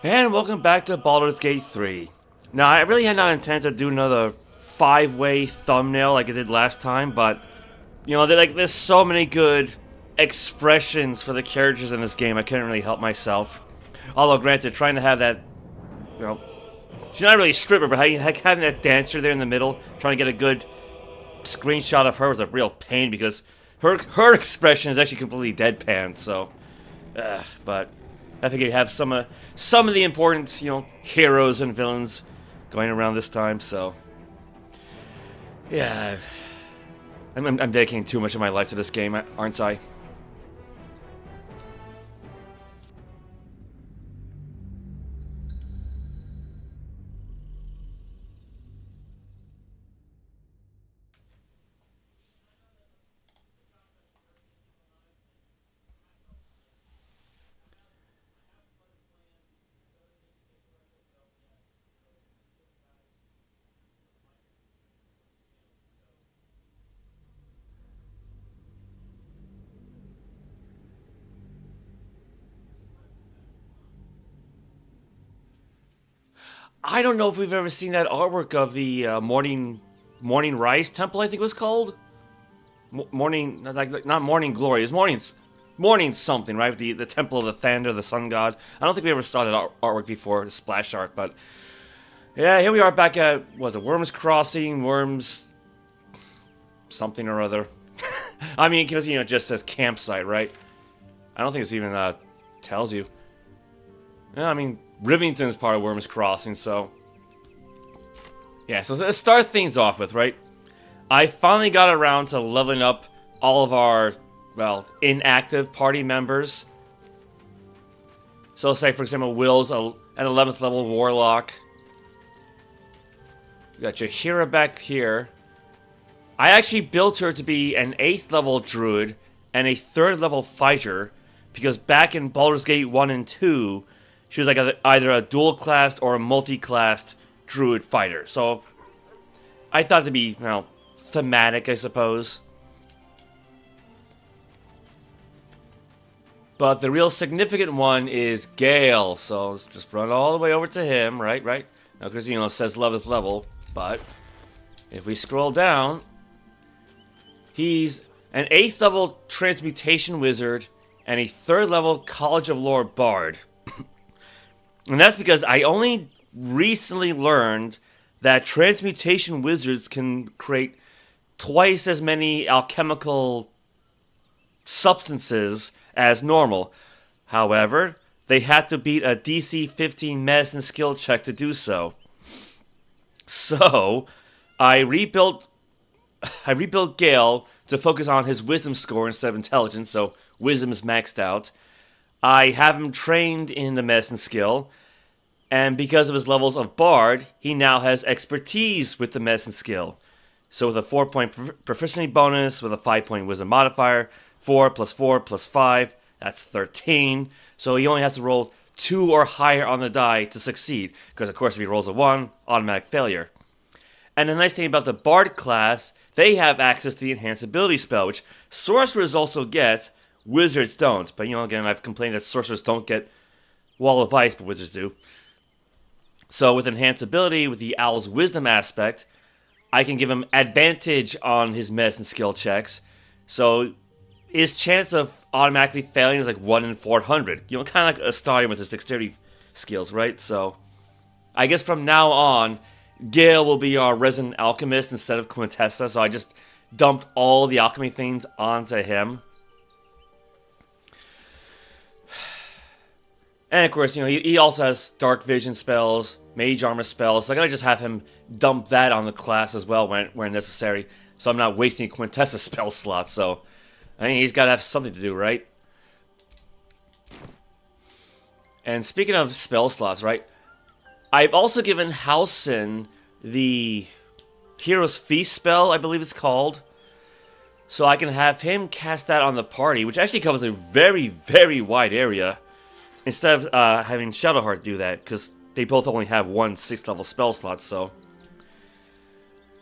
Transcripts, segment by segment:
And welcome back to Baldur's Gate 3. Now, I really had not intended to do another 5-way thumbnail like I did last time, but, you know, there's so many good expressions for the characters in this game, I couldn't really help myself. Although, granted, trying to have that, you know, she's not really a stripper, but having that dancer there in the middle, trying to get a good screenshot of her was a real pain because her expression is actually completely deadpan, so, but I figured you'd have some of the important, you know, heroes and villains going around this time, so yeah, I'm dedicating too much of my life to this game, aren't I? I don't know if we've ever seen that artwork of the Morning Rise Temple, I think it was called. Morning, not Morning Glory, it's Morning something, right? The Temple of the Thunder, the Sun God. I don't think we ever saw that artwork before, the splash art, but yeah, here we are back at, was it Worms Crossing, Worms something or other. I mean, because, you know, it just says campsite, right? I don't think it's even tells you. Yeah, I mean, Rivington is part of Worms Crossing, so yeah, so let's start things off with, right? I finally got around to leveling up all of our, well, inactive party members. So say, for example, Will's an 11th level Warlock. We got Jaheira back here. I actually built her to be an 8th level Druid and a 3rd level Fighter, because back in Baldur's Gate 1 and 2, she was like either a dual-classed or a multi-classed Druid Fighter. So I thought to be, you know, thematic, I suppose. But the real significant one is Gale. So let's just run all the way over to him, right? Now, because, you know, it says 11th level. But if we scroll down, he's an 8th level Transmutation Wizard and a 3rd level College of Lore Bard. And that's because I only recently learned that Transmutation Wizards can create twice as many alchemical substances as normal. However, they had to beat a DC 15 medicine skill check to do so. So, I rebuilt Gale to focus on his wisdom score instead of intelligence, so wisdom is maxed out. I have him trained in the medicine skill, and because of his levels of Bard, he now has expertise with the medicine skill. So with a 4-point proficiency bonus, with a 5-point wisdom modifier, 4 plus 4 plus 5, that's 13. So he only has to roll 2 or higher on the die to succeed, because of course if he rolls a 1, automatic failure. And the nice thing about the Bard class, they have access to the enhanced ability spell, which sorcerers also get, wizards don't. But, you know, again, I've complained that sorcerers don't get Wall of Ice, but wizards do. So with enhanced ability, with the Owl's Wisdom aspect, I can give him advantage on his medicine skill checks. So his chance of automatically failing is like 1 in 400. You know, kind of like a starting with his dexterity skills, right? So I guess from now on, Gale will be our resident alchemist instead of Quintessa. So I just dumped all the alchemy things onto him. And of course, you know, he also has dark vision spells, mage armor spells, so I'm going to just have him dump that on the class as well when necessary, so I'm not wasting Quintessa's spell slots, so I mean, he's got to have something to do, right? And speaking of spell slots, right, I've also given Halsin the Hero's Feast spell, I believe it's called, so I can have him cast that on the party, which actually covers a very, very wide area, instead of having Shadowheart do that, because they both only have one 6th level spell slot, so.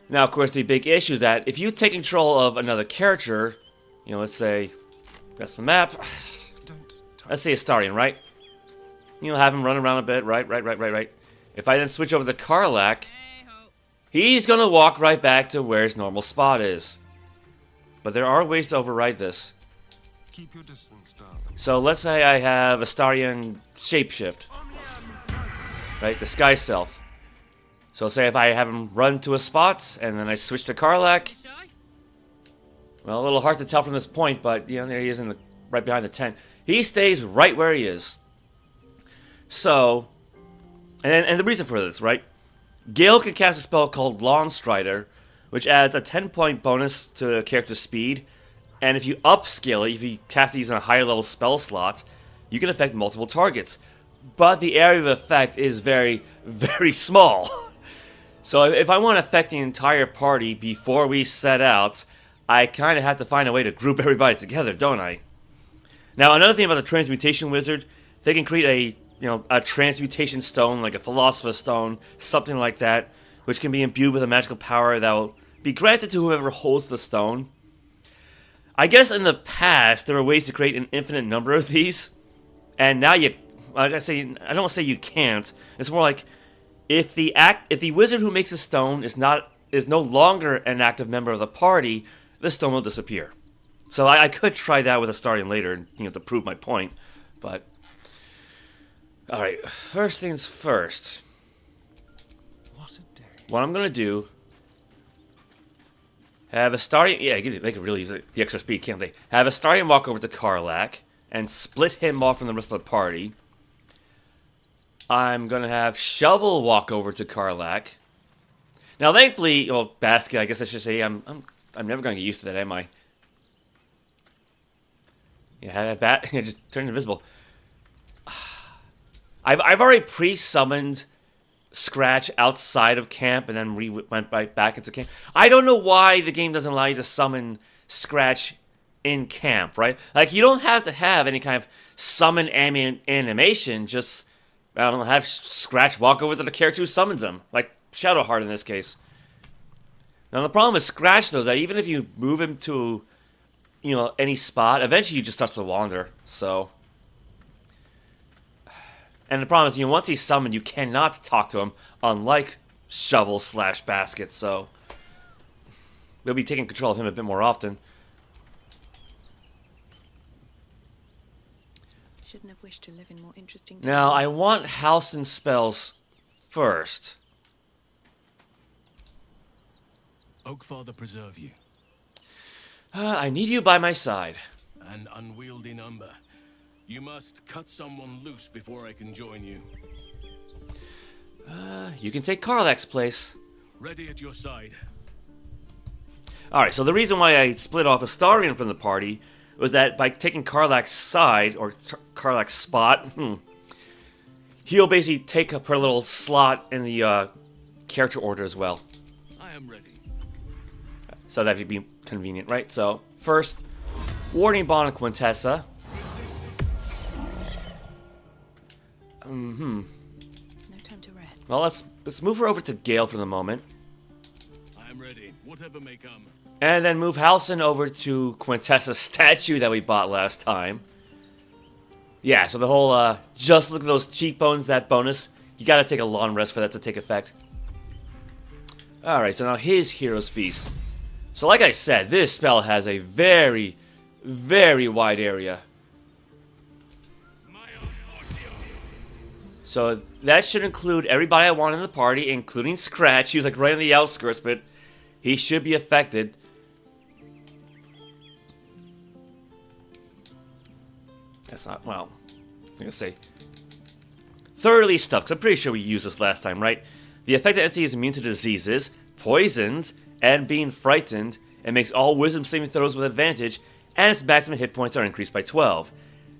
Now, of course, the big issue is that if you take control of another character, you know, let's say, that's the map. Let's say Astarion, right? have him run around a bit. Right. If I then switch over to Karlach, he's going to walk right back to where his normal spot is. But there are ways to override this. Keep your distance, darling. So let's say I have Astarion Shapeshift. Right, the Sky Self. So say if I have him run to a spot, and then I switch to Karlach. Well, a little hard to tell from this point, but there he is right behind the tent. He stays right where he is. So, and the reason for this, right? Gale can cast a spell called Lawn Strider, which adds a 10-point bonus to the character's speed. And if you upscale it, if you cast it using a higher level spell slot, you can affect multiple targets. But the area of effect is very, very small. So if I want to affect the entire party before we set out, I kind of have to find a way to group everybody together, don't I? Now, another thing about the Transmutation Wizard, they can create a Transmutation Stone, like a Philosopher's Stone, something like that, which can be imbued with a magical power that will be granted to whoever holds the stone. I guess in the past, there were ways to create an infinite number of these, and now I don't want to say you can't. It's more like if the wizard who makes a stone is no longer an active member of the party, the stone will disappear. So I could try that with Astarion later, to prove my point. But all right, first things first. What a day! What I'm gonna do. Have Astarion. Yeah, they could really use the extra speed, can't they? Have Astarion walk over to Karlach and split him off from the rest of the party. I'm gonna have Shovel walk over to Karlach. Now, thankfully, Basket. I guess I should say I'm never gonna get used to that, am I? Yeah, just turn invisible. I've already pre-summoned Scratch outside of camp and then went right back into camp. I don't know why the game doesn't allow you to summon Scratch in camp, right? Like, you don't have to have any kind of summon animation, just, I don't know, have Scratch walk over to the character who summons him, like Shadowheart in this case. Now, the problem with Scratch, though, is that even if you move him to, any spot, eventually he just starts to wander, so. And the problem is, once he's summoned, you cannot talk to him, unlike Shovel/Basket, so we'll be taking control of him a bit more often. Shouldn't have wished to live in more interesting times. Now, I want Halston spells first. Oakfather preserve you. I need you by my side. An unwieldy number. You must cut someone loose before I can join you. You can take Karlach's place. Ready at your side. Alright, so the reason why I split off Astarion from the party was that by taking Karlach's side, or Karlach's spot, he'll basically take up her little slot in the character order as well. I am ready. So that'd be convenient, right? So, first, Warning Bond and Quintessa. No time to rest. Well, let's move her over to Gale for the moment. I am ready. Whatever may come. And then move Halston over to Quintessa's statue that we bought last time. Yeah, so the whole, just look at those cheekbones, that bonus. You gotta take a long rest for that to take effect. Alright, so now his Hero's Feast. So like I said, this spell has a very, very wide area. So that should include everybody I want in the party, including Scratch. He was like right on the outskirts, but he should be affected. That's not, well, I'm gonna say thoroughly stuck, 'cause I'm pretty sure we used this last time, right? The affected entity is immune to diseases, poisons, and being frightened, and makes all wisdom saving throws with advantage, and its maximum hit points are increased by 12.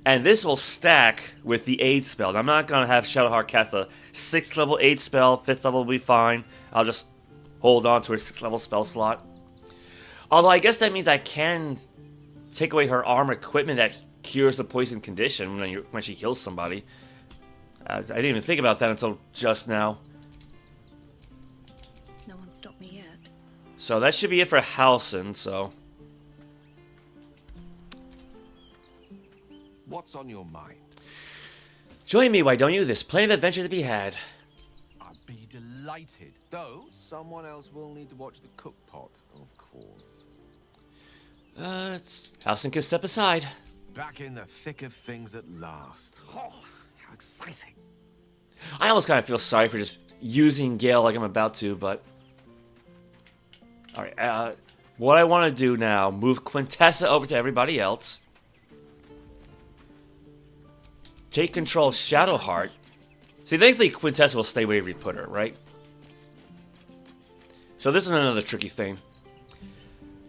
And this will stack with the aid spell. Now, I'm not going to have Shadowheart cast a 6th level aid spell, 5th level will be fine. I'll just hold on to her 6th level spell slot. Although I guess that means I can take away her armor equipment that cures the poison condition when she heals somebody. I didn't even think about that until just now. No one stopped me yet. So that should be it for Halston, so. What's on your mind? Join me, why don't you? There's plenty of adventure to be had. I'd be delighted. Though, someone else will need to watch the cook pot, of course. Halcyon can step aside. Back in the thick of things at last. Oh, how exciting. I almost kind of feel sorry for just using Gale like I'm about to, but... Alright, what I want to do now, move Quintessa over to everybody else. Take control of Shadowheart. See, thankfully Quintessa will stay wherever you put her, right? So this is another tricky thing.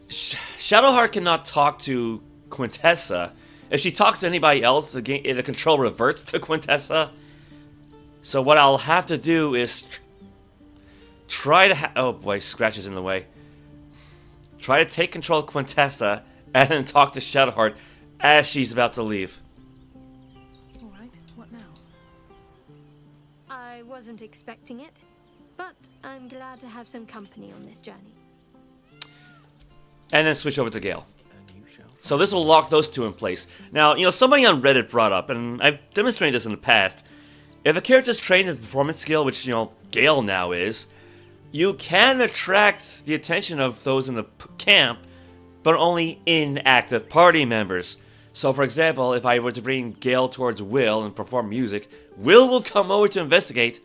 Shadowheart cannot talk to Quintessa. If she talks to anybody else, the control reverts to Quintessa. So what I'll have to do is try to oh boy, Scratch is in the way. Try to take control of Quintessa and then talk to Shadowheart as she's about to leave. Alright, what now? I wasn't expecting it, but I'm glad to have some company on this journey. And then switch over to Gale. So this will lock those two in place. Now, somebody on Reddit brought up, and I've demonstrated this in the past, if a character's trained in the performance skill, which, Gale now is, you can attract the attention of those in the camp, but only inactive party members. So, for example, if I were to bring Gale towards Will and perform music, Will come over to investigate,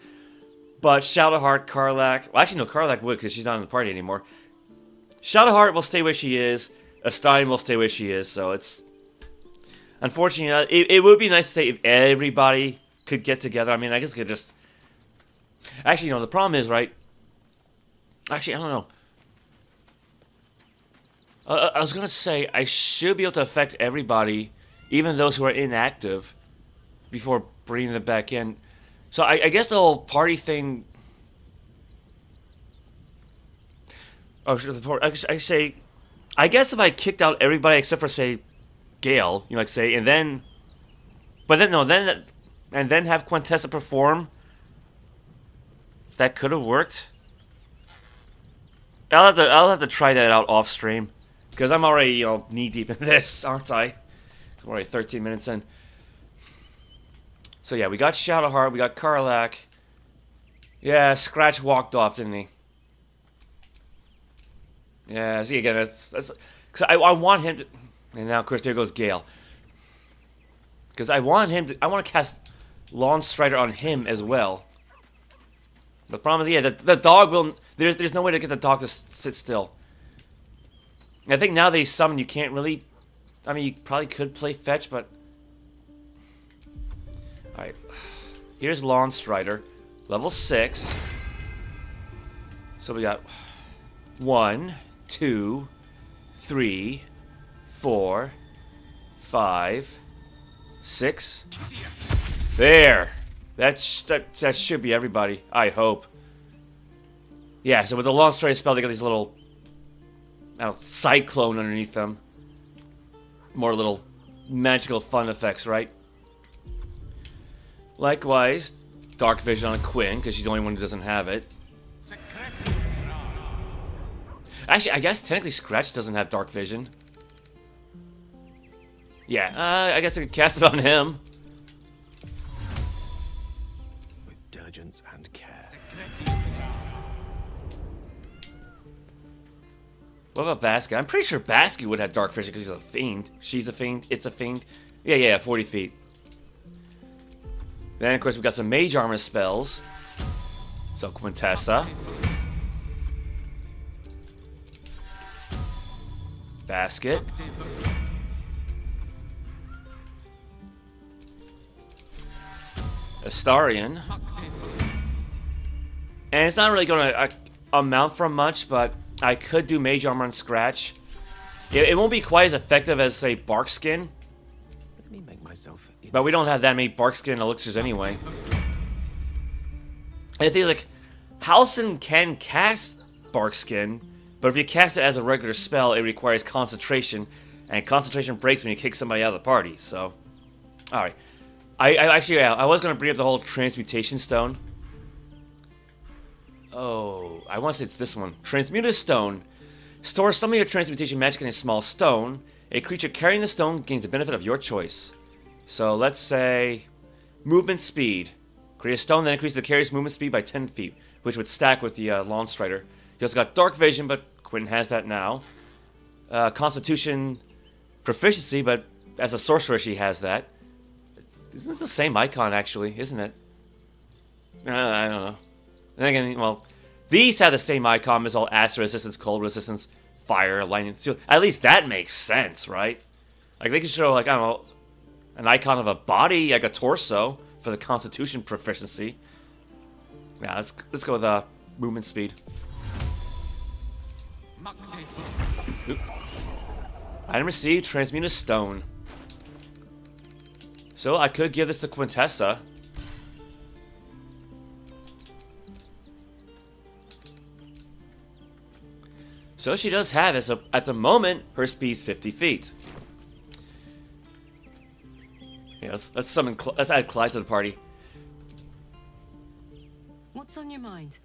but Shadowheart, Karlach... Well, actually, no, Karlach would, because she's not in the party anymore. Shadowheart will stay where she is, Astarion will stay where she is, so it's... Unfortunately, it would be nice to say if everybody could get together. I mean, I guess it could just... Actually, the problem is, right... Actually, I don't know. I was going to say, I should be able to affect everybody, even those who are inactive, before bringing them back in. So I guess the whole party thing... Oh, I guess if I kicked out everybody except for, say, Gale, say, and then... But then, no, and then have Quintessa perform, that could have worked. I'll have to try that out off stream, because I'm already knee deep in this, aren't I? I'm already 13 minutes in. So yeah, we got Shadowheart, we got Karlach. Yeah, Scratch walked off, didn't he? Yeah, see again, that's because I want him to, and now of course there goes Gale. Because I want to cast Lawn Strider on him as well. The problem is, yeah, the dog will... There's no way to get the dog to sit still. I think now they summon, you can't really... I mean, you probably could play fetch, but... Alright. Here's Lawn Strider. Level 6. So we got... 1, 2, 3, 4, 5, 6. There! That should be everybody, I hope. Yeah, so with the Lawn Strider spell, they got these little... cyclone underneath them. More little magical fun effects, right? Likewise, Dark Vision on Quinn, because she's the only one who doesn't have it. Actually, I guess technically Scratch doesn't have Dark Vision. Yeah, I guess I could cast it on him. With diligence and care. What about Basket? I'm pretty sure Basket would have Dark Vision because he's a fiend. She's a fiend. It's a fiend. Yeah, 40 feet. Then, of course, we've got some Mage Armor spells. So, Quintessa. Basket. Astarion. And it's not really going to amount for much, but I could do Mage Armor on Scratch. It won't be quite as effective as, say, Bark Skin. Let me make myself... But we don't have that many Bark Skin elixirs anyway. I think, like, Halcyon can cast Bark Skin, but if you cast it as a regular spell, it requires concentration, and concentration breaks when you kick somebody out of the party, so... Alright. I was going to bring up the whole Transmutation Stone. Oh, I want to say it's this one. Transmuted Stone. Store some of your transmutation magic in a small stone. A creature carrying the stone gains the benefit of your choice. So let's say... movement speed. Create a stone that increases the carrier's movement speed by 10 feet, which would stack with the Lawn Strider. He also got dark vision, but Quinn has that now. Constitution proficiency, but as a sorcerer she has that. Isn't this the same icon, actually? Isn't it? I don't know. And again, well, these have the same icon as all acid resistance, cold resistance, fire, lightning, steel. At least that makes sense, right? Like, they could show, like, I don't know, an icon of a body, like a torso, for the Constitution proficiency. Yeah, let's go with movement speed. Oop. Item received, transmute a stone. So I could give this to Quintessa. So she does have it. So at the moment, her speed's 50 feet. Yeah, let's add Clyde to the party. What's on your mind?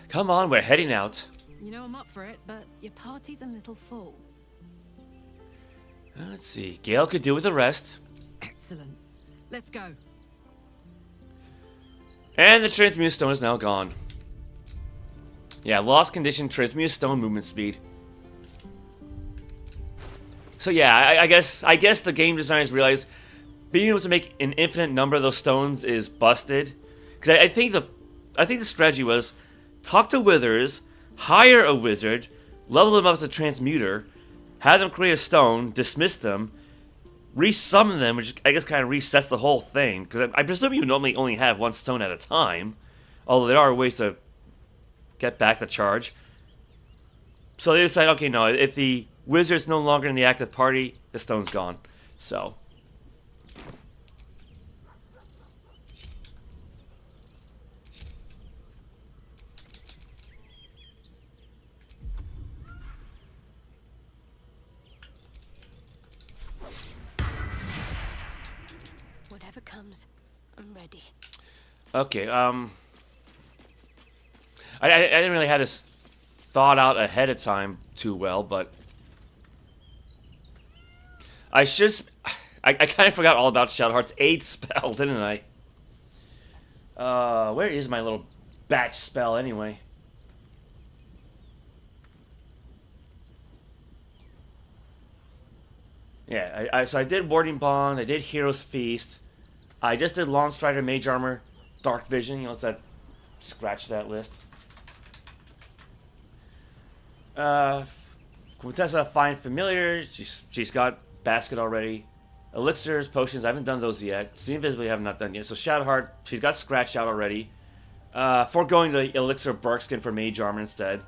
Come on, we're heading out. You know I'm up for it, but your party's a little full. Let's see. Gale could do with the rest. Excellent. Let's go. And the transmute stone is now gone. Yeah, lost condition, transmute stone, movement speed. So yeah, I guess the game designers realized being able to make an infinite number of those stones is busted. Because I think the strategy was talk to wizards, hire a wizard, level them up as a transmuter, have them create a stone, dismiss them, resummon them, which I guess kind of resets the whole thing. Because I presume you normally only have one stone at a time, although there are ways to get back the charge. So they decide, okay, no, if the wizard's no longer in the active party, the stone's gone. So Whatever comes, I'm ready. okay, I didn't really have this thought out ahead of time too well, but I kind of forgot all about Shadowheart's aid spell, didn't I? Where is my little batch spell anyway? Yeah, so I did Warding Bond, I did Hero's Feast, I just did Lawn Strider, Mage Armor, Dark Vision. Let's scratch that list. Quintessa, Find Familiar. She's got Basket already. Elixirs, Potions, I haven't done those yet. See Invisibly, I have not done yet. So Shadowheart, she's got Scratch out already. Foregoing the Elixir Barkskin for Mage Armor instead.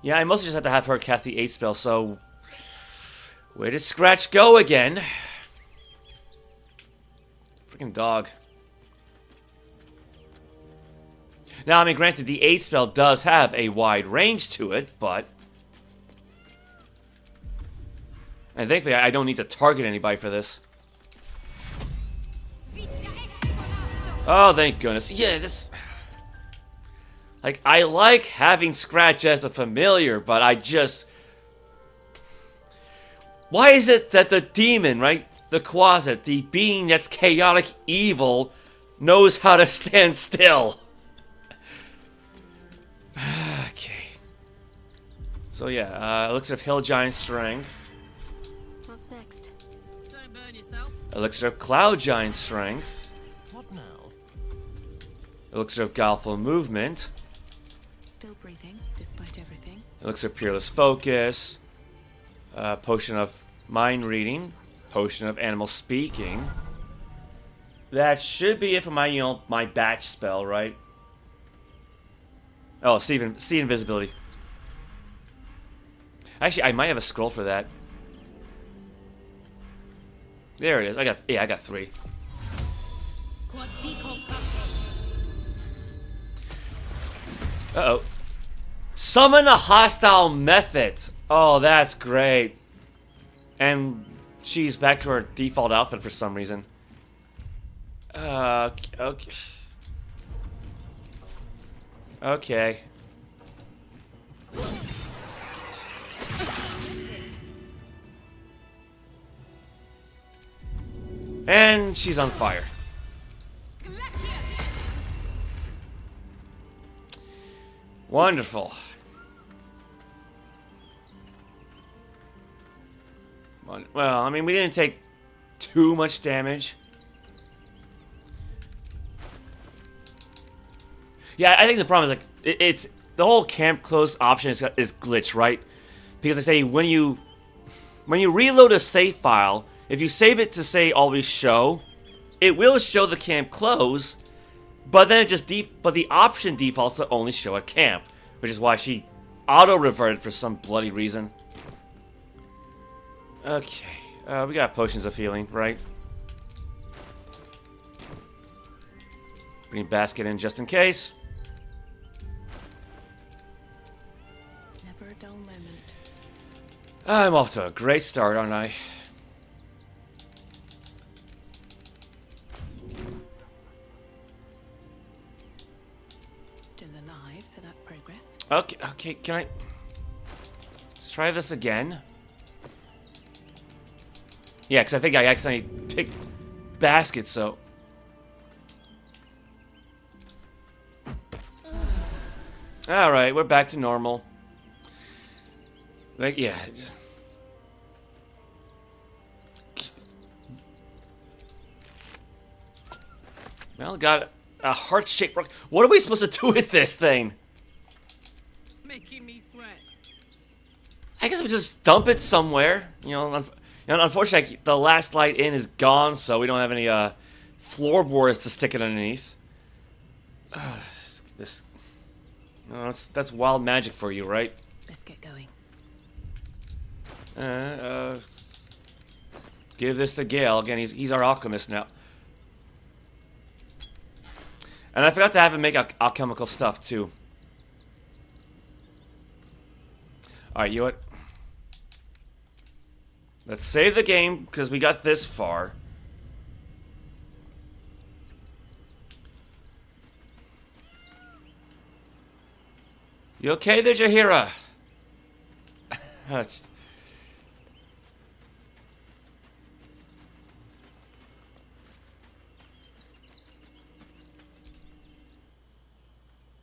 Yeah, I mostly just have to have her cast the 8 spell, so where did Scratch go again? Freaking dog. Now, I mean, granted, the 8 spell does have a wide range to it, but and thankfully, I don't need to target anybody for this. Oh, thank goodness. Yeah, this... Like, I like having Scratch as a familiar, but I just... Why is it that the demon, right? The Quasit, the being that's chaotic evil, knows how to stand still? Okay. So yeah, Elixir of Hill Giant Strength. What's next? Don't burn yourself. Elixir of Cloud Giant Strength. What now? Elixir of Guileful Movement. Still breathing, despite everything. Elixir of Peerless Focus. Potion of Mind Reading. Potion of Animal Speaking. That should be it for my, my batch spell, right? Oh, see invisibility. Actually, I might have a scroll for that. There it is. I got 3. Uh-oh. Summon a hostile method. Oh, that's great. And she's back to her default outfit for some reason. Okay. Okay. And And she's on fire. Wonderful. Well, I mean, we didn't take too much damage. Yeah, I think the problem is, like, it's the whole camp close option is glitch, right? Because I say when you reload a save file, if you save it to say always show, it will show the camp close, but then it just but the option defaults to only show a camp, which is why she auto-reverted for some bloody reason. Okay, we got potions of healing, right? Bring basket in just in case. Never a dull moment. I'm off to a great start, aren't I? Still alive, so that's progress. Okay, can I... Let's try this again. Yeah, because I think I accidentally picked basket, so... Alright, we're back to normal. Like, yeah. Well, got a heart-shaped rock. What are we supposed to do with this thing? Making me sweat. I guess we just dump it somewhere. You know, unfortunately, the last light in is gone, so we don't have any floorboards to stick it underneath. This, you know, that's wild magic for you, right? Let's get going. Give this to Gale. Again, he's our alchemist now. And I forgot to have him make alchemical stuff, too. Alright, you know what? Let's save the game, because we got this far. You okay there, Jaheira?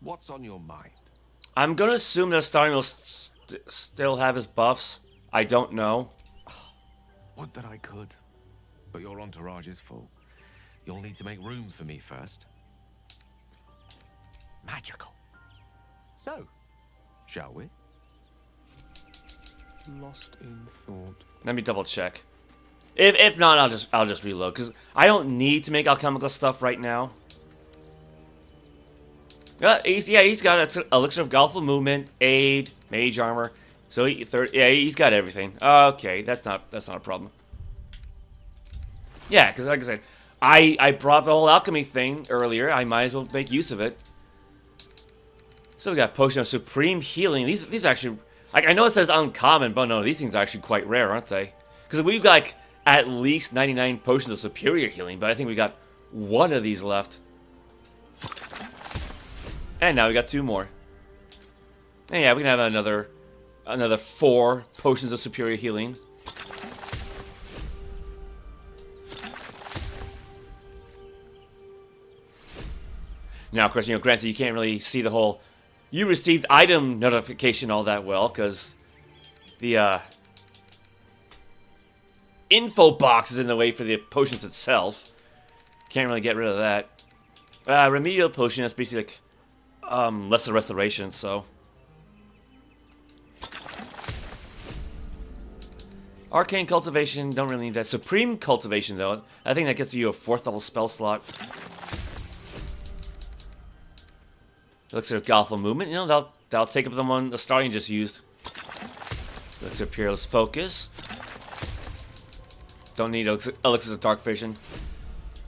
What's on your mind? I'm gonna assume that Starling will still have his buffs. I don't know. Would that I could. But your entourage is full. You'll need to make room for me first. Magical. So, shall we? Lost in thought. Let me double check. If not, I'll just reload, because I don't need to make alchemical stuff right now. He's got an elixir of powerful movement, aid, mage armor. So he's got everything. Okay, that's not a problem. Yeah, because like I said, I brought the whole alchemy thing earlier. I might as well make use of it. So we got potion of supreme healing. These are actually, like, I know it says uncommon, but no, these things are actually quite rare, aren't they? Because we've got like at least 99 potions of superior healing, but I think we got one of these left. And now we got 2 more. And yeah, we can have another 4 potions of superior healing. Now, of course, you know, granted, you can't really see the whole you received item notification all that well, because the info box is in the way for the potions itself. Can't really get rid of that. Remedial potion, that's basically like lesser restoration, so. Arcane cultivation, don't really need that. Supreme cultivation, though, I think that gets you a 4th level spell slot. Elixir of Powerful Movement, you know, that'll take up the one the Starling just used. Elixir of Peerless Focus. Don't need Elixirs of Dark Vision.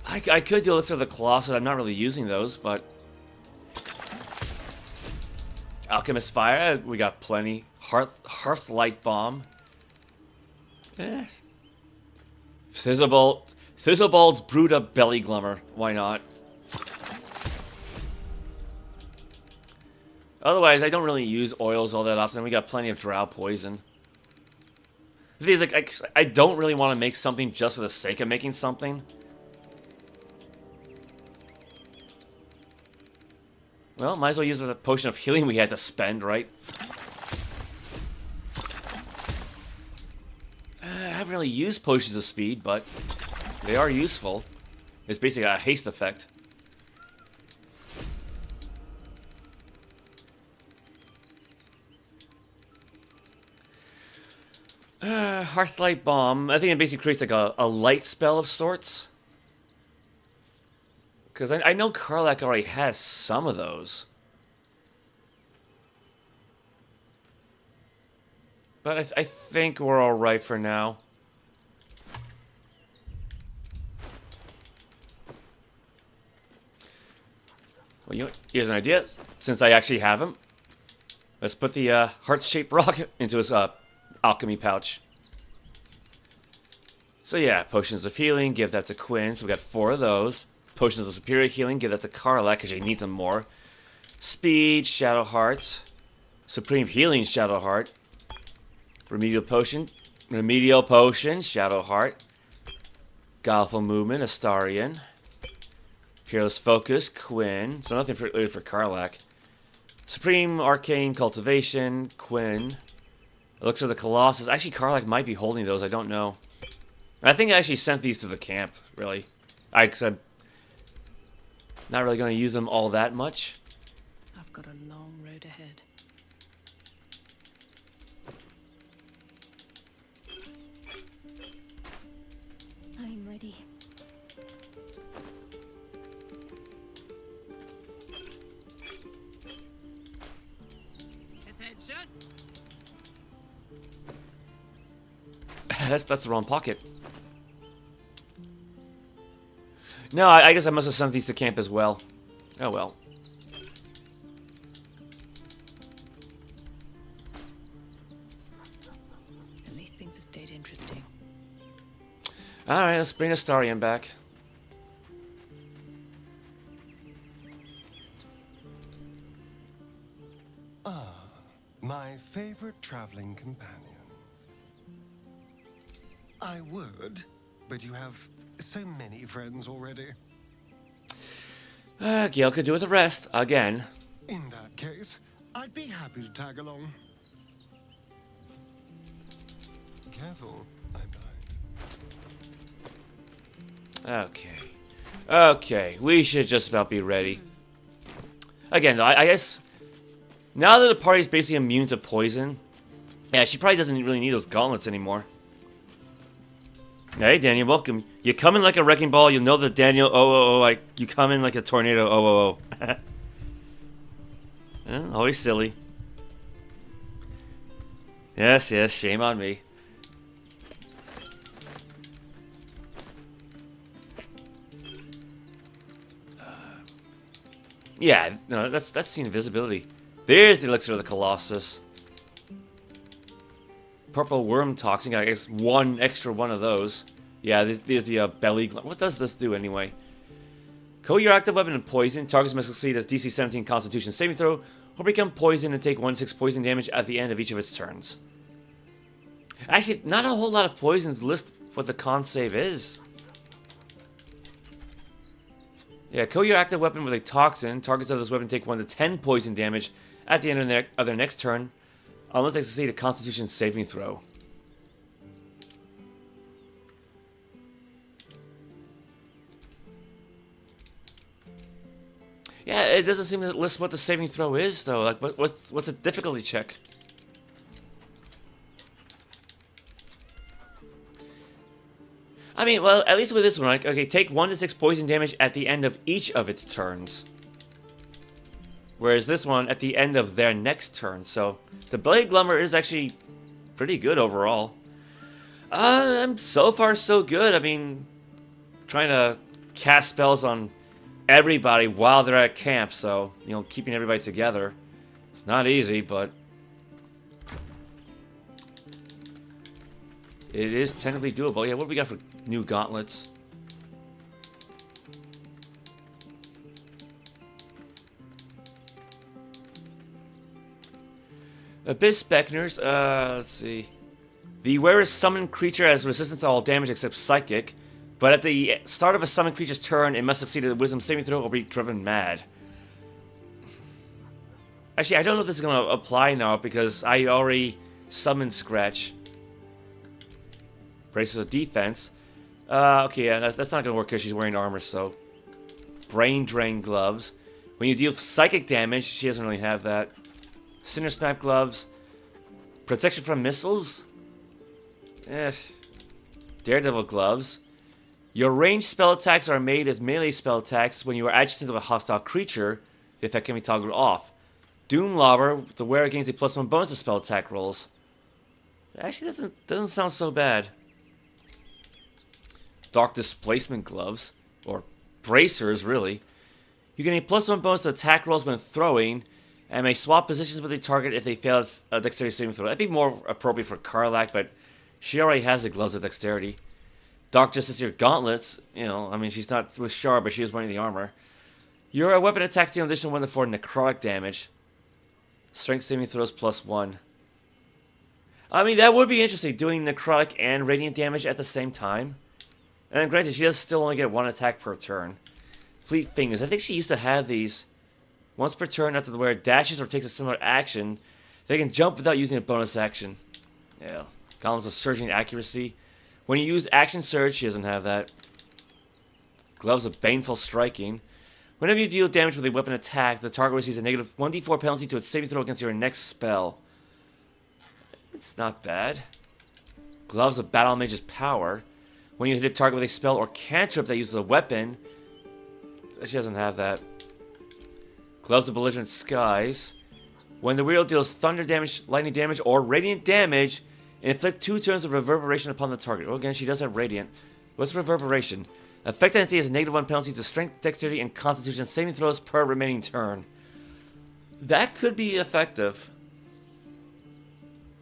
I could do Elixir of the Colossus, I'm not really using those, but... Alchemist Fire, we got plenty. Hearthlight Bomb. Thistlebolt's Brood of Belly Glummer, why not? Otherwise, I don't really use oils all that often. We got plenty of Drow Poison. The thing is, like, I don't really want to make something just for the sake of making something. Well, might as well use the potion of healing we had to spend, right? I haven't really used potions of speed, but they are useful. It's basically a haste effect. Hearthlight Bomb. I think it basically creates like a light spell of sorts. Because I know Karlach already has some of those. But I think we're alright for now. Well, here's an idea. Since I actually have him, let's put the heart-shaped rock into his alchemy pouch. So yeah, potions of healing, give that to Quinn. So we got 4 of those. Potions of superior healing, give that to Karlach because she needs them more. Speed, Shadow Heart. Supreme Healing, Shadow Heart. Remedial Potion, Shadow Heart. Guileful Movement, Astarion. Peerless Focus, Quinn. So nothing really for Karlach. Supreme Arcane Cultivation, Quinn. Elixir of the Colossus. Actually, Karlach might be holding those. I don't know. I think I actually sent these to the camp, really. I'm not really going to use them all that much. I've got a long road ahead. I'm ready. Attention! That's the wrong pocket. No, I guess I must have sent these to camp as well. Oh well. At least things have stayed interesting. Alright, let's bring Astarion back. My favorite traveling companion. I would, but you have so many friends already. Gale could do with the rest, again. In that case, I'd be happy to tag along. Careful, I might. Okay, we should just about be ready. Again, though, I guess... Now that the party's basically immune to poison, yeah, she probably doesn't really need those gauntlets anymore. Hey, Daniel, welcome. You come in like a wrecking ball, you'll know that Daniel, you come in like a tornado, always silly. Yes, shame on me. Yeah, no, that's the invisibility. There's the elixir of the Colossus. Purple worm toxin. I guess one extra one of those. Yeah, there's the belly. What does this do anyway? Coat your active weapon in poison. Targets must succeed as DC 17 Constitution saving throw, or become poisoned and take 1d6 poison damage at the end of each of its turns. Actually, not a whole lot of poisons list what the con save is. Yeah, coat your active weapon with a toxin. Targets of this weapon take 1 to 10 poison damage at the end of their next turn, unless they succeed a Constitution saving throw. Yeah, it doesn't seem to list what the saving throw is, though. Like, what's the difficulty check? I mean, well, at least with this one, like, okay, take 1 to 6 poison damage at the end of each of its turns. Whereas this one, at the end of their next turn. So, the Blade Glummer is actually pretty good overall. I'm so far so good. I mean, trying to cast spells on everybody while they're at camp. So, you know, keeping everybody together. It's not easy, but it is technically doable. Yeah, what do we got for new gauntlets? Abyss Specners, let's see. The wearer's summoned creature has resistance to all damage except psychic, but at the start of a summoned creature's turn, it must succeed at a wisdom saving throw or be driven mad. Actually, I don't know if this is going to apply now because I already summoned Scratch. Braces of defense. Okay, yeah, that's not going to work because she's wearing armor, so... Brain Drain gloves. When you deal psychic damage, she doesn't really have that. Cinder Snap gloves. Protection from missiles? Daredevil gloves. Your ranged spell attacks are made as melee spell attacks when you are adjacent to a hostile creature. The effect can be toggled off. Doom Lobber, the wearer gains a +1 bonus to spell attack rolls. It actually doesn't sound so bad. Dark Displacement gloves, or bracers, really. You gain a +1 bonus to attack rolls when throwing, and may swap positions with the target if they fail its dexterity saving throw. That'd be more appropriate for Karlach, but she already has the gloves of dexterity. Dark Justiciar gauntlets, you know, I mean, she's not with Shar, but she is wearing the armor. Your weapon attacks deal an additional 1 to 4 necrotic damage. Strength saving throws +1. I mean, that would be interesting, doing necrotic and radiant damage at the same time. And granted, she does still only get 1 attack per turn. Fleet Fingers. I think she used to have these. Once per turn, after the wearer dashes or takes a similar action, they can jump without using a bonus action. Yeah. Gauntlets of Surging Accuracy. When you use Action Surge, she doesn't have that. Gloves of Baneful Striking. Whenever you deal damage with a weapon attack, the target receives a negative 1d4 penalty to its saving throw against your next spell. It's not bad. Gloves of Battle Mage's Power. When you hit a target with a spell or cantrip that uses a weapon, she doesn't have that. Gloves of Belligerent Skies. When the wielder deals thunder damage, lightning damage, or radiant damage, inflict 2 turns of reverberation upon the target. Oh, again, she does have radiant. What's reverberation? Affected entity has a -1 penalty to strength, dexterity, and constitution saving throws per remaining turn. That could be effective.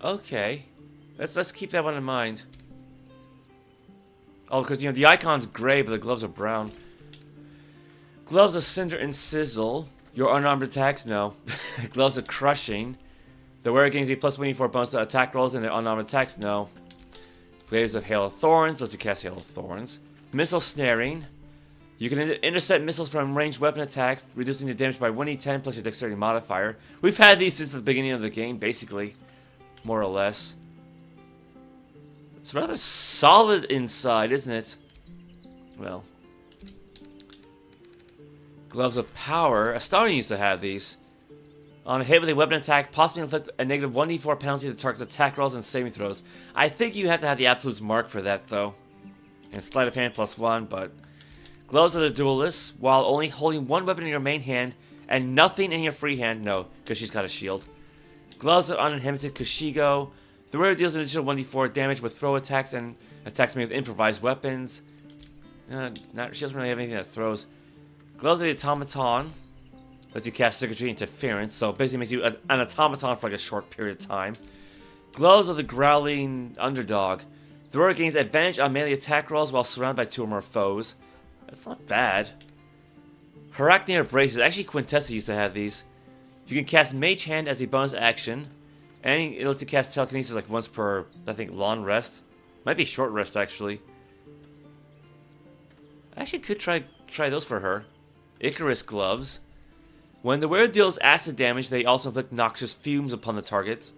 Okay. Let's keep that one in mind. Oh, because, you know, the icon's gray, but the gloves are brown. Gloves of Cinder and Sizzle. Your unarmed attacks? No. Gloves of Crushing. The wearer gains a +24 bonus to attack rolls and their unarmed attacks? No. Blades of Hail of Thorns. Lets you cast Hail of Thorns. Missile Snaring. You can intercept missiles from ranged weapon attacks, reducing the damage by 1d10 plus your dexterity modifier. We've had these since the beginning of the game, basically. More or less. It's rather solid inside, isn't it? Well. Gloves of Power. Astarion used to have these. On a hit with a weapon attack, possibly inflict a negative 1d4 penalty to the target's attack rolls and saving throws. I think you have to have the absolute mark for that, though. And sleight of hand +1, but... Gloves of the Duelist. While only holding 1 weapon in your main hand and nothing in your free hand, no, because she's got a shield. Gloves of Uninhibited Kushigo. The wearer deals an additional 1d4 damage with throw attacks and attacks made with improvised weapons. She doesn't really have anything that throws. Gloves of the Automaton. Lets you cast Circuitry Interference, so basically makes you an automaton for like a short period of time. Gloves of the Growling Underdog. The wearer gains advantage on melee attack rolls while surrounded by 2 or more foes. That's not bad. Arachneid Braces. Actually, Quintessa used to have these. You can cast Mage Hand as a bonus action. And it lets you cast Telekinesis like once per, I think, long rest. Might be short rest, actually. I actually could try those for her. Icarus Gloves. When the wearer deals acid damage, they also inflict noxious fumes upon the targets.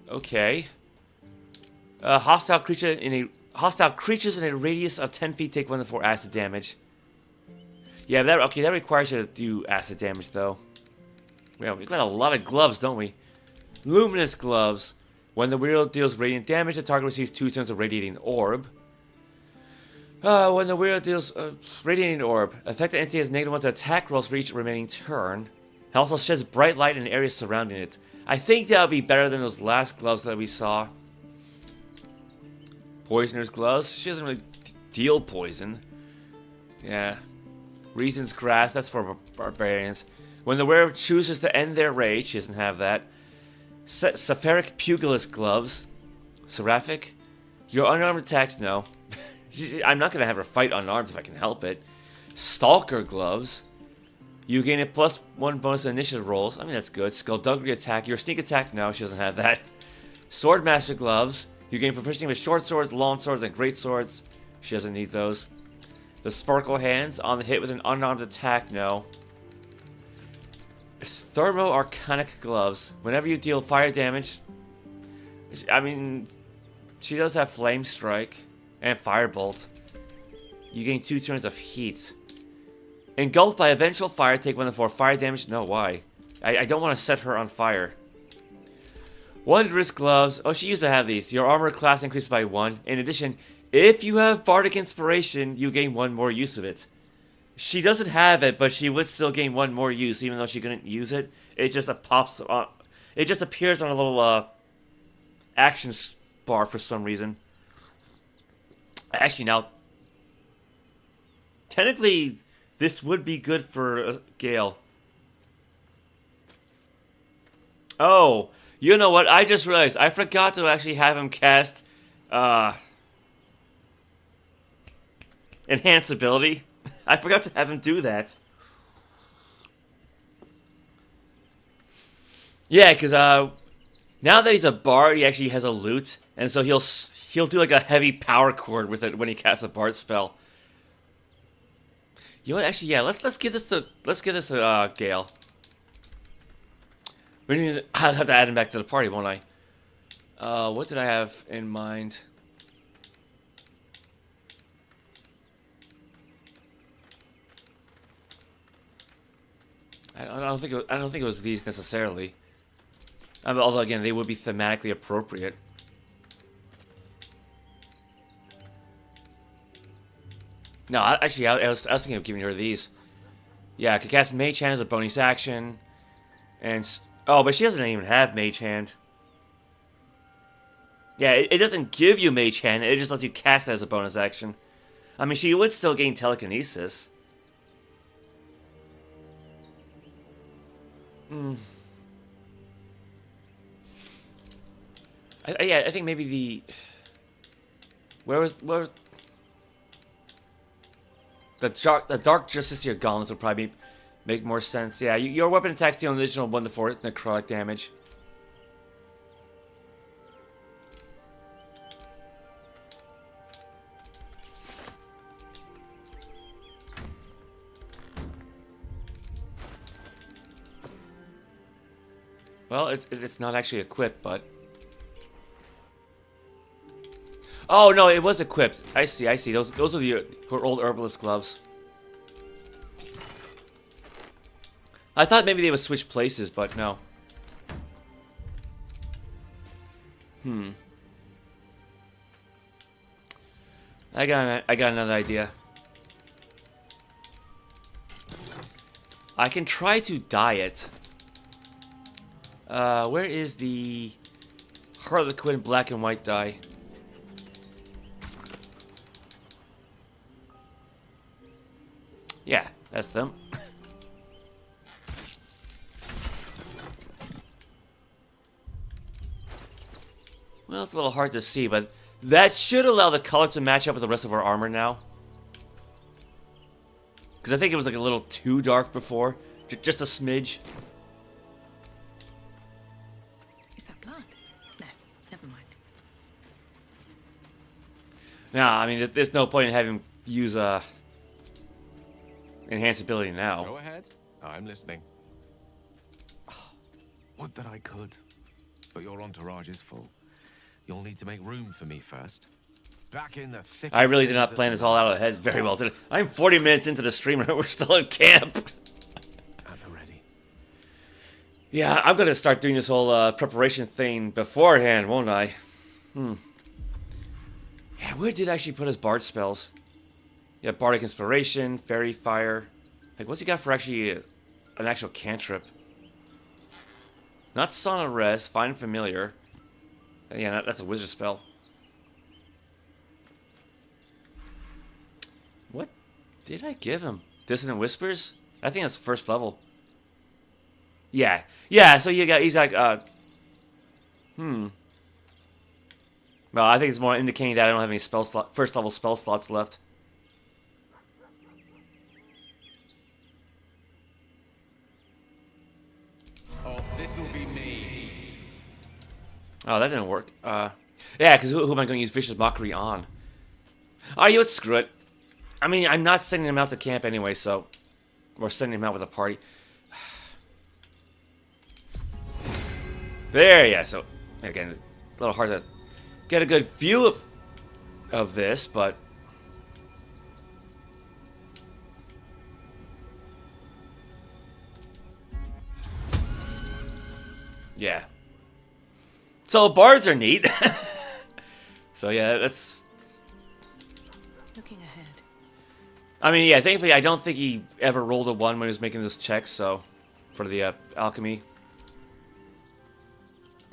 Okay. Hostile creatures in a radius of 10 feet take 1 to 4 acid damage. Yeah, that requires you to do acid damage, though. Well, we've got a lot of gloves, don't we? Luminous Gloves. When the wielder deals radiant damage, the target receives 2 turns of Radiating Orb. When the wielder deals Radiating Orb, affected entity has -1 to attack rolls for each remaining turn. It also sheds bright light in areas surrounding it. I think that would be better than those last gloves that we saw. Poisoner's Gloves. She doesn't really deal poison. Yeah. Reason's Grasp. That's for barbarians. When the wearer chooses to end their rage, she doesn't have that. Sephiric Pugilist Gloves. Seraphic. Your unarmed attacks, no. I'm not going to have her fight unarmed if I can help it. Stalker Gloves. You gain a +1 bonus to initiative rolls. I mean, that's good. Skullduggery Attack. Your sneak attack, no, she doesn't have that. Swordmaster Gloves. You gain proficiency with short swords, long swords, and great swords. She doesn't need those. The Sparkle Hands. On the hit with an unarmed attack, no. Thermo-Arcanic Gloves. Whenever you deal fire damage... I mean... She does have Flame Strike and Firebolt. You gain 2 turns of heat. Engulfed by a vengeful fire, take 1 to 4 fire damage. No, why? I don't want to set her on fire. Wondrous Gloves. Oh, she used to have these. Your armor class increases by 1. In addition, if you have Bardic Inspiration, you gain 1 more use of it. She doesn't have it, but she would still gain 1 more use, even though she couldn't use it. It just pops on. It just appears on a little action bar for some reason. Actually, now, technically, this would be good for Gale. Oh, you know what? I just realized I forgot to actually have him cast Enhance ability. I forgot to have him do that. Yeah, because now that he's a bard, he actually has a lute, and so he'll do like a heavy power chord with it when he casts a bard spell. You know what? Actually, yeah. Let's give this to Gale. I'll have to add him back to the party, won't I? What did I have in mind? I don't think it was these necessarily. Although again, they would be thematically appropriate. No, actually, I was thinking of giving her these. Yeah, I could cast Mage Hand as a bonus action, and oh, but she doesn't even have Mage Hand. Yeah, it doesn't give you Mage Hand; it just lets you cast it as a bonus action. I mean, she would still gain telekinesis. Yeah, I think maybe the... Where was the Dark Justiciar Gauntlets would probably make more sense. Yeah, your weapon attacks deal an additional 1 to 4 necrotic damage. Well, it's not actually equipped, but... Oh, no, it was equipped. I see. Those are her old herbalist gloves. I thought maybe they would switch places, but no. I got another idea. I can try to dye it. Where is the Harlequin black and white dye? Yeah, that's them. Well, it's a little hard to see, but that should allow the color to match up with the rest of our armor now. Because I think it was like a little too dark before. Just a smidge. Is that blood? No, never mind. Nah, I mean, there's no point in having him use enhanced ability now. Go ahead. I'm listening. Would that I could. But your entourage is full. You'll need to make room for me first. Back in the thick. I really did not plan this all out ahead very well, did I? I'm 40 minutes into the stream and we're still in camp. At the ready. Yeah, I'm gonna start doing this whole preparation thing beforehand, won't I? Yeah, where did I actually put his bard spells? Yeah, Bardic Inspiration, Fairy Fire. Like, what's he got for actually an actual cantrip? Not Son of Rest, Find Familiar. Yeah, that's a wizard spell. What did I give him? Dissonant Whispers? I think that's first level. Yeah, so he's got, Well, I think it's more indicating that I don't have any first level spell slots left. Oh, this'll be me. Oh, that didn't work. Yeah, because who am I going to use Vicious Mockery on? Oh, you would screw it. I mean, I'm not sending him out to camp anyway, so... Or sending him out with a party. There, yeah. So again, a little hard to get a good view of this, but yeah. So bards are neat. So yeah, that's. Looking ahead. I mean, yeah. Thankfully, I don't think he ever rolled a 1 when he was making this check. So, for the alchemy.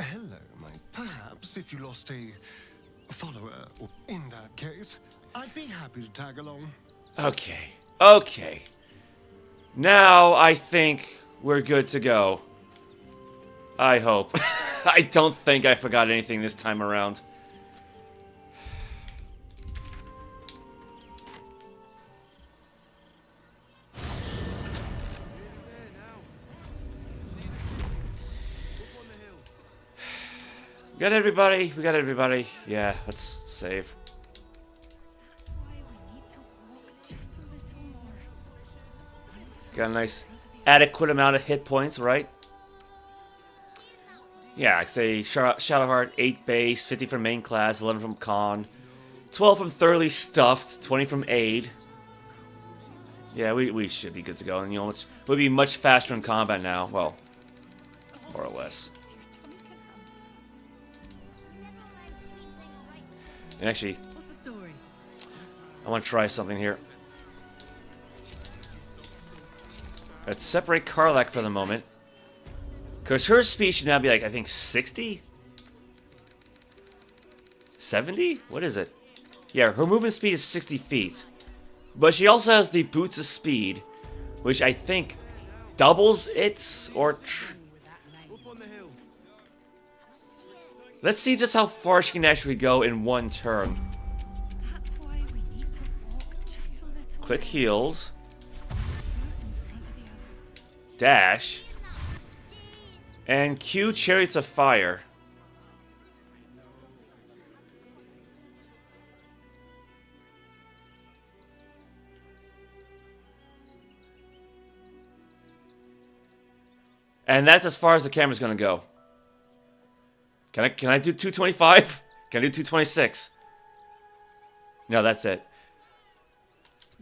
Hello, mate. Perhaps if you lost a follower, or in that case, I'd be happy to tag along. Okay. Okay. Now I think we're good to go. I hope. I don't think I forgot anything this time around. We got everybody. We got everybody. Yeah, let's save. Got a nice adequate amount of hit points, right? Yeah, I say Shadowheart, 8 base, 50 from main class, 11 from con, 12 from thoroughly stuffed, 20 from aid. Yeah, we should be good to go. And you know, we'll be much faster in combat now. Well, more or less. And actually, What's the story? I want to try something here. Let's separate Karlach for the moment. Because her speed should now be like, I think, 60? 70? What is it? Yeah, her movement speed is 60 feet. But she also has the Boots of Speed, which I think doubles its, or... Let's see just how far she can actually go in one turn. Click heals. Dash. And Q Chariots of Fire. And that's as far as the camera's gonna go. Can I do 225? Can I do 226? No, that's it.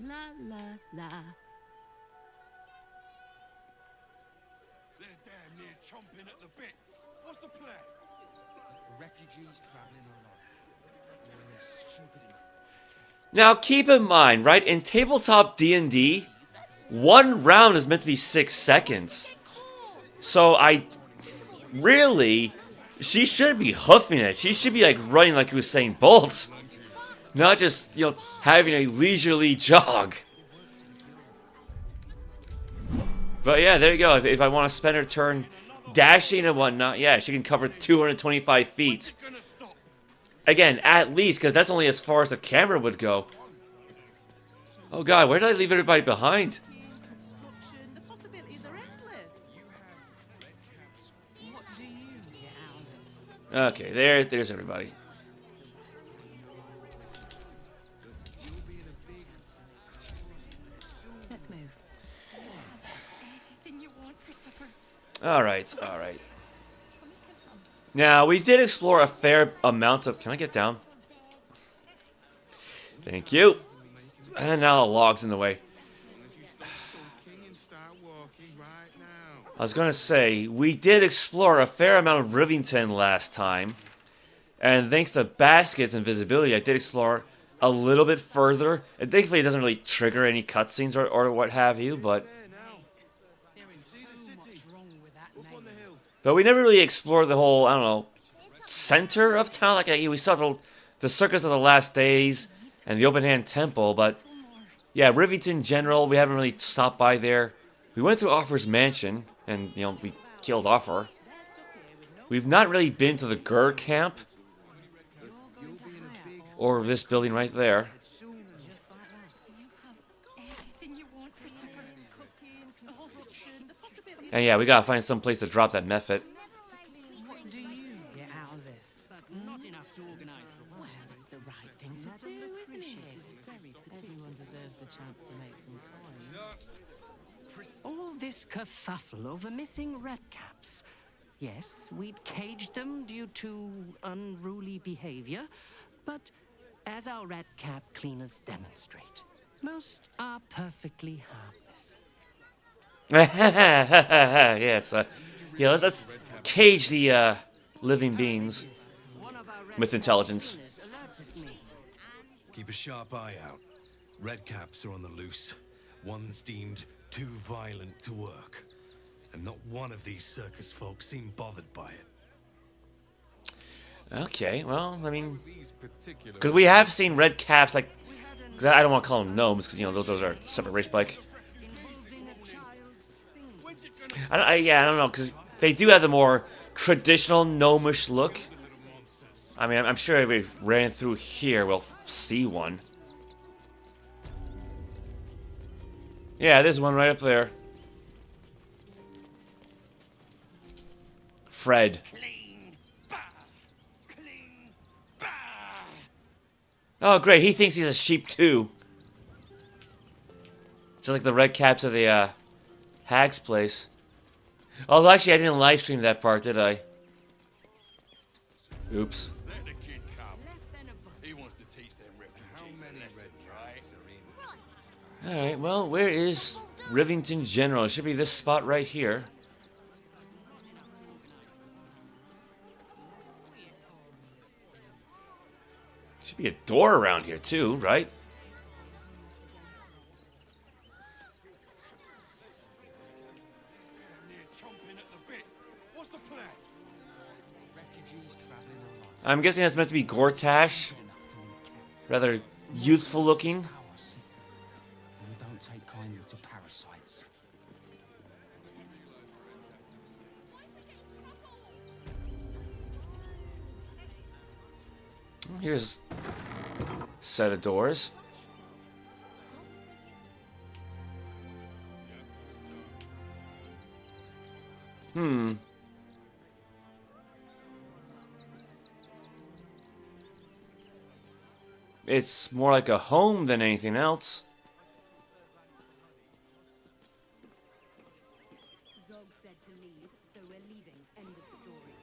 La la la. They're damn near chomping at the bit. What's the plan? Refugees traveling along. Stupid. Now keep in mind, right, in tabletop D&D, 1 round is meant to be 6 seconds. So she should be hoofing it. She should be like running like Usain Bolt. Not just, you know, having a leisurely jog. But yeah, there you go. If I want to spend her turn dashing and whatnot, yeah, she can cover 225 feet. Again, at least, because that's only as far as the camera would go. Oh god, where did I leave everybody behind? The possibilities are endless. What do you get out of this? Okay, there's everybody. Let's move. Alright, alright. Now, we did explore a fair amount of... Can I get down? Thank you. And now the log's in the way. I was gonna say, we did explore a fair amount of Rivington last time. And thanks to baskets and visibility, I did explore a little bit further. And thankfully it doesn't really trigger any cutscenes or what have you, but... But we never really explored the whole, I don't know, center of town. Like, we saw the Circus of the Last Days and the Open Hand Temple, but... Yeah, Rivington in general, we haven't really stopped by there. We went through Offer's Mansion, and, you know, we killed Offer. We've not really been to the Gur Camp. Or this building right there. And yeah, we gotta find some place to drop that method. What do you get out of this? Not enough to organize the well, it's the right thing to do, isn't it? Everyone deserves the chance to make some coin. All this kerfuffle over missing red caps. Yes, we'd caged them due to unruly behavior, but as our red cap cleaners demonstrate, most are perfectly harmless. Yes, yeah, let's cage the living beings with intelligence. Keep a sharp eye out. Red caps are on the loose. One's deemed too violent to work. And not one of these circus folks seem bothered by it. Okay, well, I mean, because we have seen red caps, like, because I don't want to call them gnomes, because, you know, those are separate race, but, like, I don't know, because they do have the more traditional gnomish look. I mean, I'm sure if we ran through here, we'll see one. Yeah, there's one right up there. Fred. Oh, great. He thinks he's a sheep, too. Just like the red caps of the hag's place. Although, actually, I didn't live stream that part, did I? Oops. Alright, well, where is Rivington General? It should be this spot right here. Should be a door around here too, right? I'm guessing that's meant to be Gortash. Rather youthful looking. Don't take kindly to parasites. Here's a set of doors. It's more like a home than anything else. Zog said to leave, so we're leaving. End of story.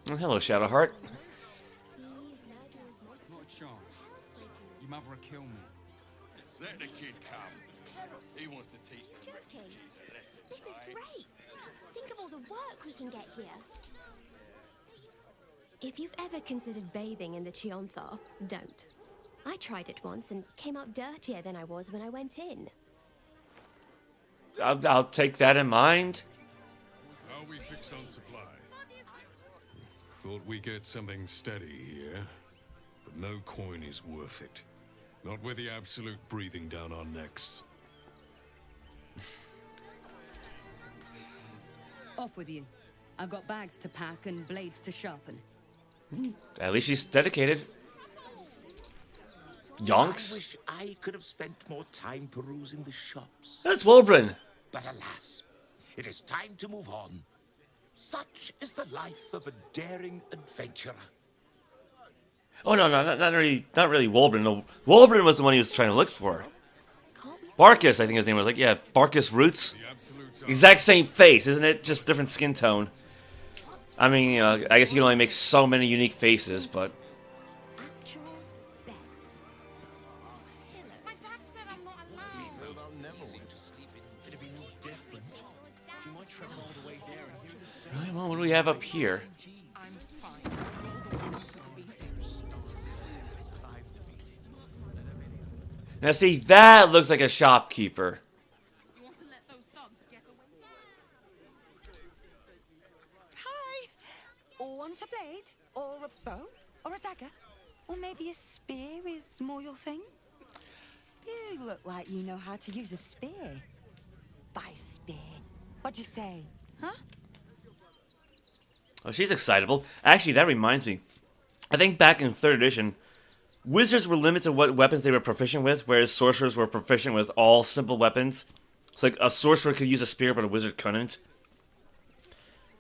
Oh, hello, Shadowheart. Not a chance. Your mother will kill me. Let the kid come. He wants to teach the refugees a lesson. This is great. Think of all the work we can get here. If you've ever considered bathing in the Chionthar, don't. I tried it once and came out dirtier than I was when I went in. I'll take that in mind. Are we fixed on supply? Thought we get something steady here, but no coin is worth it. Not with the absolute breathing down our necks. Off with you. I've got bags to pack and blades to sharpen. At least she's dedicated. Yonks. I wish I could have spent more time perusing the shops. That's Wolbrin. But alas, it is time to move on. Such is the life of a daring adventurer. Oh no, not really Wolbrin. No, Wolbrin was the one he was trying to look for. Barkus, I think his name was. Like, yeah, Barkus Roots. Exact same face, isn't it? Just different skin tone. I mean, you know, I guess you can only make so many unique faces, but. Actual beds. My dad said I'm not allowed. Right, well, what do we have up here? I'm fine. Now, see, that looks like a shopkeeper. You want to let those thugs get away? Hi! Want a blade? Or a bow? Or a dagger? Or maybe a spear is more your thing? You look like you know how to use a spear. By spear. What'd you say? Huh? Oh, she's excitable. Actually, that reminds me. I think back in 3rd edition, wizards were limited to what weapons they were proficient with, whereas sorcerers were proficient with all simple weapons. It's like a sorcerer could use a spear, but a wizard couldn't.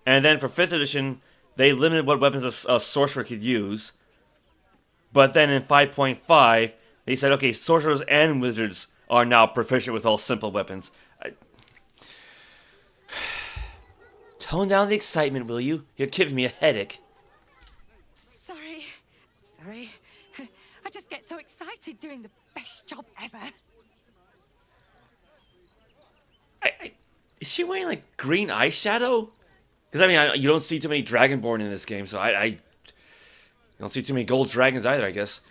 And then for 5th edition, they limited what weapons a sorcerer could use. But then in 5.5, they said, okay, sorcerers and wizards are now proficient with all simple weapons. Tone down the excitement, will you? You're giving me a headache. Sorry. I just get so excited doing the best job ever. Is she wearing, like, green eyeshadow? Because, I mean, you don't see too many Dragonborn in this game, so I don't see too many gold dragons either, I guess.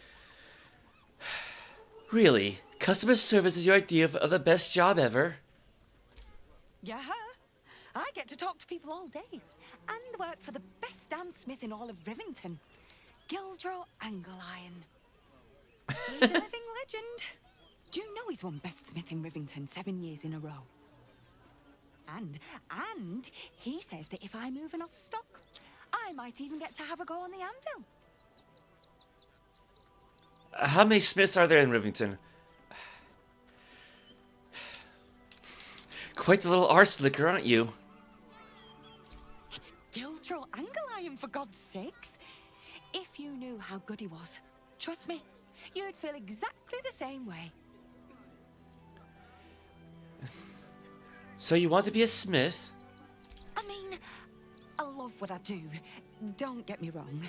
Really? Customer service is your idea of the best job ever? Yeah. I get to talk to people all day and work for the best damn smith in all of Rivington, Gildro Angleiron. He's a living legend. Do you know he's won best smith in Rivington 7 years in a row? And he says that if I move enough stock, I might even get to have a go on the anvil. How many smiths are there in Rivington? Quite the little arse slicker, aren't you? It's Gildro Angleiron, for God's sakes. If you knew how good he was, trust me, you'd feel exactly the same way. So you want to be a smith? I mean, I love what I do, don't get me wrong.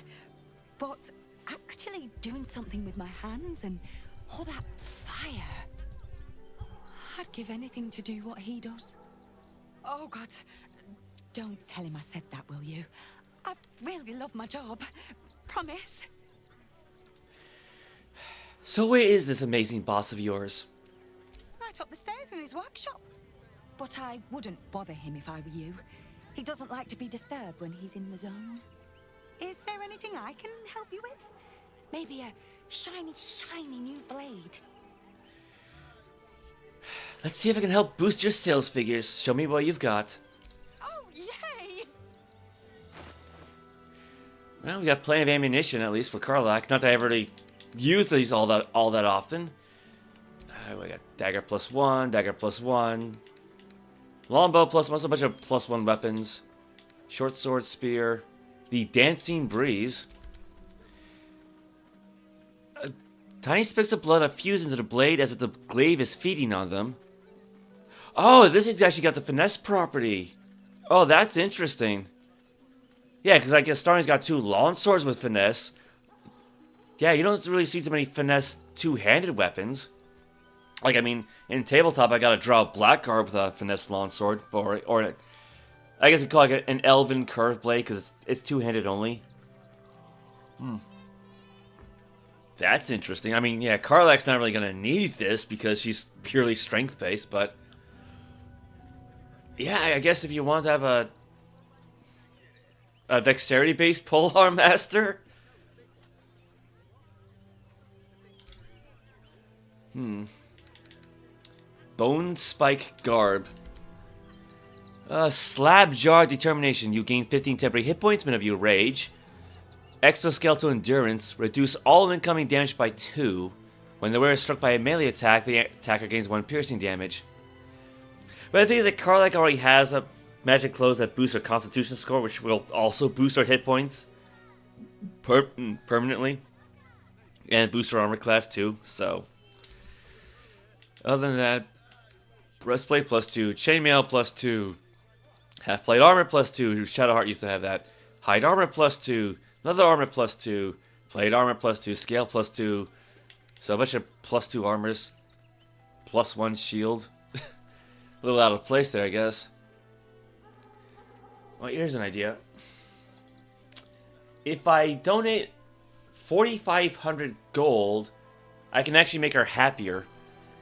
But actually doing something with my hands and all that fire, I'd give anything to do what he does. Oh, God, don't tell him I said that, will you? I really love my job, promise. So where is this amazing boss of yours? Right up the stairs in his workshop. But I wouldn't bother him if I were you. He doesn't like to be disturbed when he's in the zone. Is there anything I can help you with? Maybe a shiny, shiny new blade. Let's see if I can help boost your sales figures. Show me what you've got. Oh, yay! Well, we got plenty of ammunition, at least, for Karlach. Not that I've already used these all that often. We got dagger +1, dagger +1. Longbow +1, a bunch of +1 weapons. Short sword, spear. The dancing breeze. Tiny specks of blood are fused into the blade as if the glaive is feeding on them. Oh, this has actually got the finesse property. Oh, that's interesting. Yeah, because I guess Starling's got 2 long swords with finesse. Yeah, you don't really see too many finesse two-handed weapons. Like, I mean, in tabletop, I gotta draw a Blackguard with a finesse longsword, or I guess you call it an elven curved blade because it's two-handed only. That's interesting. I mean, yeah, Karlach's not really gonna need this because she's purely strength-based, but yeah, I guess if you want to have a dexterity-based polearm master. Bone Spike Garb. Slab Jar Determination. You gain 15 temporary hit points whenever you rage. Exoskeletal Endurance. Reduce all incoming damage by 2. When the wearer is struck by a melee attack, the attacker gains 1 piercing damage. But the thing is that Karlach already has a magic clothes that boosts her constitution score, which will also boost her hit points permanently. And boost her armor class too, so. Other than that, breastplate +2, chainmail +2, half-plate armor +2, Shadowheart used to have that, hide armor +2, leather armor +2, plate armor +2, scale +2, so a bunch of +2 armors, +1 shield. A little out of place there, I guess. Well, here's an idea. If I donate 4,500 gold, I can actually make her happier.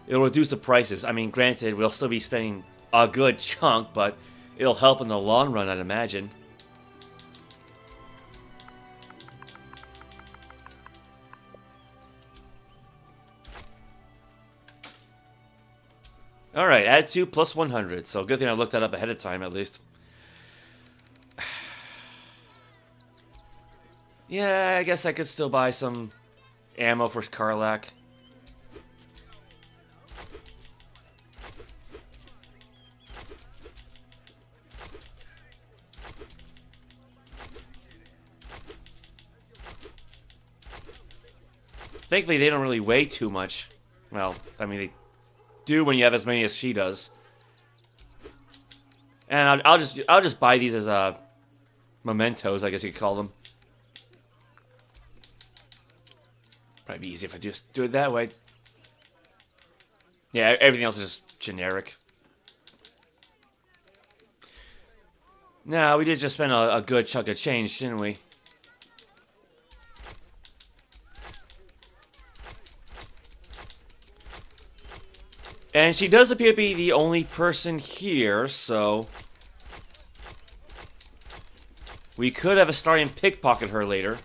It'll reduce the prices. I mean, granted, we'll still be spending a good chunk, but it'll help in the long run, I'd imagine. Alright, add 2 plus 100. So good thing I looked that up ahead of time, at least. Yeah, I guess I could still buy some ammo for Karlach. Thankfully, they don't really weigh too much. Well, I mean, they do when you have as many as she does. And I'll just buy these as mementos, I guess you could call them. Probably be easy if I just do it that way. Yeah, everything else is just generic. Now, we did just spend a good chunk of change, didn't we? And she does appear to be the only person here, so... we could have a starting pickpocket her later.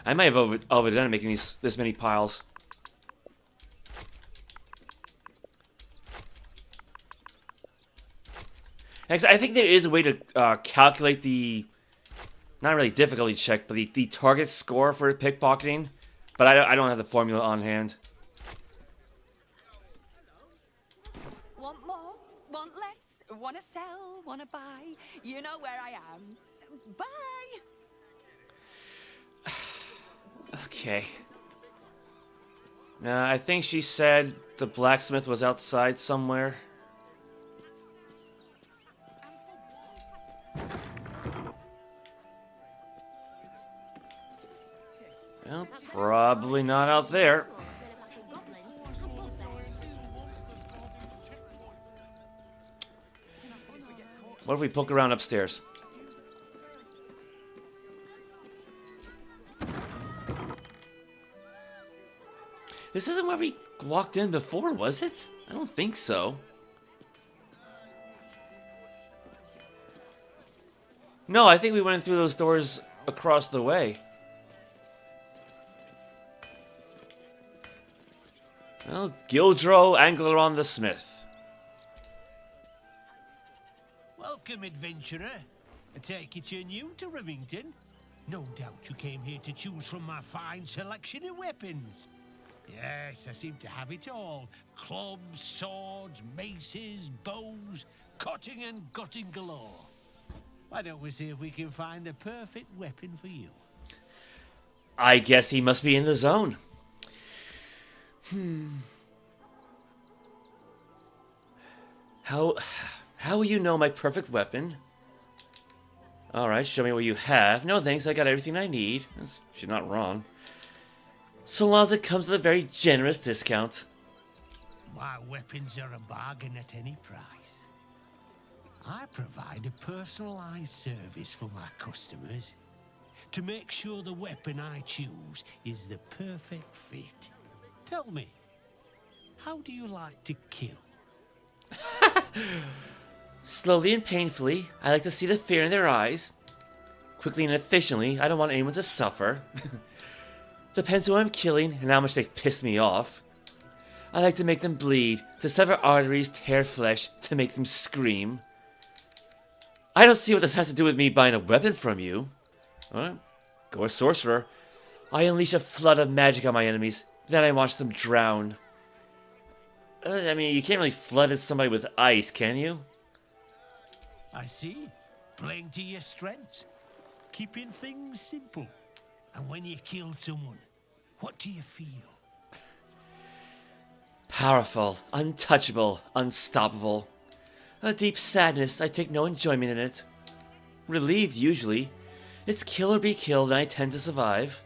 I might have overdone making this many piles. Actually, I think there is a way to calculate the, not really difficulty check, but the target score for pickpocketing. But I don't have the formula on hand. Want more? Want less? Want to sell? Want to buy? You know where I am. Bye! Okay. I think she said the blacksmith was outside somewhere. Well, probably not out there. What if we poke around upstairs? This isn't where we walked in before, was it? I don't think so. No, I think we went through those doors across the way. Well, Gildro Angleron the Smith. Welcome, adventurer. I take it you're new to Rivington. No doubt you came here to choose from my fine selection of weapons. Yes, I seem to have it all. Clubs, swords, maces, bows, cutting and gutting galore. Why don't we see if we can find the perfect weapon for you? I guess he must be in the zone. How will you know my perfect weapon? Alright, show me what you have. No thanks, I got everything I need. She's not wrong. So long as it comes with a very generous discount. My weapons are a bargain at any price. I provide a personalized service for my customers to make sure the weapon I choose is the perfect fit. Tell me, how do you like to kill? Slowly and painfully. I like to see the fear in their eyes. Quickly and efficiently. I don't want anyone to suffer. Depends who I'm killing and how much they've pissed me off. I like to make them bleed, to sever arteries, tear flesh, to make them scream. I don't see what this has to do with me buying a weapon from you. Alright, go a sorcerer. I unleash a flood of magic on my enemies, then I watch them drown. I mean, you can't really flood somebody with ice, can you? I see. Playing to your strengths. Keeping things simple. And when you kill someone, what do you feel? Powerful, untouchable, unstoppable. A deep sadness, I take no enjoyment in it. Relieved, usually. It's kill or be killed, and I tend to survive.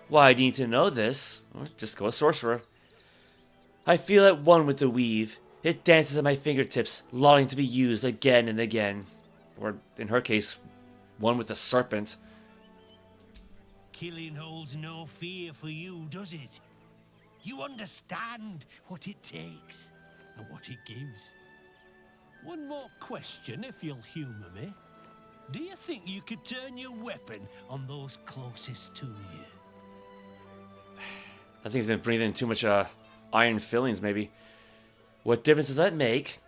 Why do you need to know this? Or just go a sorcerer. I feel at one with the weave. It dances at my fingertips, longing to be used again and again. Or, in her case, one with the serpent. Killing holds no fear for you, does it? You understand what it takes and what it gives. One more question, if you'll humor me. Do you think you could turn your weapon on those closest to you? I think he's been breathing in too much iron fillings, maybe. What difference does that make?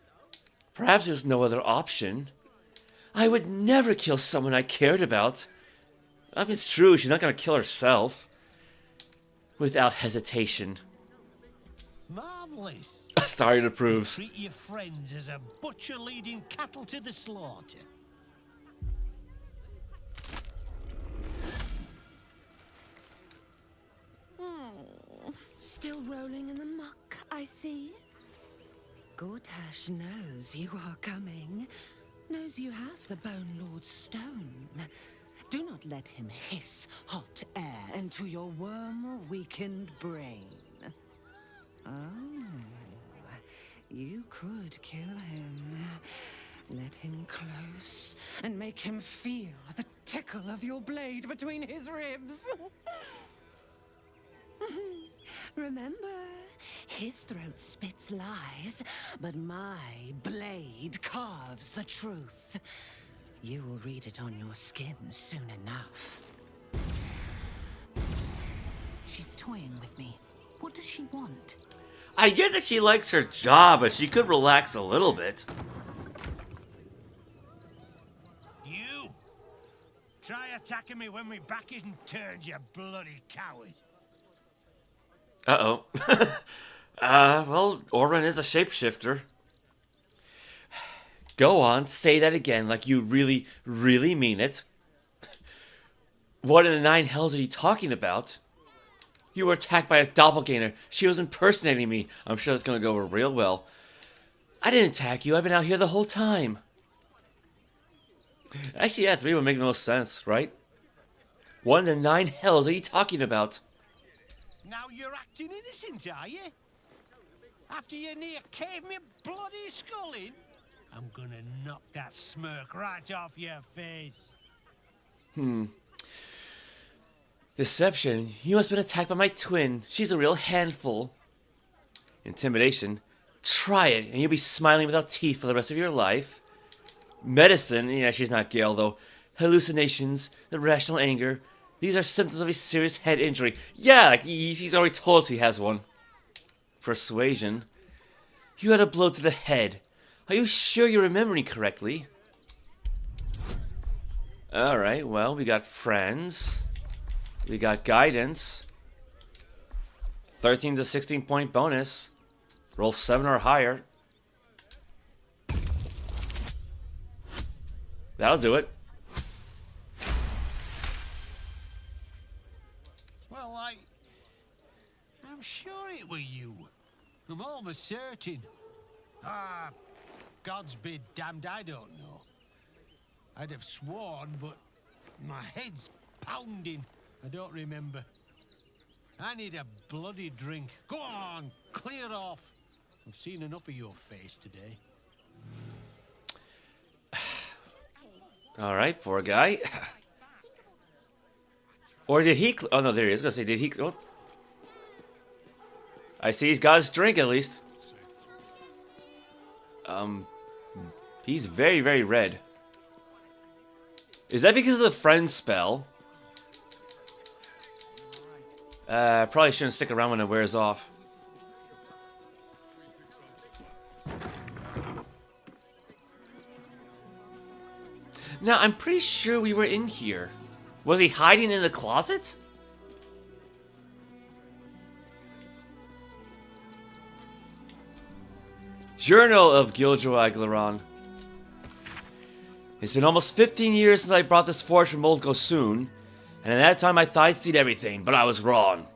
Perhaps there's no other option. I would never kill someone I cared about. I mean, it's true, she's not going to kill herself. Without hesitation. Marvelous. Starry approves. Treat your friends as a butcher leading cattle to the slaughter. Still rolling in the muck, I see. Gortash knows you are coming. Knows you have the Bone Lord's stone. Do not let him hiss hot air into your worm-weakened brain. Oh, you could kill him. Let him close and make him feel the tickle of your blade between his ribs. Remember, his throat spits lies, but my blade carves the truth. You will read it on your skin soon enough. She's toying with me. What does she want? I get that she likes her job, but she could relax a little bit. You! Try attacking me when my back isn't turned, you bloody coward. Uh-oh. Well, Orin is a shapeshifter. Go on, say that again like you really, really mean it. What in the nine hells are you talking about? You were attacked by a doppelganger. She was impersonating me. I'm sure that's going to go over real well. I didn't attack you. I've been out here the whole time. Actually, yeah, 3 would make the most sense, right? What in the nine hells are you talking about? Now you're acting innocent, are you? After you near caved me bloody skull in? I'm gonna knock that smirk right off your face. Deception. You must have been attacked by my twin. She's a real handful. Intimidation. Try it, and you'll be smiling without teeth for the rest of your life. Medicine. Yeah, she's not Gale, though. Hallucinations. Irrational anger. These are symptoms of a serious head injury. Yeah, like he's already told us he has one. Persuasion. You had a blow to the head. Are you sure you're remembering correctly? Alright, well, we got friends. We got guidance. 13 to 16 point bonus. Roll 7 or higher. That'll do it. Well, I'm sure it were you. I'm almost certain. Ah, God's be damned, I don't know. I'd have sworn, but my head's pounding. I don't remember. I need a bloody drink. Go on, clear off. I've seen enough of your face today. Alright, poor guy. Or did he... Oh, no, there he is. I was going to say, did he... Oh. I see he's got his drink, at least. He's very, very red. Is that because of the friend spell? Probably shouldn't stick around when it wears off. Now, I'm pretty sure we were in here. Was he hiding in the closet? Journal of Gilderoy Aglaron. It's been almost 15 years since I brought this forge from Old Gosoon, and at that time I thought I'd seen everything, but I was wrong.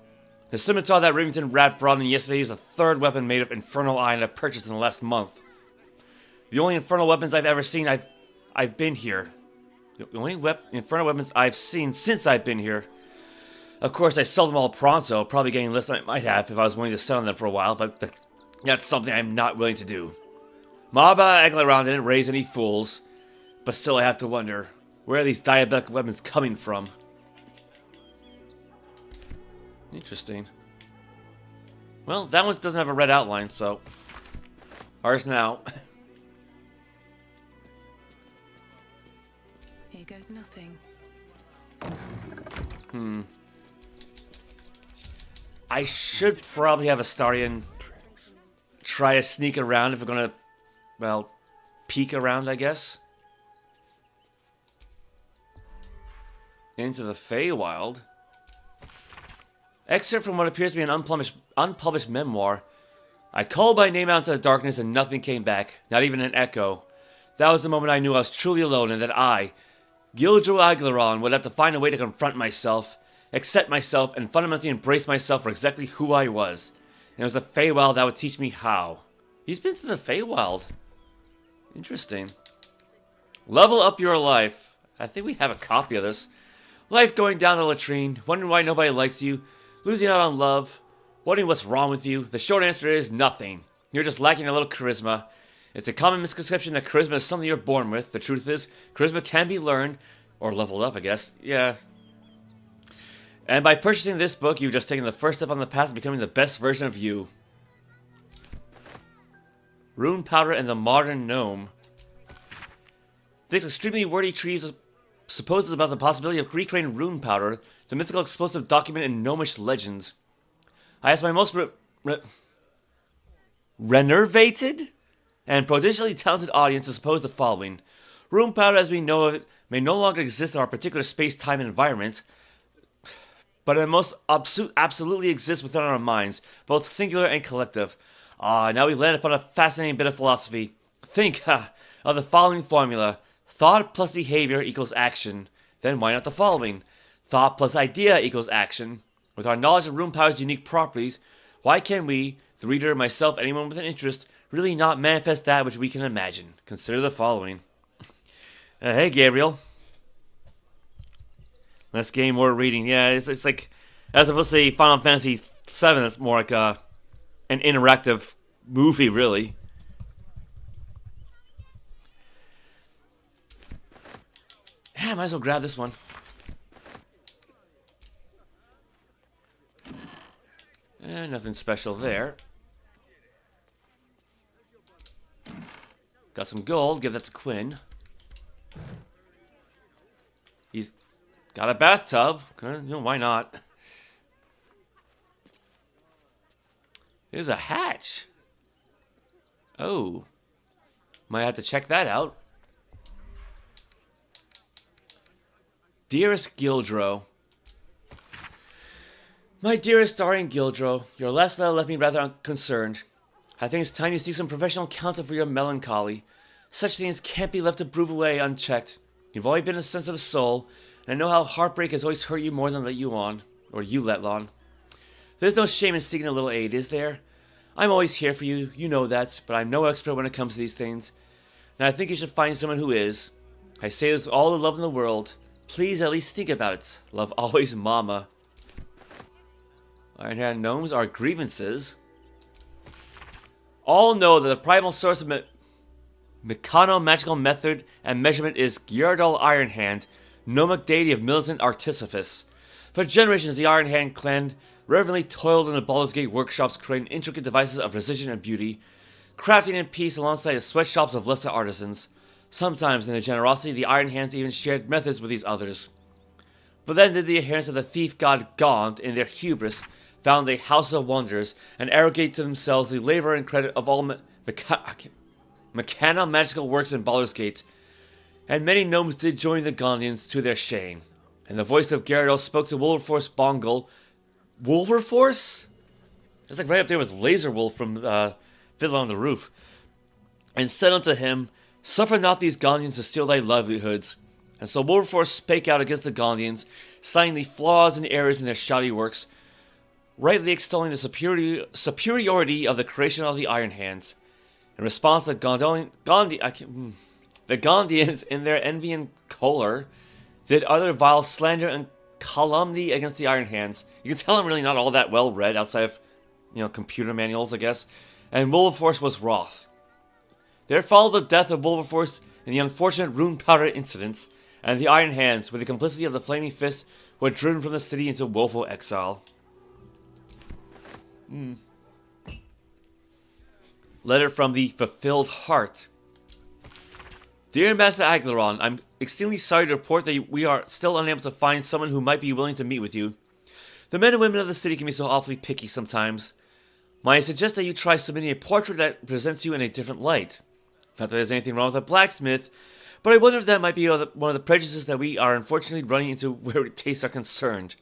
The scimitar that Rivington rat brought in yesterday is the third weapon made of infernal iron I've purchased in the last month. The only infernal weapons I've ever seen I've been here. The only infernal weapons I've seen since I've been here. Of course, I sold them all pronto, probably getting less than I might have if I was willing to sell on them for a while, but that's something I'm not willing to do. Maba Aglaron didn't raise any fools, but still I have to wonder, where are these diabolic weapons coming from? Interesting. Well, that one doesn't have a red outline, so... Ours now. Here goes nothing. I should probably have Astarion try to sneak around if we're gonna, well, peek around, I guess. Into the Feywild. Excerpt from what appears to be an unpublished memoir. I called my name out into the darkness and nothing came back, not even an echo. That was the moment I knew I was truly alone and that I, Gildro Aglaron, would have to find a way to confront myself, accept myself, and fundamentally embrace myself for exactly who I was. And it was the Feywild that would teach me how. He's been to the Feywild. Interesting. Level up your life. I think we have a copy of this. Life going down the latrine, wondering why nobody likes you, losing out on love, wondering what's wrong with you. The short answer is nothing. You're just lacking a little charisma. It's a common misconception that charisma is something you're born with. The truth is, charisma can be learned, or leveled up, I guess. Yeah. And by purchasing this book, you've just taken the first step on the path to becoming the best version of you. Rune Powder and the Modern Gnome. This extremely wordy treatise supposes about the possibility of recreating rune powder, the mythical explosive document in gnomish legends. I asked my most renovated and prodigiously talented audience to suppose the following. Rune powder as we know of it may no longer exist in our particular space-time environment, but it most absolutely exists within our minds, both singular and collective. Now we've landed upon a fascinating bit of philosophy. Think of the following formula. Thought plus behavior equals action. Then why not the following? Thought plus idea equals action. With our knowledge of rune powder's unique properties, why can't we, the reader, myself, anyone with an interest, really not manifest that which we can imagine? Consider the following. Hey, Gabriel. Less game, more reading. Yeah, it's like, as opposed to say Final Fantasy VII, it's more like an interactive movie, really. Yeah, might as well grab this one. Nothing special there. Got some gold, give that to Quinn. He's got a bathtub. Why not? There's a hatch. Oh. Might have to check that out. Dearest Gildro. My dearest Arian Gildro, your last letter left me rather unconcerned. I think it's time you seek some professional counsel for your melancholy. Such things can't be left to brew away unchecked. You've always been a sensitive soul, and I know how heartbreak has always hurt you more than let you on. Or you let on. There's no shame in seeking a little aid, is there? I'm always here for you, you know that, but I'm no expert when it comes to these things. And I think you should find someone who is. I say this with all the love in the world. Please at least think about it. Love always, Mama. Ironhand gnomes are grievances. All know that the primal source of mechano-magical method and measurement is Gyardal Ironhand, gnomic deity of militant artifice. For generations, the Ironhand clan reverently toiled in the Baldur's Gate workshops, creating intricate devices of precision and beauty, crafting in peace alongside the sweatshops of lesser artisans. Sometimes, in their generosity, the Iron Hands even shared methods with these others. But then did the adherents of the thief god Gaunt, in their hubris, found a house of wonders, and arrogate to themselves the labor and credit of all mechano-magical works in Baldur's Gate. And many gnomes did join the Gondians to their shame. And the voice of Gyarados spoke to Wilberforce Bongal. Wilberforce? That's like right up there with Laser Wolf from Fiddler on the Roof. And said unto him, Suffer not these Gondians to steal thy livelihoods. And so Wilberforce spake out against the Gondians, citing the flaws and errors in their shoddy works, rightly extolling the superiority of the creation of the Iron Hands. In response, the Gondians, in their envy and choler, did other vile slander and calumny against the Iron Hands. You can tell I'm really not all that well read outside of, computer manuals, I guess. And Wilberforce was wroth. There followed the death of Wilberforce and the unfortunate rune powder incidents, and the Iron Hands, with the complicity of the Flaming Fist, were driven from the city into woeful exile. Letter from the Fulfilled Heart. Dear Master Aglaron, I'm extremely sorry to report that we are still unable to find someone who might be willing to meet with you. The men and women of the city can be so awfully picky sometimes. Might I suggest that you try submitting a portrait that presents you in a different light? Not that there's anything wrong with a blacksmith, but I wonder if that might be one of the prejudices that we are unfortunately running into where tastes are concerned.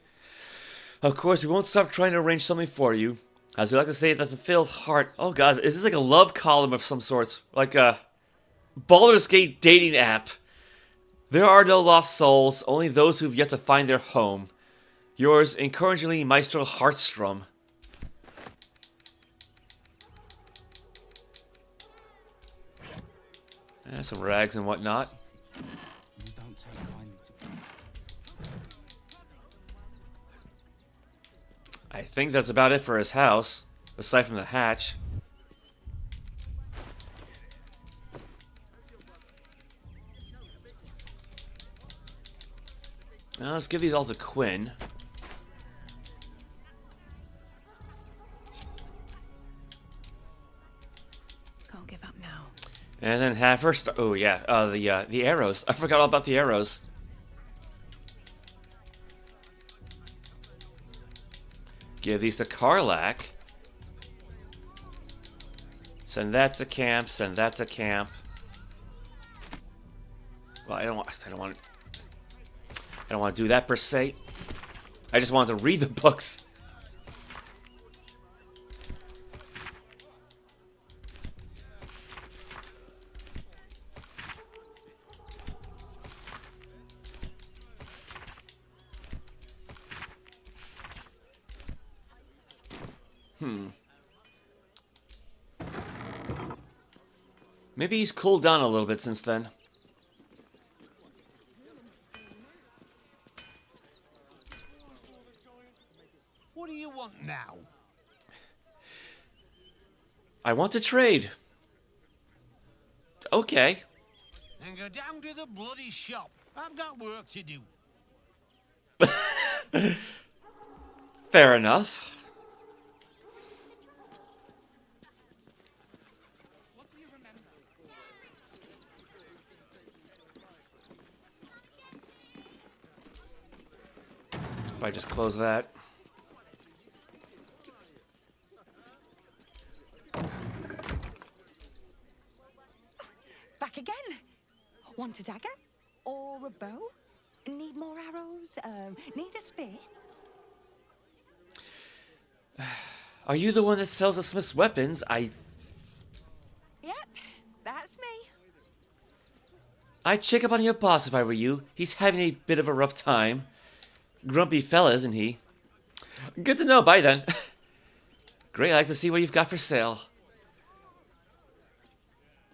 Of course, we won't stop trying to arrange something for you. As we like to say, the fulfilled heart... Oh god, is this like a love column of some sorts? Like a Baldur's Gate dating app. There are no lost souls, only those who've yet to find their home. Yours, encouragingly, Maestro Heartstrom. Some rags and whatnot. I think that's about it for his house, aside from the hatch. Now let's give these all to Quinn. Can't give up now. And then have her start. Oh yeah, the arrows. I forgot all about the arrows. Give these to Karlach. Send that to camp. Send that to camp. Well, I don't want to do that per se. I just wanted to read the books. Maybe he's cooled down a little bit since then. What do you want now? I want to trade. Okay. And go down to the bloody shop. I've got work to do. Fair enough. If I just close that. Back again. Want a dagger? Or a bow? Need more arrows? Need a spear? Are you the one that sells the smith's weapons? Yep, that's me. I'd check up on your boss if I were you. He's having a bit of a rough time. Grumpy fella, isn't he? Good to know. Bye then. Great, I'd like to see what you've got for sale.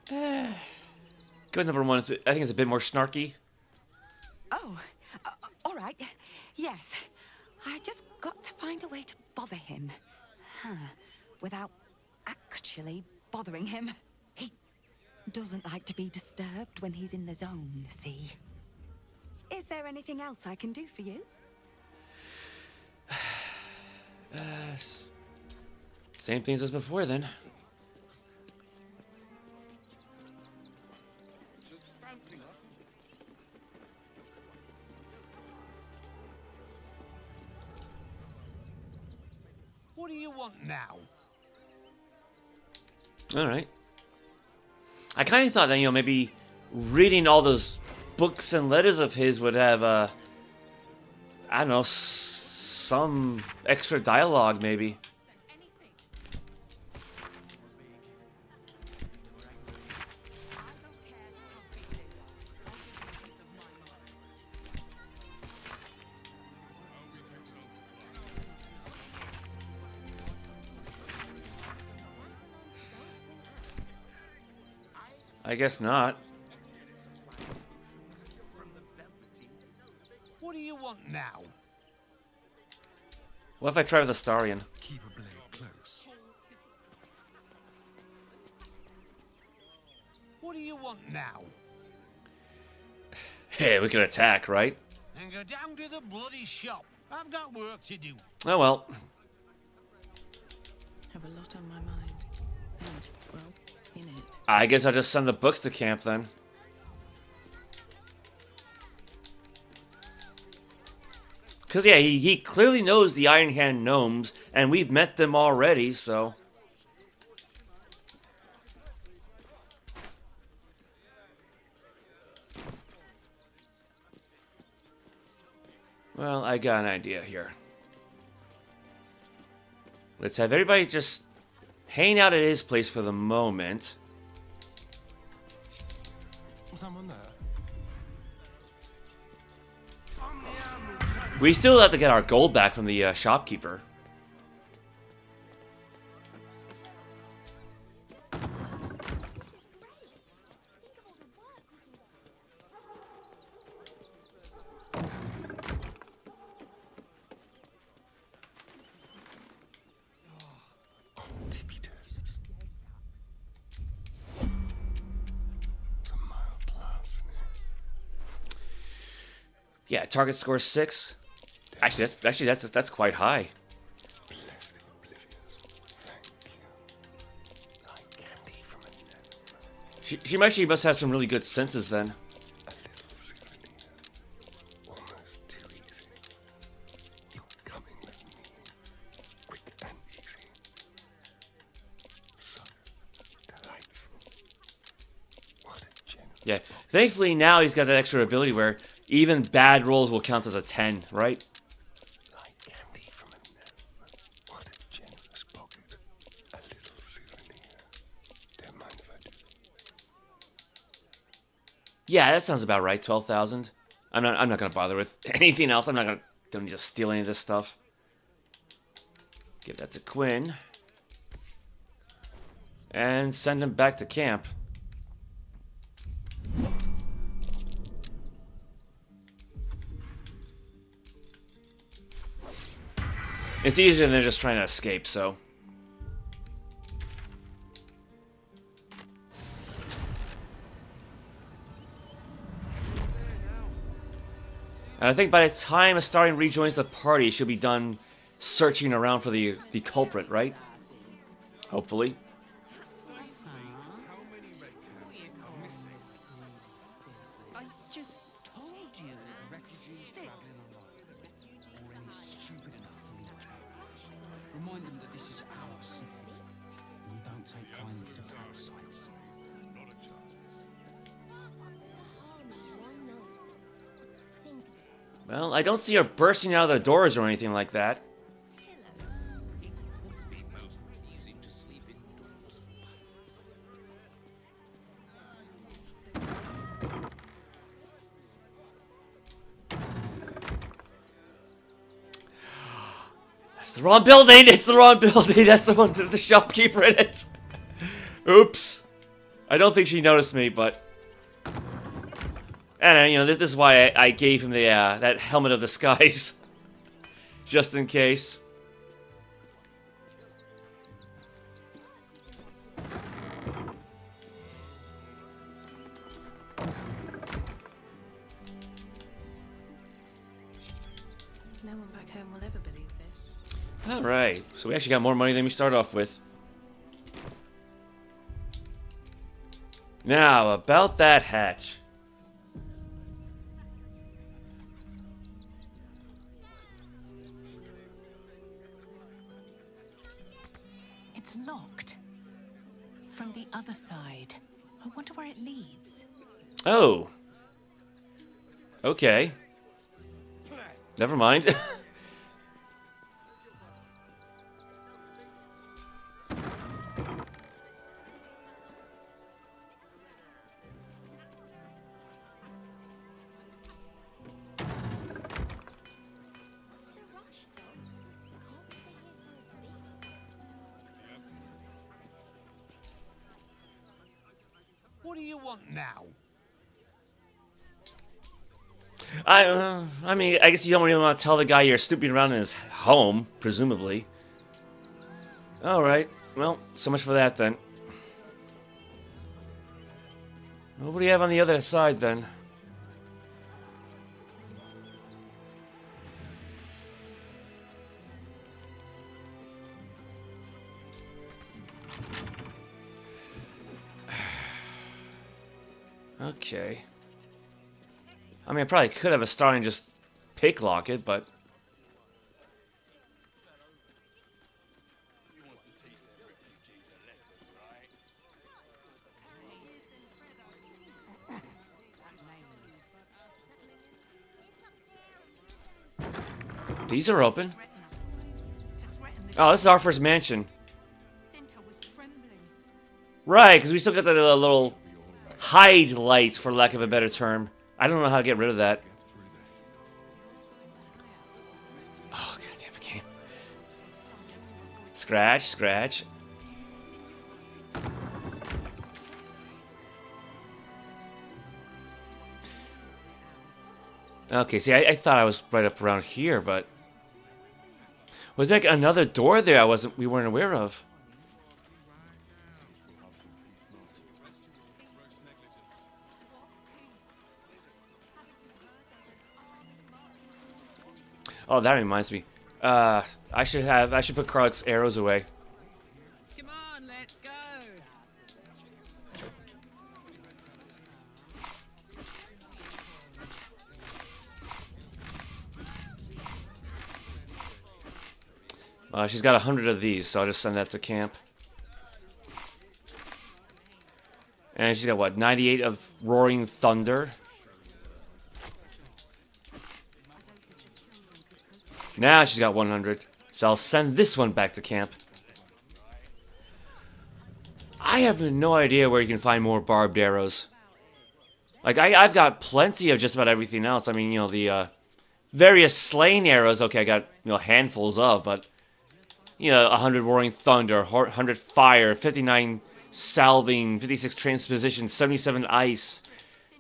Good number one. I think it's a bit more snarky. Oh, all right. Yes. I just got to find a way to bother him. Without actually bothering him. He doesn't like to be disturbed when he's in the zone, see? Is there anything else I can do for you? Same things as before then. What do you want now? Alright. I kind of thought that, maybe reading all those books and letters of his would have, I don't know, some extra dialogue, maybe. I guess not. What do you want now? What if I try with Astarion? Keep a blade close. What do you want now? Hey, we can attack, right? And go down to the bloody shop. I've got work to do. Oh well. Have a lot on my mind. And, well, in it. I guess I'll just send the books to camp then. Because, yeah, he clearly knows the Iron Hand gnomes, and we've met them already, so... Well, I got an idea here. Let's have everybody just hang out at his place for the moment. Someone there? We still have to get our gold back from the shopkeeper. Yeah, target score 6. Actually, that's quite high. She actually must have some really good senses then. Yeah, thankfully now he's got that extra ability where even bad rolls will count as a 10, right? Yeah, that sounds about right. 12,000. I'm not gonna bother with anything else. Don't need to steal any of this stuff. Give that to Quinn. And send him back to camp. It's easier than just trying to escape, so. And I think by the time Astarion rejoins the party, she'll be done searching around for the culprit, right? Hopefully. I just told you, refugees traveling alone, or any stupid enough to leave town. Remind them that this is our city. We don't take kindly to parasites. Not a chance. Well, I don't see her bursting out of the doors or anything like that. It would be most pleasing to sleep indoors. That's the wrong building! It's the wrong building! That's the one with the shopkeeper in it! Oops. I don't think she noticed me, but... And, you know, this is why I gave him the that helmet of disguise. Just in case. No one back home will ever believe this. Alright, so we actually got more money than we started off with. Now, about that hatch. It's locked. From the other side. I wonder where it leads. Oh. Okay. Never mind. What do you want now? I mean, I guess you don't really want to tell the guy you're snooping around in his home, presumably. Alright, well, so much for that then. Well, what do you have on the other side then? Okay. I mean, I probably could have a start and just pick lock it, but These are open. Oh, this is our first mansion. Right, because we still got the little hide lights, for lack of a better term. I don't know how to get rid of that. Oh, goddamn it, game. Scratch, scratch. Okay, see, I thought I was right up around here, but was there like another door there we weren't aware of? Oh, that reminds me. I should put Karlach's arrows away. Come on, let's go. She's got 100 of these, so I'll just send that to camp. And she's got, what, 98 of Roaring Thunder? Now she's got 100, so I'll send this one back to camp. I have no idea where you can find more barbed arrows. Like, I've got plenty of just about everything else. I mean, you know, the various slain arrows, okay, I got, you know, handfuls of, but... You know, 100 Roaring Thunder, 100 Fire, 59 Salving, 56 Transposition, 77 Ice,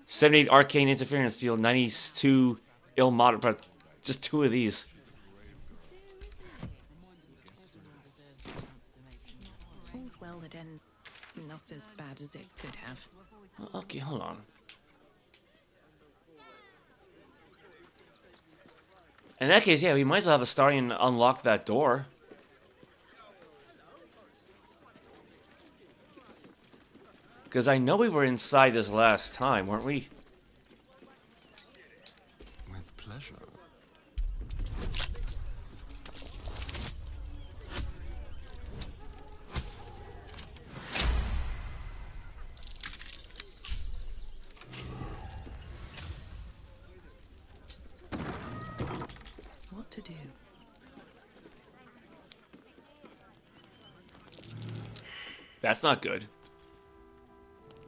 78 Arcane Interference Steel, 92 Ill Moderate, but just 2 of these. All's well that ends not as bad as it could have. Okay, hold on. In that case, yeah, we might as well have a Astarion unlock that door. Because I know we were inside this last time, weren't we? With pleasure. What to do? That's not good.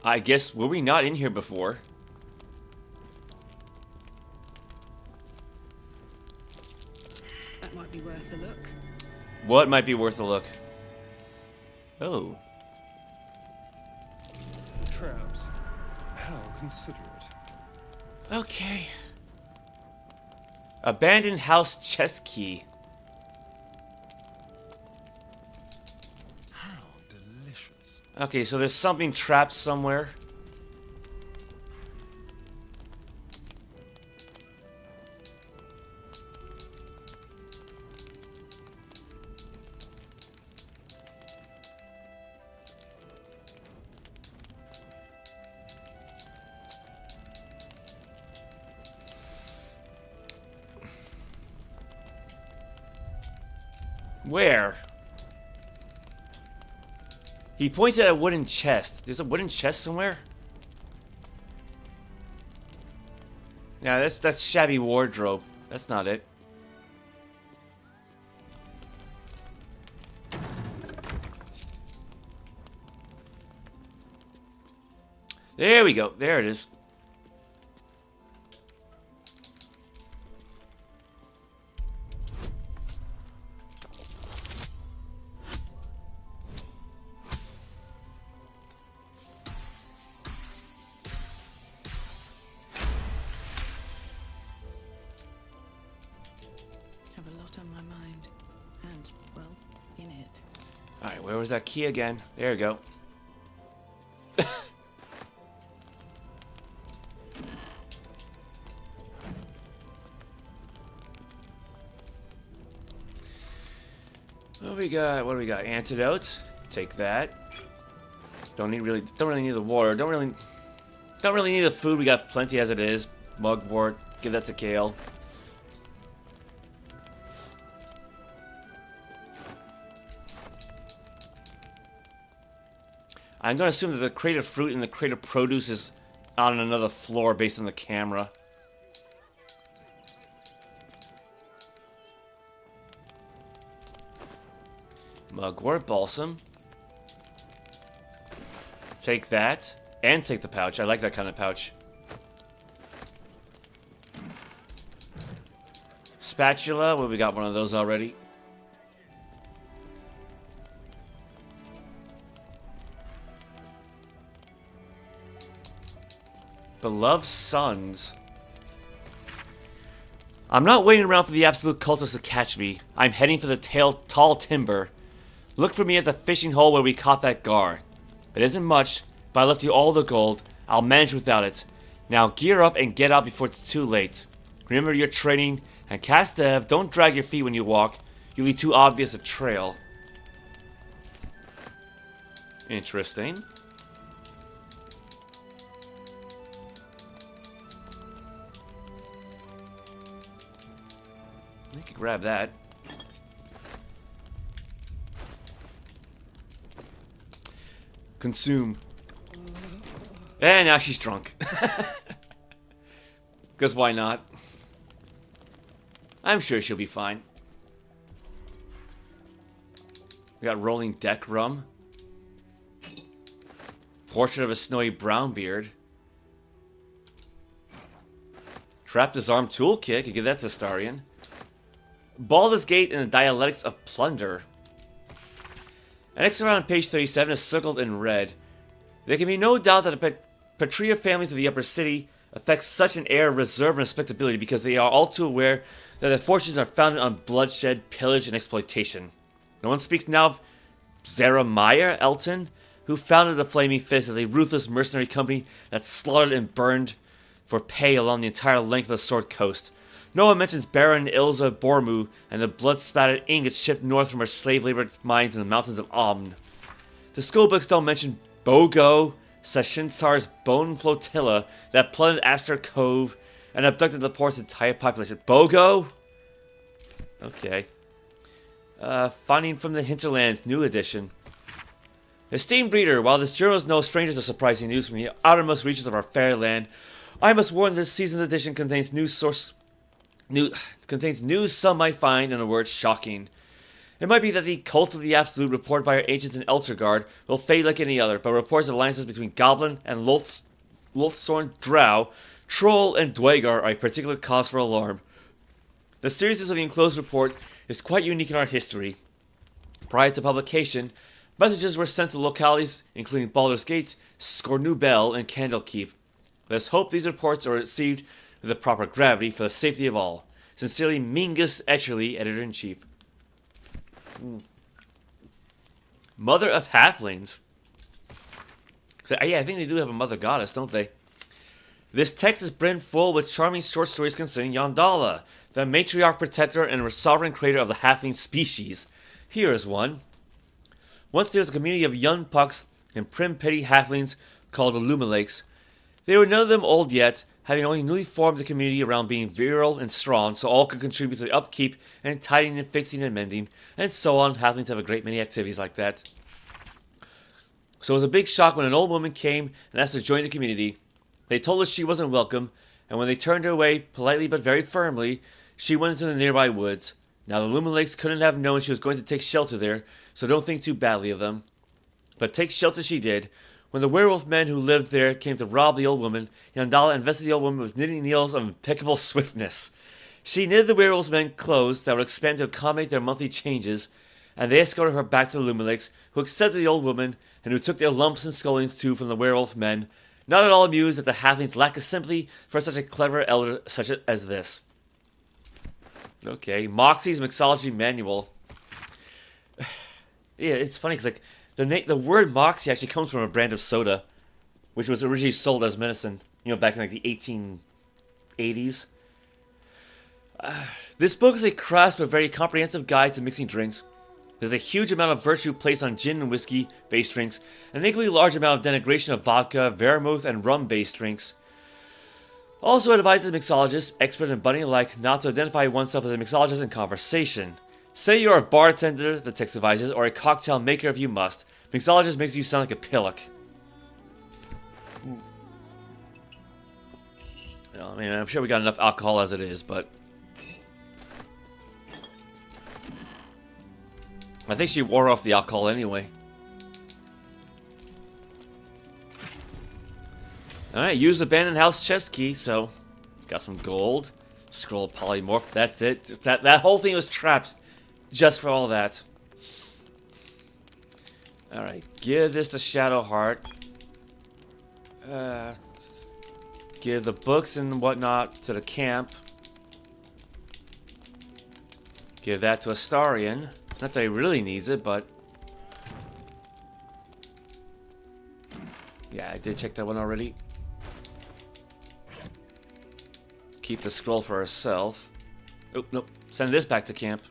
I guess, were we not in here before? That might be worth a look. What might be worth a look? Oh. Traps. How considerate. Okay. Abandoned house chest key. How delicious. Okay, so there's something trapped somewhere. Where? He pointed at a wooden chest. There's a wooden chest somewhere? Yeah, that's shabby wardrobe. That's not it. There we go. There it is. Have a lot on my mind. And, well, in it. Alright, where was that key again? There we go. What do we got? Antidote. Take that. Don't really need the water. Don't really need the food. We got plenty as it is. Mugwort. Give that to Kale. I'm gonna assume that the crate of fruit and the crate of produce is on another floor based on the camera. Mugwort balsam. Take that. And take the pouch. I like that kind of pouch. Spatula. Well, we got one of those already. Beloved sons. I'm not waiting around for the absolute cultists to catch me. I'm heading for the tall timber. Look for me at the fishing hole where we caught that gar. It isn't much, but I left you all the gold. I'll manage without it. Now gear up and get out before it's too late. Remember your training, and Castev, don't drag your feet when you walk. You'll leave too obvious a trail. Interesting. I can grab that. Consume. And now she's drunk. Because why not? I'm sure she'll be fine. We got rolling deck rum. Portrait of a snowy brown beard. Trap disarm toolkit. You give that to Starion. Baldur's Gate and the Dialectics of Plunder. An extra round on page 37 is circled in red. There can be no doubt that the patria families of the upper city affect such an air of reserve and respectability because they are all too aware that their fortunes are founded on bloodshed, pillage, and exploitation. No one speaks now of Zeremeyer Elton, who founded the Flaming Fist as a ruthless mercenary company that slaughtered and burned for pay along the entire length of the Sword Coast. No one mentions Baron Ilza Bormu and the blood-spattered ingots shipped north from her slave labor mines in the mountains of Omn. The schoolbooks don't mention Bogo, Sashinsar's bone flotilla that plundered Astor Cove and abducted the port's entire population. Bogo? Okay. Finding from the Hinterlands, new edition. Esteemed reader, while this journal is no stranger to surprising news from the outermost reaches of our fair land, I must warn this season's edition contains news some might find, in a word, shocking. It might be that the cult of the Absolute reported by our agents in Eltergard will fade like any other, but reports of alliances between Goblin and Lothsorn Drow, Troll, and Dwagar are a particular cause for alarm. The seriousness of the enclosed report is quite unique in our history. Prior to publication, messages were sent to localities including Baldur's Gate, Scornubel, and Candlekeep. Let's hope these reports are received with the proper gravity for the safety of all. Sincerely, Mingus Etcherly, Editor-in-Chief. Mother of Halflings. So, yeah, I think they do have a mother goddess, don't they? This text is brimmed full with charming short stories concerning Yondala, the matriarch protector and sovereign creator of the halfling species. Here is one. Once there was a community of young pucks and prim-petty halflings called the Lumalakes. They were none of them old yet, having only newly formed the community around being virile and strong, so all could contribute to the upkeep and tidying and fixing and mending, and so on. Halflings have a great many activities like that. So it was a big shock when an old woman came and asked to join the community. They told her she wasn't welcome, and when they turned her away, politely but very firmly, she went into the nearby woods. Now the Lumalakes couldn't have known she was going to take shelter there, so don't think too badly of them. But take shelter she did. When the werewolf men who lived there came to rob the old woman, Yondala invested the old woman with knitting needles of impeccable swiftness. She knitted the werewolf men clothes that would expand to accommodate their monthly changes, and they escorted her back to the Lumalakes, who accepted the old woman, and who took their lumps and scoldings too from the werewolf men, not at all amused that the halflings lack a sympathy for such a clever elder such as this. Okay, Moxie's Mixology Manual. Yeah, it's funny because like the word Moxie actually comes from a brand of soda, which was originally sold as medicine, back in like the 1880s. This book is a crass but very comprehensive guide to mixing drinks. There's a huge amount of virtue placed on gin and whiskey-based drinks, and an equally large amount of denigration of vodka, vermouth, and rum-based drinks. Also advises mixologists, expert and budding alike, not to identify oneself as a mixologist in conversation. Say you're a bartender, the text advises, or a cocktail maker if you must. Mixologist makes you sound like a pillock. I mean, I'm sure we got enough alcohol as it is, but... I think she wore off the alcohol anyway. Alright, use the abandoned house chest key, so got some gold. Scroll polymorph, that's it. Just that whole thing was trapped just for all that. Alright, give this to Shadowheart. Give the books and whatnot to the camp. Give that to Astarion. Not that he really needs it, but... yeah, I did check that one already. Keep the scroll for herself. Oh, nope. Send this back to camp.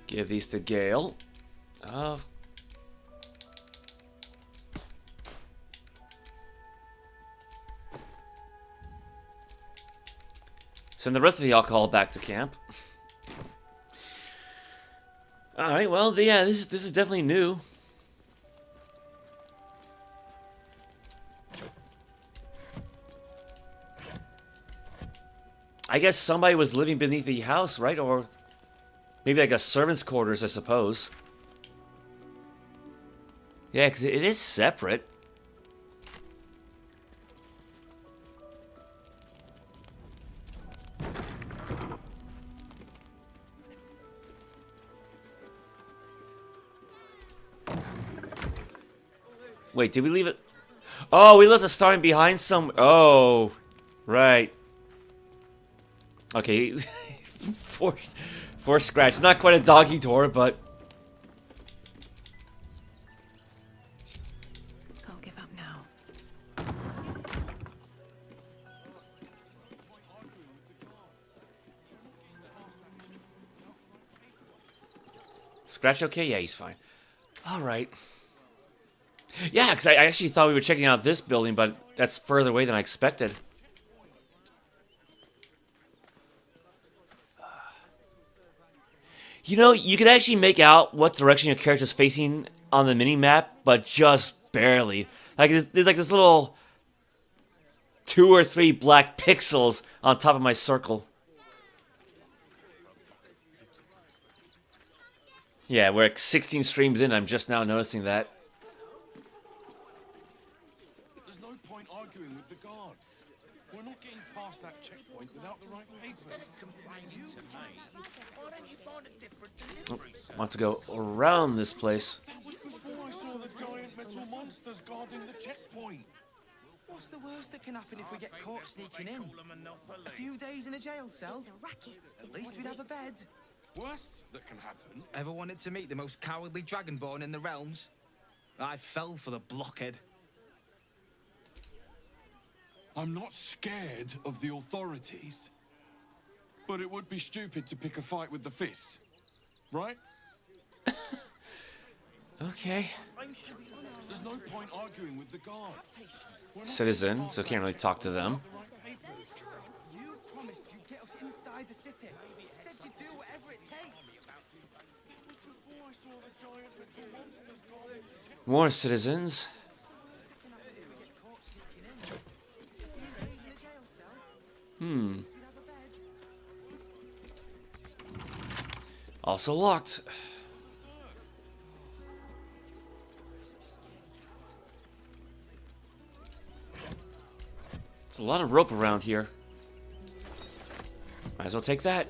Give these to Gale. Send the rest of the alcohol back to camp. Alright, well, yeah, this is definitely new. I guess somebody was living beneath the house, right? Or maybe like a servant's quarters, I suppose. Yeah, because it is separate. Wait, did we leave it? Oh, we left the starting behind some. Oh, right. Okay, for scratch. Not quite a doggy door, but Can't give up now. Scratch okay? Yeah, he's fine. All right. Yeah, because I actually thought we were checking out this building, but that's further away than I expected. You know, you can actually make out what direction your character's facing on the mini-map, but just barely. Like, there's like this little 2 or 3 black pixels on top of my circle. Yeah, we're like 16 streams in, I'm just now noticing that. There's no point arguing with the guards. We're not getting past that checkpoint without the right papers. Oh, want to go around this place. That was before I saw the giant metal monsters guarding the checkpoint. What's the worst that can happen if we get caught sneaking in? A few days in a jail cell? At least we'd have a bed. Worst that can happen? Ever wanted to meet the most cowardly dragonborn in the realms? I fell for the blockhead. I'm not scared of the authorities. But it would be stupid to pick a fight with the fists. Right? Okay. There's no point arguing with the guards. Citizen, so can't really talk to them. You promised you'd get us inside the city. Said you'd do whatever it takes. More citizens. Also locked. There's a lot of rope around here. Might as well take that.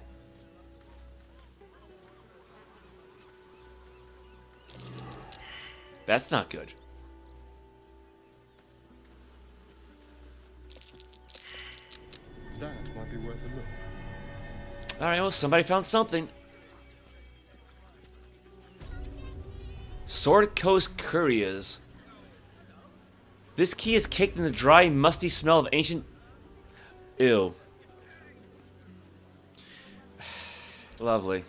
That's not good. That might be worth a look. Alright, well, somebody found something. Sword Coast Couriers. This key is caked in the dry, musty smell of ancient... Ew. Lovely.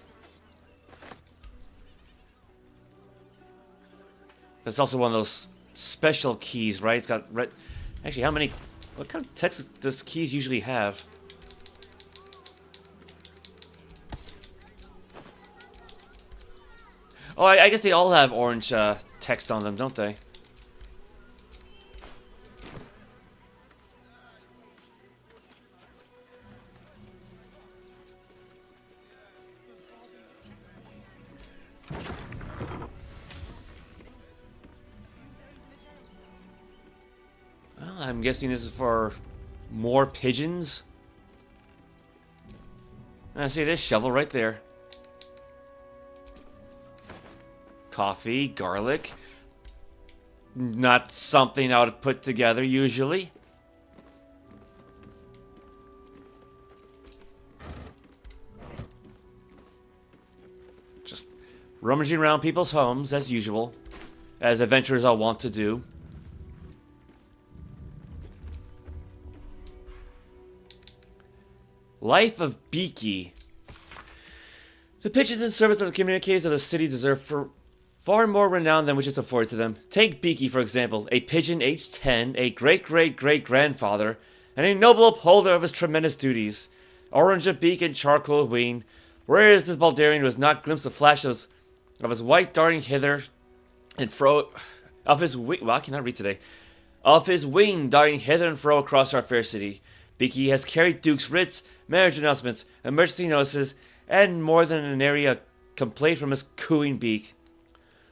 That's also one of those special keys, right? It's got red... Actually, how many... What kind of text does keys usually have? Oh, I guess they all have orange text on them, don't they? I'm guessing this is for more pigeons. I see this shovel right there. Coffee, garlic. Not something I would put together usually. Just rummaging around people's homes as usual, as adventurers all want to do. Life of Beaky. The pigeons in service of the communities of the city deserve far more renown than which is afforded to them. Take Beaky, for example, a pigeon aged 10, a great-great-great-grandfather, and a noble upholder of his tremendous duties. Orange of beak and charcoal of wing, whereas this Baldurian was not glimpsed the flashes of his white darting hither and fro, of his wing, well, I cannot read today, of his wing darting hither and fro across our fair city. Beaky has carried dukes' writs, marriage announcements, emergency notices, and more than an area complaint from his cooing beak.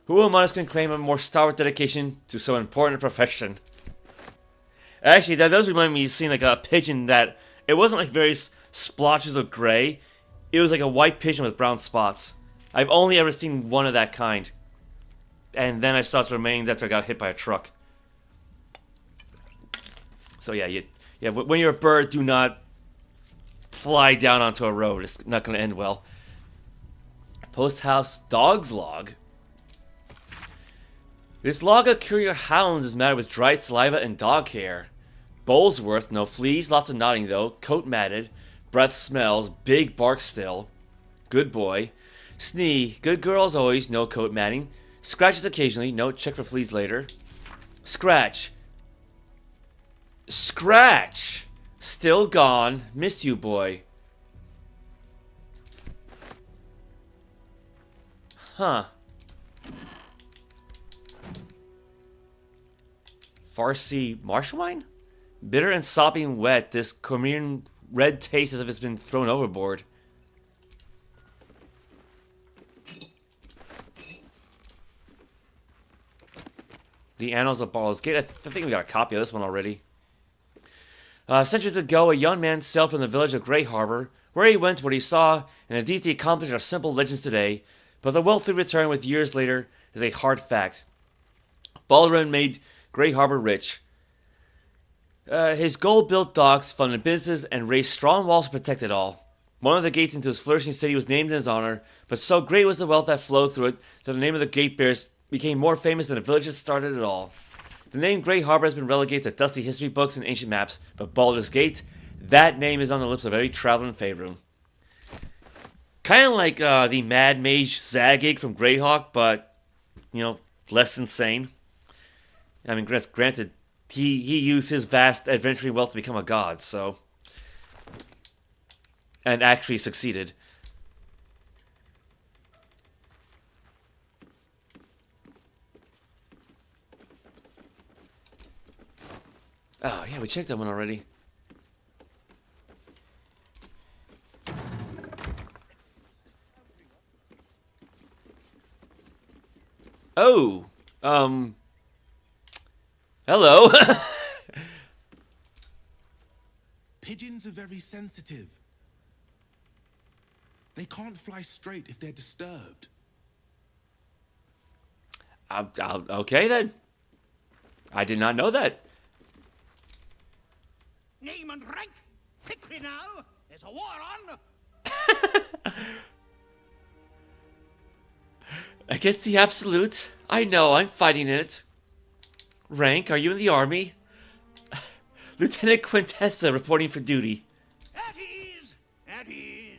Who among us can claim a more stalwart dedication to so important a profession? Actually, that does remind me of seeing like a pigeon that, it wasn't like various splotches of gray. It was like a white pigeon with brown spots. I've only ever seen one of that kind. And then I saw its remains after I got hit by a truck. So yeah, when you're a bird, do not fly down onto a road. It's not going to end well. Post house dog's log. This log of courier hounds is matted with dried saliva and dog hair. Bowlsworth, no fleas, lots of nodding though. Coat matted. Breath smells. Big bark still. Good boy. Snee, good girl as always, no coat matting. Scratches occasionally, note, check for fleas later. Scratch. Scratch! Still gone. Miss you, boy. Huh. Farsi marsh wine? Bitter and sopping wet, this Cormier red tastes as if it's been thrown overboard. The Annals of Baldur's Gate. I think we got a copy of this one already. Centuries ago, a young man sailed from the village of Grey Harbor. Where he went, what he saw, and the deeds he accomplished are simple legends today, but the wealthy return with years later is a hard fact. Baldur made Grey Harbor rich. His gold-built docks funded business and raised strong walls to protect it all. One of the gates into his flourishing city was named in his honor, but so great was the wealth that flowed through it that the name of the gate bearers became more famous than the village that started it all. The name Grey Harbor has been relegated to dusty history books and ancient maps, but Baldur's Gate, that name is on the lips of every traveler in Faerûn. Kind of like the Mad Mage Zagig from Greyhawk, but, less insane. I mean, granted, he used his vast adventuring wealth to become a god, so... And actually succeeded. Oh, yeah, we checked that one already. Oh, hello. Pigeons are very sensitive. They can't fly straight if they're disturbed. Okay then. I did not know that. Name and rank, quickly now. There's a war on. I guess the absolute. I know, I'm fighting in it. Rank, are you in the army? Lieutenant Quintessa reporting for duty. At ease, at ease.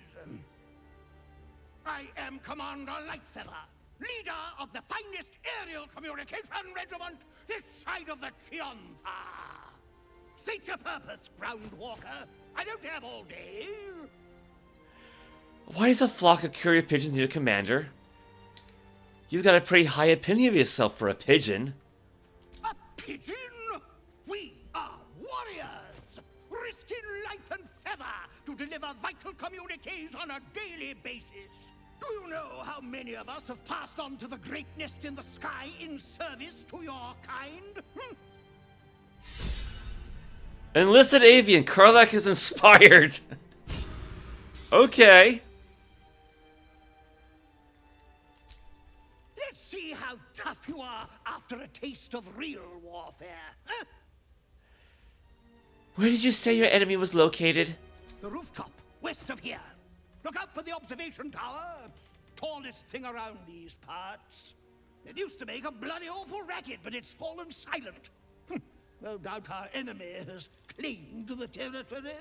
I am Commander Lightfeather, leader of the finest aerial communication regiment this side of the Chiantha. State your purpose, Groundwalker. I don't have all day. Why does a flock of courier pigeons need a commander? You've got a pretty high opinion of yourself for a pigeon. A pigeon? We are warriors, risking life and feather to deliver vital communiques on a daily basis. Do you know how many of us have passed on to the great nest in the sky in service to your kind? Enlisted Avian. Karlach is inspired. Okay. Let's see how tough you are after a taste of real warfare. Huh? Where did you say your enemy was located? The rooftop, west of here. Look up for the observation tower. Tallest thing around these parts. It used to make a bloody awful racket, but it's fallen silent. No doubt our enemy has claimed the territory.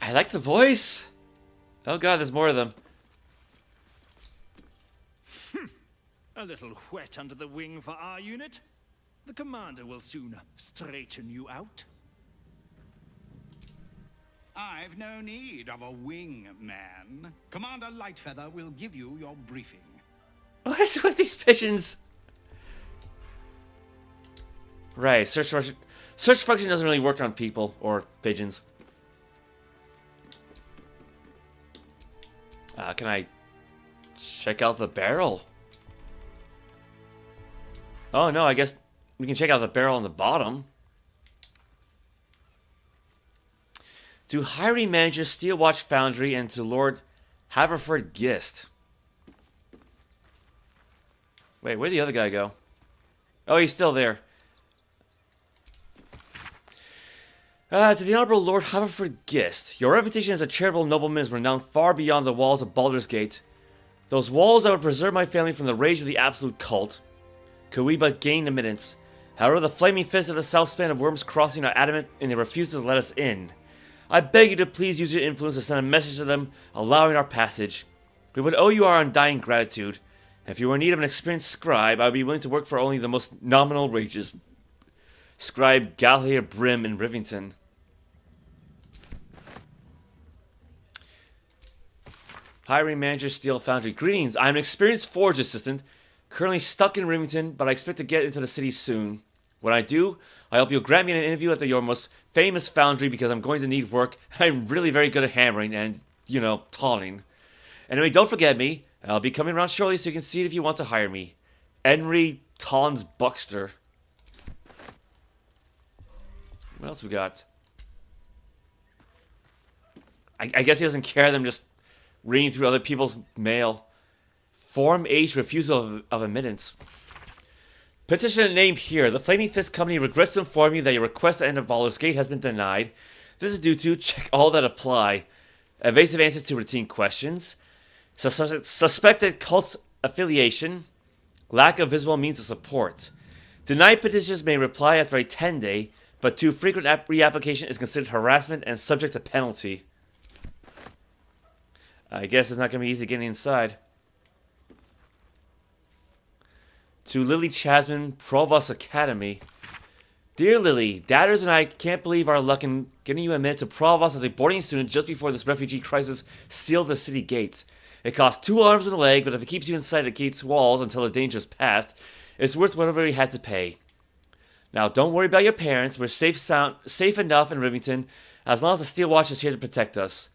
I like the voice. Oh god, there's more of them. A little wet under the wing for our unit. The commander will soon straighten you out. I've no need of a wingman. Commander Lightfeather will give you your briefing. What is with these pigeons? Right, search function doesn't really work on people or pigeons. Can I check out the barrel? Oh no, I guess we can check out the barrel on the bottom. To hiring manager Steelwatch Foundry and to Lord Haverford Gist. Wait, where'd the other guy go? Oh, he's still there. To the Honorable Lord Haverford Gist, your reputation as a charitable nobleman is renowned far beyond the walls of Baldur's Gate. Those walls that would preserve my family from the rage of the absolute cult. Could we but gain admittance. However, the flaming fists of the south span of Worm's Crossing are adamant and they refuse to let us in. I beg you to please use your influence to send a message to them, allowing our passage. We would owe you our undying gratitude. And if you were in need of an experienced scribe, I would be willing to work for only the most nominal wages. Scribe Galahir Brim in Rivington. Hiring manager Steel Foundry. Greetings, I'm an experienced forge assistant, currently stuck in Rivington, but I expect to get into the city soon. When I do, I hope you'll grant me an interview at your most famous foundry because I'm going to need work. I'm really very good at hammering and, you know, tawning. Anyway, don't forget me. I'll be coming around shortly so you can see it if you want to hire me. Henry Tons Buxter. What else we got? I guess he doesn't care them just reading through other people's mail. Form H refusal of admittance. Petitioner named here. The Flaming Fist Company regrets to inform you that your request to enter Baldur's Gate has been denied. This is due to check all that apply. Evasive answers to routine questions. Suspected cult affiliation. Lack of visible means of support. Denied petitions may reply after a 10-day, but too frequent reapplication is considered harassment and subject to penalty. I guess it's not going to be easy getting inside. To Lily Chasman, Provost Academy. Dear Lily, Dadders and I can't believe our luck in getting you admitted to Provost as a boarding student just before this refugee crisis sealed the city gates. It costs 2 arms and a leg, but if it keeps you inside the gate's walls until the danger's passed, it's worth whatever you had to pay. Now, don't worry about your parents. We're safe enough in Rivington, as long as the Steel Watch is here to protect us.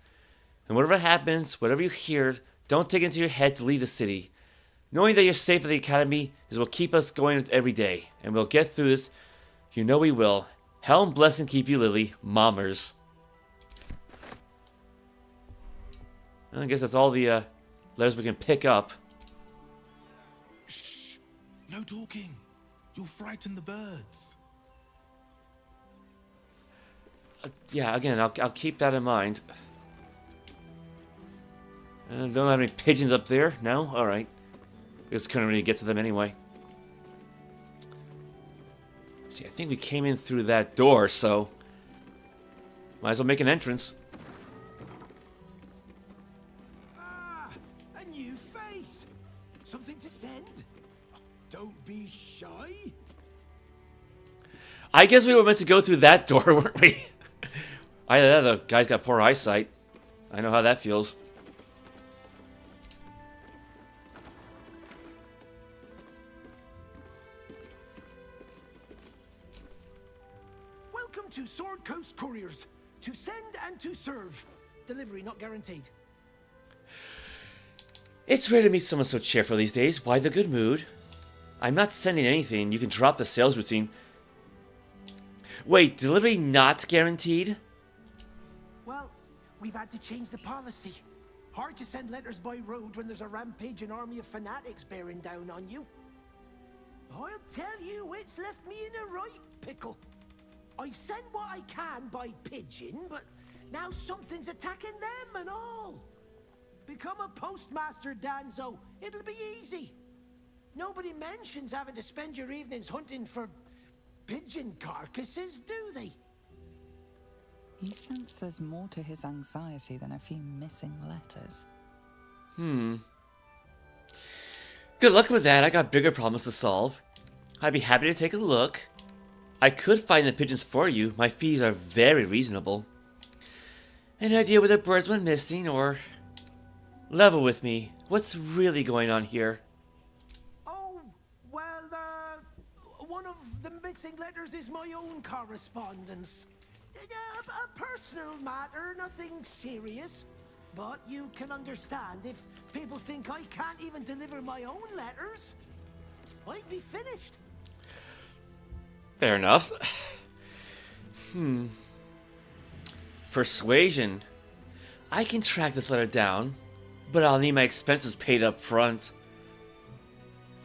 And whatever happens, whatever you hear, don't take it into your head to leave the city. Knowing that you're safe at the academy is what keep us going every day, and we'll get through this. You know we will. Helm bless and keep you, Lily. Mommers. I guess that's all the letters we can pick up. Shh! No talking. You'll frighten the birds. Yeah, again, I'll keep that in mind. Don't have any pigeons up there? No? Alright. Just couldn't really get to them anyway. See, I think we came in through that door, so might as well make an entrance. Ah, a new face. Something to send. Don't be shy. I guess we were meant to go through that door, weren't we? Either that, the guy's got poor eyesight. I know how that feels. Welcome to Sword Coast Couriers. To send and to serve. Delivery not guaranteed. It's rare to meet someone so cheerful these days. Why the good mood? I'm not sending anything. You can drop the sales routine. Wait, delivery not guaranteed? Well, we've had to change the policy. Hard to send letters by road when there's a rampaging army of fanatics bearing down on you. I'll tell you, it's left me in a right pickle. I've sent what I can by pigeon, but now something's attacking them and all. Become a postmaster, Danzo. It'll be easy. Nobody mentions having to spend your evenings hunting for pigeon carcasses, do they? You sense there's more to his anxiety than a few missing letters. Good luck with that. I got bigger problems to solve. I'd be happy to take a look. I could find the pigeons for you. My fees are very reasonable. Any idea where the birds went missing, or... Level with me. What's really going on here? Oh, well, one of the missing letters is my own correspondence. A personal matter, nothing serious. But you can understand if people think I can't even deliver my own letters, I'd be finished. Fair enough. Persuasion. I can track this letter down, but I'll need my expenses paid up front.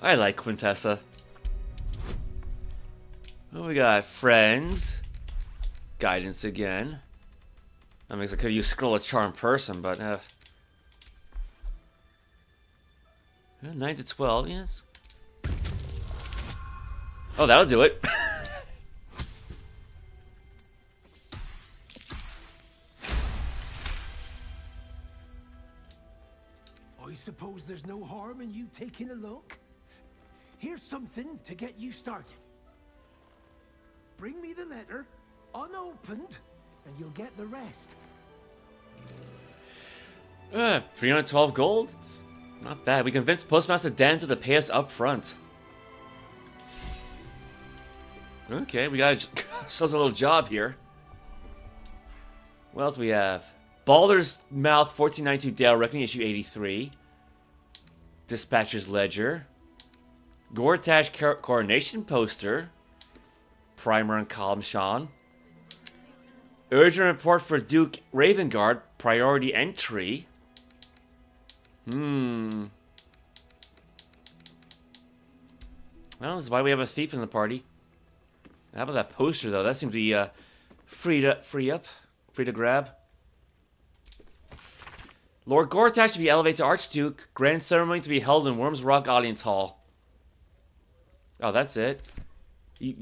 I like Quintessa. What we got? Friends. Guidance again. I mean, I could use Scroll of Charm person, but 9 to 12, yes. Oh, that'll do it. I suppose there's no harm in you taking a look. Here's something to get you started. Bring me the letter, unopened, and you'll get the rest. 312 gold? It's not bad. We convinced Postmaster Dan to pay us up front. Okay, we got ourselves a little job here. What else do we have? Baldur's Mouth 1492 Dale Reckoning, issue 83. Dispatcher's Ledger. Gortash Coronation Poster. Primer and Column Sean. Urgent report for Duke Ravengard. Priority entry. Well, this is why we have a thief in the party. How about that poster, though? That seems to be free to grab. Lord Gortash to be elevated to Archduke. Grand ceremony to be held in Worms Rock Audience Hall. Oh, that's it. Because,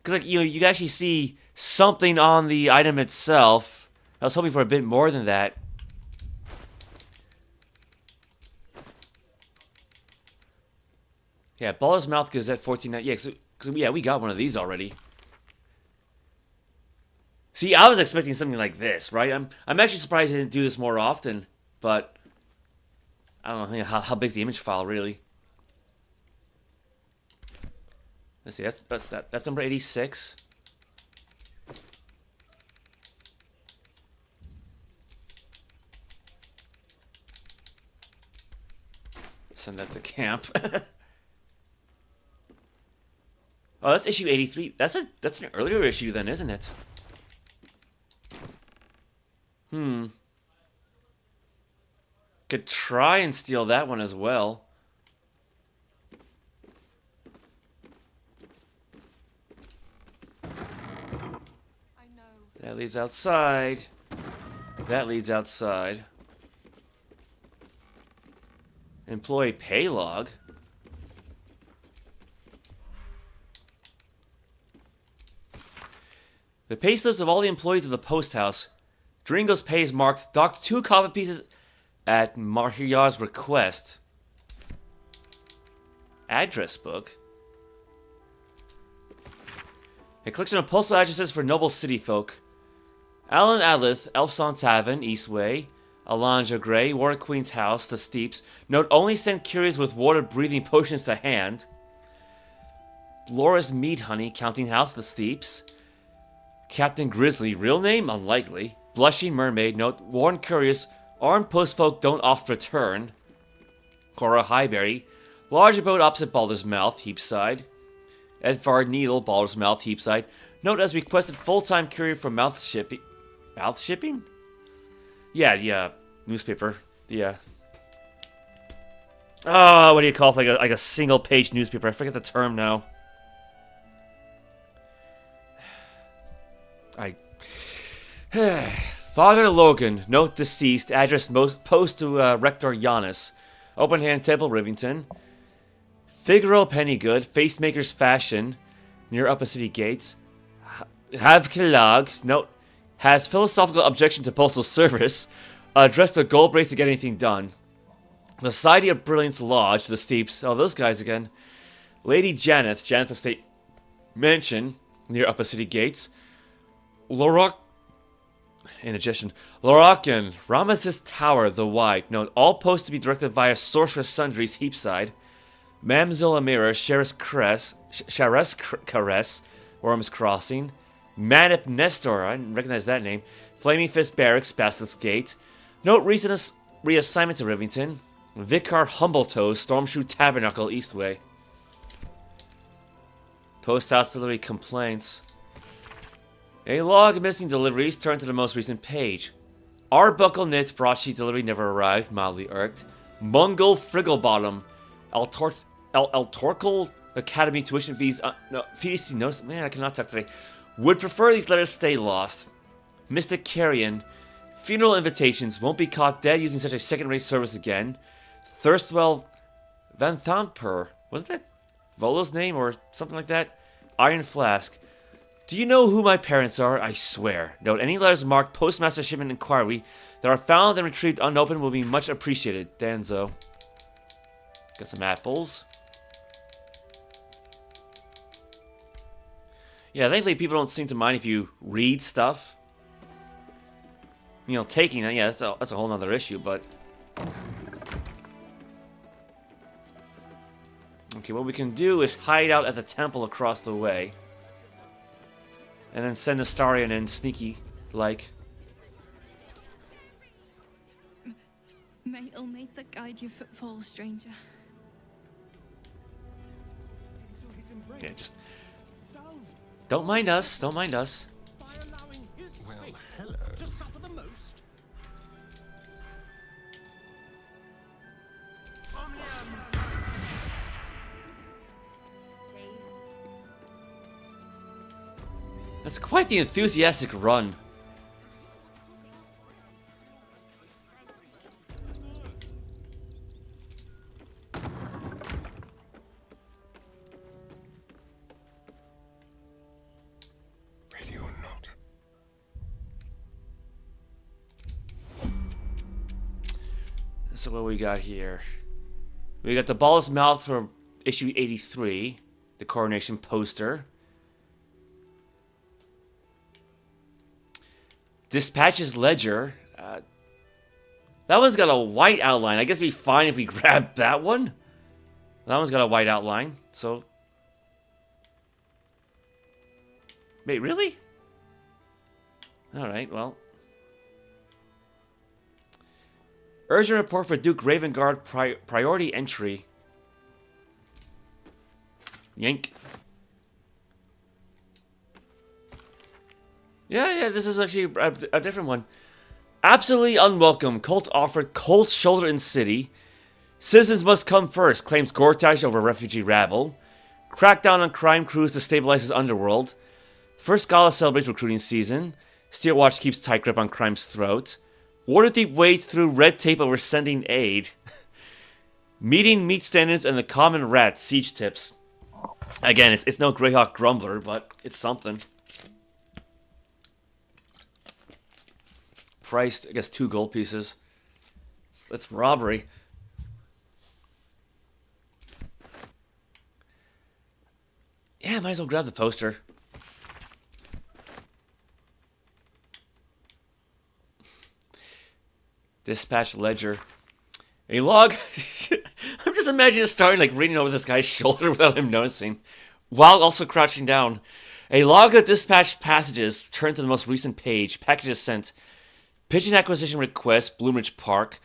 like, you know, you can actually see something on the item itself. I was hoping for a bit more than that. Yeah, Baldur's Mouth Gazette 14. Yeah, we got one of these already. See, I was expecting something like this, right? I'm actually surprised I didn't do this more often, but I don't know how big's the image file really. Let's see, that's number 86. Send that to camp. Oh, that's issue 83. That's an earlier issue then, isn't it? Could try and steal that one as well. That leads outside. That leads outside. Employee pay log. The pay slips of all the employees of the post house. Dringo's pay is marked. Docked 2 copy pieces at Marhiar's request. Address book. A collection of postal addresses for noble city folk. Alan Adlith, Elfson Tavern, Eastway. Alanja Grey, Warwick Queen's house, The Steeps. Note only sent couriers with water-breathing potions to hand. Loris Mead Honey, Counting House, The Steeps. Captain Grizzly, real name? Unlikely. Blushing Mermaid, note, warn couriers, armed postfolk don't oft return. Cora Highberry, larger boat opposite Baldur's Mouth, Heapside. Edvard Needle, Baldur's Mouth, Heapside. Note as requested full-time courier for mouth shipping. Mouth shipping? Yeah, the newspaper. The oh, what do you call it? Like a single-page newspaper. I forget the term now. Father Logan, note deceased, address post to Rector Giannis. Open hand temple, Rivington. Figaro Pennygood, Facemaker's Fashion, near Upper City Gates. Havkilag, note, has philosophical objection to postal service. Address the Goldbraith to get anything done. The Society of Brilliance Lodge, the Steeps. Oh, those guys again. Lady Janeth, Janeth Estate Mansion, near Upper City Gates. Lorok, indigestion. Lorakan, Ramesses Tower, the White. Note, all posts to be directed via Sorceress Sundries, Heapside. Mamzilla Mirror, Shares Caress, Worms Crossing. Manip Nestor, I didn't recognize that name. Flaming Fist Barracks, Basilisk Gate. Note, recent reassignment to Rivington. Vicar Humbletoes, Stormshoe Tabernacle, Eastway. Post house delivery complaints. A log of missing deliveries. Turn to the most recent page. Arbuckle Knits broadsheet delivery never arrived. Mildly irked. Mungle Frigglebottom. Altorkel Academy tuition fees. No, fees notice. Man, I cannot talk today. Would prefer these letters stay lost. Mystic Carrion. Funeral invitations. Won't be caught dead using such a second-rate service again. Thirstwell Van Thamper. Wasn't that Volo's name or something like that? Iron Flask. Do you know who my parents are? I swear. Note, any letters marked Postmaster Shipment Inquiry that are found and retrieved unopened will be much appreciated. Danzo. Got some apples. Yeah, thankfully people don't seem to mind if you read stuff. You know, taking it, yeah, that's a whole nother issue, but... Okay, what we can do is hide out at the temple across the way. And then send Astarion in sneaky-like. May Ilmater guide your footfalls, stranger. Yeah, just... Don't mind us, don't mind us. Well, hello. To suffer the most. That's quite the enthusiastic run. Ready or not. So what we got here? We got the Ball's Mouth for issue 83, the coronation poster. Dispatches Ledger. That one's got a white outline. I guess it'd be fine if we grab that one. That one's got a white outline. So... Wait, really? Alright, well... Urgent report for Duke Ravengard priority entry. Yank. Yeah, this is actually a different one. Absolutely unwelcome. Cult offered cold shoulder in city. Citizens must come first, claims Gortash over refugee rabble. Crackdown on crime crews to stabilize his underworld. First Gala celebrates recruiting season. Steelwatch keeps tight grip on crime's throat. Waterdeep wades through red tape over sending aid. Meeting meat standards and the common rat siege tips. Again, it's no Greyhawk Grumbler, but it's something. Priced, I guess, 2 gold pieces. That's robbery. Yeah, might as well grab the poster. Dispatch Ledger. A log. I'm just imagining starting like reading over this guy's shoulder without him noticing, while also crouching down. A log of dispatched passages. Turn to the most recent page. Packages sent. Pigeon acquisition request. Bloomridge Park.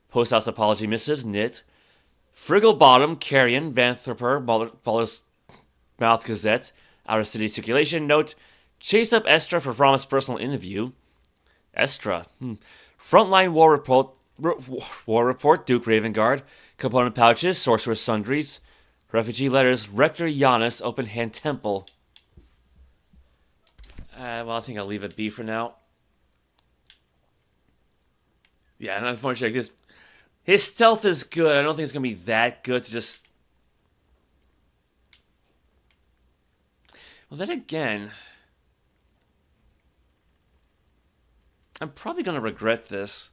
Post house apology missives. Knit. Frigglebottom. Carrion. Vantherper. Baller's Mouth Gazette. Outer City Circulation. Note. Chase up Estra for promised personal interview. Estra. Frontline war report. Duke Ravengard. Component pouches. Sorcerer's sundries. Refugee letters. Rector Giannis. Open hand temple. Well, I think I'll leave it be for now. Yeah, and unfortunately, his stealth is good. I don't think it's going to be that good to just... Well, then again... I'm probably going to regret this.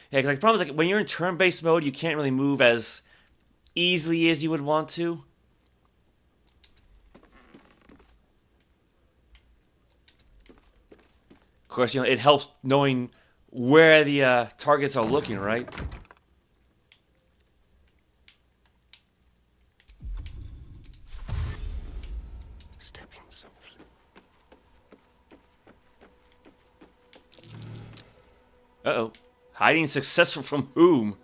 Yeah, because the problem is, like, when you're in turn-based mode, you can't really move as easily as you would want to. Of course, you know, it helps knowing where the targets are looking, right? Stepping softly. Uh-oh. Hiding successful from whom?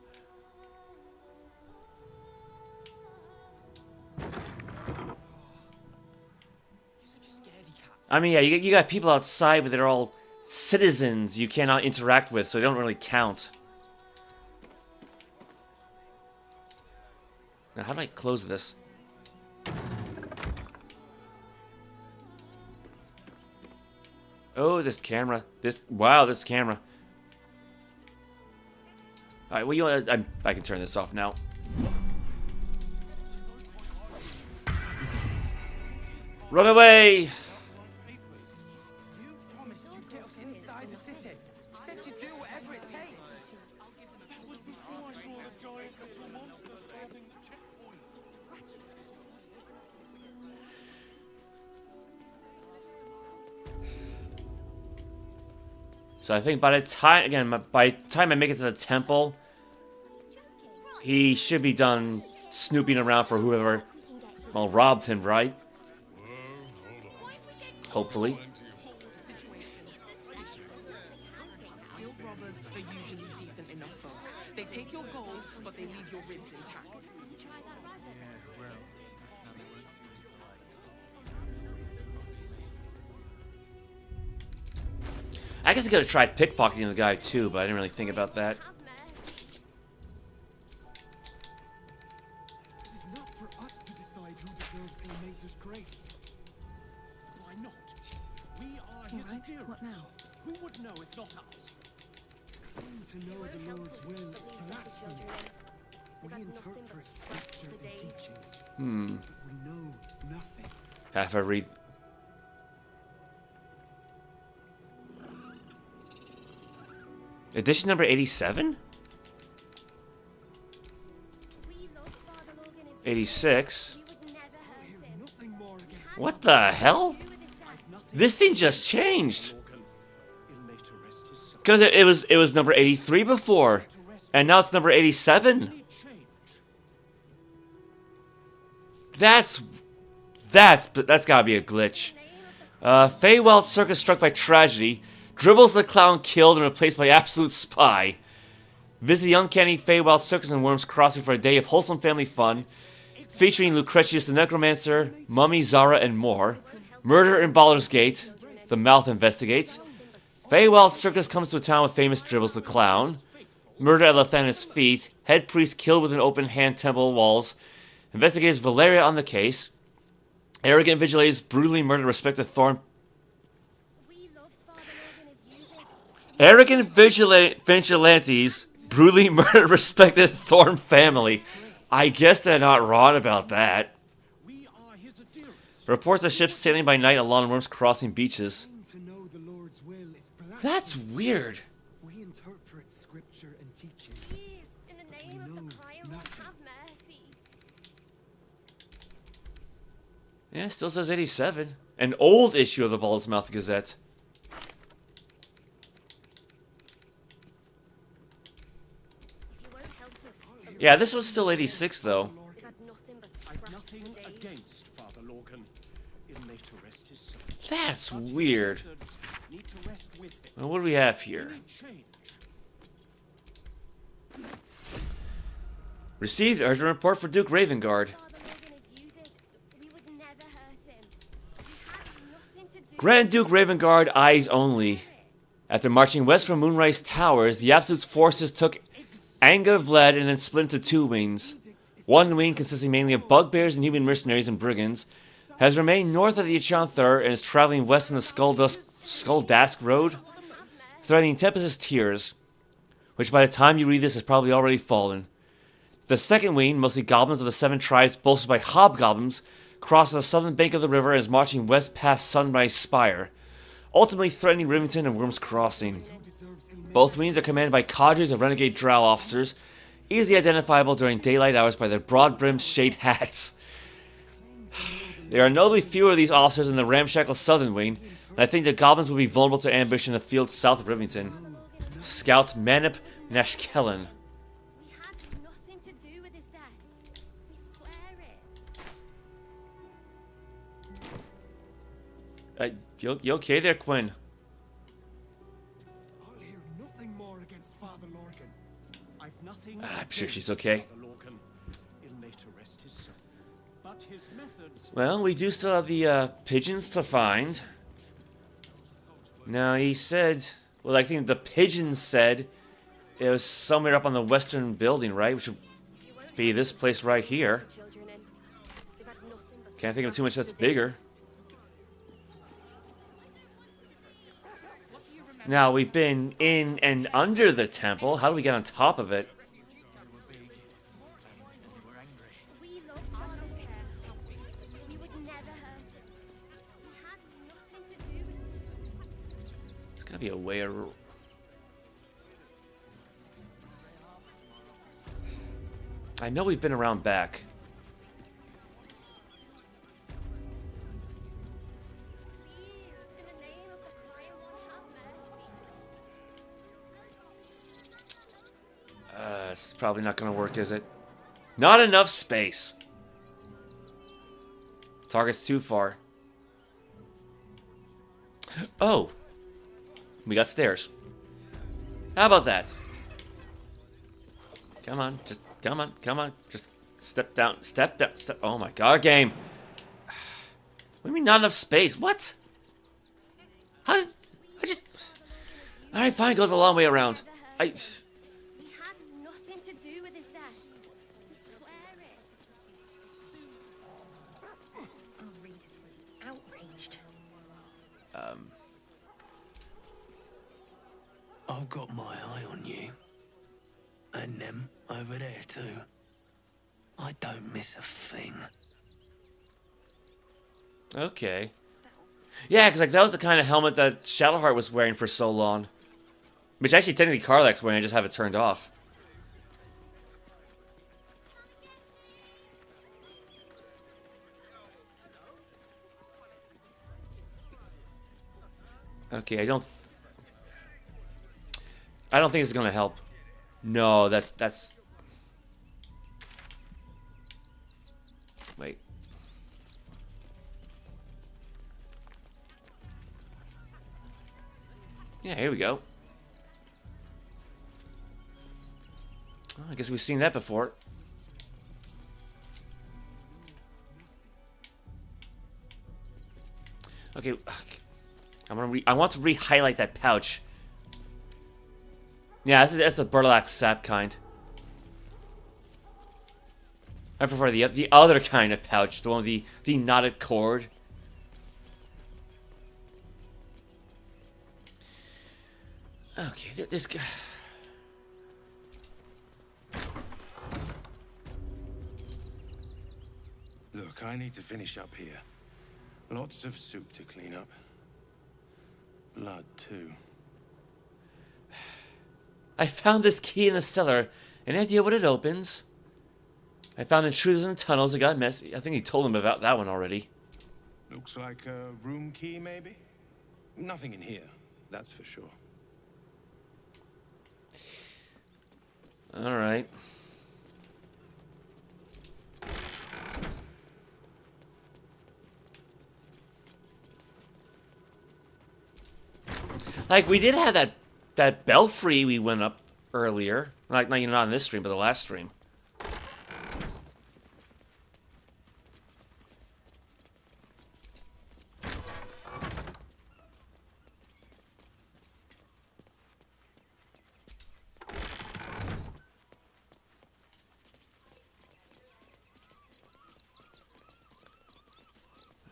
I mean, yeah, you got people outside, but they're all citizens you cannot interact with, so they don't really count. Now, how do I close this? Oh, this camera. Wow, this camera. Alright, well, you know, I can turn this off now. Run away! You promised you'd get us inside the city. You said you'd do whatever it takes. That was before I saw the giant little monsters guarding the checkpoint. So I think by the time I make it to the temple, he should be done snooping around for whoever, well, robbed him, right? Hopefully. Guild robbers are usually decent enough folk. They take your gold, but they leave your ribs intact. I guess I could have tried pickpocketing the guy too, but I didn't really think about that. It is not for us to decide who deserves a mater's grace. Why not? We are his adherents. What now? Who would know if not us? To know the Lord's will is blasphemy. We interpret scripture and teachings, but we know nothing. Have I read? Edition number 87? 86? What the hell? This thing just changed. Because it was number 83 before, and now it's number 87. That's gotta be a glitch. Feywild Circus struck by tragedy. Dribbles the clown killed and replaced by absolute spy. Visit the uncanny Feywild Circus and Worms Crossing for a day of wholesome family fun, featuring Lucretius the Necromancer, Mummy, Zara, and more. Murder in Baldur's Gate. The Mouth investigates. Feywild Circus comes to a town with famous Dribbles the clown. Murder at Lathanis' feet. Head priest killed with an open hand temple walls. Investigators Valeria on the case. Arrogant vigilantes brutally murder respected Thorn. Arrogant vigilantes brutally murder respected Thorn family. I guess they're not wrong about that. Reports of ships sailing by night along Worms Crossing beaches. That's weird. We interpret scripture and teachings. Please, in the name of the choir, have mercy. Yeah, still says 87. An old issue of the Baldur's Mouth Gazette. Yeah, this was still 86 though. I've nothing against Father Lorcan. That's weird. Well, what do we have here? Received urgent report for Duke Ravengard. Grand Duke Ravengard, eyes only. After marching west from Moonrise Towers, the Absolute's forces took Anga Vlad and then split into two wings. One wing, consisting mainly of bugbears and human mercenaries and brigands, has remained north of the Ichanthur and is traveling west on the Skulldask Road, threatening Tempest's Tears, which by the time you read this has probably already fallen. The second wing, mostly goblins of the Seven Tribes bolstered by hobgoblins, crosses the southern bank of the river and is marching west past Sunrise Spire, ultimately threatening Rivington and Worm's Crossing. Both wings are commanded by cadres of renegade drow officers, easily identifiable during daylight hours by their broad-brimmed shade hats. There are notably fewer of these officers in the ramshackle southern wing, and I think the goblins will be vulnerable to ambush in the fields south of Rivington. Scout Manip Nashkellen. You okay there, Quinn? I'll hear nothing more against Father Lorcan. I've nothing. I'm sure she's okay. But his methods. Well, we do still have the pigeons to find. Now, he said... Well, I think the pigeons said it was somewhere up on the western building, right? Which would be this place right here. Can't think of too much that's bigger. Now, we've been in and under the temple. How do we get on top of it? There's gotta be a way around. I know we've been around back. It's probably not going to work, is it? Not enough space. Target's too far. Oh. We got stairs. How about that? Come on. Just, come on. Come on. Just step down. Step down. Step. Oh my god, game. What do you mean not enough space? What? How did... I just... Alright, fine. Goes a long way around. I've got my eye on you. And them over there too. I don't miss a thing. Okay. Yeah, because like that was the kind of helmet that Shadowheart was wearing for so long. Which actually technically Karlach's wearing, I just have it turned off. Okay, I don't think it's gonna help. No, that's... Wait. Yeah, here we go. Well, I guess we've seen that before. Okay, I want to re-highlight that pouch. Yeah, that's the burlap sap kind. I prefer the other kind of pouch, the one with the knotted cord. Okay, this guy. Look, I need to finish up here. Lots of soup to clean up. Blood, too. I found this key in the cellar. Any idea what it opens? I found intruders in the tunnels. It got messy. I think he told him about that one already. Looks like a room key, maybe? Nothing in here, that's for sure. Alright. Like, we did have that belfry we went up earlier. Like, not on this stream, but the last stream.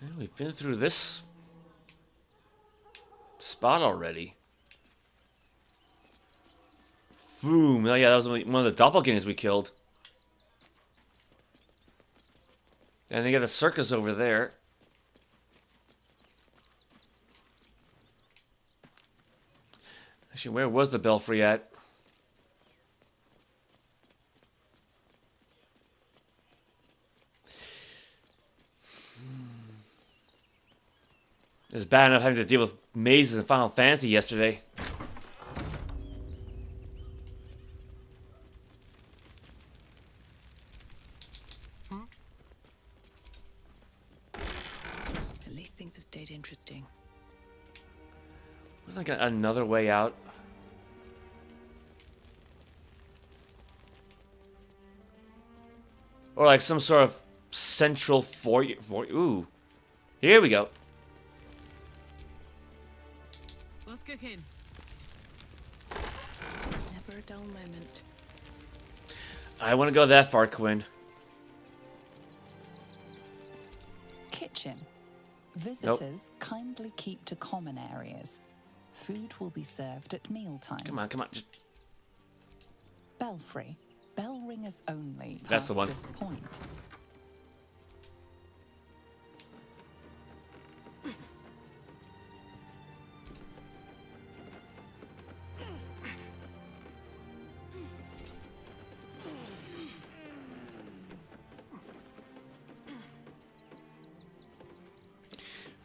Well, we've been through this spot already. Boom. Oh yeah, that was one of the doppelgangers we killed. And they got a circus over there. Actually, where was the belfry at? It was bad enough having to deal with mazes in Final Fantasy yesterday. At least things have stayed interesting. Wasn't like another way out? Or like some sort of central ooh. Here we go. What's cooking? Never a dull moment. I want to go that far, Quinn. Kitchen. Visitors kindly keep to common areas. Food will be served at mealtimes. Come on, just... Belfry. Bell ringers only. That's the one. This point.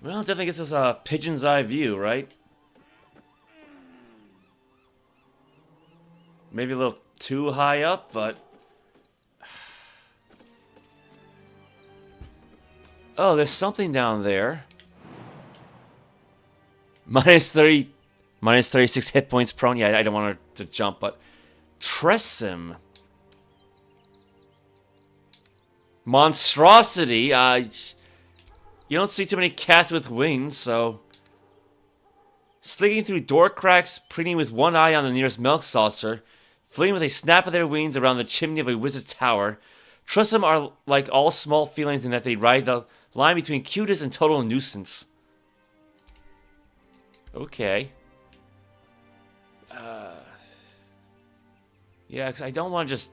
Well, it definitely gets us a pigeon's eye view, right? Maybe a little too high up, but... Oh, there's something down there. Minus 36 hit points prone. Yeah, I don't want her to jump, but... Tressim. Monstrosity. You don't see too many cats with wings, so... Slinking through door cracks, preening with one eye on the nearest milk saucer, fleeing with a snap of their wings around the chimney of a wizard's tower, Tressim are like all small felines in that they ride the line between cutest and total nuisance. Okay. Yeah, because I don't want to just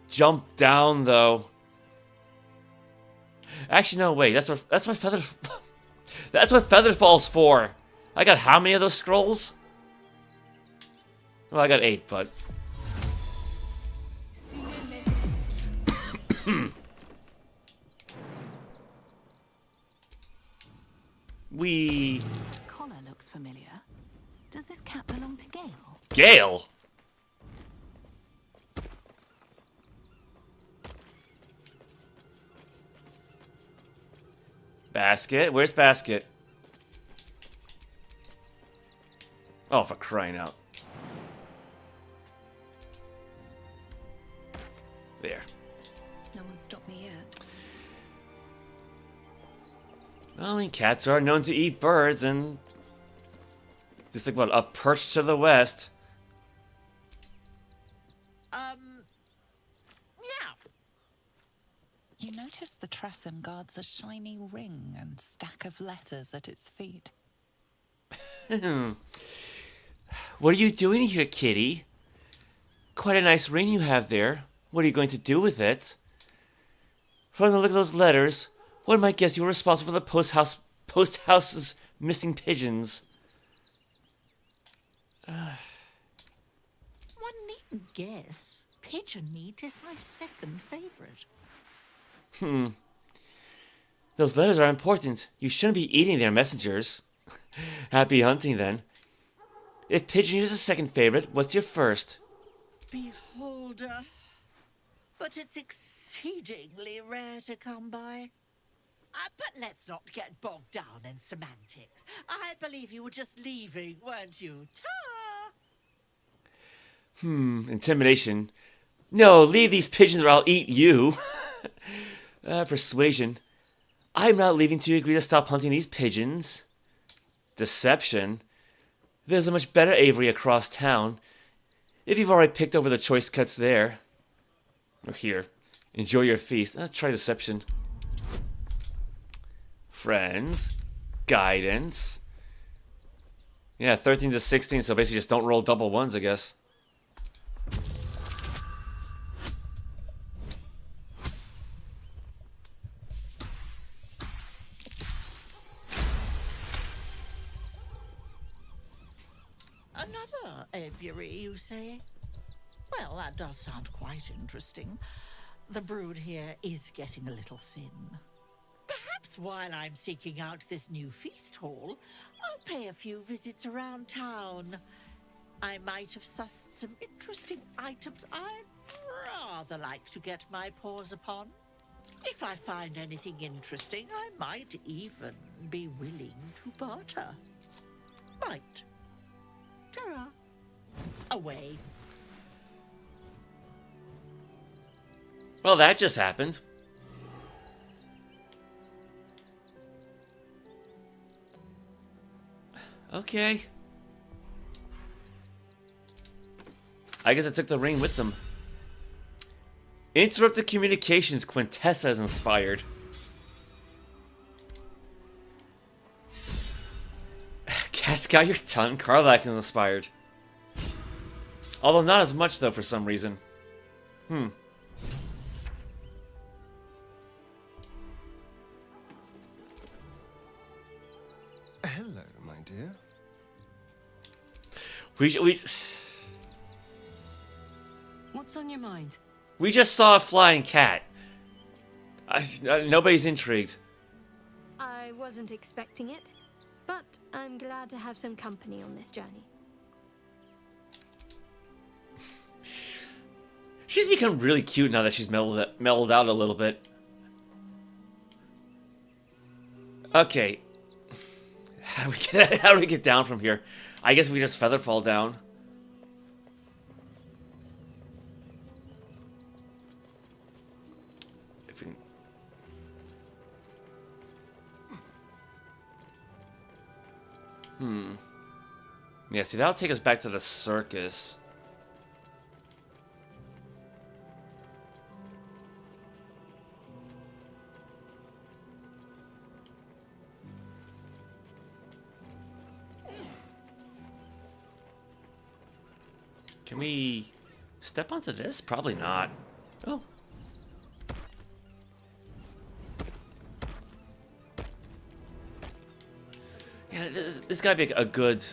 jump down, though. Actually, no, wait. That's what feather. That's what Featherfall's for. I got how many of those scrolls? Well, I got 8, but. Collar looks familiar. Does this cat belong to Gale? Gale? Basket? Where's Basket? Oh, for crying out. There. No one stopped me yet. Well, I mean, cats are known to eat birds, and... Just like, what, a perch to the west. You notice the Tressim guards a shiny ring and stack of letters at its feet. What are you doing here, kitty? Quite a nice ring you have there. What are you going to do with it? From the look of those letters, one might guess you were responsible for the post house's missing pigeons. One needn't guess. Pigeon meat is my second favorite. Those letters are important. You shouldn't be eating their messengers. Happy hunting, then. If pigeon is a second favorite, what's your first? Beholder. But it's exceedingly rare to come by. But let's not get bogged down in semantics. I believe you were just leaving, weren't you? Ta! Intimidation. No, leave these pigeons or I'll eat you. Persuasion. I'm not leaving till you agree to stop hunting these pigeons. Deception. There's a much better aviary across town. If you've already picked over the choice cuts there. Or here. Enjoy your feast. Let's try deception. Friends. Guidance. Yeah, 13 to 16, so basically just don't roll double ones, I guess. Another aviary, you say? Well, that does sound quite interesting. The brood here is getting a little thin. Perhaps while I'm seeking out this new feast hall, I'll pay a few visits around town. I might have sussed some interesting items I'd rather like to get my paws upon. If I find anything interesting, I might even be willing to barter. Might. Ta-ra. Away. Well, that just happened. Okay. I guess I took the ring with them. Interrupted communications. Quintessa is inspired. Cat's got your tongue. Karlach is inspired. Although not as much, though, for some reason. Hello, my dear. What's on your mind? We just saw a flying cat. Nobody's intrigued. I wasn't expecting it, but I'm glad to have some company on this journey. She's become really cute now that she's mellowed out a little bit. Okay. How do we get down from here? I guess we just feather fall down. If we can... Yeah, see, that'll take us back to the circus. Can we step onto this? Probably not. Oh. Yeah, this gotta be a good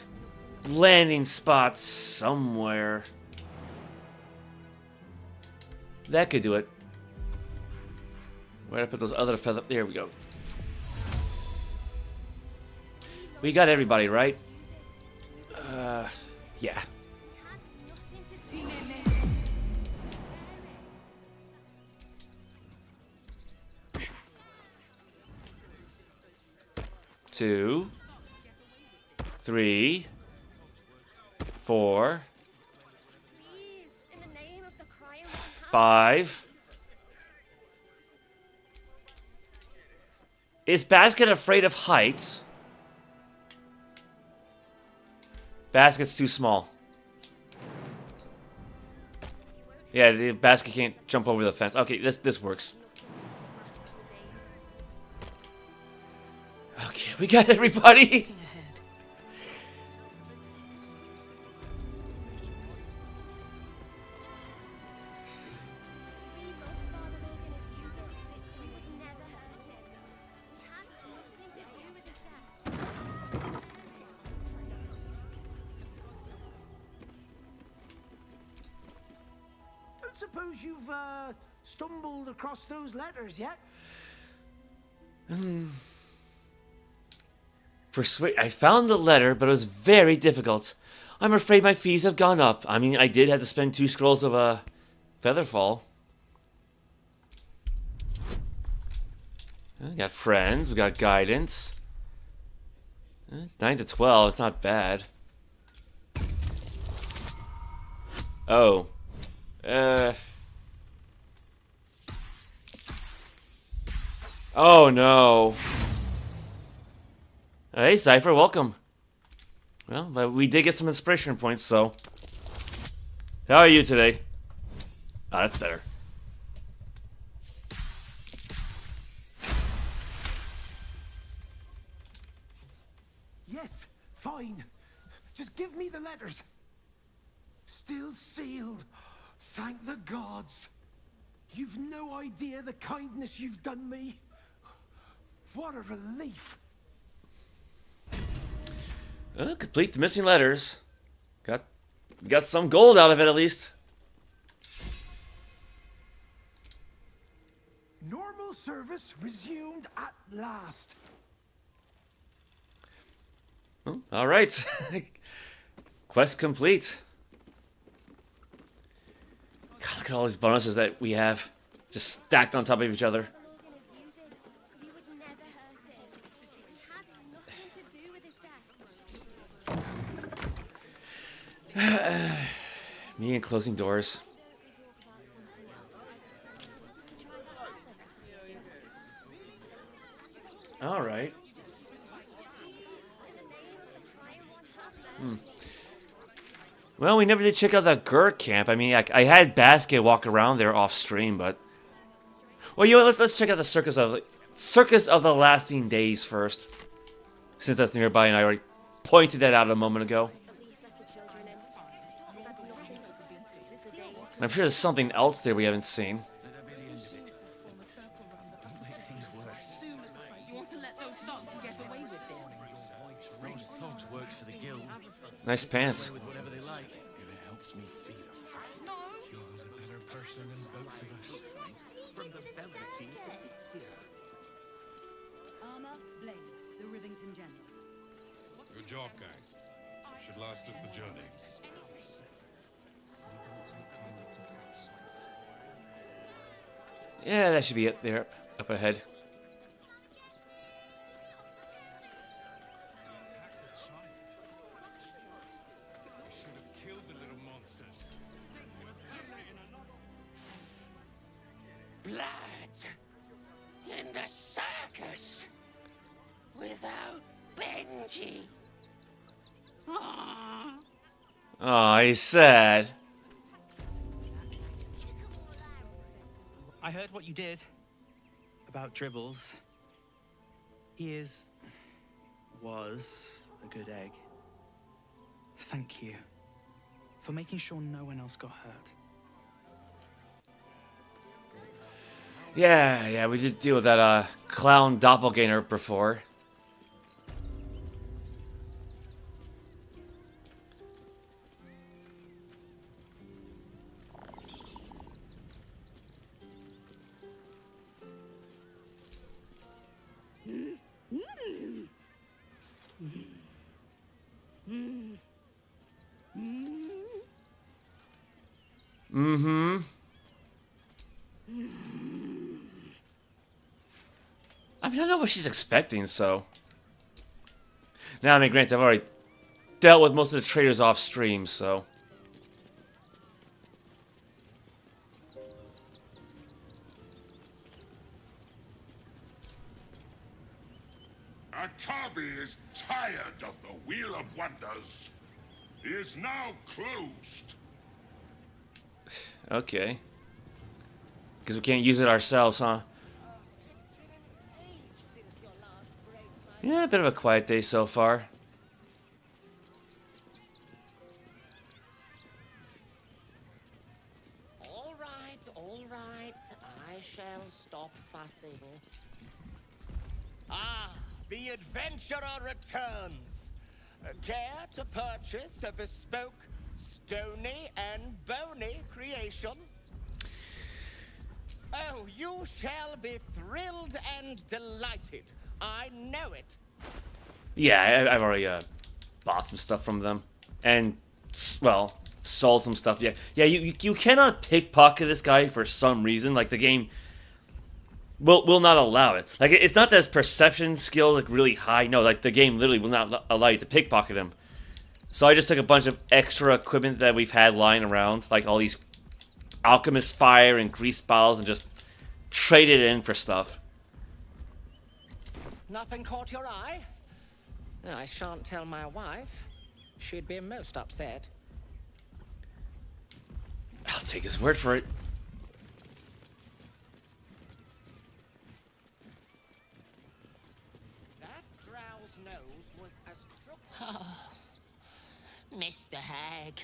landing spot somewhere. That could do it. Where'd I put those other feather? There we go. We got everybody, right? Yeah. Two, 3, 4, 5. Is Basket afraid of heights? Basket's too small. Yeah, the basket can't jump over the fence. Okay, this works. Okay, we got everybody. Don't suppose you've stumbled across those letters yet? I found the letter, but it was very difficult. I'm afraid my fees have gone up. I mean, I did have to spend 2 scrolls of Featherfall. We got friends. We got guidance. It's 9 to 12. It's not bad. Oh. Oh no. Hey, Cypher, welcome. Well, but we did get some inspiration points, so. How are you today? Oh, that's better. Yes, fine. Just give me the letters. Still sealed. Thank the gods. You've no idea the kindness you've done me. What a relief. Complete the missing letters. Got some gold out of it at least. Normal service resumed at last. Oh, all right. Quest complete. God, look at all these bonuses that we have, just stacked on top of each other. Me and closing doors. All right. Well, we never did check out that Gur Camp. I mean, I had Basket walk around there off stream, but well, you know what, let's check out the Circus of the Lasting Days first, since that's nearby, and I already pointed that out a moment ago. I'm sure there's something else there we haven't seen. Nice pants. Armor, blades, the Rivington General. Good job, gang. Should last us the journey. Yeah, that should be it there, up ahead. Blood in the circus without Benji. Aww. Oh, he's sad. I heard what you did about Dribbles. He was a good egg. Thank you for making sure no one else got hurt. Yeah, we did deal with that clown doppelganger before. Mm-hmm. I mean, I don't know what she's expecting, so. Now, I mean, granted, I've already dealt with most of the traders off stream, so. Akabi is tired of the Wheel of Wonders. He is now closed. Okay. Because we can't use it ourselves, huh? Yeah, a bit of a quiet day so far. All right. I shall stop fussing. Ah, the adventurer returns. Care to purchase a bespoke, stony and bony creation? Oh, you shall be thrilled and delighted. I know it. Yeah, I've already bought some stuff from them. And, well, sold some stuff. Yeah, you cannot pickpocket this guy for some reason. Like, the game will not allow it. Like, it's not that his perception skills like really high. No, like the game literally will not allow you to pickpocket him. So I just took a bunch of extra equipment that we've had lying around, like all these alchemist fire and grease bottles, and just traded it in for stuff. Nothing caught your eye? I shan't tell my wife. She'd be most upset. I'll take his word for it. That drow's nose was as crooked. Oh, Mr. Hag.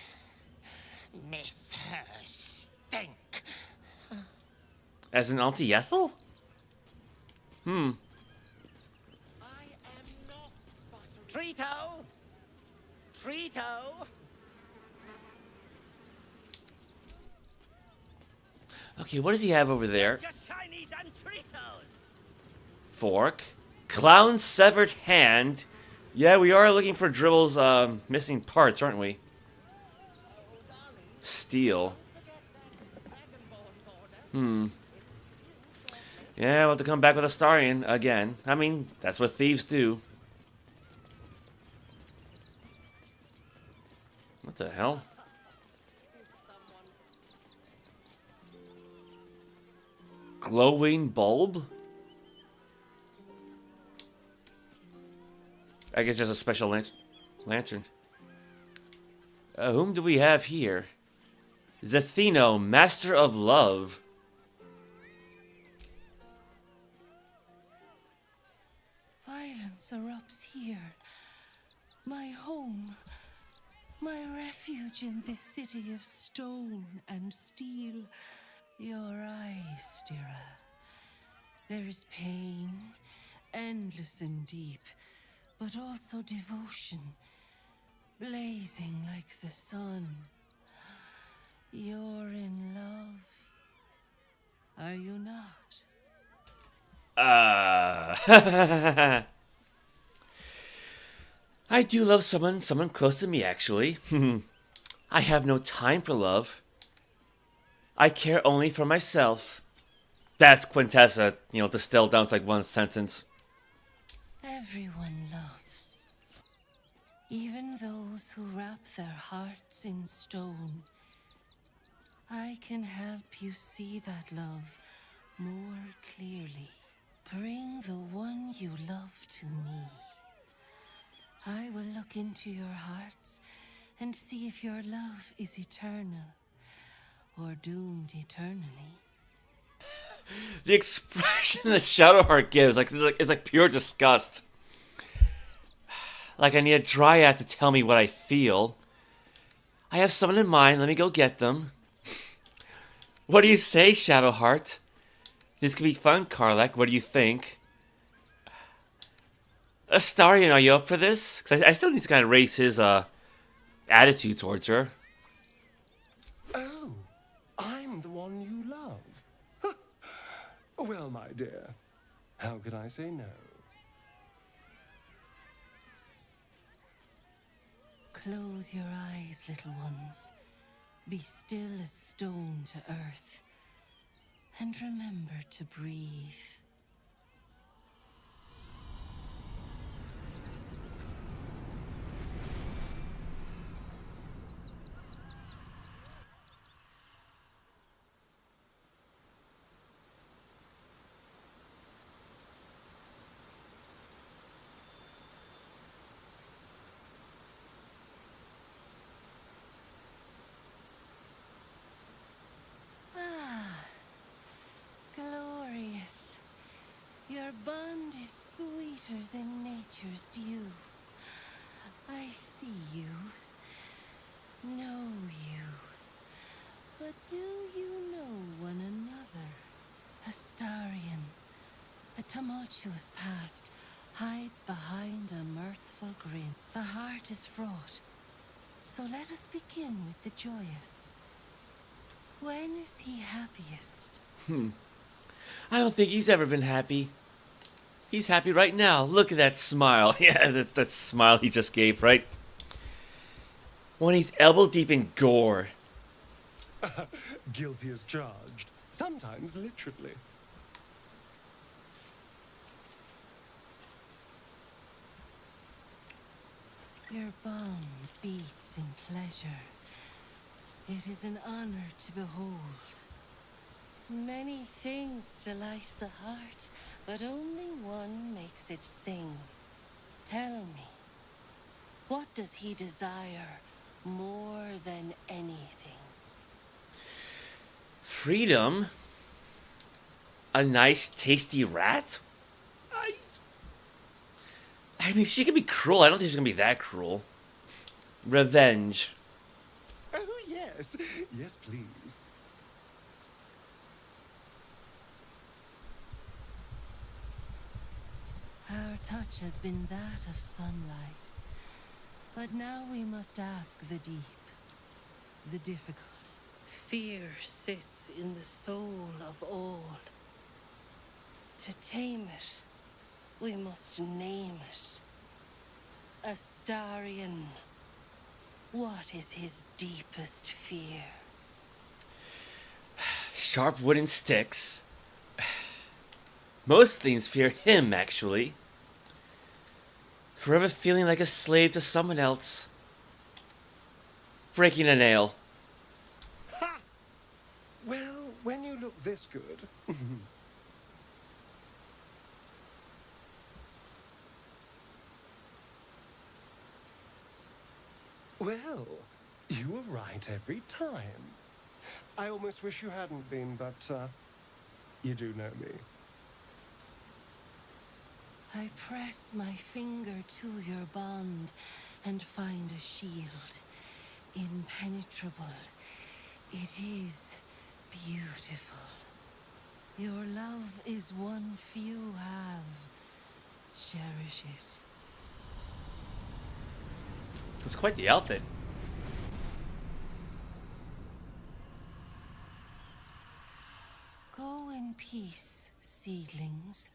Miss her stink. As an Auntie Ethel? Hmm. Trito! Trito! Okay, what does he have over there? Just Chinese and Tritos! Fork. Clown's severed hand. Yeah, we are looking for Dribble's missing parts, aren't we? Steel. Hmm. Yeah, we'll have to come back with a Astarion again. I mean, that's what thieves do. What the hell? Glowing bulb? I guess just a special lantern. Whom do we have here? Zethino, Master of Love. Violence erupts here. My home. My refuge in this city of stone and steel. Your eyes, Stira. There is pain, endless and deep, but also devotion, blazing like the sun. You're in love. Are you not? I do love someone close to me, actually. I have no time for love. I care only for myself. That's Quintessa, distilled down to like one sentence. Everyone loves. Even those who wrap their hearts in stone. I can help you see that love more clearly. Bring the one you love to me. I will look into your hearts and see if your love is eternal or doomed eternally. The expression that Shadowheart gives is like pure disgust. Like I need a dryad to tell me what I feel. I have someone in mind. Let me go get them. What do you say, Shadowheart? This could be fun, Karlach. What do you think? Astarion, are you up for this? Because I still need to kind of raise his attitude towards her. Oh, I'm the one you love. Well, my dear, how could I say no? Close your eyes, little ones. Be still as stone to earth. And remember to breathe. Glorious. Your bond is sweeter than nature's dew. I see you, know you, but do you know one another? Astarion, a tumultuous past hides behind a mirthful grin. The heart is fraught, so let us begin with the joyous. When is he happiest? I don't think he's ever been happy. He's happy right now. Look at that smile. Yeah, that smile he just gave, right? When he's elbow deep in gore. Guilty as charged. Sometimes literally. Your bond beats in pleasure. It is an honor to behold. Many things delight the heart, but only one makes it sing. Tell me, what does he desire more than anything? Freedom? A nice, tasty rat? I mean, she can be cruel. I don't think she's gonna be that cruel. Revenge. Oh, yes. Yes, please. Our touch has been that of sunlight. But now we must ask the deep, the difficult. Fear sits in the soul of all. To tame it, we must name it. Astarion. What is his deepest fear? Sharp wooden sticks. Most things fear him, actually. Forever feeling like a slave to someone else. Breaking a nail. Ha! Well, when you look this good... Well, you were right every time. I almost wish you hadn't been, but, you do know me. I press my finger to your bond and find a shield. Impenetrable. It is beautiful. Your love is one few have. Cherish it. It's quite the outfit. Go in peace, seedlings,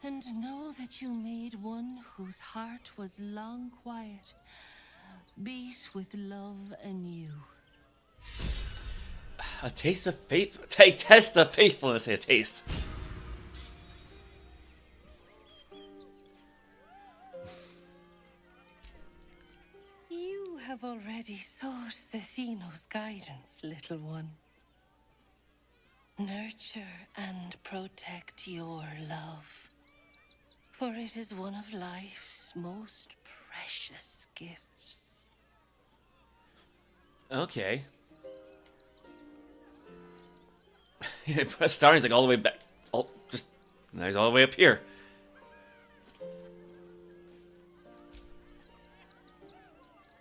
and know that you made one whose heart was long quiet, beat with love anew. A taste of faith. Take test of faithfulness. A taste. You have already sought Zethino's guidance, little one. Nurture and protect your love, for it is one of life's most precious gifts. Okay. Starting's like all the way back. Oh, just now he's all the way up here.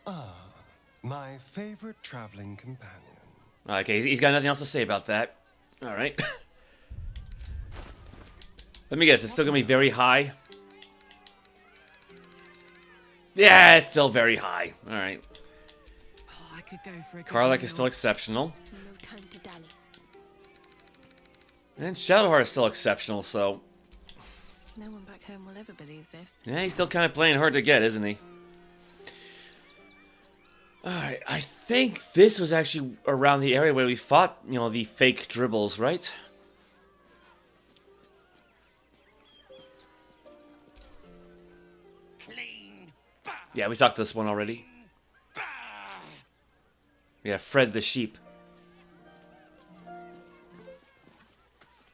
Ah, my favorite traveling companion. Okay, he's got nothing else to say about that. All right. Let me guess, it's still gonna be very high. Yeah, it's still very high. All right. Oh, I could go for a Karlach is still exceptional. No time to dally. And Shadowheart is still exceptional, so... No one back home will ever believe this. Yeah, he's still kind of playing hard to get, isn't he? Alright, I think this was actually around the area where we fought, you know, the fake dribbles, right? Clean. Yeah, we talked to this one already. Yeah, Fred the sheep.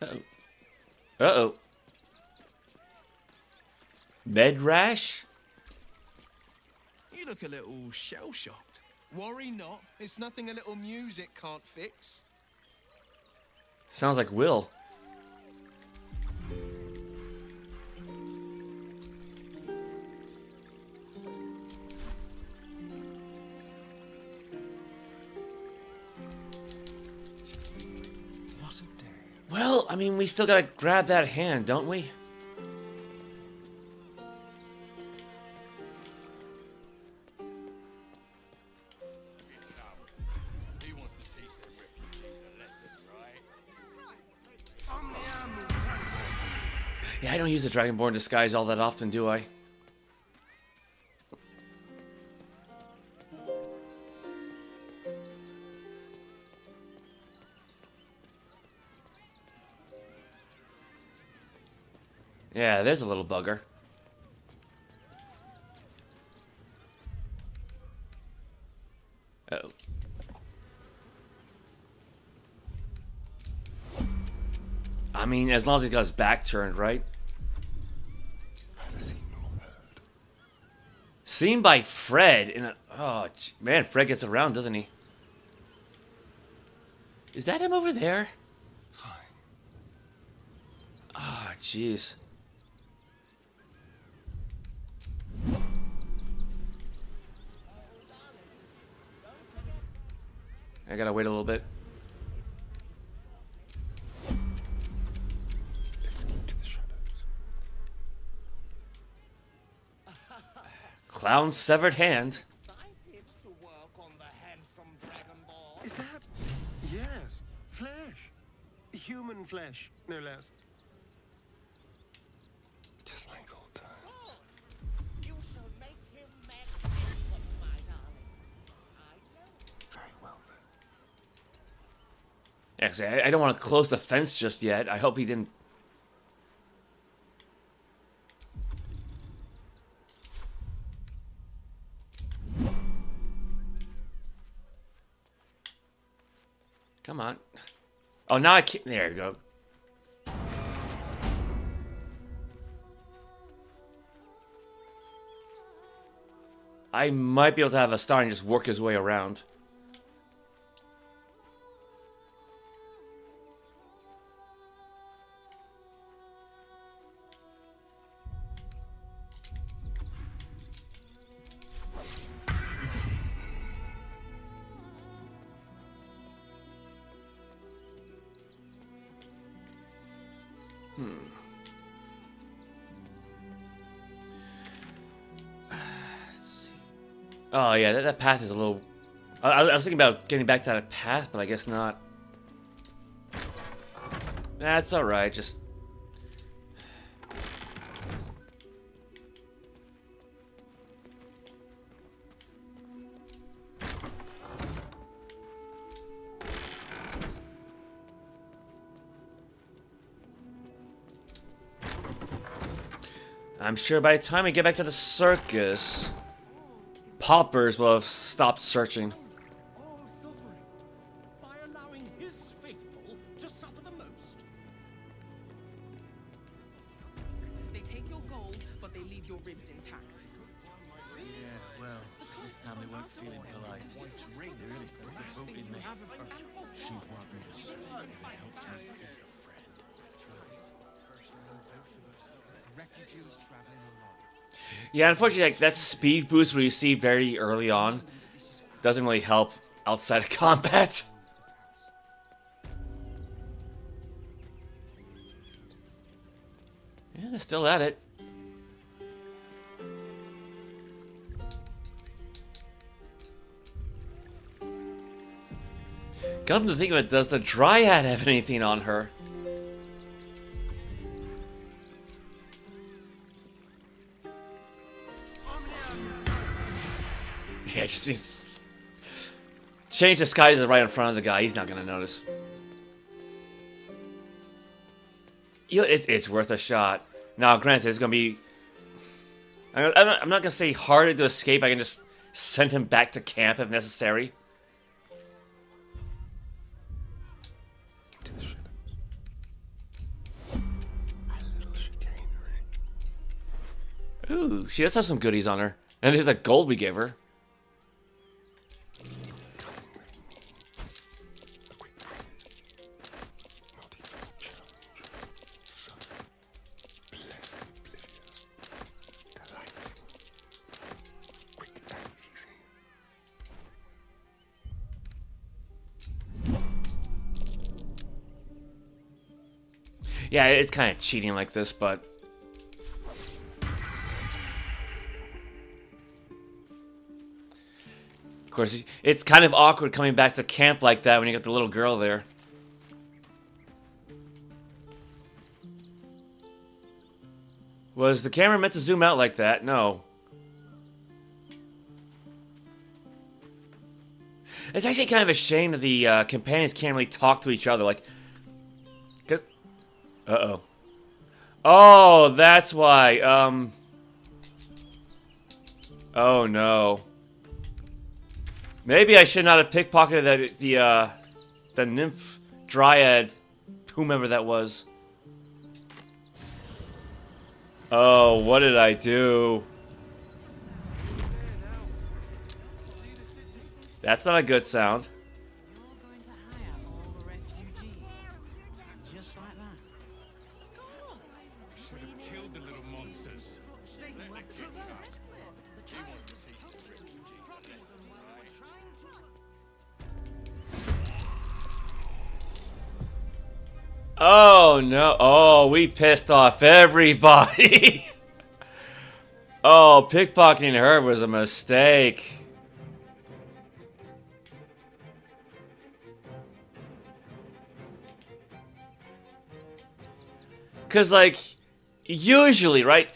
Uh-oh. Uh-oh. Med rash? You look a little shell-shocked. Worry not. It's nothing a little music can't fix. Sounds like Will. What a day. Well, I mean, we still gotta grab that hand, don't we? Yeah, I don't use the Dragonborn disguise all that often, do I? Yeah, there's a little bugger. Uh-oh. I mean, as long as he's got his back turned, right? Seen by Fred in a... Oh, man, Fred gets around, doesn't he? Is that him over there? Fine. Ah, jeez. I gotta wait a little bit. Let's keep to the shadows. Clown's severed hand. Is that? Yes. Flesh. Human flesh, no less. Just like old times. You shall make him magnificent, my darling. Very well then. Yeah, 'cause I don't want to close the fence just yet. I hope he didn't... Come on. Oh, now I can't... There you go. I might be able to have a star and just work his way around. Oh yeah, that path is a little... I was thinking about getting back to that path, but I guess not. That's alright, just... I'm sure by the time we get back to the circus, paupers will have stopped searching. All suffering by allowing his faithful to suffer the most. They take your gold, but they leave your ribs intact. Yeah, well, this time they weren't feeling polite. They really put the boot in me. She wanted me to say it helps me feel a friend. Refugees traveling along. Yeah, unfortunately, like, that speed boost we received very early on doesn't really help outside of combat. Yeah, they're still at it. Come to think of it, does the Dryad have anything on her? Yeah, just change disguises right in front of the guy. He's not gonna notice. You know, it's worth a shot. Now, granted, it's gonna be... I'm not gonna say harder to escape. I can just send him back to camp if necessary. To the shadows. A little chicanery. Ooh, she does have some goodies on her. And there's that gold we gave her. Yeah, it's kind of cheating like this, but... Of course, it's kind of awkward coming back to camp like that when you got the little girl there. Was the camera meant to zoom out like that? No. It's actually kind of a shame that the companions can't really talk to each other, like... Uh-oh. Oh, that's why. Oh, no. Maybe I should not have pickpocketed the nymph dryad, whomever that was. Oh, what did I do? That's not a good sound. Just like that. Should have killed the little monsters. Oh no. Oh, we pissed off everybody. Oh, pickpocketing her was a mistake. Because, like, usually, right?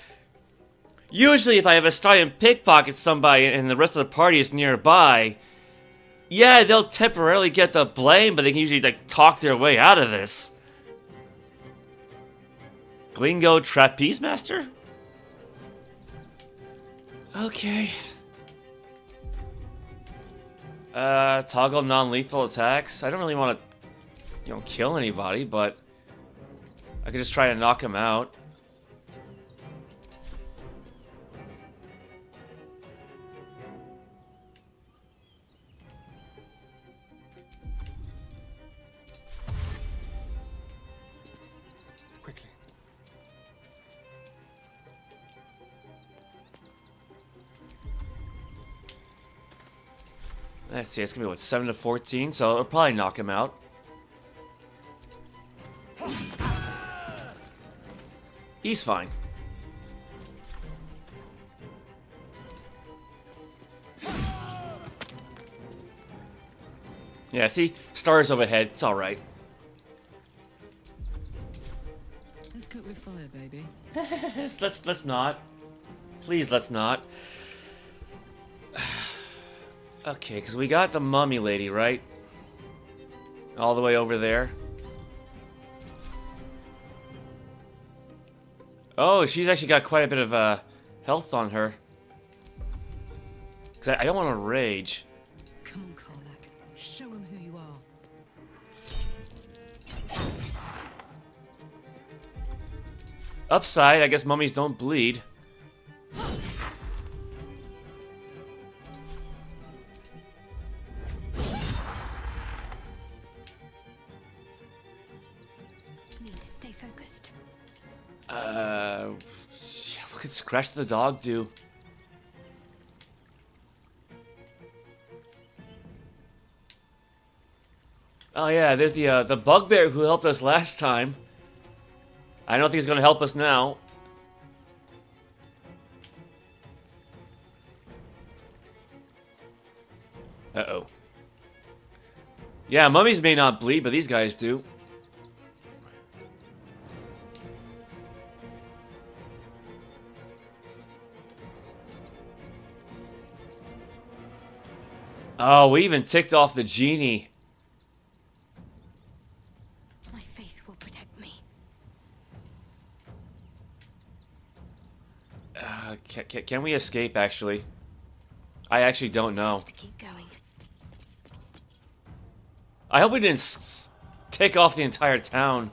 Usually if I have a start and pickpocket somebody and the rest of the party is nearby, yeah, they'll temporarily get the blame, but they can usually, like, talk their way out of this. Glingo Trapeze Master? Okay. Toggle non-lethal attacks. I don't really want to, kill anybody, but I could just try to knock him out. Quickly. Let's see, it's gonna be what, 7 to 14, so it'll probably knock him out. He's fine. Yeah, see? Stars overhead. It's alright. Let's cook with fire, baby. let's not. Please, let's not. Okay, because we got the mummy lady, right? All the way over there. Oh, she's actually got quite a bit of health on her. Because I don't want to rage. Come on, Karlach. Show him who you are. Upside, I guess mummies don't bleed. Need to stay focused. What could Scratch the Dog do? Oh yeah, there's the bugbear who helped us last time. I don't think he's gonna help us now. Uh-oh. Yeah, mummies may not bleed, but these guys do. Oh, we even ticked off the genie. My faith will protect me. Can we escape, actually? I actually don't know. To keep going. I hope we didn't take off the entire town.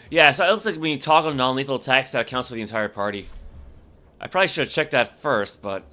Yeah, so it looks like when you toggle non-lethal attacks, that accounts for the entire party. I probably should have checked that first, but...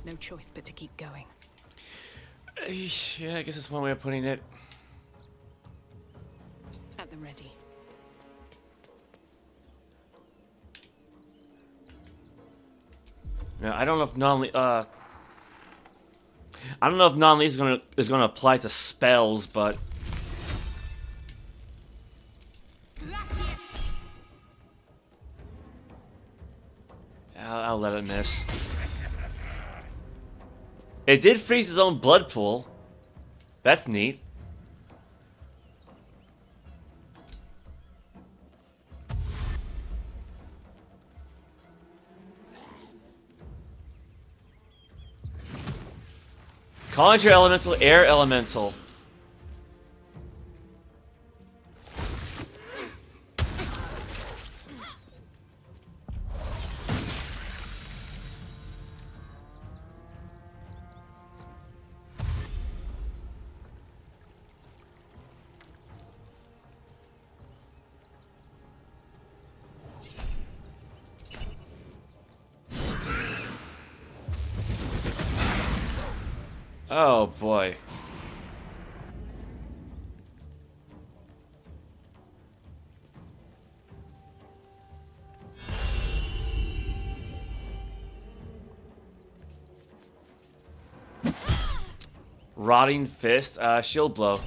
No choice but to keep going. Yeah, I guess that's one way of putting it. At the ready. Yeah, I don't know if I don't know if non-lethal is gonna apply to spells, but I'll let it miss. It did freeze his own blood pool. That's neat. Conjure elemental, air elemental. Oh boy. Rotting fist, shield blow.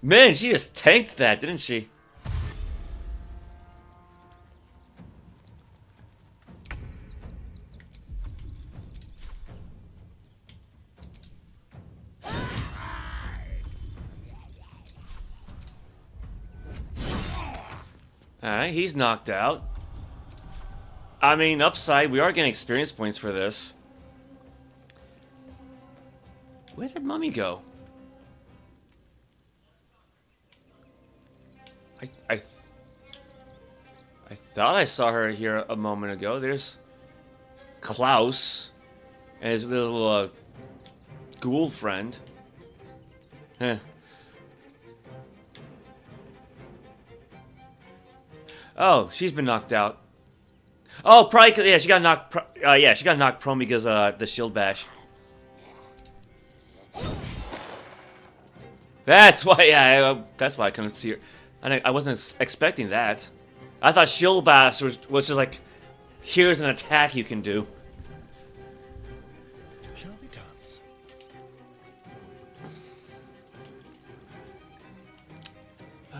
Man, she just tanked that, didn't she? Alright, he's knocked out. I mean, upside, we are getting experience points for this. Where did Mummy go? I thought I saw her here a moment ago. There's Klaus and his little ghoul friend. Huh. Oh, she's been knocked out. Oh, probably, yeah, she got knocked. Yeah, she got knocked prone because the shield bash. That's why. Yeah, that's why I couldn't see her. I wasn't expecting that. I thought shield bash was just like, here's an attack you can do. Shall we dance?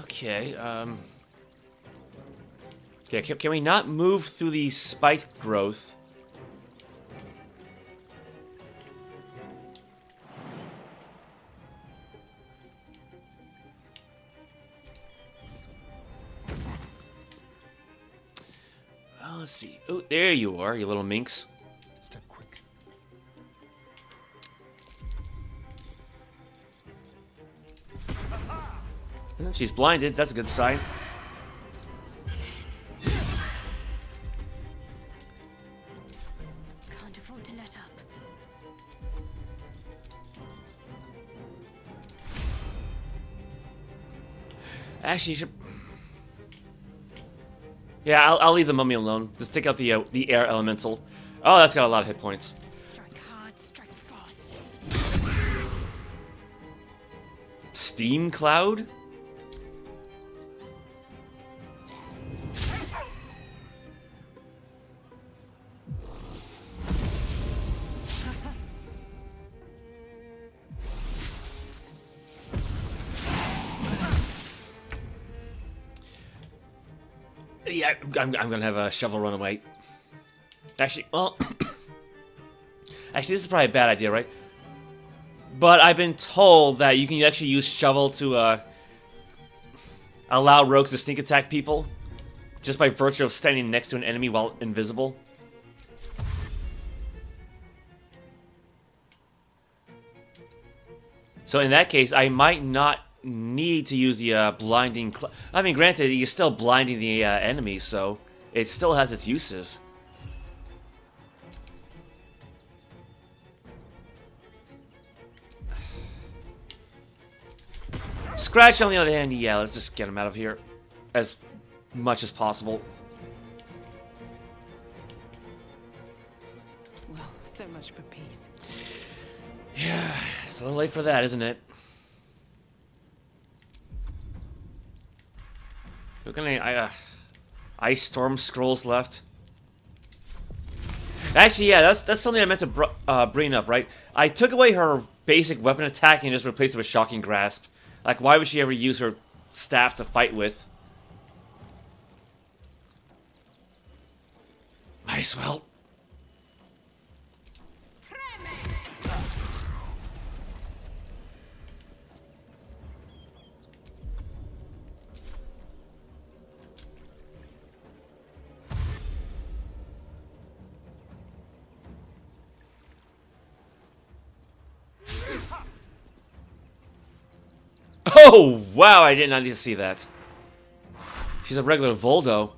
Okay. Yeah, can we not move through the spiked growth? Well, let's see. Oh, there you are, you little minx. Step quick. She's blinded. That's a good sign. Actually, you should... Yeah, I'll leave the mummy alone. Just take out the air elemental. Oh, that's got a lot of hit points. Strike hard, strike fast. Steam cloud? Yeah, I'm gonna have a shovel run away. Actually, well... Actually, this is probably a bad idea, right? But I've been told that you can actually use shovel to allow rogues to sneak attack people just by virtue of standing next to an enemy while invisible. So in that case, I might not need to use the blinding... I mean, granted, you're still blinding the enemies, so it still has its uses. Scratch, on the other hand, yeah, let's just get him out of here as much as possible. Well, so much for peace. Yeah, it's a little late for that, isn't it? Look at any ice storm scrolls left. Actually, yeah, that's something I meant to bring up, right? I took away her basic weapon attack and just replaced it with shocking grasp. Like, why would she ever use her staff to fight with? Might as well. Oh, wow, I did not need to see that. She's a regular Voldo.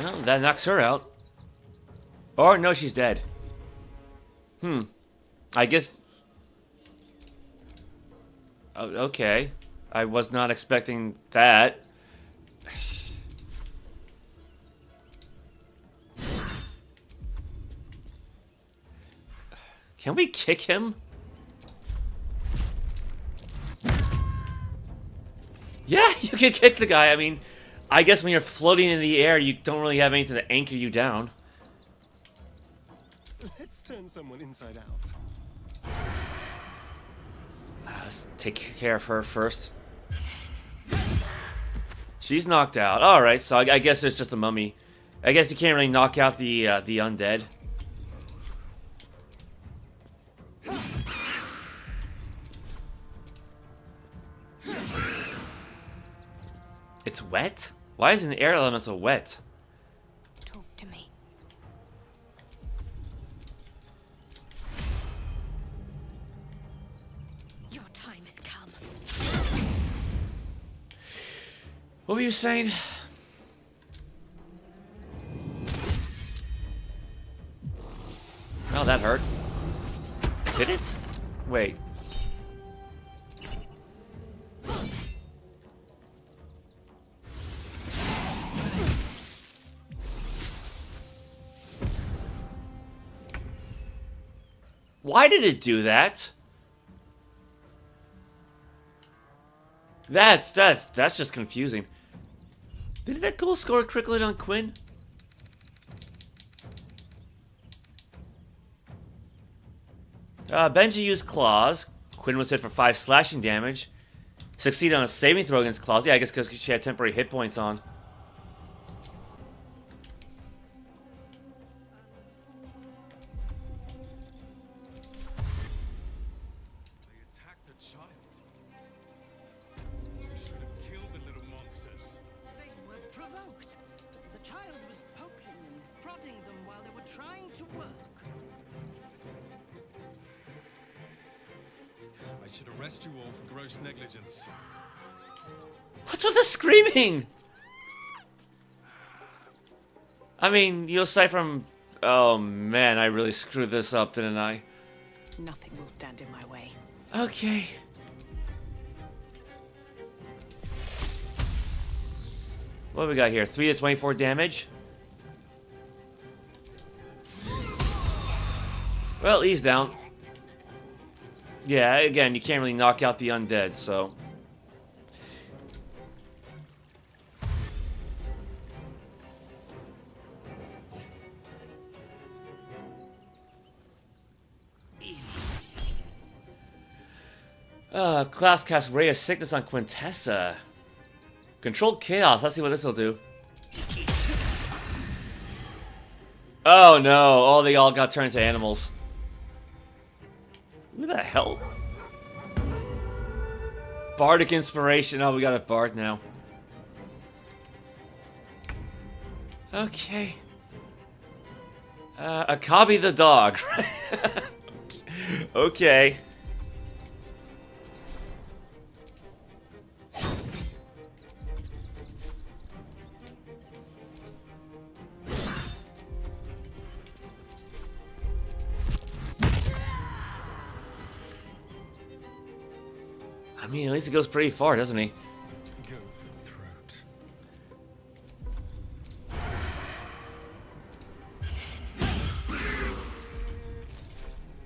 Well, that knocks her out. Or, no, she's dead. I guess... Oh, okay. I was not expecting that. Can we kick him? Yeah, you can kick the guy. I mean, I guess when you're floating in the air, you don't really have anything to anchor you down. Let's turn someone inside out. Let's take care of her first. She's knocked out. Alright, so I guess it's just a mummy. I guess you can't really knock out the undead. It's wet? Why is an air elemental wet? Talk to me. Your time has come. What were you saying? Well, that hurt. Did it? Wait. Why did it do that? That's just confusing. Did that goal score a cricklet on Quinn? Benji used claws. Quinn was hit for 5 slashing damage. Succeeded on a saving throw against claws. Yeah, I guess because she had temporary hit points on. What's with the screaming? I mean, you'll say from... Oh man, I really screwed this up, didn't I? Nothing will stand in my way. Okay. What do we got here? 3 to 24 damage? Well, he's down. Yeah, again, you can't really knock out the undead, so... Class cast Ray of Sickness on Quintessa. Controlled Chaos. Let's see what this will do. Oh no. Oh, they all got turned into animals. Who the hell? Bardic Inspiration. Oh, we got a bard now. Okay. Akabi the dog. Okay. I mean, at least he goes pretty far, doesn't he? Go for the throat.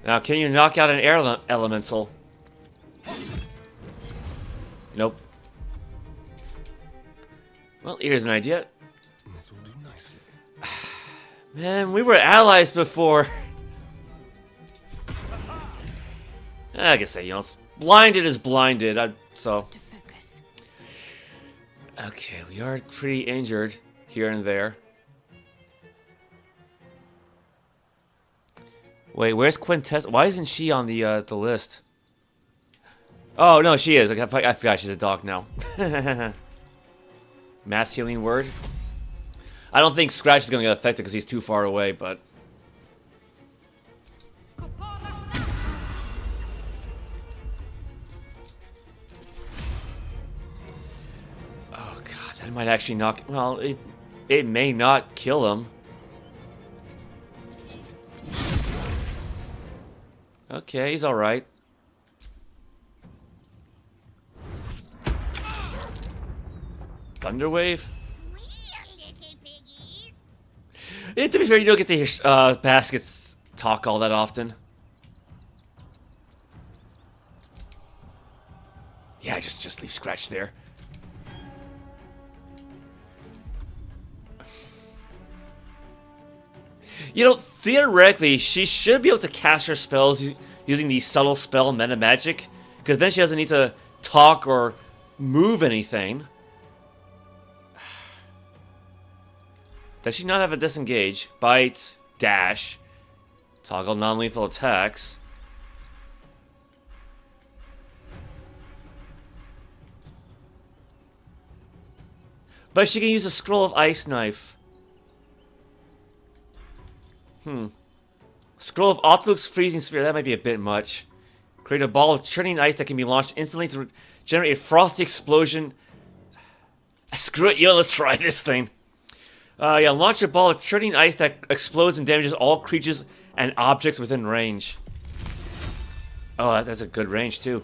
Now, can you knock out an air elemental? Nope. Well, here's an idea. This will do nicely. Man, we were allies before. Like I say, you know, blinded is blinded. So. Okay, we are pretty injured here and there. Wait, where's Quintessa? Why isn't she on the list? Oh no, she is. I forgot she's a dog now. Mass healing word. I don't think Scratch is gonna get affected because he's too far away, but. Oh god, that might actually knock. Well, it may not kill him. Okay, he's all right. Thunderwave? Yeah, to be fair, you don't get to hear Baskets talk all that often. Yeah, just leave Scratch there. You know, theoretically, she should be able to cast her spells using the subtle spell meta magic, because then she doesn't need to talk or move anything. Does she not have a disengage? Bite, dash, toggle non-lethal attacks. But she can use a scroll of ice knife. Scroll of Archduke's freezing sphere, that might be a bit much. Create a ball of churning ice that can be launched instantly to generate a frosty explosion. Screw it, yo, let's try this thing. Yeah, launch a ball of churning ice that explodes and damages all creatures and objects within range. Oh, that's a good range, too.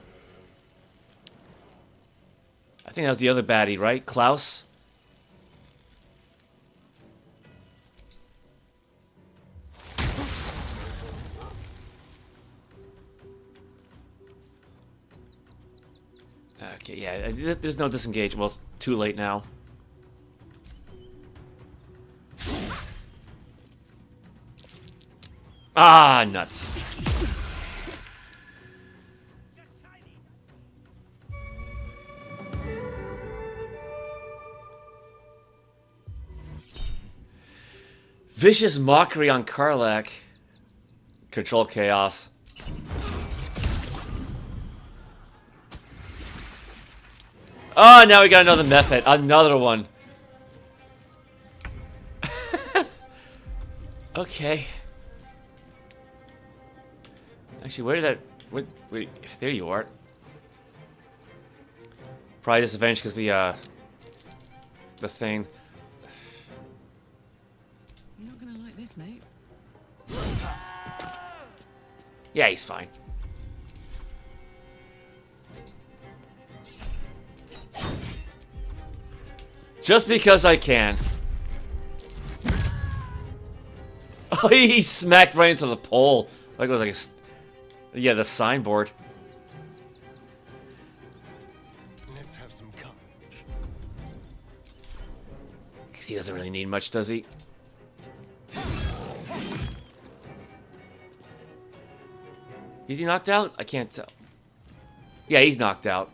I think that was the other baddie, right? Klaus? Okay, yeah, there's no disengage. Well, it's too late now. Ah, nuts. Vicious mockery on Karlach. Control chaos. Oh, now we got another method. Another one. Okay. Actually, where did that... Wait, there you are. Probably disadvantage because the thing. You're not gonna like this, mate. Yeah, he's fine. Just because I can. Oh, he smacked right into the pole. Like it was like a... Yeah, the signboard. Let's have some courage. Because he doesn't really need much, does he? Is he knocked out? I can't tell. Yeah, he's knocked out.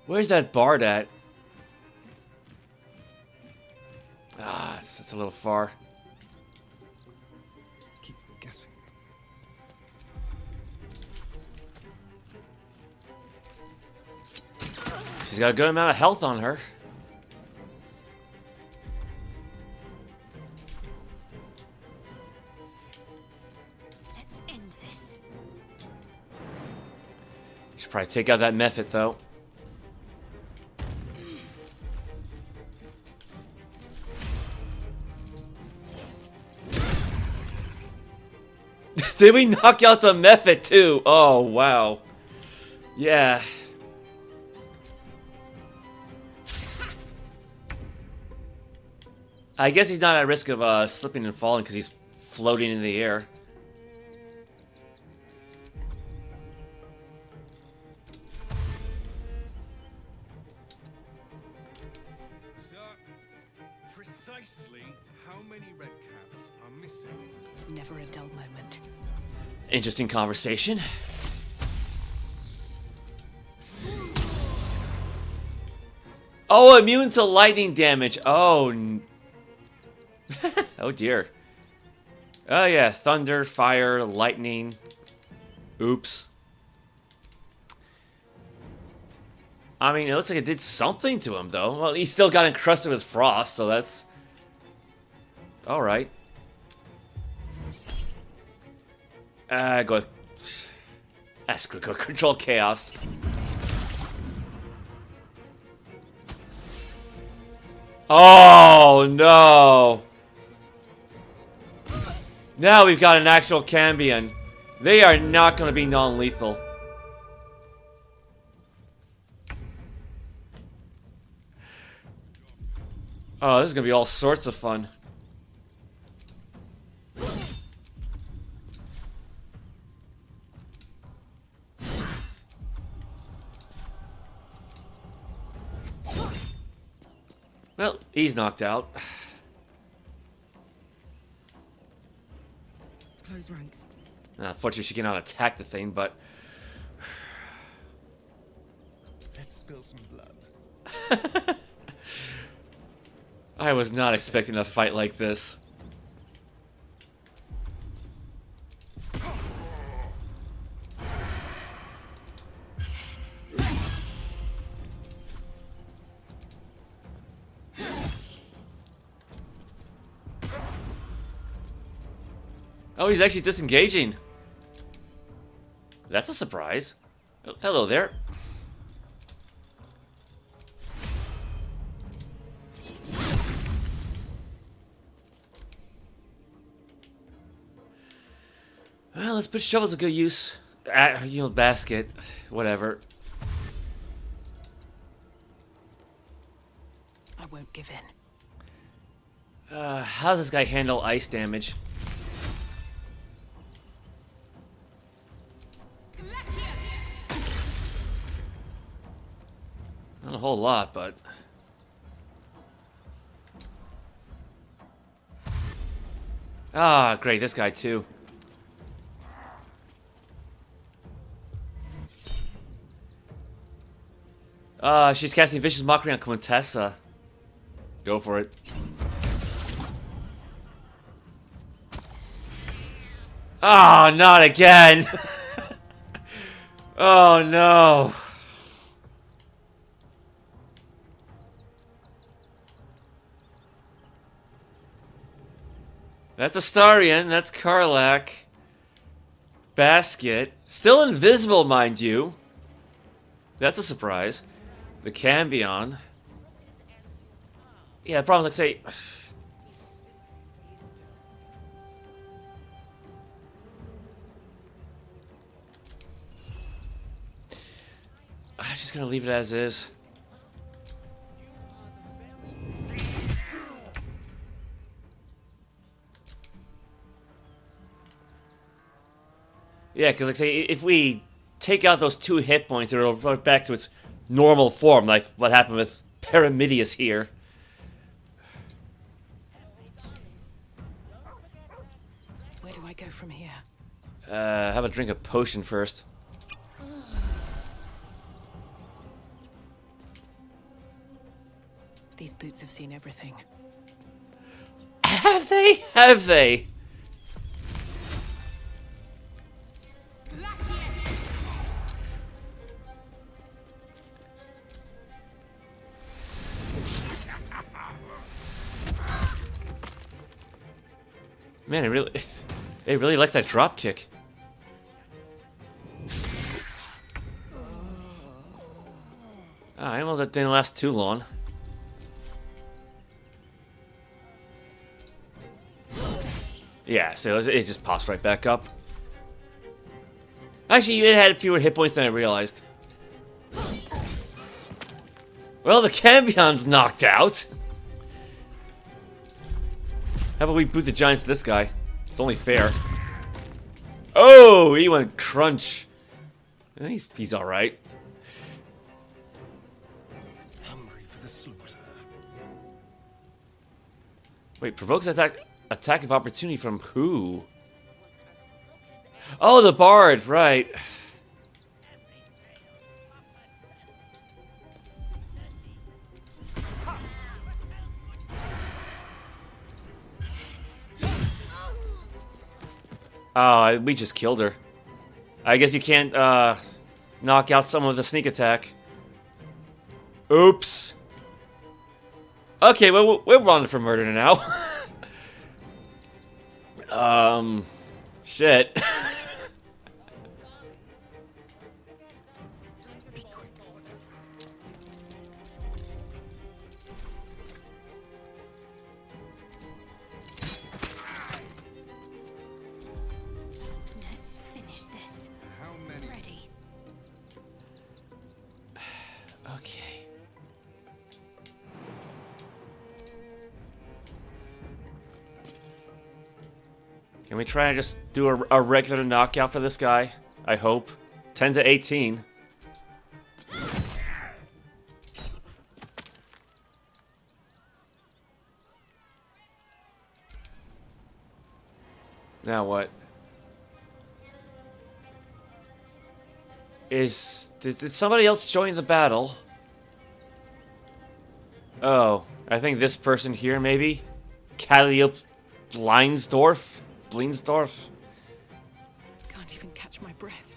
Where's that bard at? Ah, that's a little far. Keep guessing. She's got a good amount of health on her. Let's end this. Should probably take out that method though. Did we knock out the method too? Oh, wow. Yeah. I guess he's not at risk of slipping and falling because he's floating in the air. So, precisely how many red caps are missing? Never a dull moment. Interesting conversation. Oh, immune to lightning damage. Oh. Oh dear. Oh yeah, thunder, fire, lightning. Oops. I mean, it looks like it did something to him, though. Well, he still got encrusted with frost, so that's... Alright. Go... Screw, go control chaos. Oh, no! Now we've got an actual Cambion. They are not going to be non-lethal. Oh, this is going to be all sorts of fun. Well, he's knocked out. Close ranks. Unfortunately, she cannot attack the thing, but... Let's spill some blood. I was not expecting a fight like this. Oh, he's actually disengaging. That's a surprise. Oh, hello there. Well, let's put shovels to good use. You know, basket. Whatever. I won't give in. How does this guy handle ice damage? Not a whole lot, but... Ah, great, this guy too. She's casting Vicious Mockery on Quintessa. Go for it. Oh, not again! Oh no! That's Astarion, that's Karlach. Basket. Still invisible, mind you. That's a surprise. The Cambion. Yeah, the problem is, like, say... I'm just gonna leave it as is. Yeah, because, like, say, if we take out those 2 hit points, it'll revert back to its normal form, like what happened with Paramidius here. Where do I go from here? Have a drink of potion first. These boots have seen everything. Have they? Have they? Man, it really likes that drop kick. Alright, well, that didn't last too long. Yeah, so it just pops right back up. Actually, it had fewer hit points than I realized. Well, the Cambion's knocked out. How about we boot the giants to this guy? It's only fair. Oh, he went crunch. He's all right. Hungry for the slaughter. Wait, provokes attack of opportunity from who? Oh, the bard, right. Oh, we just killed her. I guess you can't knock out someone with a sneak attack. Oops. Okay, well, we're running for murder now. Shit. Let's finish this. How many? Ready. Okay. Can we try and just do a regular knockout for this guy? I hope. 10 to 18. Now what? Did somebody else join the battle? Oh, I think this person here maybe? Calliope Blindsdorf? Bleensdorf? Can't even catch my breath.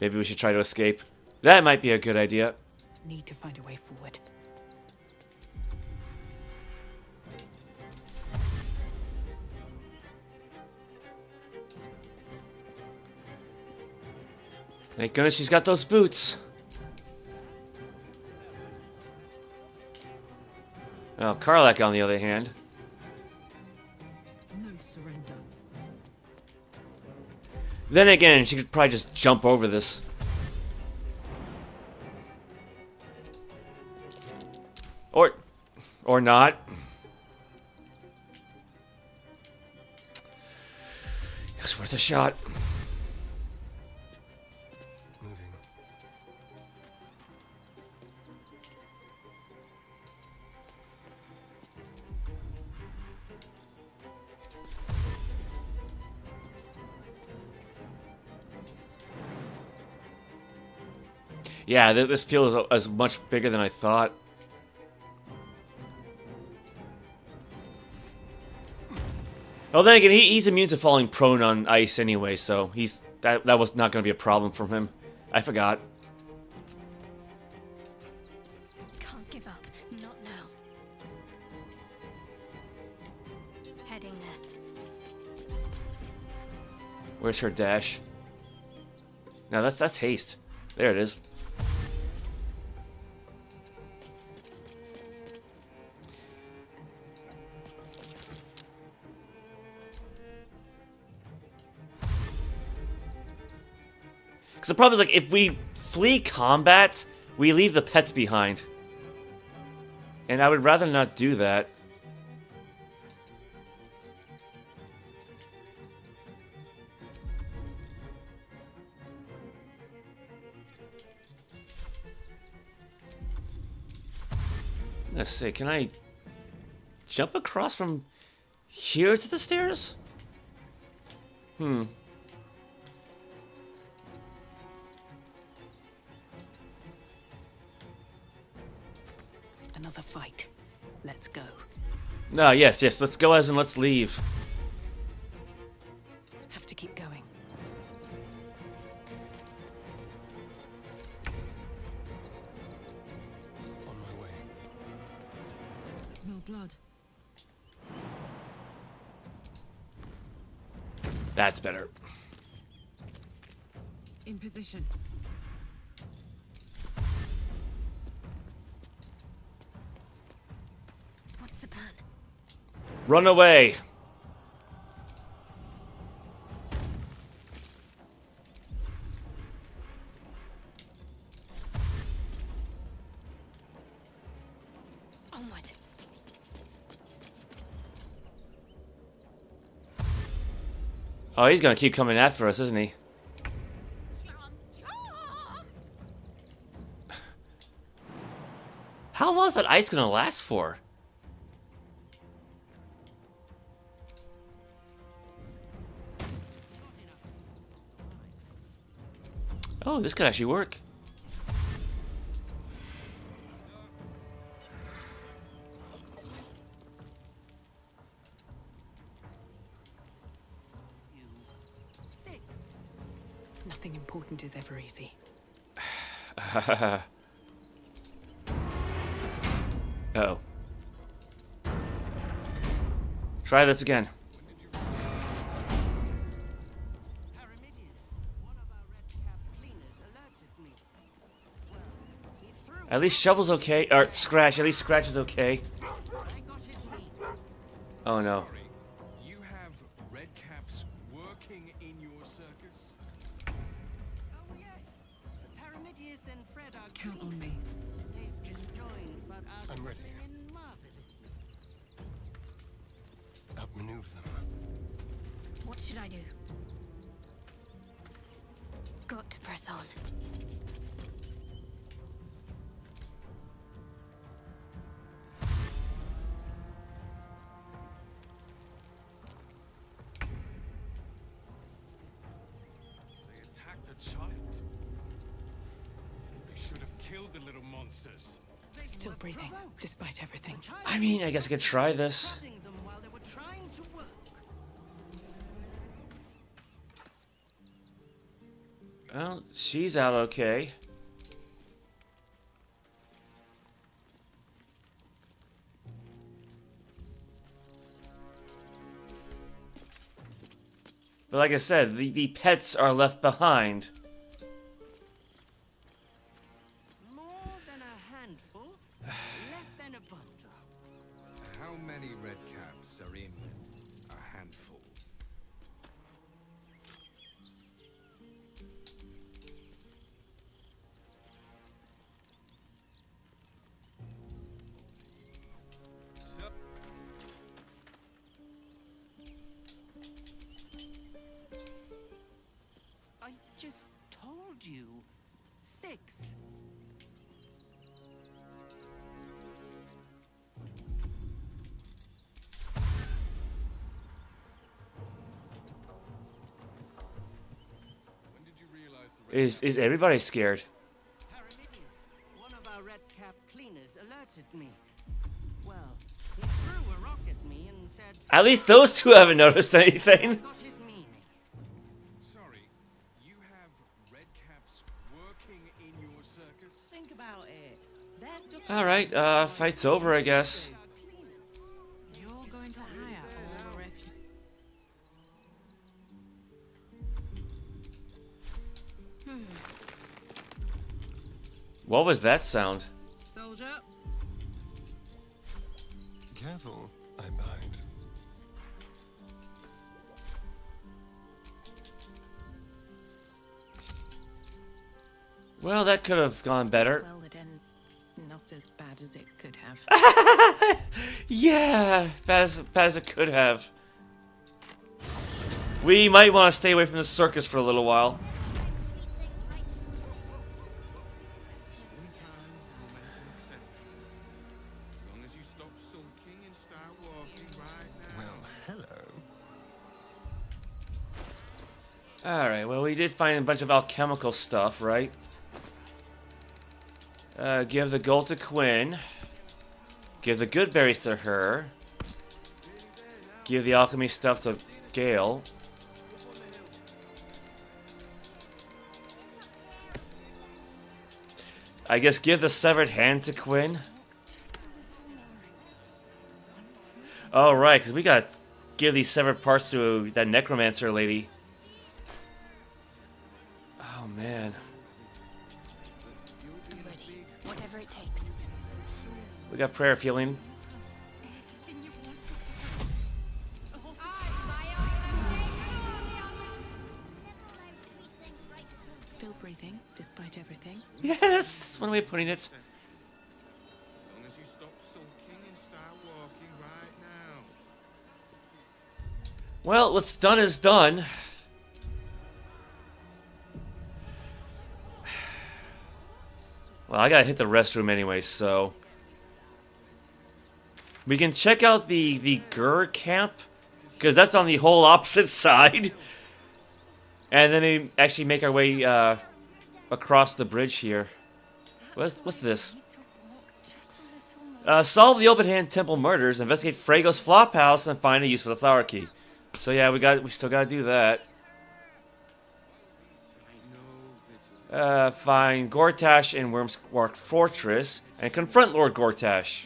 Maybe we should try to escape. That might be a good idea. Need to find a way forward. Thank goodness she's got those boots. Well, Karlach, on the other hand. No surrender. Then again, she could probably just jump over this. Or not. It's worth a shot. Yeah, this field is much bigger than I thought. Well, then again, he's immune to falling prone on ice anyway, so that was not going to be a problem for him. I forgot. Can't give up. Not now. Heading there. Where's her dash? No, that's haste. There it is. The problem is, like, if we flee combat, we leave the pets behind. And I would rather not do that. Let's see, can I jump across from here to the stairs? Another fight. Let's go. No, yes, let's go as in let's leave. Have to keep going. On my way. I smell blood. That's better. In position. What's the plan? Run away. Onward. Oh, he's gonna keep coming after us, isn't he? How long is that ice gonna last for? Oh, this could actually work. Nothing important is ever easy. Uh-oh. Try this again. At least Shovel's okay. Or Scratch. At least Scratch is okay. Oh no. You have red caps working in your circus? Oh, yes. Paramidius and Fred are Count on me. They've just joined, but are I'm ready. settling in marvelously. Outmaneuver them. What should I do? Got to press on. They attacked a child. They should have killed the little monsters. Still breathing, despite everything. I mean, I guess I could try this. Them while they were trying to work. Well, she's out okay. But like I said, the pets are left behind. More than a handful, less than a bundle. How many red caps are in a handful? I just told you. 6. When did you realize the red Is everybody scared? Paramidius, one of our red cap cleaners, alerted me. Well, he threw a rock at me and said, At least those two haven't noticed anything. got his meaning. Sorry, you have red caps working in your circus? Think about it. There's just Alright, fight's over, I guess. you're going to hire all the refugees. What was that sound? Soldier. Careful, I'm behind. Well, that could have gone better. Well, it ends not as bad as it could have. Yeah, bad as it could have. We might want to stay away from the circus for a little while. As long as you stop sulking and start walking right now. Well, hello. Alright, well, we did find a bunch of alchemical stuff, right? Give the gold to Quinn. Give the good berries to her. Give the alchemy stuff to Gale. I guess give the severed hand to Quinn. Oh, right, because we gotta give these severed parts to that necromancer lady. Oh, man. I'm ready. Whatever it takes. We got prayer feeling. Still breathing, despite everything. Yeah, that's one way of putting it. As long as you stop sulking and start walking right now. Well, what's done is done. Well, I gotta hit the restroom anyway, so... We can check out the Gur Camp, because that's on the whole opposite side. And then we actually make our way across the bridge here. What's this? Solve the open hand temple murders, investigate Frego's flop house, and find a use for the flower key. So yeah, we still gotta do that. Find Gortash in Wormsquark Fortress and confront Lord Gortash.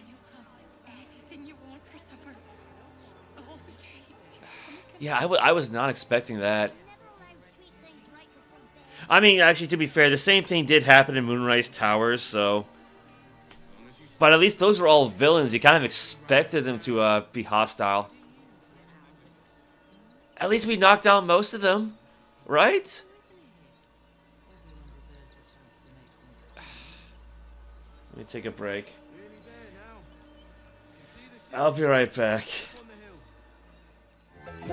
Yeah, I was not expecting that. I mean, actually, to be fair, the same thing did happen in Moonrise Towers, so... But at least those were all villains. You kind of expected them to be hostile. At least we knocked out most of them, right? Let me take a break. I'll be right back.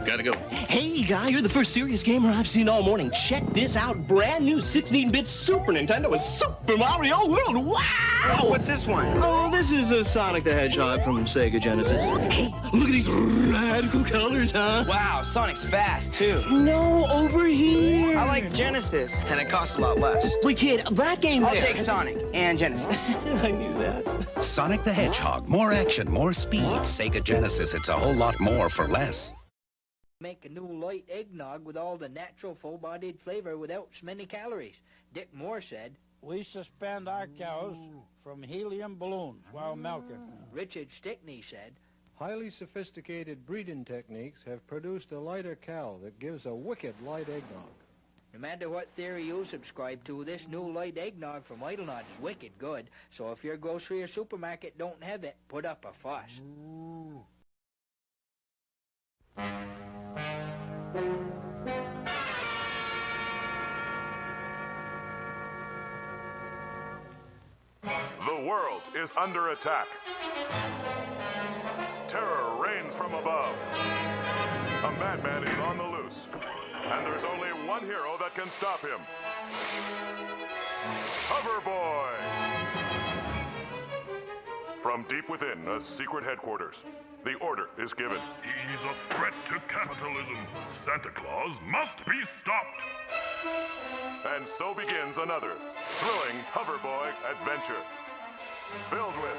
Gotta go. Hey, guy, you're the first serious gamer I've seen all morning. Check this out. Brand new 16-bit Super Nintendo with Super Mario World. Wow! Oh, what's this one? Oh, this is a Sonic the Hedgehog from Sega Genesis. Hey, look at these radical colors, huh? Wow, Sonic's fast, too. No, over here. I like Genesis, and it costs a lot less. Wait, kid, that game I'll there. take Sonic and Genesis. I knew that. Sonic the Hedgehog. More action, more speed. Sega Genesis, it's a whole lot more for less. Make a new light eggnog with all the natural full-bodied flavor without so many calories. Dick Moore said, "We suspend our cows from helium balloons while milking." Richard Stickney said, "Highly sophisticated breeding techniques have produced a lighter cow that gives a wicked light eggnog." No matter what theory you subscribe to, this new light eggnog from Idlenot is wicked good. So if your grocery or supermarket don't have it, put up a fuss. The world is under attack. Terror reigns from above. A madman is on the loose, and there's only one hero that can stop him. Hoverboy! From deep within a secret headquarters, the order is given. He's a threat to capitalism. Santa Claus must be stopped. And so begins another thrilling Hoverboy adventure. Filled with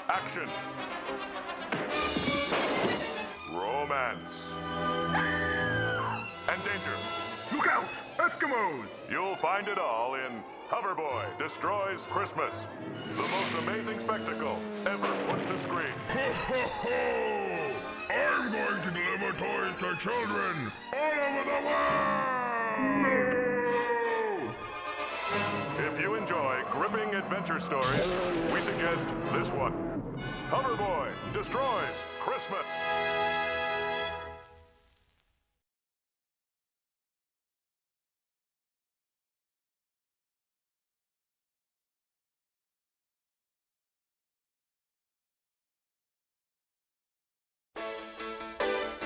action, romance, and danger. Look out! Eskimos! You'll find it all in Hoverboy Destroys Christmas, the most amazing spectacle ever put to screen. Ho, ho, ho! I'm going to deliver toys to children all over the world! No! If you enjoy gripping adventure stories, we suggest this one. Hoverboy Destroys Christmas.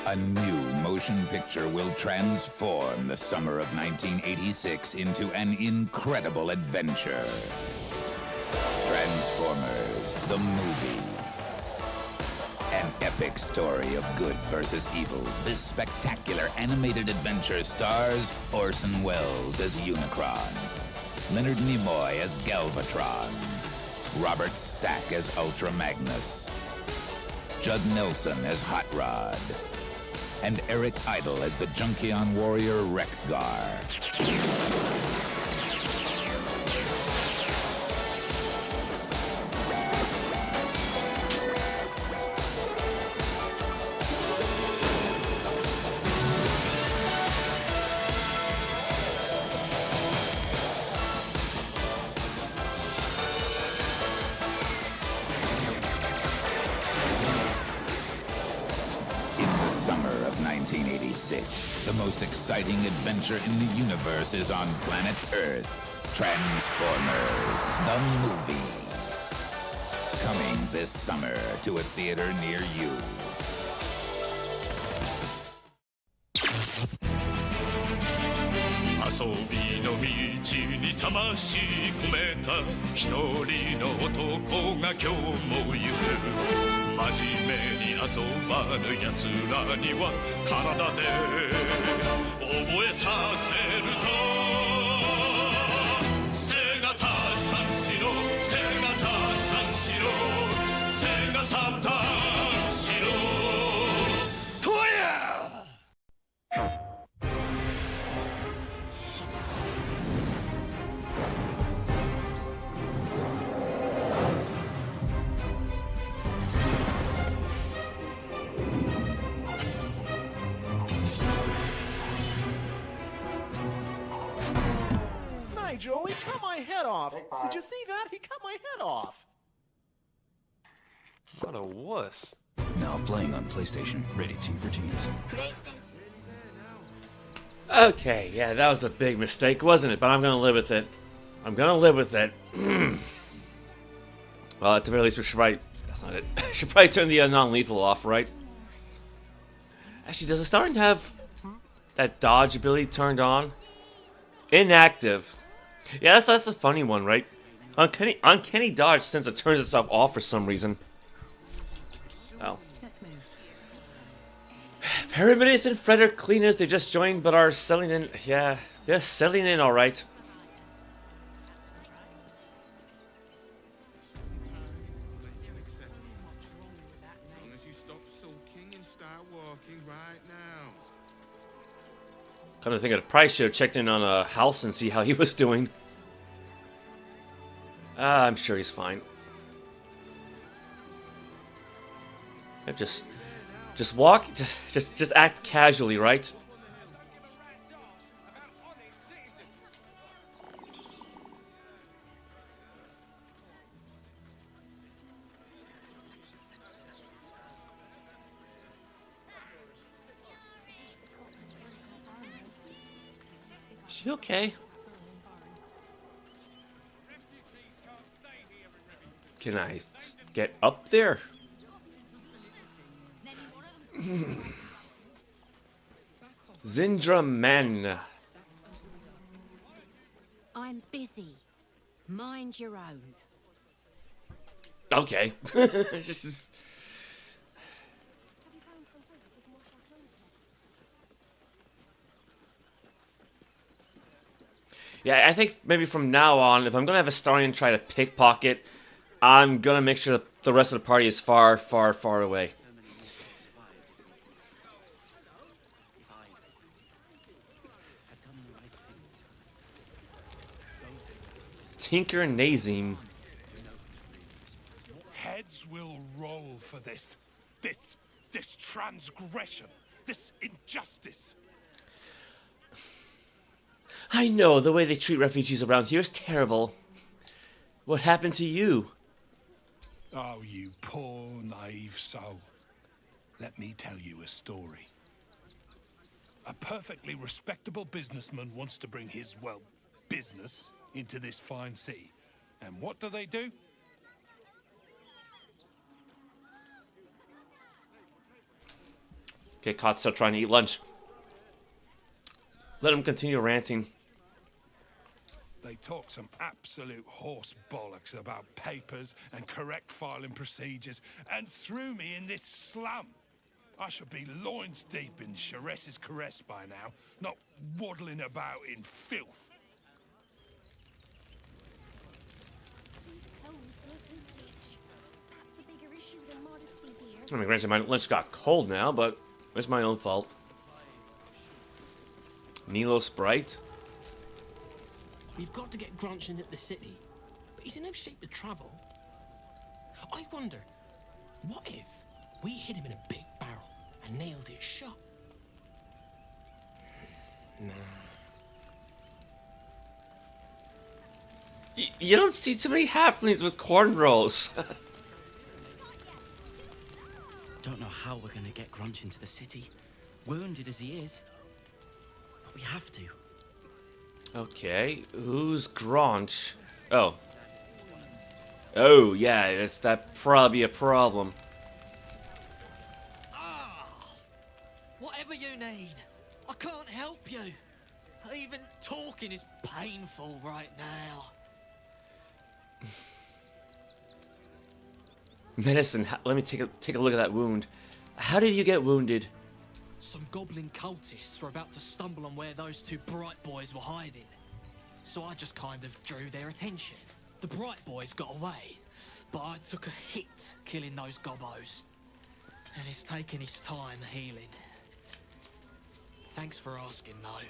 A new motion picture will transform the summer of 1986 into an incredible adventure. Transformers, the movie. An epic story of good versus evil. This spectacular animated adventure stars Orson Welles as Unicron, Leonard Nimoy as Galvatron, Robert Stack as Ultra Magnus, Judd Nelson as Hot Rod, and Eric Idle as the Junkion warrior Wreck-Gar. Summer of 1986, the most exciting adventure in the universe is on planet Earth. Transformers, the movie. Coming this summer to a theater near you. 遊びの道に魂込めた一人の男が今日も行く真面目に遊ばぬ奴らには体で覚えさせるぞ head off. Did you see that? He cut my head off. What a wuss. Now playing on PlayStation, ready to for teens. Okay, yeah, that was a big mistake, wasn't it? But I'm gonna live with it. I'm gonna live with it. Well, at the very least, we should probably... That's not it. Should probably turn the non-lethal off, right? Actually, does the Starring have that dodge ability turned on? Inactive. Yeah, that's a funny one, right? Uncanny dodge since it turns itself off for some reason. Oh. Paramides and Frederick Cleaners, they just joined but are selling in. Yeah, they're selling in alright. Kind of think I probably should have checked in on a house and see how he was doing. I'm sure he's fine. Just walk, just act casually, right? She okay? Can I get up there? Zindra Men. I'm busy. Mind your own. Okay. Just... Yeah, I think maybe from now on, if I'm gonna have a Starion try to pickpocket, I'm gonna make sure that the rest of the party is far, far, far away. Tinker Nazim. Heads will roll for this transgression, this injustice. I know, the way they treat refugees around here is terrible. What happened to you? Oh, you poor, naive soul. Let me tell you a story. A perfectly respectable businessman wants to bring his, well, business into this fine city. And what do? Okay, Cot's still trying to eat lunch. Let him continue ranting. They talk some absolute horse bollocks about papers and correct filing procedures and threw me in this slum. I should be loins deep in Chariots' caress by now, not waddling about in filth. I mean, granted, my lunch got cold now, but it's my own fault. Nilo Sprite. We've got to get Grunch into the city, but he's in no shape to travel. I wonder, what if we hit him in a big barrel and nailed it shut? Nah. You don't see too many halflings with cornrows. Don't know how we're gonna get Grunch into the city, wounded as he is. But we have to. Okay, who's Grunch? Oh. Oh, yeah, that probably a problem. Whatever you need, I can't help you. Even talking is painful right now. Medicine, let me take a look at that wound. How did you get wounded? Some goblin cultists were about to stumble on where those two bright boys were hiding. So I just kind of drew their attention. The bright boys got away, but I took a hit killing those gobbos. And it's taken its time healing. Thanks for asking, though.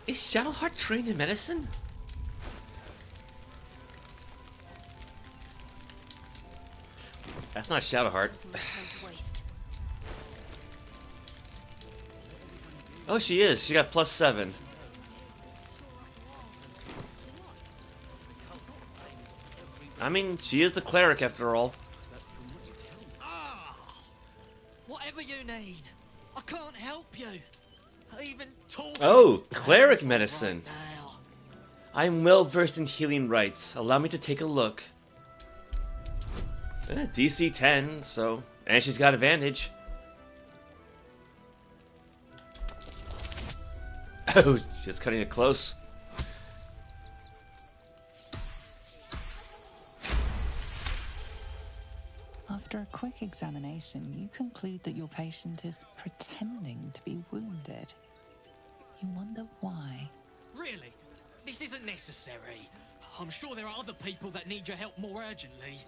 Is Shadowheart trained in medicine? That's not Shadowheart. Oh, she is. She got +7. I mean, she is the cleric after all. Whatever you need. I can't help you. I even talk. Oh, cleric medicine. I'm well versed in healing rites. Allow me to take a look. DC 10, so... And she's got advantage. Oh, she's cutting it close. After a quick examination, you conclude that your patient is pretending to be wounded. You wonder why. Really? This isn't necessary. I'm sure there are other people that need your help more urgently.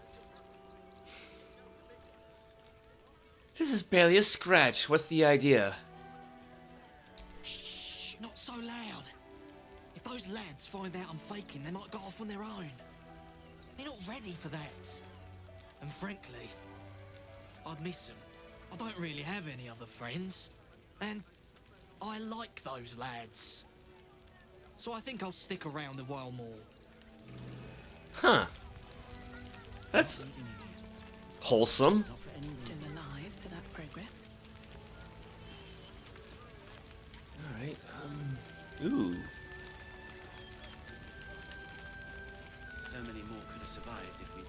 This is barely a scratch. What's the idea? Shh, not so loud. If those lads find out I'm faking, they might go off on their own. They're not ready for that. And frankly, I'd miss them. I don't really have any other friends. And I like those lads. So I think I'll stick around a while more. Huh. That's wholesome. Still alive, so that's progress. Alright, ooh. So many more could have survived if we...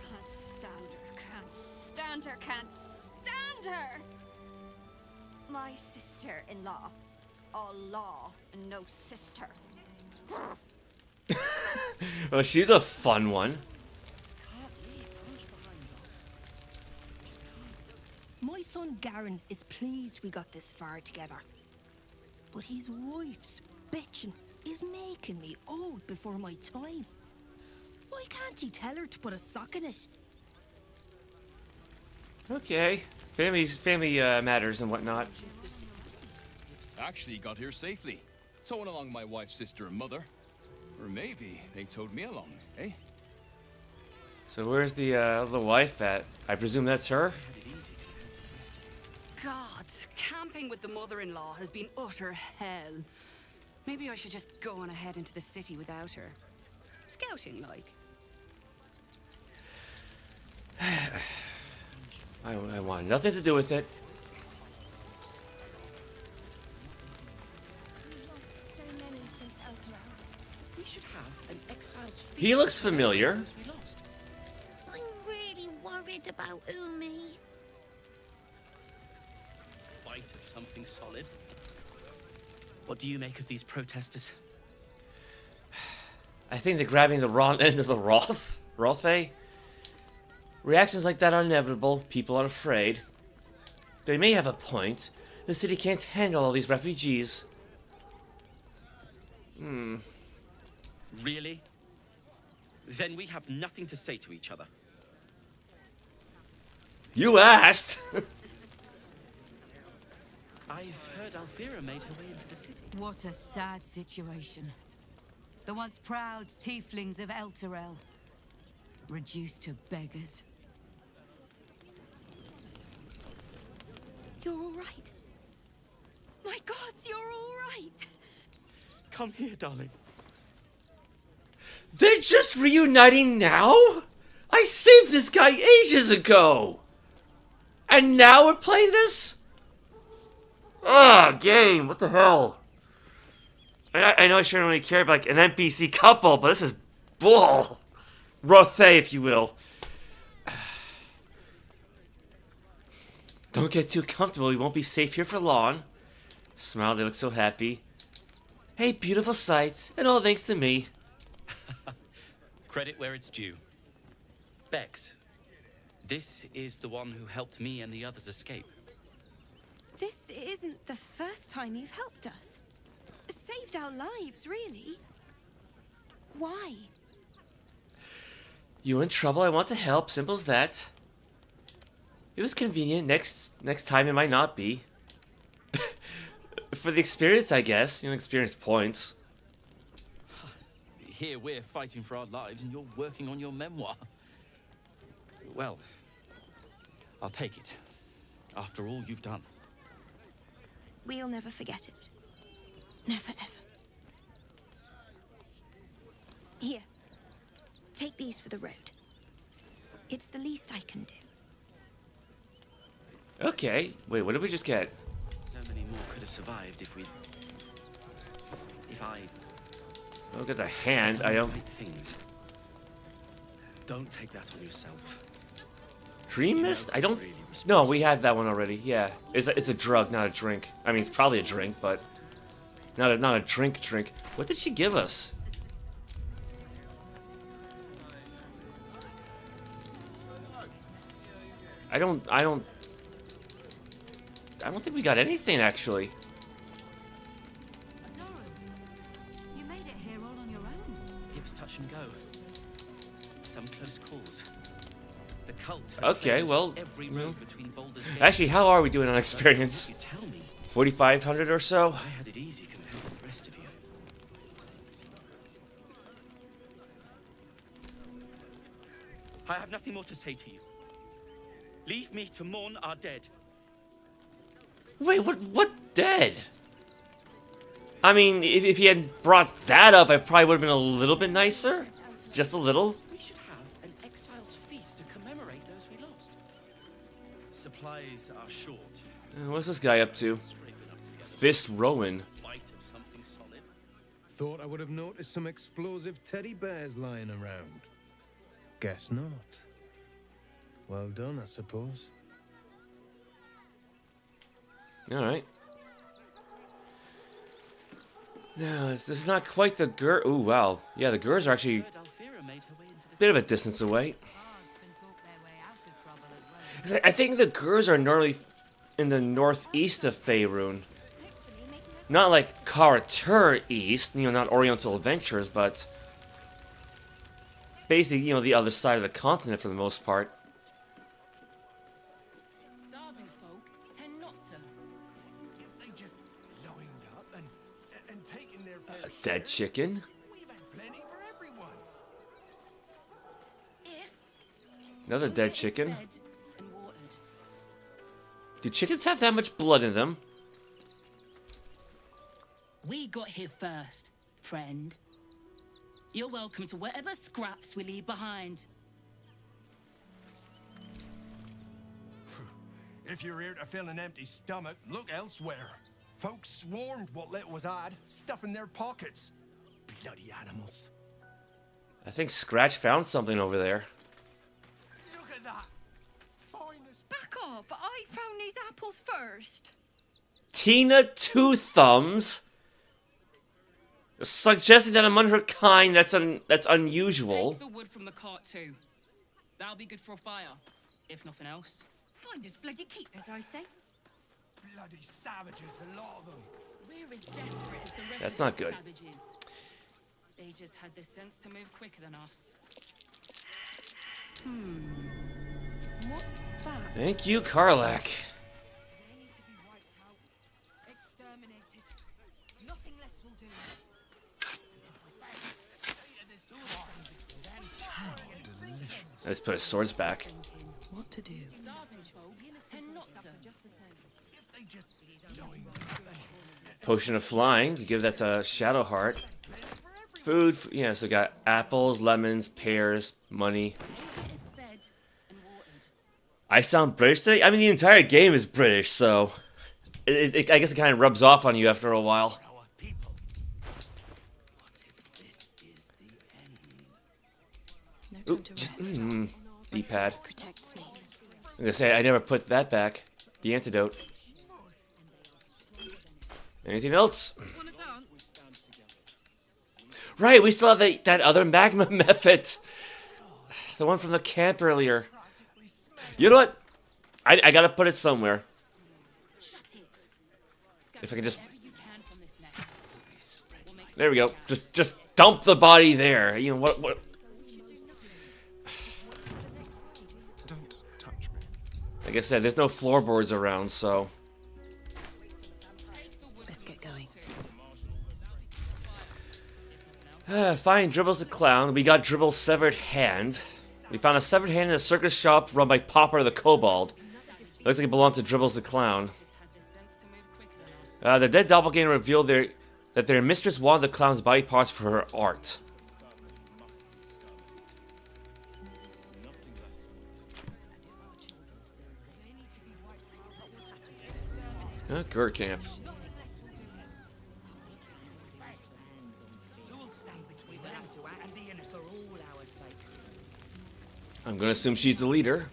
Can't stand her, can't stand her, can't stand her! My sister-in-law. All law and no sister. Well, she's a fun one. My son Garen is pleased we got this far together. But his wife's bitching is making me old before my time. Why can't he tell her to put a sock in it? Okay. Family matters and whatnot. Actually got here safely. Towing along my wife's sister and mother. Or maybe they towed me along, eh? So where's the wife at? I presume that's her? God, camping with the mother-in-law has been utter hell. Maybe I should just go on ahead into the city without her. Scouting, like. I want nothing to do with it. So many since Elturel. We should have an exile's feast. He looks familiar. We lost. I'm really worried about Umi. Bite of something solid. What do you make of these protesters? I think they're grabbing the wrong end of the Rothe. Reactions like that are inevitable. People are afraid. They may have a point. The city can't handle all these refugees. Really? Then we have nothing to say to each other. You asked! I've heard Alfira made her way into the city. What a sad situation. The once proud tieflings of Elturel, reduced to beggars. You're all right. My gods, you're all right. Come here, darling. They're just reuniting now? I saved this guy ages ago! And now we're playing this? Ugh, game, what the hell? I know I shouldn't really care about like an NPC couple, but this is bull. Rothe, if you will. Don't get too comfortable, we won't be safe here for long. Smile, they look so happy. Hey, beautiful sights, and all thanks to me. Credit where it's due. Bex, this is the one who helped me and the others escape. This isn't the first time you've helped us. Saved our lives, really. Why? You're in trouble, I want to help, simple as that. It was convenient, next time it might not be. For the experience, I guess. You know, experience points. Here we're fighting for our lives and you're working on your memoir. Well, I'll take it. After all you've done. We'll never forget it. Never, ever. Here. Take these for the road. It's the least I can do. Okay. Wait, what did we just get? So many more could have survived if I Look at the hand. I don't. right things. Don't take that on yourself. Dream Mist? I don't. No, we had that one already. Yeah, it's a drug, not a drink. I mean, it's probably a drink, but not a drink. What did she give us? I don't think we got anything actually. You made it here all on your own. It was touch and go. Some close calls. The cult has Okay, claimed well, every road between Baldur's Gate. Actually, how are we doing on experience? You tell me. 4,500 or so. I had it easy compared to the rest of you. I have nothing more to say to you. Leave me to mourn our dead. Wait, what dead? I mean, if you had brought that up, I probably would have been a little bit nicer. Just a little. We should have an exile's feast to commemorate those we lost. Supplies are short. What's this guy up to? Fist Rowan. Thought I would have noticed some explosive teddy bears lying around. Guess not. Well done, I suppose. Alright. No, this is not quite the Gur. Ooh, wow. Yeah, the Gurs are actually a bit of a distance away. I think the Gurs are normally in the northeast of Faerûn. Not like Karatur East, not Oriental Adventures, but basically, the other side of the continent for the most part. Starving folk tend not to. They just lined up and taking their fair A dead chicken? We've had plenty for everyone. Another dead chicken. Do chickens have that much blood in them? We got here first, friend. You're welcome to whatever scraps we leave behind. If you're here to fill an empty stomach, look elsewhere. Folks swarmed what little was odd, stuffing their pockets. Bloody animals. I think Scratch found something over there. Look at that. Back off! I found these apples first. Tina Two Thumbs? Suggesting that among her kind, that's unusual. Take the wood from the cart too. That'll be good for a fire, if nothing else. Find us bloody keepers, I say. Bloody savages, a lot of them. We're as desperate as the rest That's of not the good. savages. They just had the sense to move quicker than us. What's that? Thank you, Karlak. Exterminated. Nothing less will do. Let's put his swords back. What to do? Starving folk tend not to. Potion of Flying. You give that to Shadowheart. Food. Yeah, so we got apples, lemons, pears, money. I sound British today? I mean, the entire game is British, so I guess it kind of rubs off on you after a while. Ooh, D-pad. I'm gonna say I never put that back. The antidote. Anything else? Right, we still have that other magma method. The one from the camp earlier. You know what? I gotta put it somewhere. If I can just... There we go. Just dump the body there. You know, what... Don't touch me. Like I said, there's no floorboards around, so... Let's get going. Find Dribbles the Clown. We got Dribble's severed hand. We found a severed hand in a circus shop run by Popper the Kobold. Looks like it belonged to Dribbles the Clown. The dead doppelganger revealed that their mistress wanted the clown's body parts for her art. Gur Camp. I'm gonna assume she's the leader.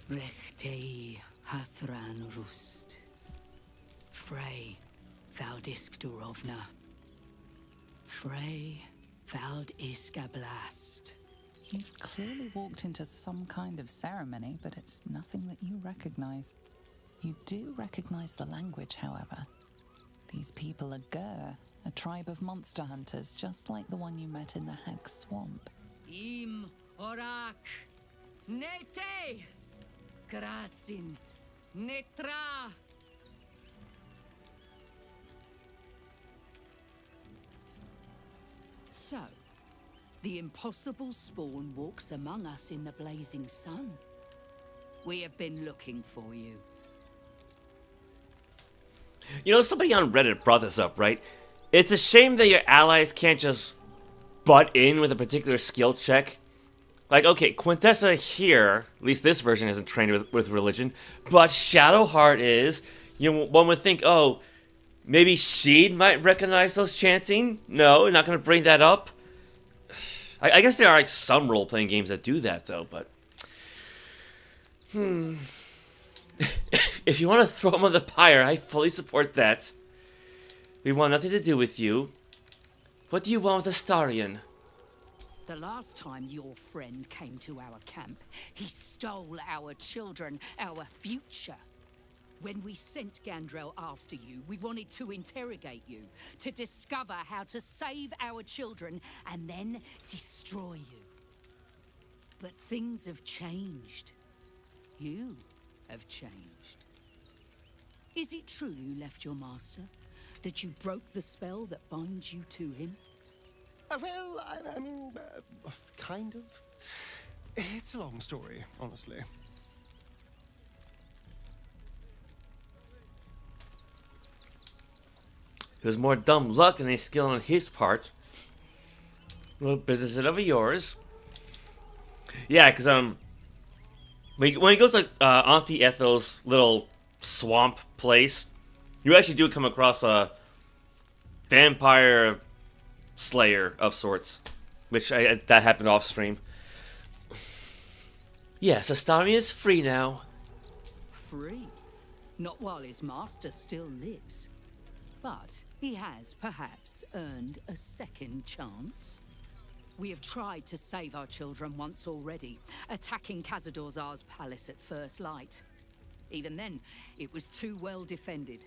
Rechtei hathran rust. Frey valdisk durovna. Frey vald iska blast. You've clearly walked into some kind of ceremony, but it's nothing that you recognize. You do recognize the language, however. These people are Gur, a tribe of monster hunters, just like the one you met in the Hag Swamp. Im orak. Nete. Krasin. Netra. So, the impossible spawn walks among us in the blazing sun. We have been looking for you. You know, somebody on Reddit brought this up, right? It's a shame that your allies can't just butt in with a particular skill check. Like, okay, Quintessa here, at least this version isn't trained with religion, but Shadowheart is. You know, one would think, oh, maybe Sheed might recognize those chanting? No, not going to bring that up. I guess there are like some role-playing games that do that, though, but... If you want to throw him on the pyre, I fully support that. We want nothing to do with you. What do you want with Astarion? The last time your friend came to our camp, he stole our children, our future. When we sent Gandrel after you, we wanted to interrogate you, to discover how to save our children and then destroy you. But things have changed. You have changed. Is it true you left your master? That you broke the spell that binds you to him? Well, I mean, kind of. It's a long story, honestly. It was more dumb luck than any skill on his part. Well, business is of yours. Yeah, because when you go to Auntie Ethel's little swamp place, you actually do come across a vampire slayer of sorts, which that happened off stream. Yes, Astarion is free now. Free? Not while his master still lives. But he has perhaps earned a second chance. We have tried to save our children once already, attacking Khazad-dûr'Zar's palace at first light. Even then, it was too well defended.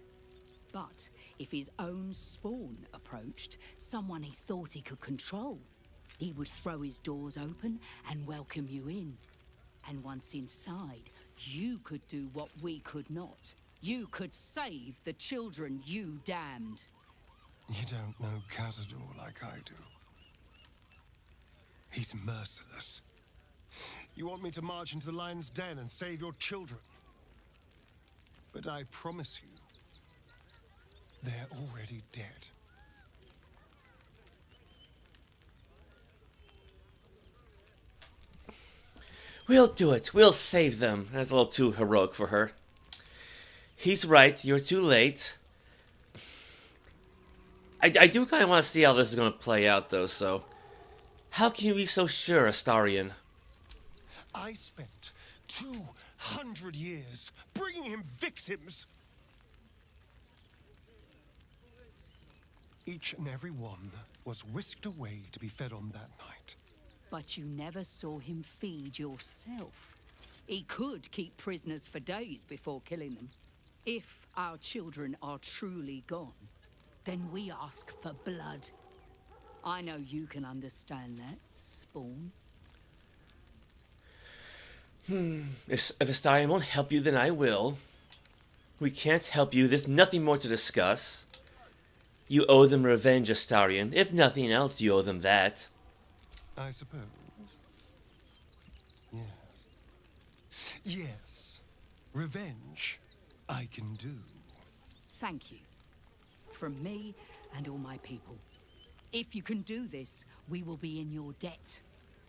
But if his own spawn approached, someone he thought he could control, he would throw his doors open and welcome you in. And once inside, you could do what we could not. You could save the children you damned. You don't know Khazad-dûr like I do. He's merciless. You want me to march into the lion's den and save your children? But I promise you, they're already dead. We'll do it. We'll save them. That's a little too heroic for her. He's right. You're too late. I do kind of want to see how this is going to play out, though, so... How can you be so sure, Astarion? I spent 200 years bringing him victims. Each and every one was whisked away to be fed on that night. But you never saw him feed yourself. He could keep prisoners for days before killing them. If our children are truly gone, then we ask for blood. I know you can understand that, Spawn. If Astarion won't help you, then I will. We can't help you. There's nothing more to discuss. You owe them revenge, Astarion. If nothing else, you owe them that. I suppose. Yes. Yes. Revenge, I can do. Thank you. From me and all my people. If you can do this, we will be in your debt.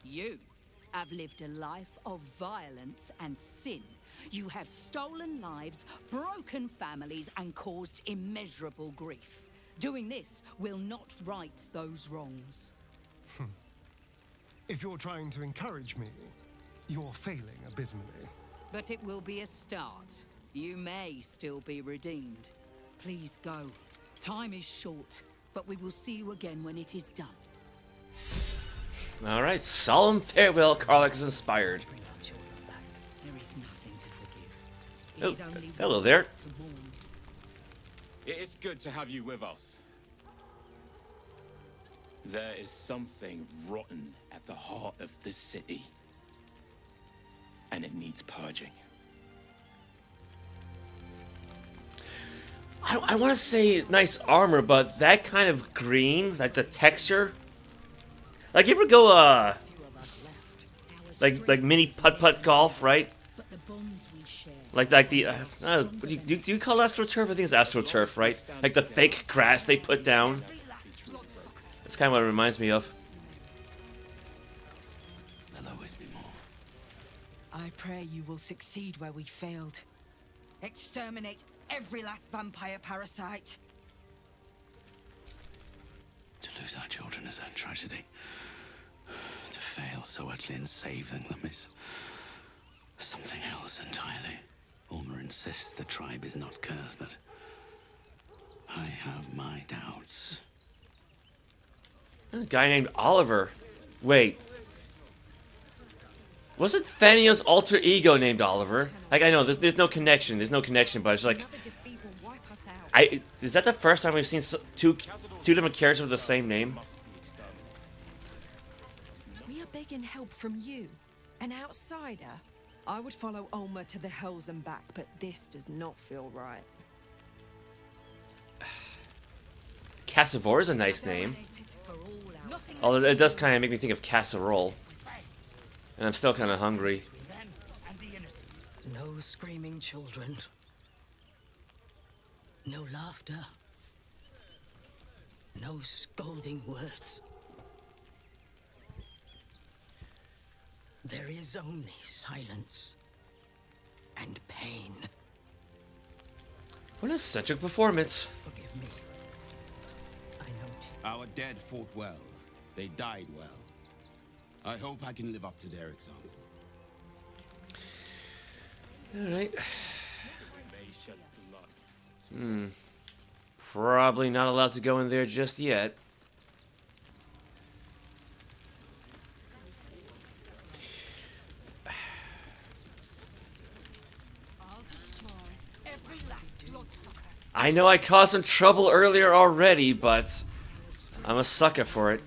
You have lived a life of violence and sin. You have stolen lives, broken families, and caused immeasurable grief. Doing this will not right those wrongs. If you're trying to encourage me, you're failing abysmally. But it will be a start. You may still be redeemed. Please go. Time is short, but we will see you again when it is done. Alright, solemn farewell. Karlach is inspired. There is nothing to forgive. It Oh, is only hello there. to mourn. It is good to have you with us. There is something rotten at the heart of the city, and it needs purging. I want to say nice armor, but that kind of green, like the texture. Like you ever go like mini putt golf, right? Like the do you call it AstroTurf? I think it's AstroTurf, right? Like the fake grass they put down. That's kind of what it reminds me of. There'll always be more. I pray you will succeed where we failed. Exterminate every last vampire parasite. To lose our children is a tragedy. To fail so utterly in saving them is something else entirely. Ulmer insists the tribe is not cursed, but I have my doubts. A guy named Oliver. Wait. Wasn't Fanio's alter ego named Oliver? Like, I know, there's no connection. There's no connection, but it's like... Is that the first time we've seen two different characters with the same name? We are begging help from you, an outsider. I would follow Ulmer to the hells and back, but this does not feel right. Cassavor is a nice name. Although it does kind of make me think of casserole. And I'm still kind of hungry. No screaming children. No laughter. No scolding words. There is only silence and pain. What a centric performance. Forgive me. Our dead fought well. They died well. I hope I can live up to their example. Alright. Probably not allowed to go in there just yet. I know I caused some trouble earlier already, but I'm a sucker for it.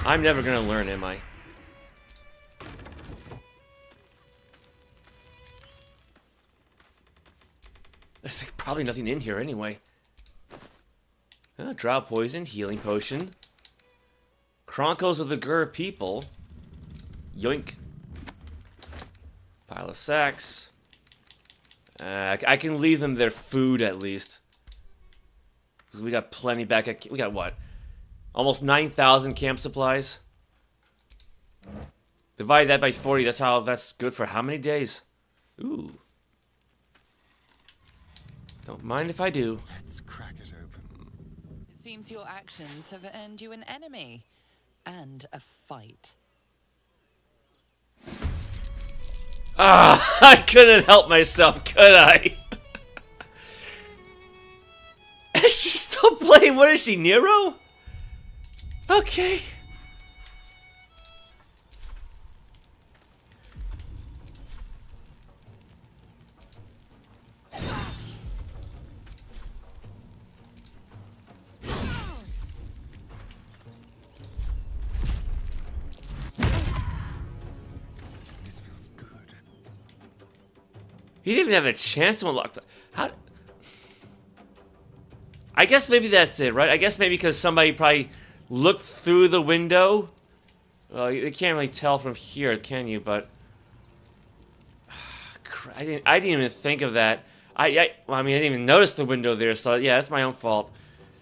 I'm never gonna learn, am I? There's like probably nothing in here anyway. Drought poison, healing potion. Chronicles of the Gur people. Yoink. Pile of sacks. I can leave them their food at least. Because we got plenty back at... We got what? Almost 9,000 camp supplies. Divide that by 40. That's good for how many days? Ooh. Don't mind if I do. Let's crack it open. It seems your actions have earned you an enemy. And a fight. Ah, I couldn't help myself, could I? Is she still playing? What is she, Nero? Okay. This feels good. He didn't even have a chance to unlock the... How... I guess maybe that's it, right? I guess maybe because somebody probably looked through the window. Well, you can't really tell from here, can you? But I didn't even think of that. Well, I mean, I didn't even notice the window there. So yeah, that's my own fault.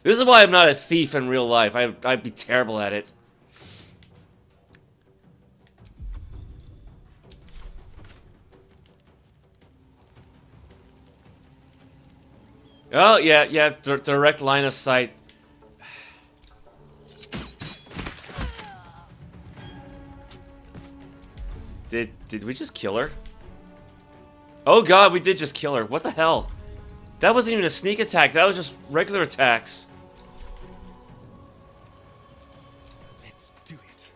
This is why I'm not a thief in real life. I'd be terrible at it. Oh, yeah, direct line of sight. Did we just kill her? Oh god, we did just kill her. What the hell? That wasn't even a sneak attack. That was just regular attacks. Let's do it.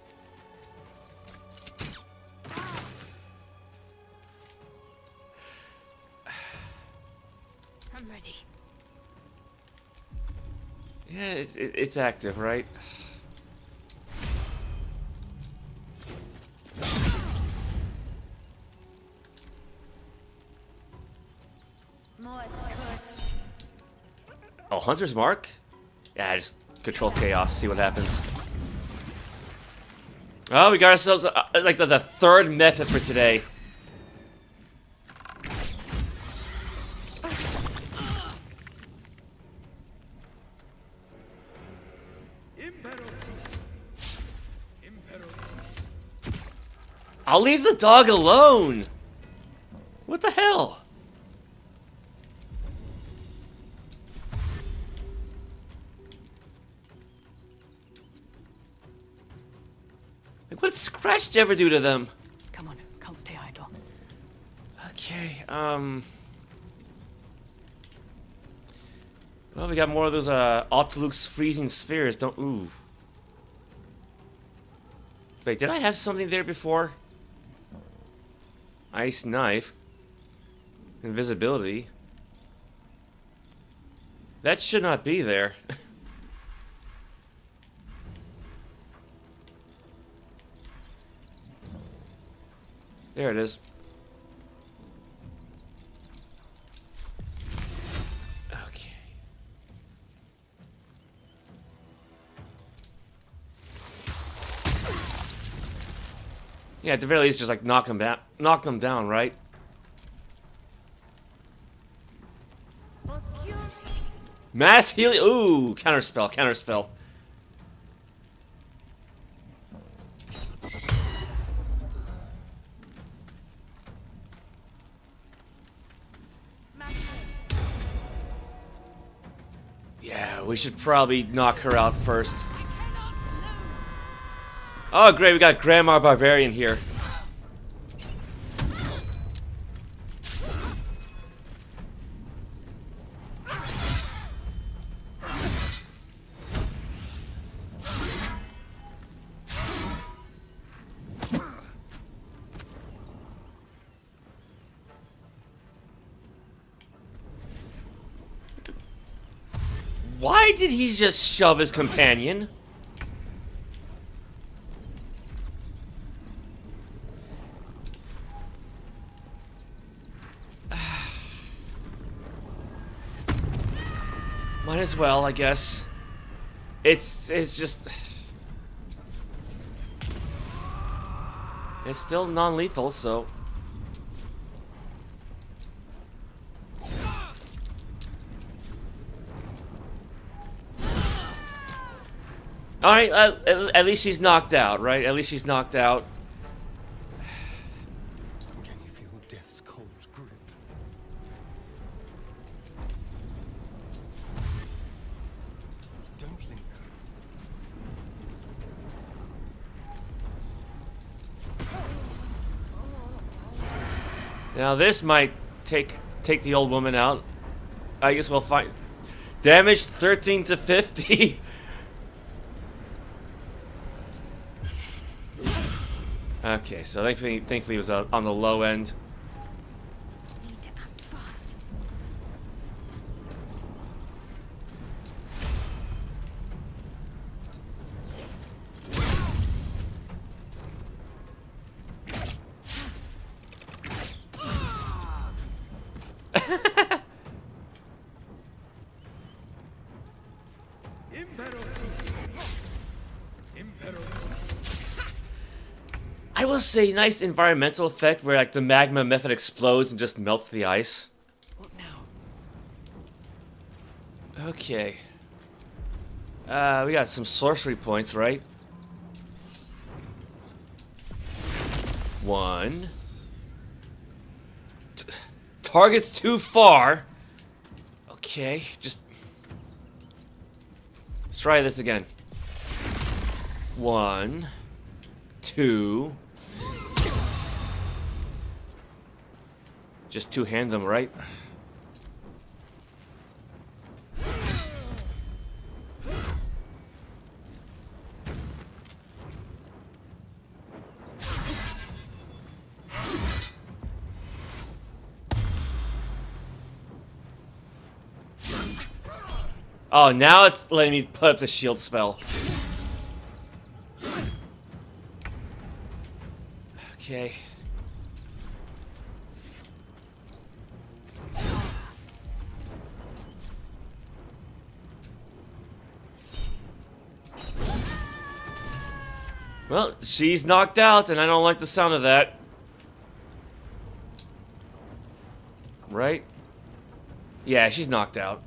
I'm ready. Yeah, it's active, right? Oh, Hunter's Mark? Yeah, just control chaos, see what happens. Oh, we got ourselves like the third method for today. I'll leave the dog alone! What the hell? Like, what did Scratch ever do to them? Come on, can't stay idle. Okay, well, we got more of those, Autoluke's freezing spheres, don't... Ooh. Wait, did I have something there before? Ice knife. Invisibility. That should not be there. There it is. Okay. Yeah, at the very least, just like knock them down, right? Mass healing. Ooh, counterspell, counterspell. Yeah, we should probably knock her out first. Oh, great, we got Grandma Barbarian here. Why did he just shove his companion? Might as well, I guess. It's just... It's still non-lethal, so... Alright, at least she's knocked out, right? At least she's knocked out. Can you feel death's cold grip? Don't linger. Now this might take the old woman out. I guess we'll find... Damage 13 to 50. Okay, so thankfully it was on the low end. Need to act fast. I will say, nice environmental effect where like the magma method explodes and just melts the ice. What now? Okay. We got some sorcery points, right? 1. Target's too far. Okay, just... Let's try this again. 1, 2. Just two-hand them, right? Oh, now it's letting me put up the shield spell. Okay. Well, she's knocked out, and I don't like the sound of that. Right? Yeah, she's knocked out.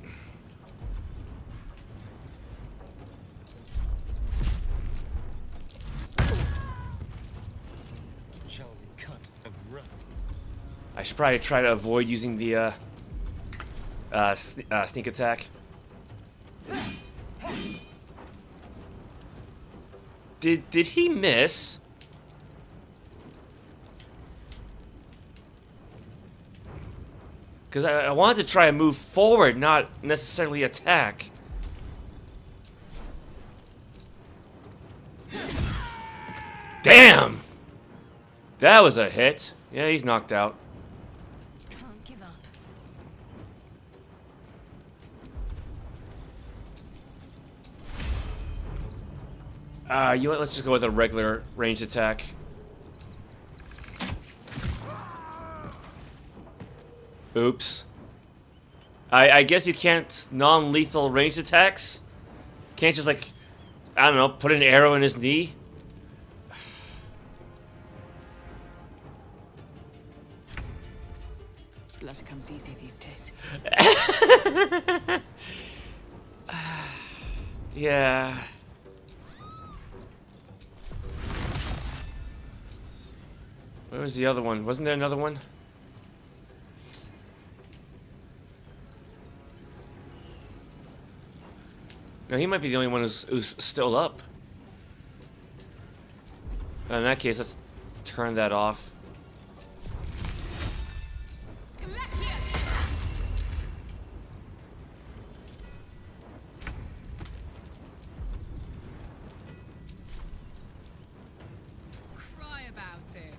I should probably try to avoid using the sneak attack. Did he miss? Because I wanted to try and move forward, not necessarily attack. Damn! That was a hit. Yeah, he's knocked out. Can't give up. You know what? Let's just go with a regular ranged attack. Oops. I guess you can't non-lethal ranged attacks? Can't just like, I don't know, put an arrow in his knee? Blood comes easy these days. Yeah. Where was the other one? Wasn't there another one? No, he might be the only one who's still up. In that case, let's turn that off. Cry about it.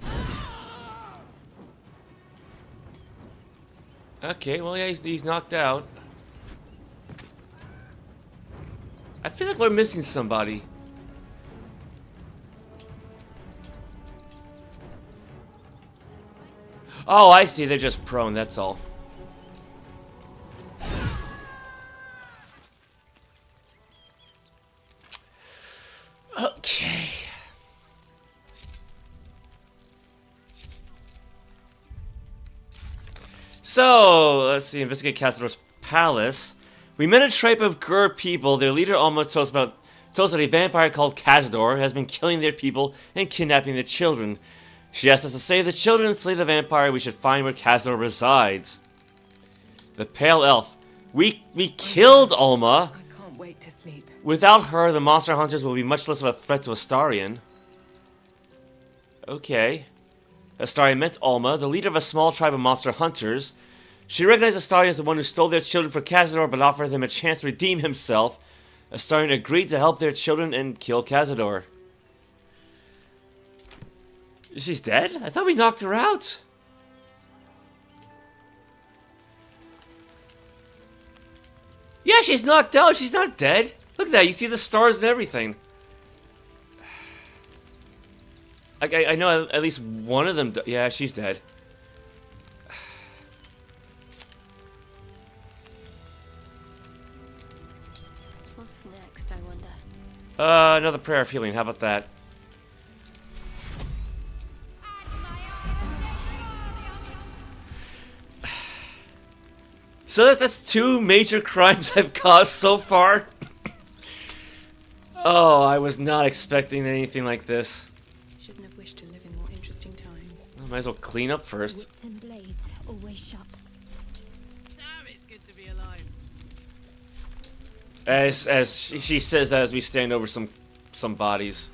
Okay, well, yeah, he's knocked out. I feel like we're missing somebody. Oh, I see. They're just prone, that's all. Okay. So, let's see. Investigate Castledoor's palace. We met a tribe of Gur people. Their leader almost told us that a vampire called Castledoor has been killing their people and kidnapping their children. She asked us to save the children and slay the vampire. We should find where Castledoor resides. The Pale Elf. We killed Alma. I can't wait to sleep. Without her, the monster hunters will be much less of a threat to Astarion. Okay. Astarion met Alma, the leader of a small tribe of monster hunters. She recognized Astarion as the one who stole their children for Castledoor, but offered them a chance to redeem himself. Astarion agreed to help their children and kill Castledoor. She's dead? I thought we knocked her out. Yeah, she's knocked out. She's not dead. Look at that. You see the stars and everything. I know at least one of them. Yeah, she's dead. What's next, I wonder? Another prayer of healing. How about that? So that's 2 major crimes I've caused so far. Oh, I was not expecting anything like this. Shouldn't have wished to live in more interesting times. I might as well clean up first. Wits and blades always sharp. Damn, it's good to be alive. As she says that as we stand over some bodies.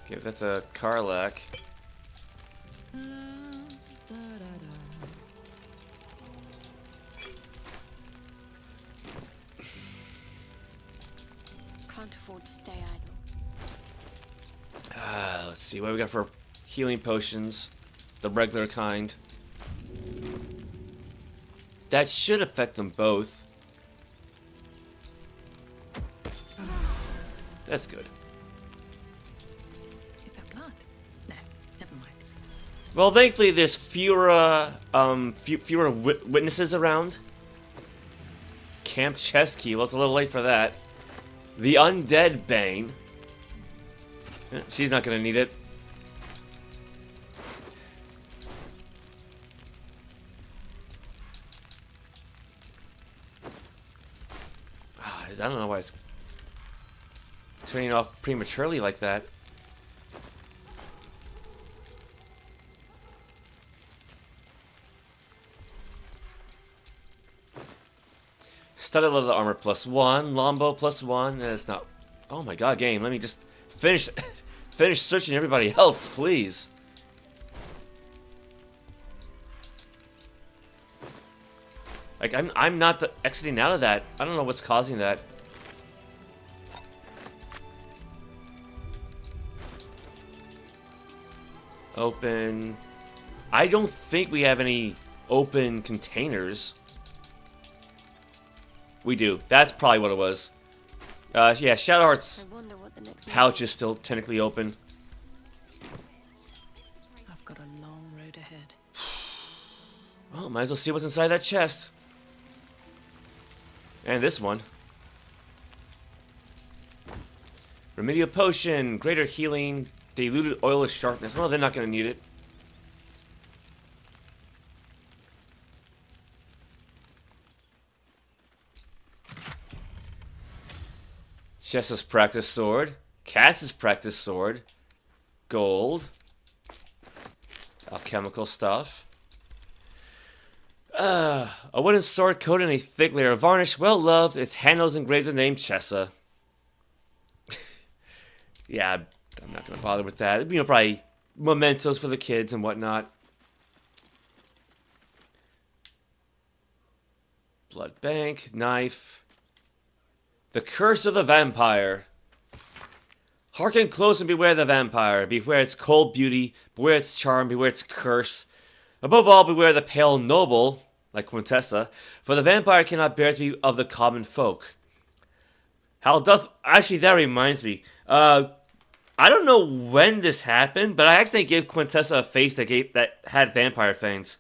Okay, that's a Karlach. Can't afford to stay idle. Let's see what we got for healing potions. The regular kind. That should affect them both. That's good. Is that blood? No, never mind. Well, thankfully there's fewer witnesses around. Camp chest key. Well, it's a little late for that. The undead Bane. She's not gonna need it. I don't know why it's turning off prematurely like that. Studded leather armor +1, longbow +1, and it's not. Oh my god, game! Let me just finish searching everybody else, please. Like I'm not exiting out of that. I don't know what's causing that. Open. I don't think we have any open containers. We do. That's probably what it was. Yeah, Shadowheart's pouch is still technically open. I've got a long road ahead. Well, might as well see what's inside that chest. And this one. Remedial potion, greater healing, diluted oil of sharpness. Well, they're not going to need it. Chess's practice sword. Cass's practice sword. Gold. Alchemical stuff. A wooden sword coated in a thick layer of varnish, well loved. Its handles engraved the name Chessa. Yeah, I'm not gonna bother with that. You know, probably mementos for the kids and whatnot. Blood bank, knife. The curse of the vampire. Hearken close and beware the vampire. Beware its cold beauty. Beware its charm. Beware its curse. Above all, beware the pale noble, like Quintessa, for the vampire cannot bear to be of the common folk. How doth... Actually, that reminds me. I don't know when this happened, but I accidentally gave Quintessa a face that had vampire fangs.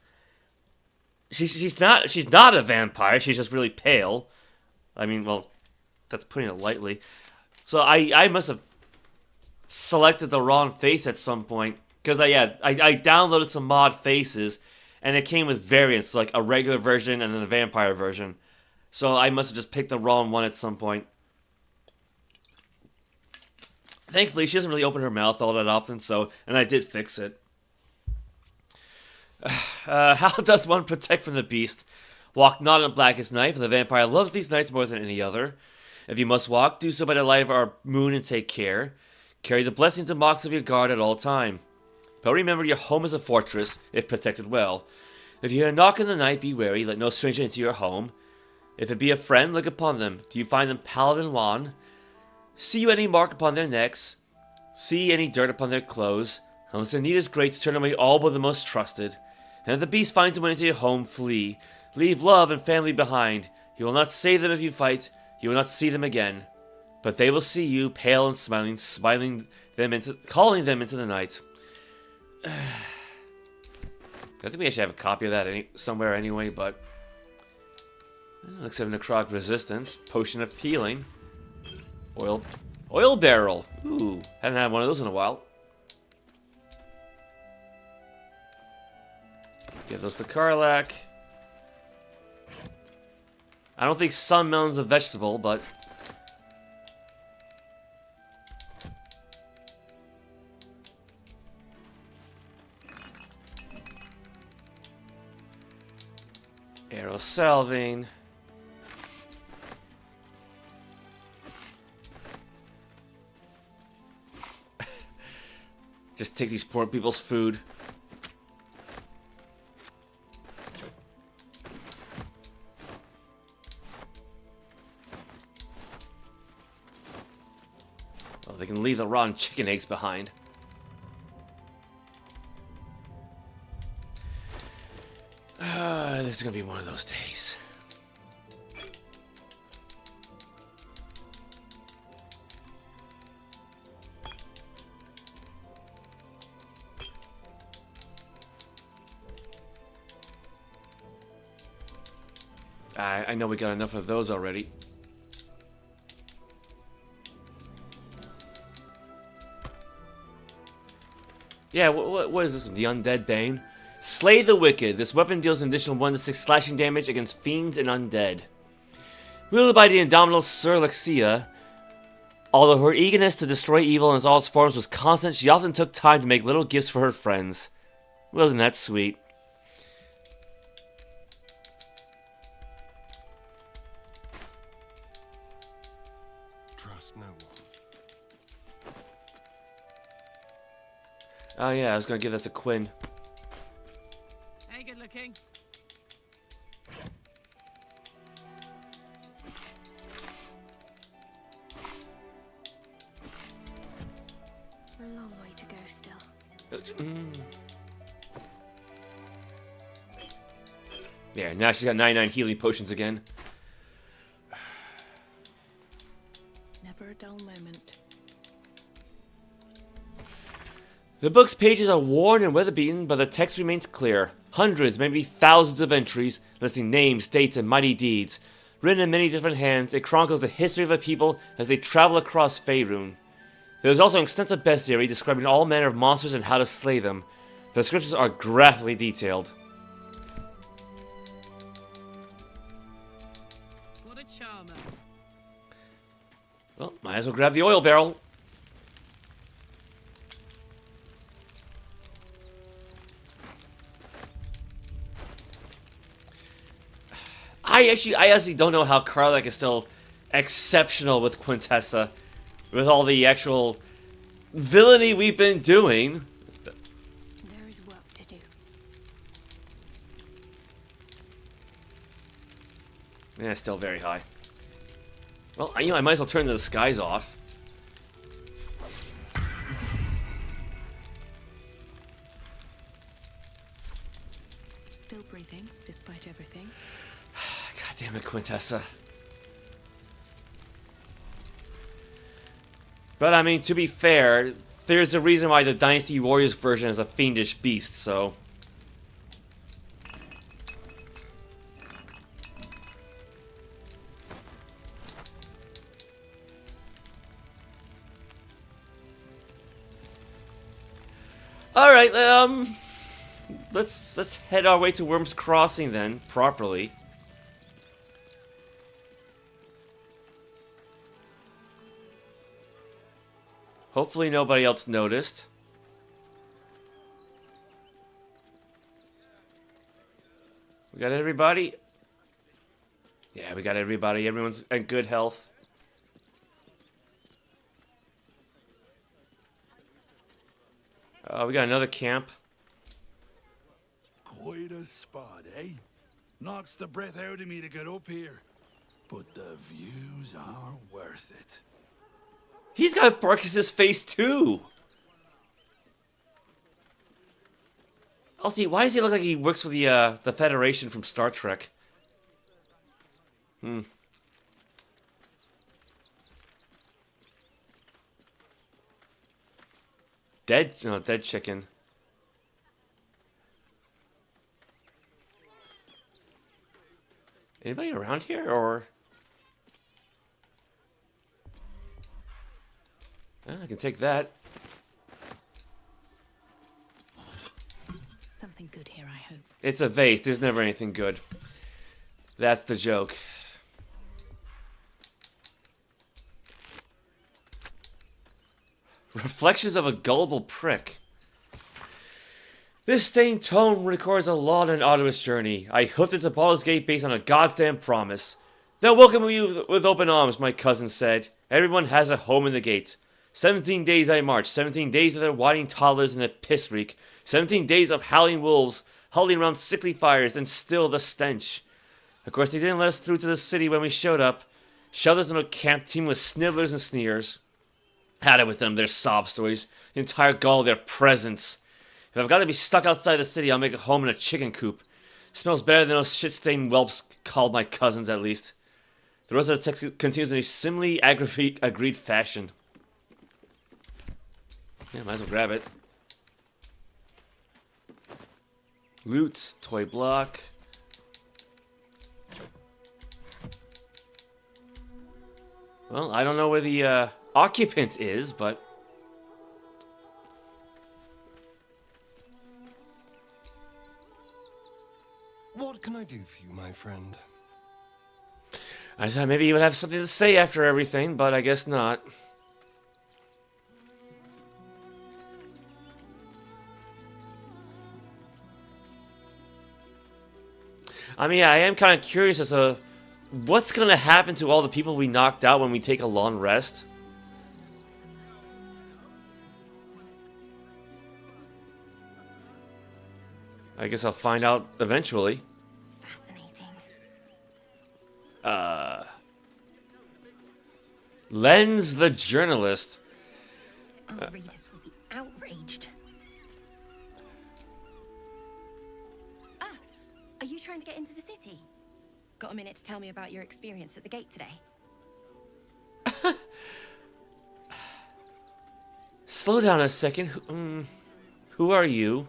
She's not a vampire. She's just really pale. I mean, well, that's putting it lightly. So I must have selected the wrong face at some point. Because I downloaded some mod faces, and it came with variants, like a regular version and then a vampire version. So I must have just picked the wrong one at some point. Thankfully, she doesn't really open her mouth all that often, and I did fix it. How doth one protect from the beast? Walk not in blackest night, for the vampire loves these nights more than any other. If you must walk, do so by the light of our moon and take care. Carry the blessings and marks of your guard at all time. But remember, your home is a fortress, if protected well. If you hear a knock in the night, be wary, let no stranger into your home. If it be a friend, look upon them. Do you find them pallid and wan? See you any mark upon their necks? See any dirt upon their clothes? Unless the need is great to turn away all but the most trusted. And if the beast finds a way into your home, flee. Leave love and family behind. You will not save them if you fight. You will not see them again. But they will see you, pale and smiling, calling them into the night. I think we actually have a copy of that somewhere anyway, but... Looks like necrotic resistance. Potion of healing. Oil barrel. Ooh, haven't had one of those in a while. Give those to Karlach. I don't think sun melon's a vegetable, but... Arrow salving. Just take these poor people's food. Oh, they can leave the rotten chicken eggs behind. This is gonna be one of those days. I know we got enough of those already. Yeah, what is this? The Undead Bane? Slay the Wicked. This weapon deals an additional 1 to 6 slashing damage against fiends and undead. Wielded by the indomitable Circus, although her eagerness to destroy evil in all its forms was constant, she often took time to make little gifts for her friends. Wasn't that sweet? Trust no one. Oh yeah, I was gonna give that to Quinn. Hey, good looking. A long way to go still. Yeah, now she's got 99 healing potions again. Never a dull moment. The book's pages are worn and weather-beaten, but the text remains clear. Hundreds, maybe thousands of entries, listing names, dates, and mighty deeds. Written in many different hands, it chronicles the history of a people as they travel across Faerûn. There is also an extensive bestiary describing all manner of monsters and how to slay them. The descriptions are graphically detailed. What a charmer. Well, might as well grab the oil barrel. I actually don't know how Karlach is still exceptional with Quintessa, with all the actual villainy we've been doing. There is work to do. Yeah, still very high. Well, I might as well turn the skies off. Still breathing, despite everything. God damn it, Quintessa. But I mean, to be fair, there's a reason why the Dynasty Warriors version is a fiendish beast, so... Alright, let's head our way to Worm's Crossing then, properly. Hopefully nobody else noticed. We got everybody? Yeah, we got everybody. Everyone's in good health. We got another camp. Quite a spot, eh? Knocks the breath out of me to get up here. But the views are worth it. He's got Barkis's face too. Also, why does he look like he works for the Federation from Star Trek? Dead chicken. Anybody around here, or? I can take that. Something nothing good here, I hope. It's a vase. There's never anything good. That's the joke. Reflections of a gullible prick. This stained tome records a long and arduous journey. I hoofed it to Baldur's Gate based on a goddamn promise. They'll welcome you with open arms, my cousin said. Everyone has a home in the gate. 17 days I marched. 17 days of their whining toddlers in the piss reek. 17 days of howling wolves, huddling around sickly fires, and still the stench. Of course, they didn't let us through to the city when we showed up. Shoved us in a camp team with snivellers and sneers. Had it with them, their sob stories, the entire gall of their presence. If I've got to be stuck outside the city, I'll make a home in a chicken coop. Smells better than those shit-stained whelps called my cousins, at least. The rest of the text continues in a similarly agreed fashion. Yeah, might as well grab it. Loot, toy block. Well, I don't know where the occupant is, but... What can I do for you, my friend? I thought maybe you would have something to say after everything, but I guess not. I mean, I am kind of curious as to what's going to happen to all the people we knocked out when we take a long rest. I guess I'll find out eventually. Lens the journalist. Our readers will be outraged. Ah, are you trying to get into the city? Got a minute to tell me about your experience at the gate today? Slow down a second. Who are you?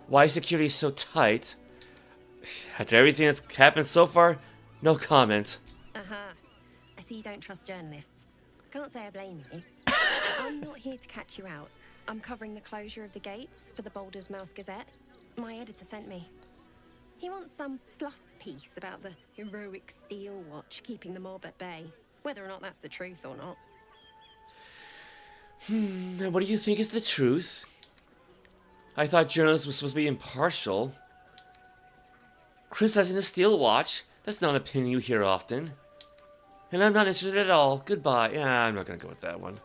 Why is security so tight? After everything that's happened so far, no comment. I see you don't trust journalists. Can't say I blame you. I'm not here to catch you out. I'm covering the closure of the gates for the Baldur's Mouth Gazette. My editor sent me. He wants some fluff piece about the heroic steel watch keeping the mob at bay. Whether or not that's the truth or not. Now what do you think is the truth? I thought journalists were supposed to be impartial. Criticizing the steel watch? That's not an opinion you hear often. And I'm not interested at all. Goodbye. Yeah, I'm not gonna go with that one.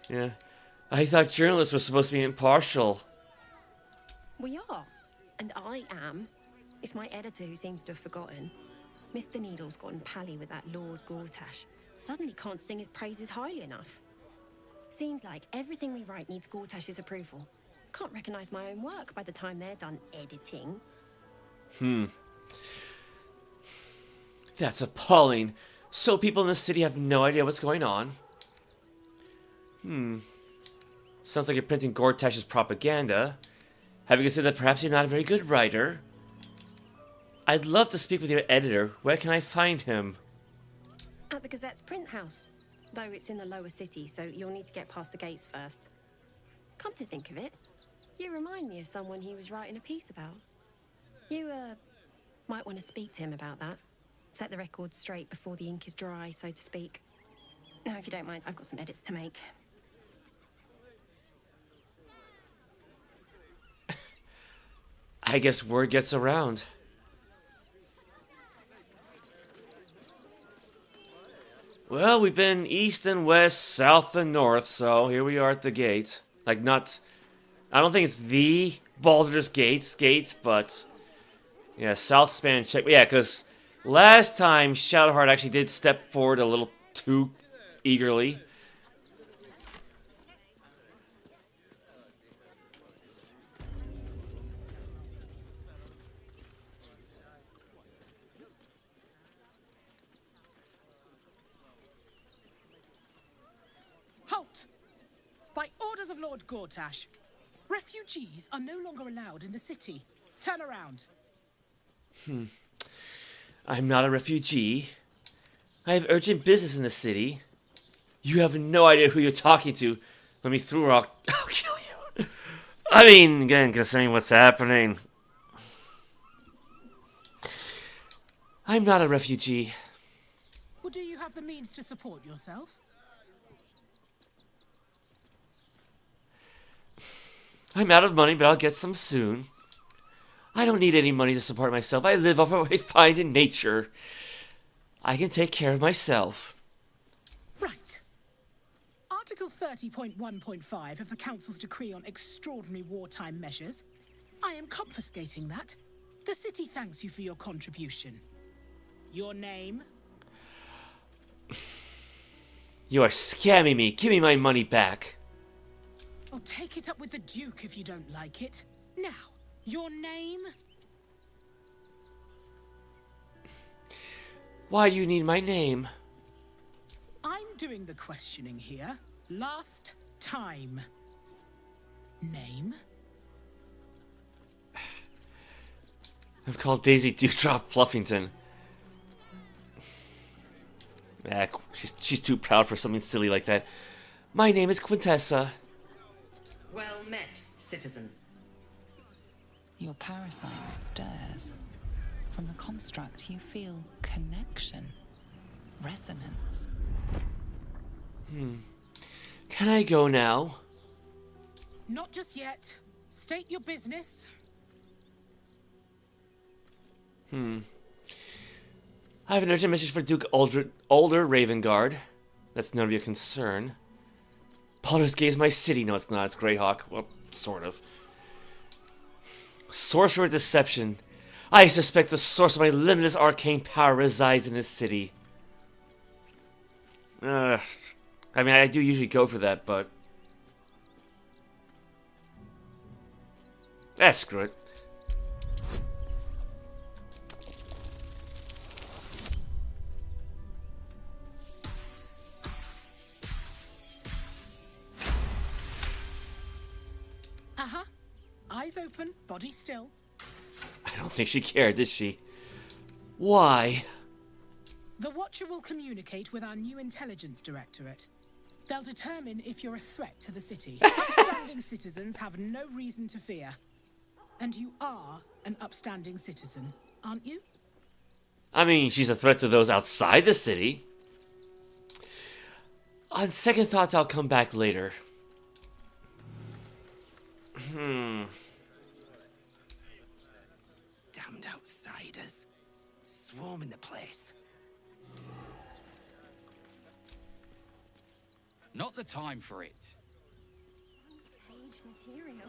Yeah. I thought journalists were supposed to be impartial. We are. And I am. It's my editor who seems to have forgotten. Mr. Needle's gotten pally with that Lord Gortash. Suddenly can't sing his praises highly enough. Seems like everything we write needs Gortash's approval. Can't recognize my own work by the time they're done editing. That's appalling. So people in the city have no idea what's going on. Sounds like you're printing Gortash's propaganda. Have you considered that perhaps you're not a very good writer? I'd love to speak with your editor. Where can I find him? At the Gazette's print house. Though it's in the lower city, so you'll need to get past the gates first. Come to think of it, you remind me of someone he was writing a piece about. You, might want to speak to him about that. Set the record straight before the ink is dry, so to speak. Now, if you don't mind, I've got some edits to make. I guess word gets around. Well, we've been east and west, south and north, so here we are at the gate. Like, not... I don't think it's the Baldur's Gate, but... Yeah, south span check... Yeah, because last time Shadowheart actually did step forward a little too eagerly. Halt! By orders of Lord Gortash, refugees are no longer allowed in the city. Turn around. I'm not a refugee. I have urgent business in the city. You have no idea who you're talking to. Let me through or I'll kill you. I mean, again, considering what's happening, I'm not a refugee. Well, do you have the means to support yourself? I'm out of money, but I'll get some soon. I don't need any money to support myself. I live off what I find in nature. I can take care of myself. Right. Article 30.1.5 of the Council's Decree on Extraordinary Wartime Measures. I am confiscating that. The city thanks you for your contribution. Your name? You are scamming me. Give me my money back. Oh, take it up with the Duke if you don't like it. Now, your name? Why do you need my name? I'm doing the questioning here. Last time. Name? I'm called Daisy Dewdrop Fluffington. She's too proud for something silly like that. My name is Quintessa. Well met, citizen. Your parasite stirs. From the construct, you feel connection, resonance. Can I go now? Not just yet. State your business. I have an urgent message for Duke Older Ravengard. That's none of your concern. Baldur's Gate is my city. No, it's not. It's Greyhawk. Well, sort of. Sorcerer Deception. I suspect the source of my limitless arcane power resides in this city. I mean, I do usually go for that, but... screw it. Eyes open, body still. I don't think she cared, did she? Why? The Watcher will communicate with our new intelligence directorate. They'll determine if you're a threat to the city. Upstanding citizens have no reason to fear. And you are an upstanding citizen, aren't you? I mean, she's a threat to those outside the city. On second thoughts, I'll come back later. Damned outsiders. Swarming the place. Not the time for it. Page material.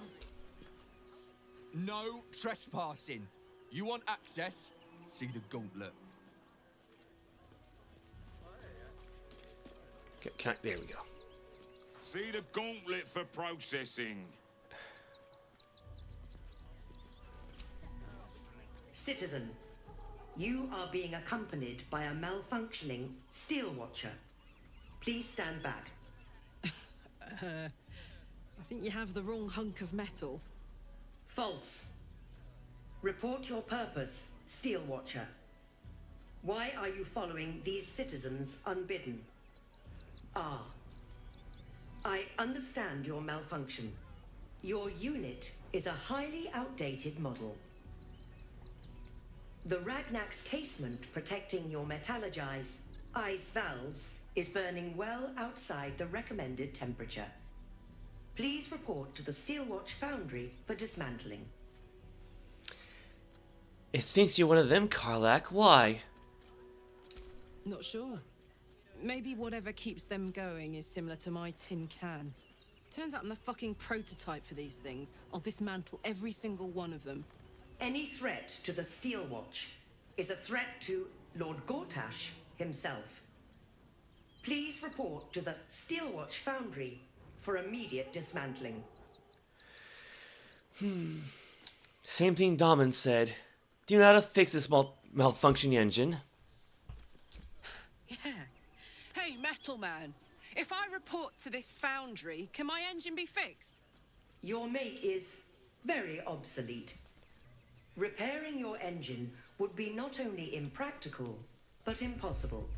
No trespassing. You want access? See the gauntlet. There we go. See the gauntlet for processing. Citizen, you are being accompanied by a malfunctioning Steel Watcher. Please stand back. I think you have the wrong hunk of metal. False. Report your purpose, Steel Watcher. Why are you following these citizens unbidden? I understand your malfunction. Your unit is a highly outdated model. The Ragnak's casement protecting your metallurgized eyes valves is burning well outside the recommended temperature. Please report to the Steelwatch Foundry for dismantling. It thinks you're one of them, Karlach. Why? Not sure. Maybe whatever keeps them going is similar to my tin can. Turns out I'm the fucking prototype for these things. I'll dismantle every single one of them. Any threat to the Steelwatch is a threat to Lord Gortash himself. Please report to the Steelwatch Foundry for immediate dismantling. Same thing Daman said. Do you know how to fix this malfunctioning engine? Yeah. Hey, Metal Man. If I report to this foundry, can my engine be fixed? Your make is very obsolete. Repairing your engine would be not only impractical, but impossible.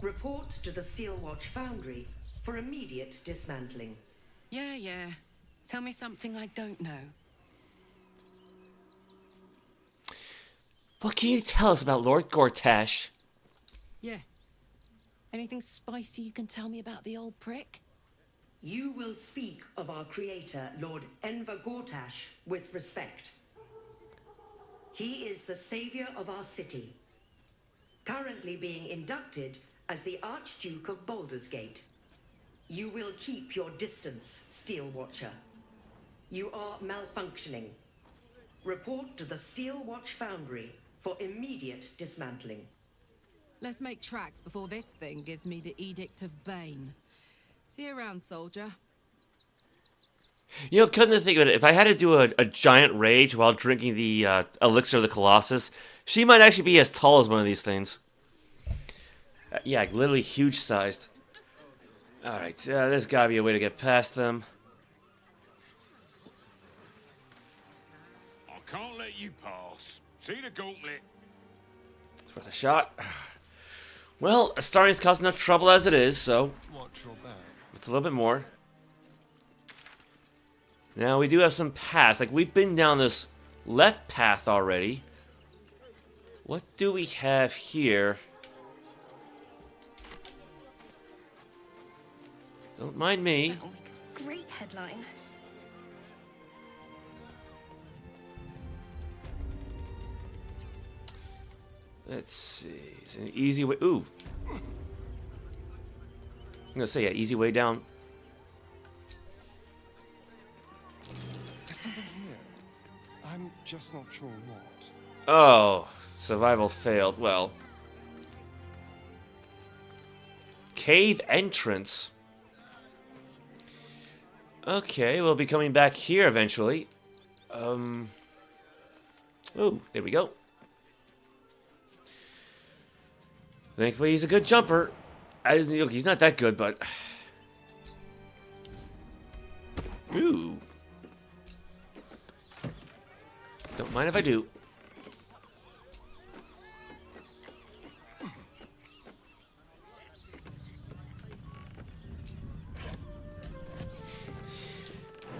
Report to the Steelwatch Foundry for immediate dismantling. Yeah. Tell me something I don't know. What can you tell us about Lord Gortash? Yeah. Anything spicy you can tell me about the old prick? You will speak of our creator, Lord Gortash, with respect. He is the savior of our city, currently being inducted as the Archduke of Baldur's Gate. You will keep your distance, Steel Watcher. You are malfunctioning. Report to the Steel Watch Foundry for immediate dismantling. Let's make tracks before this thing gives me the Edict of Bane. See you around, soldier. You know, come to think of it, if I had to do a giant rage while drinking the elixir of the Colossus, she might actually be as tall as one of these things. Yeah, literally huge-sized. Alright, there's gotta be a way to get past them. I can't let you pass. See the gauntlet? It's worth a shot. Well, starting's causing enough trouble as it is, so Watch your back. it's a little bit more. Now, we do have some paths. Like, we've been down this left path already. What do we have here? Don't mind me. Great headline. Let's see. Is it an easy way? Ooh. I'm gonna say, yeah, easy way down. There's something here. I'm just not sure what. Oh, survival failed. Well. Cave entrance. Okay, we'll be coming back here eventually. Oh, there we go. Thankfully, he's a good jumper. Look, he's not that good, but... Ooh. Don't mind if I do.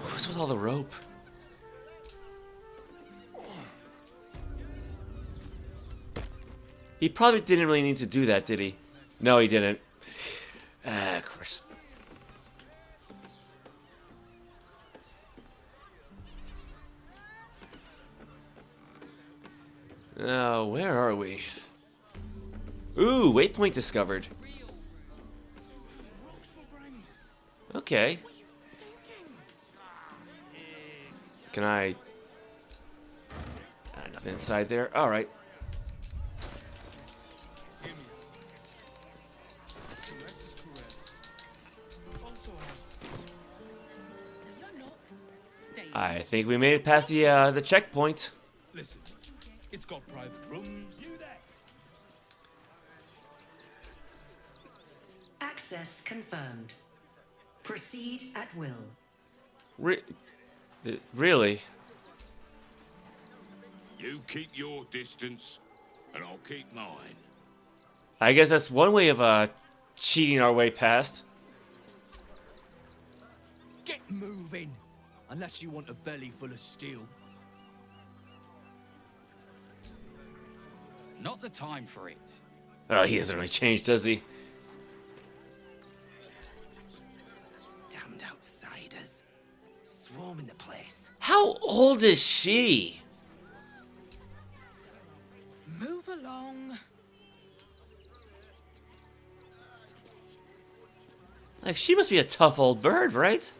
What's with all the rope? He probably didn't really need to do that, did he? No, he didn't. Of course. Now, where are we? Ooh, waypoint discovered. Okay. Can I... nothing inside there. Alright. I think we made it past the checkpoint. Listen, it's got private rooms. Access confirmed. Proceed at will. Really? You keep your distance, and I'll keep mine. I guess that's one way of cheating our way past. Get moving! Unless you want a belly full of steel. Not the time for it. Oh, he hasn't really changed, does he? Damned outsiders. Swarming the place. How old is she? Move along. Like, she must be a tough old bird, right?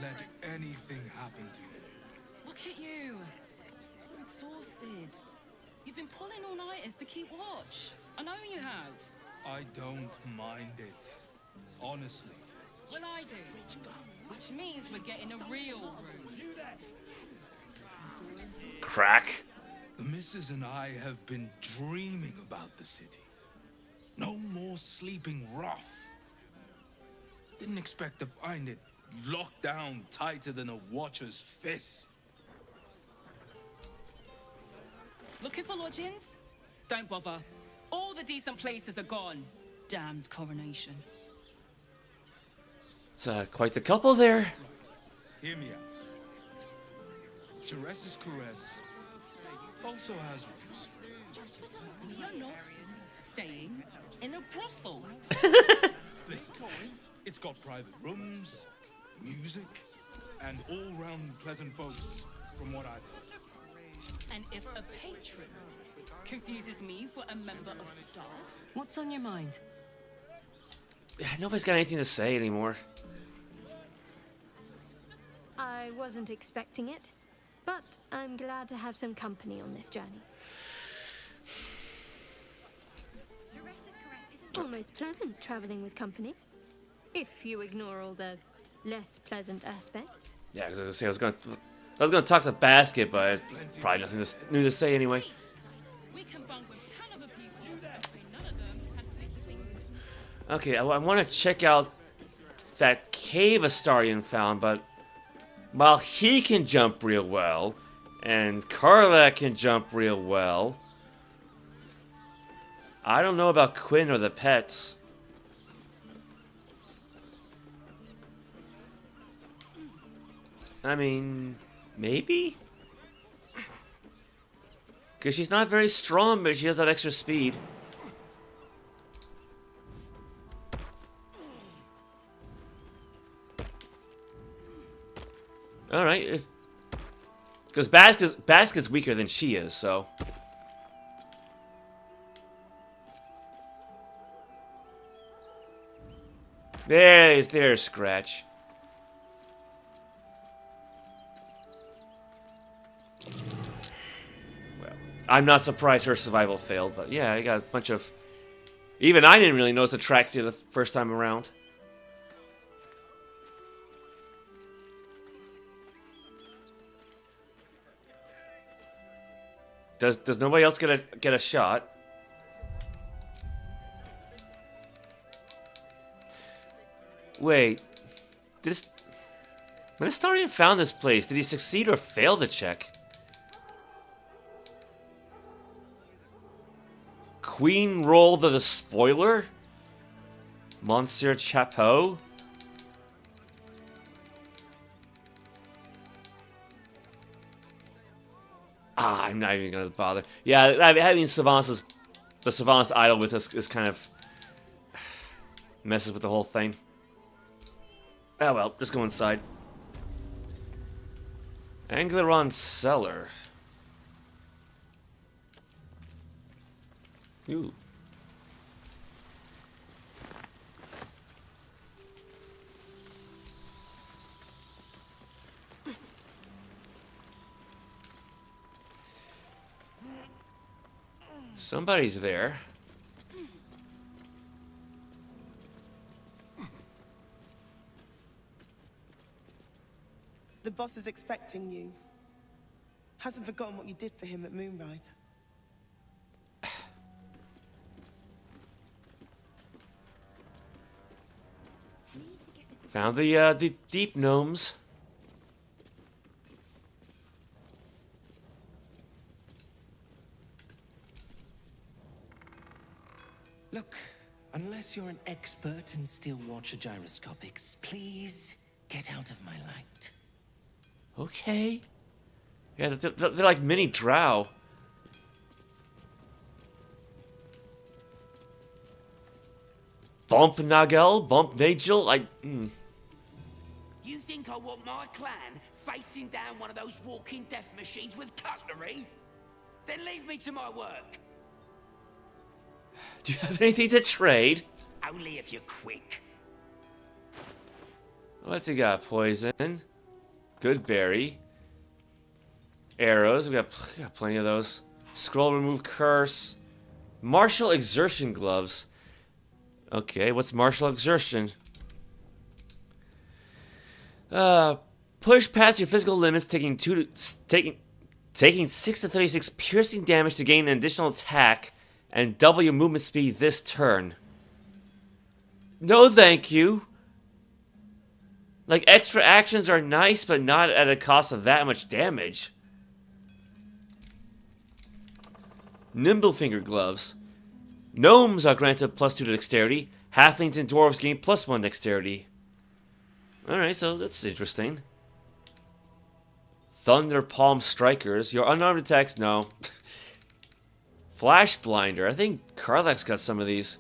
Let anything happen to you. Look at you. You're exhausted. You've been pulling all-nighters to keep watch. I know you have. I don't mind it. Honestly. Well, I do. Which means we're getting a real room. Crack. The missus and I have been dreaming about the city. No more sleeping rough. Didn't expect to find it Locked down tighter than a watcher's fist. Looking for lodgings? Don't bother. All the decent places are gone. Damned coronation. It's quite the couple there. Hear me out. Ceres's caress also has roots. We are not staying in a brothel. Listen, it's got private rooms, music, and all-round pleasant folks, from what I've heard. And if a patron confuses me for a member of staff, What's on your mind? Nobody's got anything to say anymore. I wasn't expecting it, but I'm glad to have some company on this journey. Almost pleasant traveling with company, if you ignore all the less pleasant aspects. Yeah, because I was going to talk to Basket, but probably nothing new to say anyway. we can bunk with 10 other people, and none of them has sticky fingers. Okay, I want to check out that cave Astarion found, but while he can jump real well, and Karlach can jump real well, I don't know about Quinn or the pets. I mean, maybe? Because she's not very strong, but she has that extra speed. Alright, because Basket's weaker than she is, so... There's Scratch. Well, I'm not surprised her survival failed, but yeah, I got a bunch of... Even I didn't really notice the tracks here the first time around. Does nobody else get a shot? Wait, when Astarion found this place, did he succeed or fail the check? Queen roll the spoiler? Monsieur Chapeau? I'm not even gonna bother. Yeah, having the Savant's idol with us is kind of messes with the whole thing. Oh well, just go inside. Angleron Cellar. Ooh. Somebody's there. The boss is expecting you. Hasn't forgotten what you did for him at Moonrise. Found the deep gnomes. Look, unless you're an expert in steel watcher gyroscopics, please get out of my light. Okay. Yeah, they're like mini drow. Bump Nagel, bump Nagel, You think I want my clan facing down one of those walking death machines with cutlery? Then leave me to my work. Do you have anything to trade? Only if you're quick. What's he got? Poison. Good berry. Arrows. We got plenty of those. Scroll remove curse. Martial exertion gloves. Okay, what's martial exertion? Push past your physical limits, taking 6 to 36 piercing damage to gain an additional attack, and double your movement speed this turn. No, thank you. Like, extra actions are nice, but not at a cost of that much damage. Nimblefinger gloves. Gnomes are granted +2 to dexterity. Halflings and dwarves gain +1 dexterity. Alright, so that's interesting. Thunder Palm Strikers. Your unarmed attacks, no. Flash Blinder. I think Karlach's got some of these.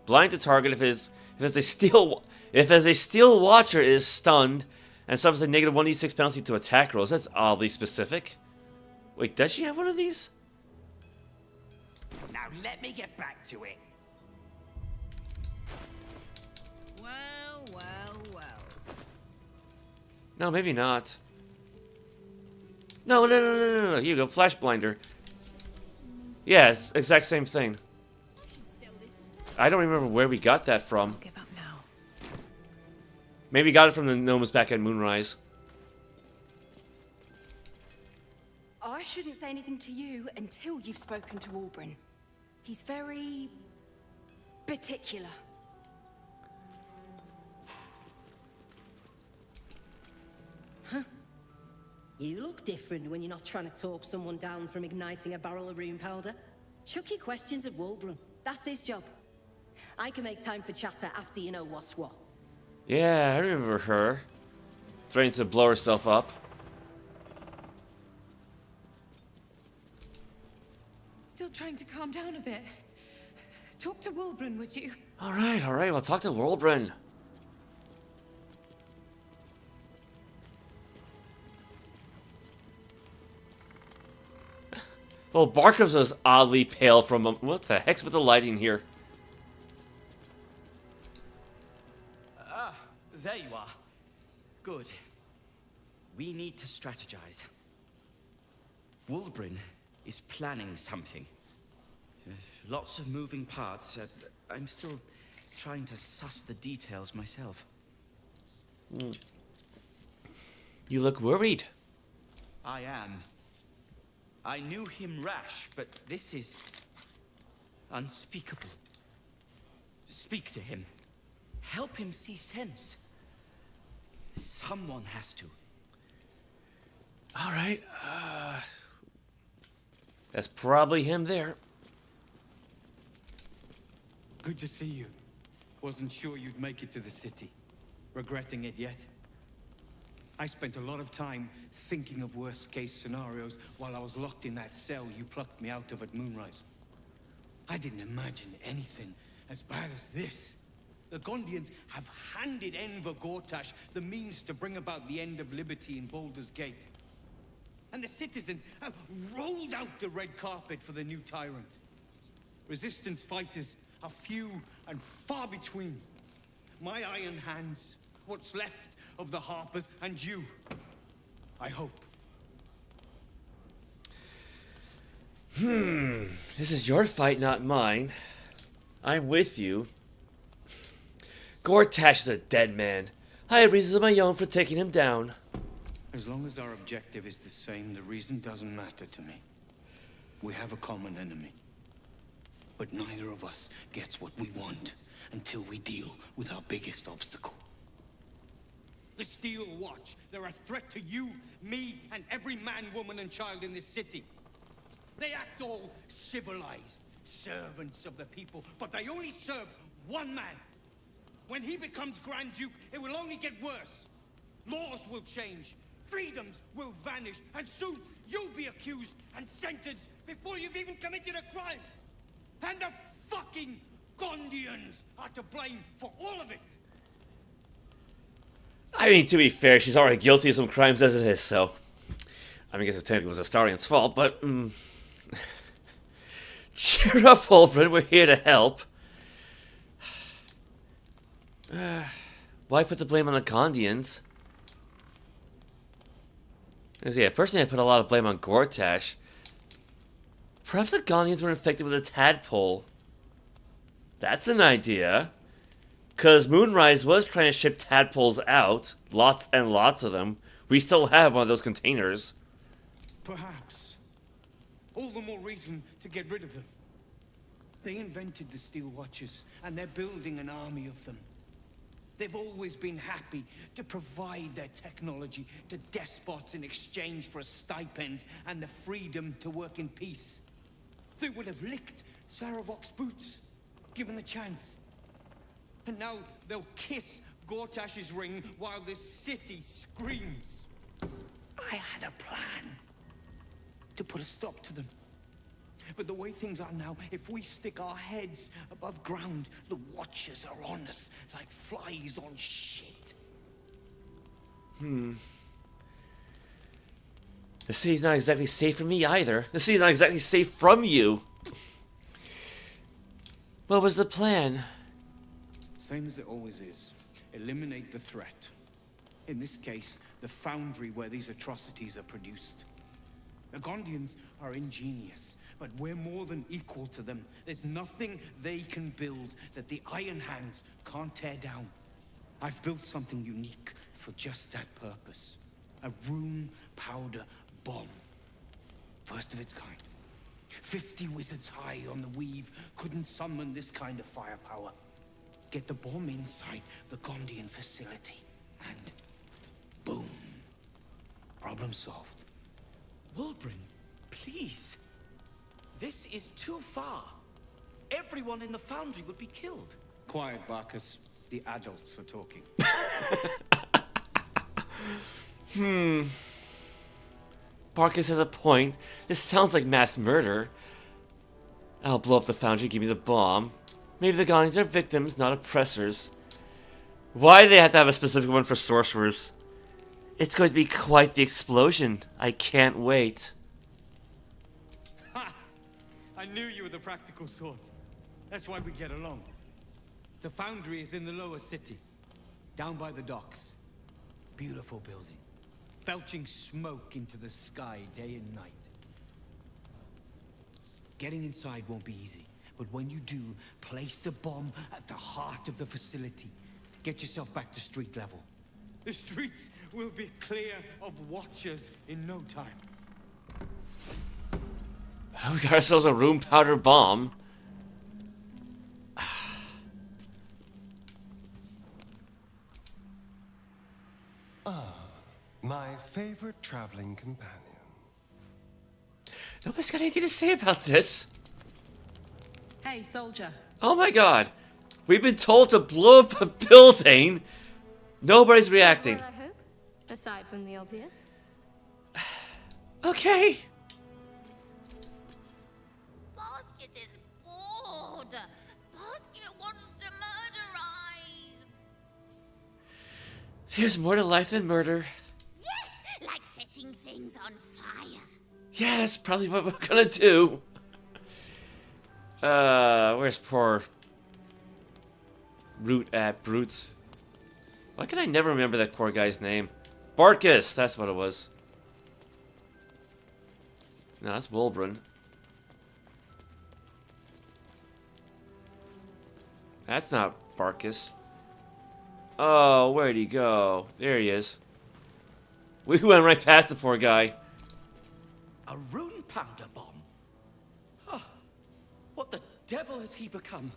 Blind to target if a steel watcher is stunned and suffers a negative 1d6 penalty to attack rolls. That's oddly specific. Wait, does she have one of these? Now let me get back to it. Well, well, well. No, maybe not. No. Here you go, Flash Blinder. Yeah, it's exact same thing. I don't remember where we got that from. Give up now. Maybe got it from the gnomes back at Moonrise. I shouldn't say anything to you until you've spoken to Orin. He's very particular. Huh? You look different when you're not trying to talk someone down from igniting a barrel of rune powder. Chuck your questions at Wulbrun. That's his job. I can make time for chatter after you know what's what. Yeah, I remember her. Threatening to blow herself up. Still trying to calm down a bit. Talk to Wulbrun, would you? Alright, well, talk to Wulbrun. Well, Barkham's was oddly pale from... What the heck's with the lighting here? Ah, there you are. Good. We need to strategize. Wulbrun is planning something. Lots of moving parts. I'm still trying to suss the details myself. You look worried. I am. I knew him rash, but this is unspeakable. Speak to him. Help him see sense. Someone has to. Alright, that's probably him there. Good to see you. Wasn't sure you'd make it to the city. Regretting it yet? I spent a lot of time thinking of worst-case scenarios while I was locked in that cell you plucked me out of at Moonrise. I didn't imagine anything as bad as this. The Gondians have handed Lord Gortash the means to bring about the end of liberty in Baldur's Gate. And the citizens have rolled out the red carpet for the new tyrant. Resistance fighters are few and far between. My iron hands, what's left of the Harpers, and you, I hope. This is your fight, not mine. I'm with you. Gortash is a dead man. I have reasons of my own for taking him down. As long as our objective is the same, the reason doesn't matter to me. We have a common enemy. But neither of us gets what we want until we deal with our biggest obstacle. The Steel Watch. They're a threat to you, me, and every man, woman, and child in this city. They act all civilized, servants of the people, but they only serve one man. When he becomes Grand Duke, it will only get worse. Laws will change, freedoms will vanish, and soon you'll be accused and sentenced before you've even committed a crime. And the fucking Gondians are to blame for all of it. I mean, to be fair, she's already guilty of some crimes as it is, so... I mean, I guess it technically was Astarion's fault, but... Cheer up, Wulbrun, we're here to help. Why put the blame on the Gondians? Yeah, personally I put a lot of blame on Gortash. Perhaps the Gondians were infected with a tadpole. That's an idea. Because Moonrise was trying to ship tadpoles out. Lots and lots of them. We still have one of those containers. Perhaps. All the more reason to get rid of them. They invented the Steel Watchers, and they're building an army of them. They've always been happy to provide their technology to despots in exchange for a stipend and the freedom to work in peace. They would have licked Saravok's boots, given the chance. And now they'll kiss Gortash's ring while this city screams. I had a plan to put a stop to them. But the way things are now, if we stick our heads above ground, the Watchers are on us like flies on shit. The city's not exactly safe for me either. The city's not exactly safe from you. What was the plan? Same as it always is. Eliminate the threat. In this case, the foundry where these atrocities are produced. The Gondians are ingenious, but we're more than equal to them. There's nothing they can build that the Iron Hands can't tear down. I've built something unique for just that purpose. A rune powder bomb. First of its kind. 50 wizards high on the weave couldn't summon this kind of firepower. Get the bomb inside the Gondian facility, and boom. Problem solved. Wulbren, please. This is too far. Everyone in the foundry would be killed. Quiet, Barkus. The adults are talking. Barkus has a point. This sounds like mass murder. I'll blow up the foundry, give me the bomb. Maybe the Gondians are victims, not oppressors. Why do they have to have a specific one for sorcerers? It's going to be quite the explosion. I can't wait. Ha! I knew you were the practical sort. That's why we get along. The foundry is in the lower city, down by the docks. Beautiful building, belching smoke into the sky day and night. Getting inside won't be easy, but when you do, place the bomb at the heart of the facility. Get yourself back to street level. The streets will be clear of Watchers in no time. We got ourselves a room powder bomb. My favorite traveling companion. Nobody's got anything to say about this. Hey, soldier. Oh my god. We've been told to blow up a building. Nobody's reacting. Well, I hope. Aside from the obvious. Okay. Basket is bored. Basket wants to murderize. There's more to life than murder. Yes, like setting things on fire. Yeah, that's probably what we're gonna do. Where's poor Root at Brutes? Why can I never remember that poor guy's name? Barkus, that's what it was. No, that's Wulbren. That's not Barkus. Oh, where'd he go? There he is. We went right past the poor guy. A rune powder bomb? Oh, what the devil has he become?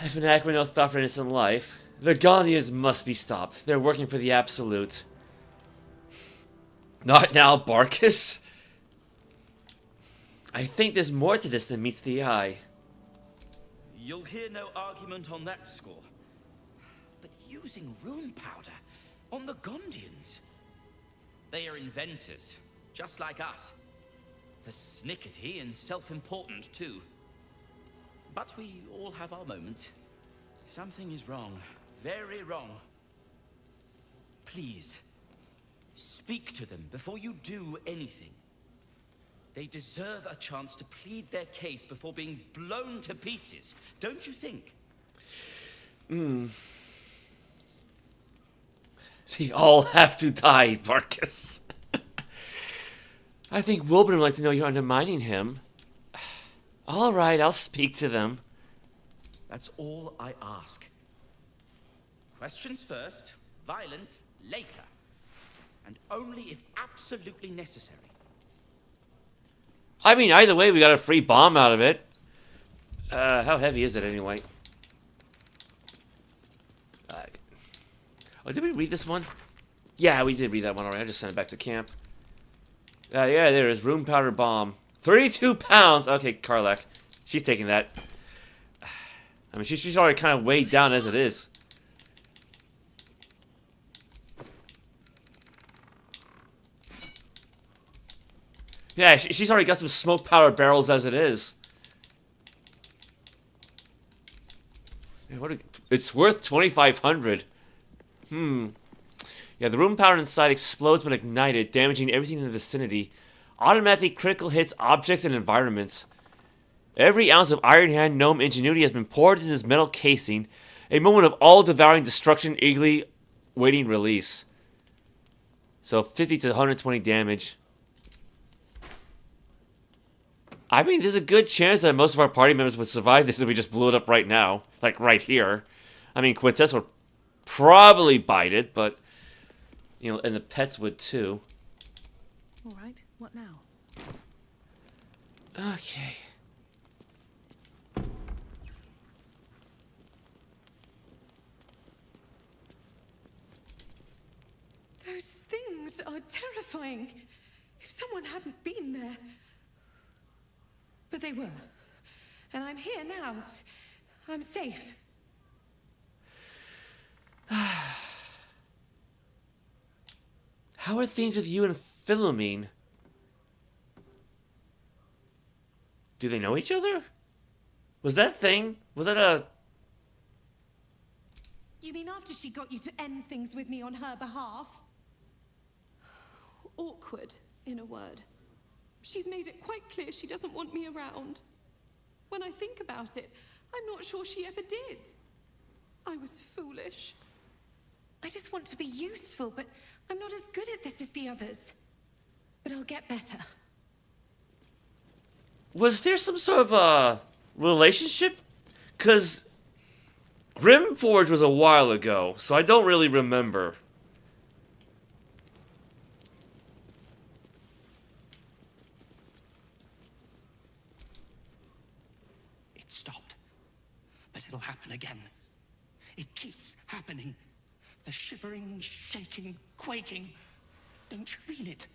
If an act with no thought for innocent life, the Gondians must be stopped. They're working for the Absolute. Not now, Barkus. I think there's more to this than meets the eye. You'll hear no argument on that score. But using rune powder on the Gondians? They are inventors, just like us. Persnickety and self-important, too. But we all have our moments. Something is wrong. Very wrong. Please, speak to them before you do anything. They deserve a chance to plead their case before being blown to pieces, don't you think? They all have to die, Barkus. I think Wulbren would like to know you're undermining him. All right, I'll speak to them. That's all I ask. Questions first, violence later. And only if absolutely necessary. I mean, either way, we got a free bomb out of it. How heavy is it anyway? Oh, did we read this one? Yeah, we did read that one already. I just sent it back to camp. Yeah, there is. Room powder bomb. 32 pounds! Okay, Karlach. She's taking that. I mean, she's already kind of weighed down as it is. Yeah, she's already got some smoke powder barrels as it is. Yeah, it's worth 2,500. Yeah, the room powder inside explodes when ignited, damaging everything in the vicinity. Automatically critical hits objects and environments. Every ounce of Iron Hand gnome ingenuity has been poured into this metal casing. A moment of all-devouring destruction eagerly waiting release. So 50 to 120 damage. I mean, there's a good chance that most of our party members would survive this if we just blew it up right now. Like, right here. I mean, Quintessa would probably bite it, but... You know, and the pets would too. Alright, what now? Okay. Those things are terrifying. If someone hadn't been there. But they were. And I'm here now. I'm safe. How are things with you and Philomene? Do they know each other? Was that a thing? Was that a... You mean after she got you to end things with me on her behalf? Awkward, in a word. She's made it quite clear she doesn't want me around. When I think about it, I'm not sure she ever did. I was foolish. I just want to be useful, but I'm not as good at this as the others. But I'll get better. Was there some sort of a relationship? Because Grimforge was a while ago, so I don't really remember. It stopped, but it'll happen again. It keeps happening. The shivering, shaking, quaking. Don't you feel it?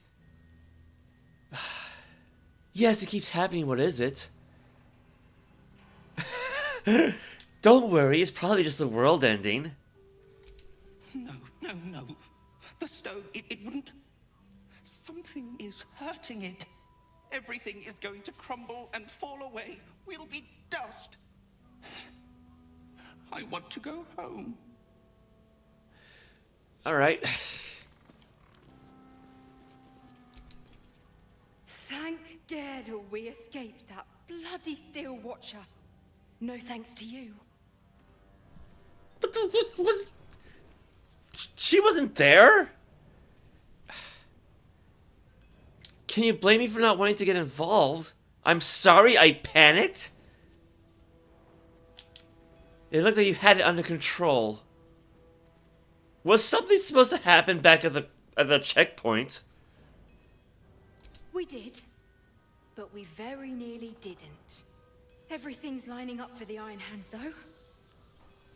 Yes, it keeps happening. What is it? Don't worry, it's probably just the world ending. No. The stone, it wouldn't... Something is hurting it. Everything is going to crumble and fall away. We'll be dust. I want to go home. Alright. Thank God we escaped that bloody Steel Watcher. No thanks to you. But she wasn't there? Can you blame me for not wanting to get involved? I'm sorry I panicked? It looked like you had it under control. Was something supposed to happen back at the checkpoint? We did, but we very nearly didn't. Everything's lining up for the Iron Hands, though.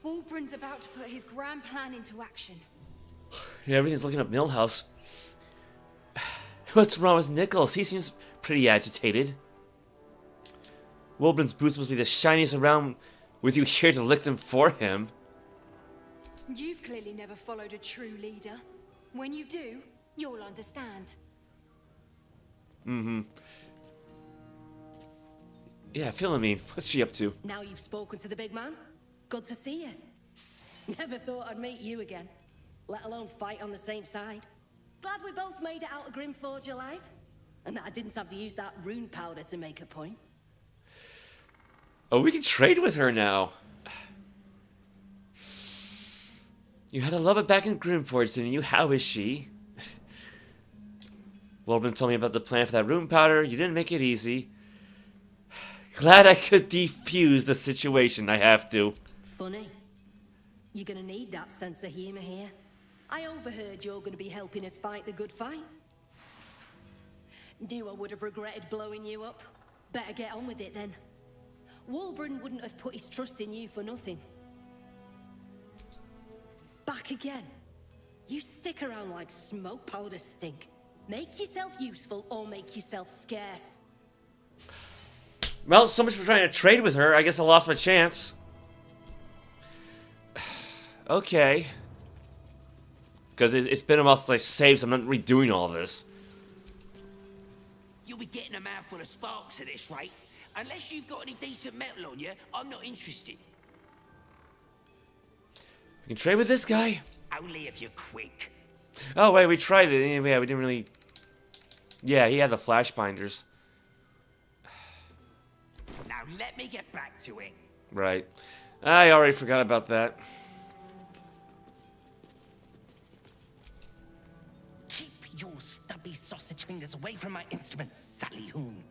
Wulbren's about to put his grand plan into action. Yeah, everything's looking up Millhouse. What's wrong with Nichols? He seems pretty agitated. Wulbren's boots must be the shiniest around with you here to lick them for him. You've clearly never followed a true leader. When you do, you'll understand. Yeah, Philomene, what's she up to? Now you've spoken to the big man. Good to see you. Never thought I'd meet you again, let alone fight on the same side. Glad we both made it out of Grimforge alive, and that I didn't have to use that rune powder to make a point. Oh, we can trade with her now. You had to love it back in Grimforge, didn't you? How is she? Wulbren told me about the plan for that rune powder. You didn't make it easy. Glad I could defuse the situation. I have to. Funny. You're gonna need that sense of humor here. I overheard you're gonna be helping us fight the good fight. Knew I would have regretted blowing you up. Better get on with it then. Wulbren wouldn't have put his trust in you for nothing. Back again. You stick around like smoke powder stink. Make yourself useful or make yourself scarce. Well, so much for trying to trade with her. I guess I lost my chance. Okay. Because it's been a while since I saved, so I'm not redoing all this. You'll be getting a mouthful of sparks at this rate. Unless you've got any decent metal on you, I'm not interested. We can trade with this guy. Only if you're quick. Oh, wait, we tried it. Yeah, we didn't really... Yeah, he had the flash binders. Now let me get back to it. Right. I already forgot about that. Keep your stubby sausage fingers away from my instruments, Sally Hoon.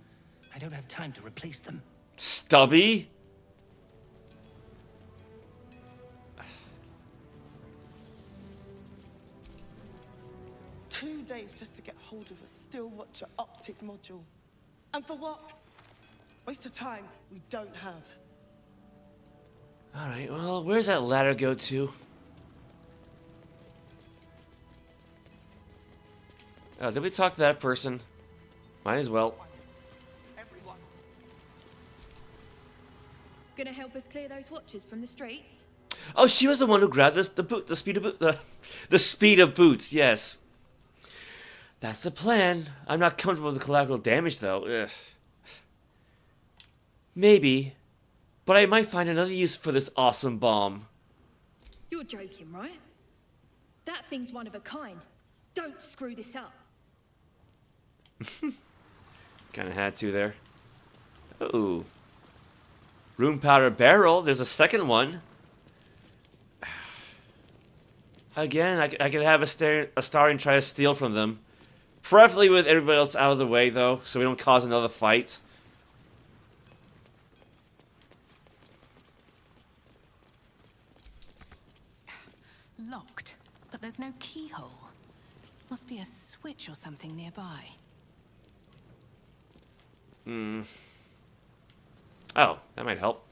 I don't have time to replace them. Stubby? 2 days just to get hold of a still watcher optic module. And for what? Waste of time we don't have. Alright, well, where's that ladder go to? Oh, did we talk to that person? Might as well. Gonna help us clear those watchers from the streets? Oh, she was the one who grabbed the speed of boots, yes. That's the plan. I'm not comfortable with the collateral damage, though. Ugh. Maybe. But I might find another use for this awesome bomb. You're joking, right? That thing's one of a kind. Don't screw this up. Kinda had to there. Ooh. Room powder barrel. There's a second one. Again, I could have a star and try to steal from them. Preferably with everybody else out of the way, though, so we don't cause another fight. Locked, but there's no keyhole. Must be a switch or something nearby. Hmm. Oh, that might help.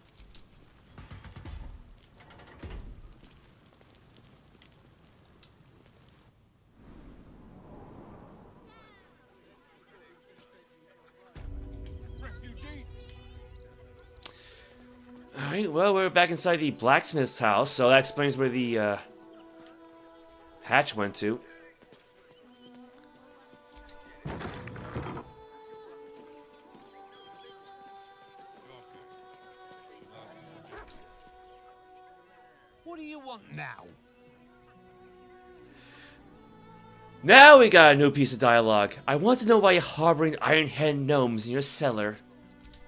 Alright, well, we're back inside the blacksmith's house, so that explains where the hatch went to. What do you want now? Now we got a new piece of dialogue. I want to know why you're harboring iron-head gnomes in your cellar.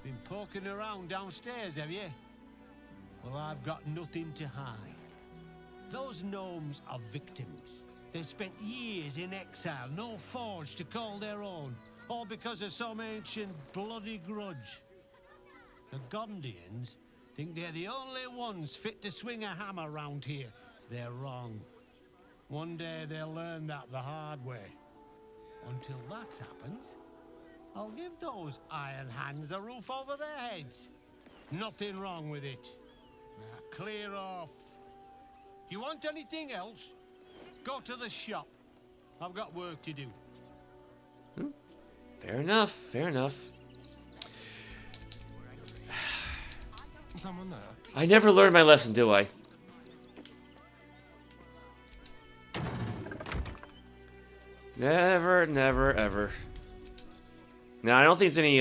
Been poking around downstairs, have you? Well, I've got nothing to hide. Those gnomes are victims. They've spent years in exile, no forge to call their own, all because of some ancient bloody grudge. The Gondians think they're the only ones fit to swing a hammer round here. They're wrong. One day they'll learn that the hard way. Until that happens, I'll give those iron hands a roof over their heads. Nothing wrong with it. Now clear off. You want anything else? Go to the shop. I've got work to do. Fair enough, fair enough. Someone there? I never learned my lesson, do I? Never, never, ever. Now, I don't think it's any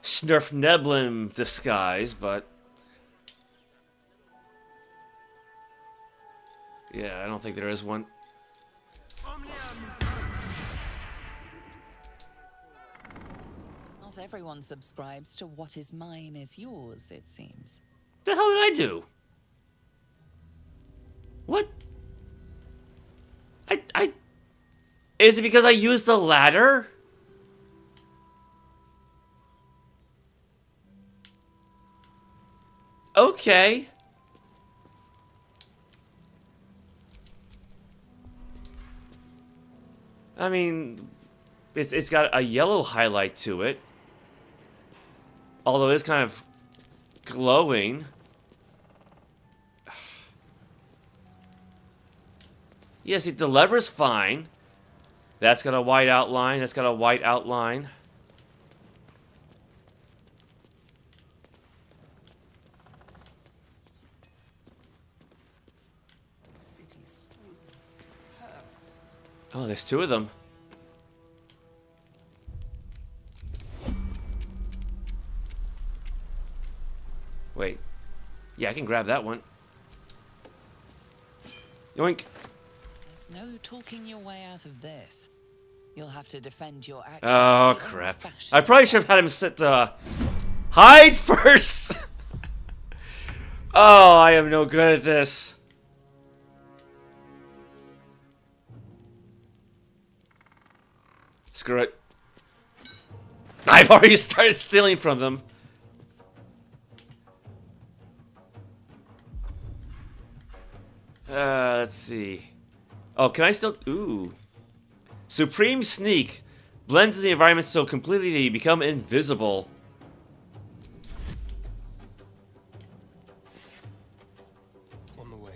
Snurfneblin disguise, but... yeah, I don't think there is one. Not everyone subscribes to what is mine is yours, it seems. The hell did I do? What? Is it because I used the ladder? Okay. I mean, it's got a yellow highlight to it. Although it's kind of glowing. Yeah, see, the lever's fine. That's got a white outline. That's got a white outline. Oh, there's two of them. Wait. Yeah, I can grab that one. Yoink. There's no talking your way out of this. You'll have to defend your actions. Oh, crap. I probably should have had him sit, hide first! Oh, I am no good at this. Screw it. I've already started stealing from them. Let's see. Oh, can I still... Ooh. Supreme Sneak. Blend into the environment so completely that you become invisible. On the way.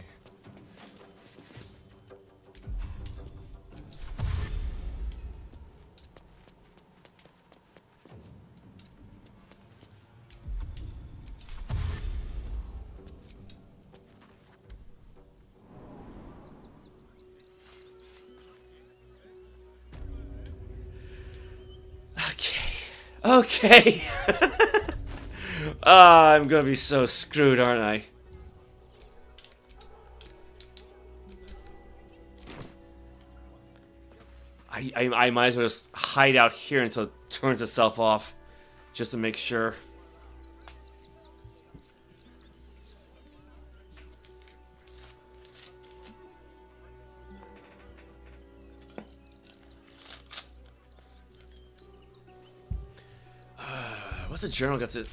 Okay. I'm gonna be so screwed, aren't I? I might as well just hide out here until it turns itself off, just to make sure. What's the journal got to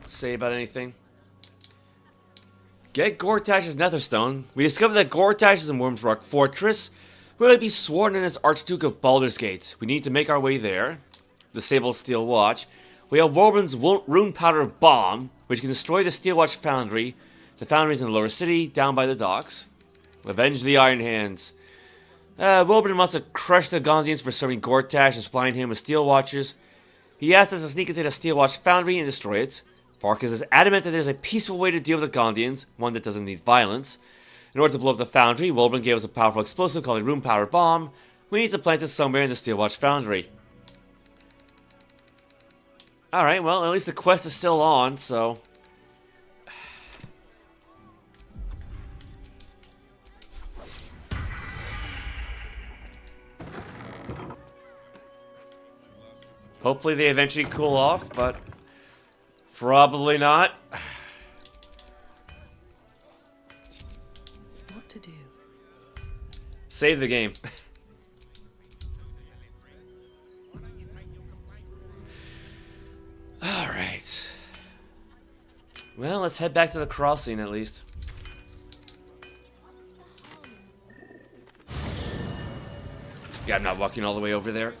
say about anything? Get Gortash's Netherstone. We discovered that Gortash is in Worm's Rock Fortress, where he'll be sworn in as Archduke of Baldur's Gate. We need to make our way there. Disable Steel Watch. We have Warburn's Rune Powder Bomb, which can destroy the Steel Watch Foundry. The foundries in the lower city, down by the docks. Avenge the Iron Hands. Warbund must have crushed the Gondians for serving Gortash and supplying him with Steel Watches. He asked us to sneak into the Steel Watch Foundry and destroy it. Parkus is adamant that there's a peaceful way to deal with the Gondians, one that doesn't need violence. In order to blow up the Foundry, Warbund gave us a powerful explosive called a Rune Powder Bomb. We need to plant it somewhere in the Steel Watch Foundry. Alright, well, at least the quest is still on, so... Hopefully they eventually cool off, but probably not. What to do? Save the game. Alright. Well, let's head back to the crossing at least. Yeah, I'm not walking all the way over there.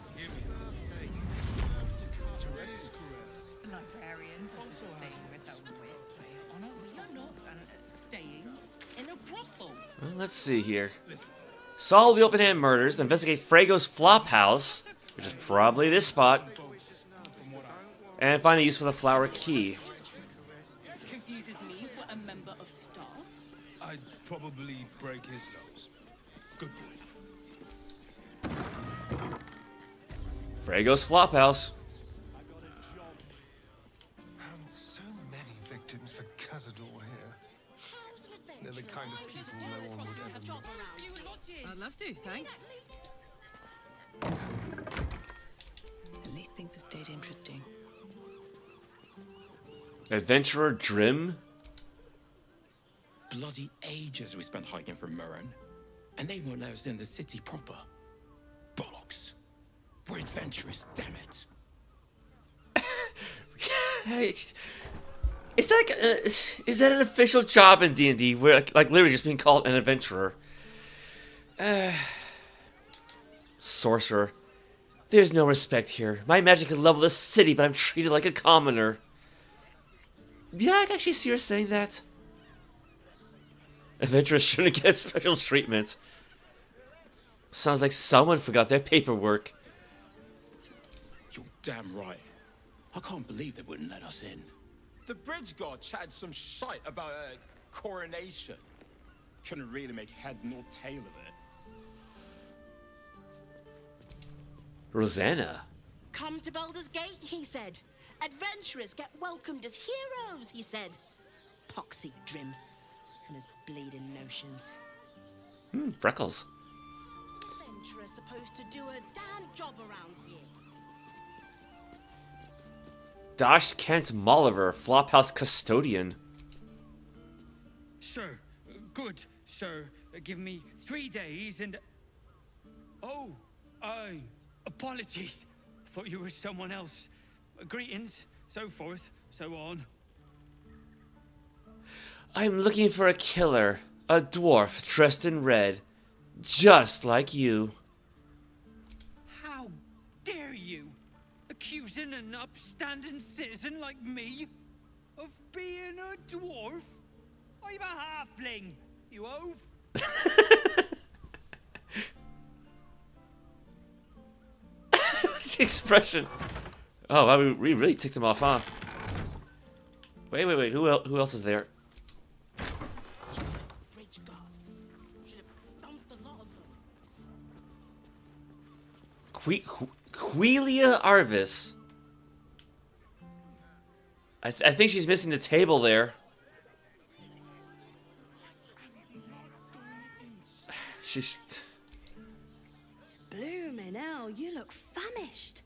Well, let's see here. Solve the open-hand murders, investigate Frago's flop house, which is probably this spot, and find a use for the flower key. Confuses me for a member of staff. I'd probably break his nose. Good boy. Frago's flop house. And so many victims for Cazador here. They're the kind of people no one would ever meet. I'd love to, thanks. At least things have stayed interesting. Adventurer Drim? Bloody ages we spent hiking from Murren, and they won't let us in the city proper. Bollocks. We're adventurous, damn it. Is that an official job in D&D? Where like literally just being called an adventurer? Sorcerer. There's no respect here. My magic can level this city, but I'm treated like a commoner. Yeah, I can actually see her saying that. Adventurers shouldn't get special treatment. Sounds like someone forgot their paperwork. You're damn right. I can't believe they wouldn't let us in. The bridge guard chatted some shite about a coronation. Couldn't really make head nor tail of it. Rosanna. Come to Baldur's Gate, he said. Adventurers get welcomed as heroes, he said. Poxy Drim and his bleeding notions. Freckles. Adventurers supposed to do a damn job around here. Dash Kent Molliver, Flophouse Custodian. Sir, good, sir. Give me 3 days and... Oh, apologies. Thought you were someone else. Greetings, so forth, so on. I'm looking for a killer. A dwarf dressed in red. Just like you. How dare you? Accusing an upstanding citizen like me of being a dwarf? I'm a halfling, you oaf. What's the expression? Oh, wow, we really ticked him off, huh? Wait. Who else is there? Quelia Arvis. I think she's missing the table there. She's... Blooming hell, you look famished.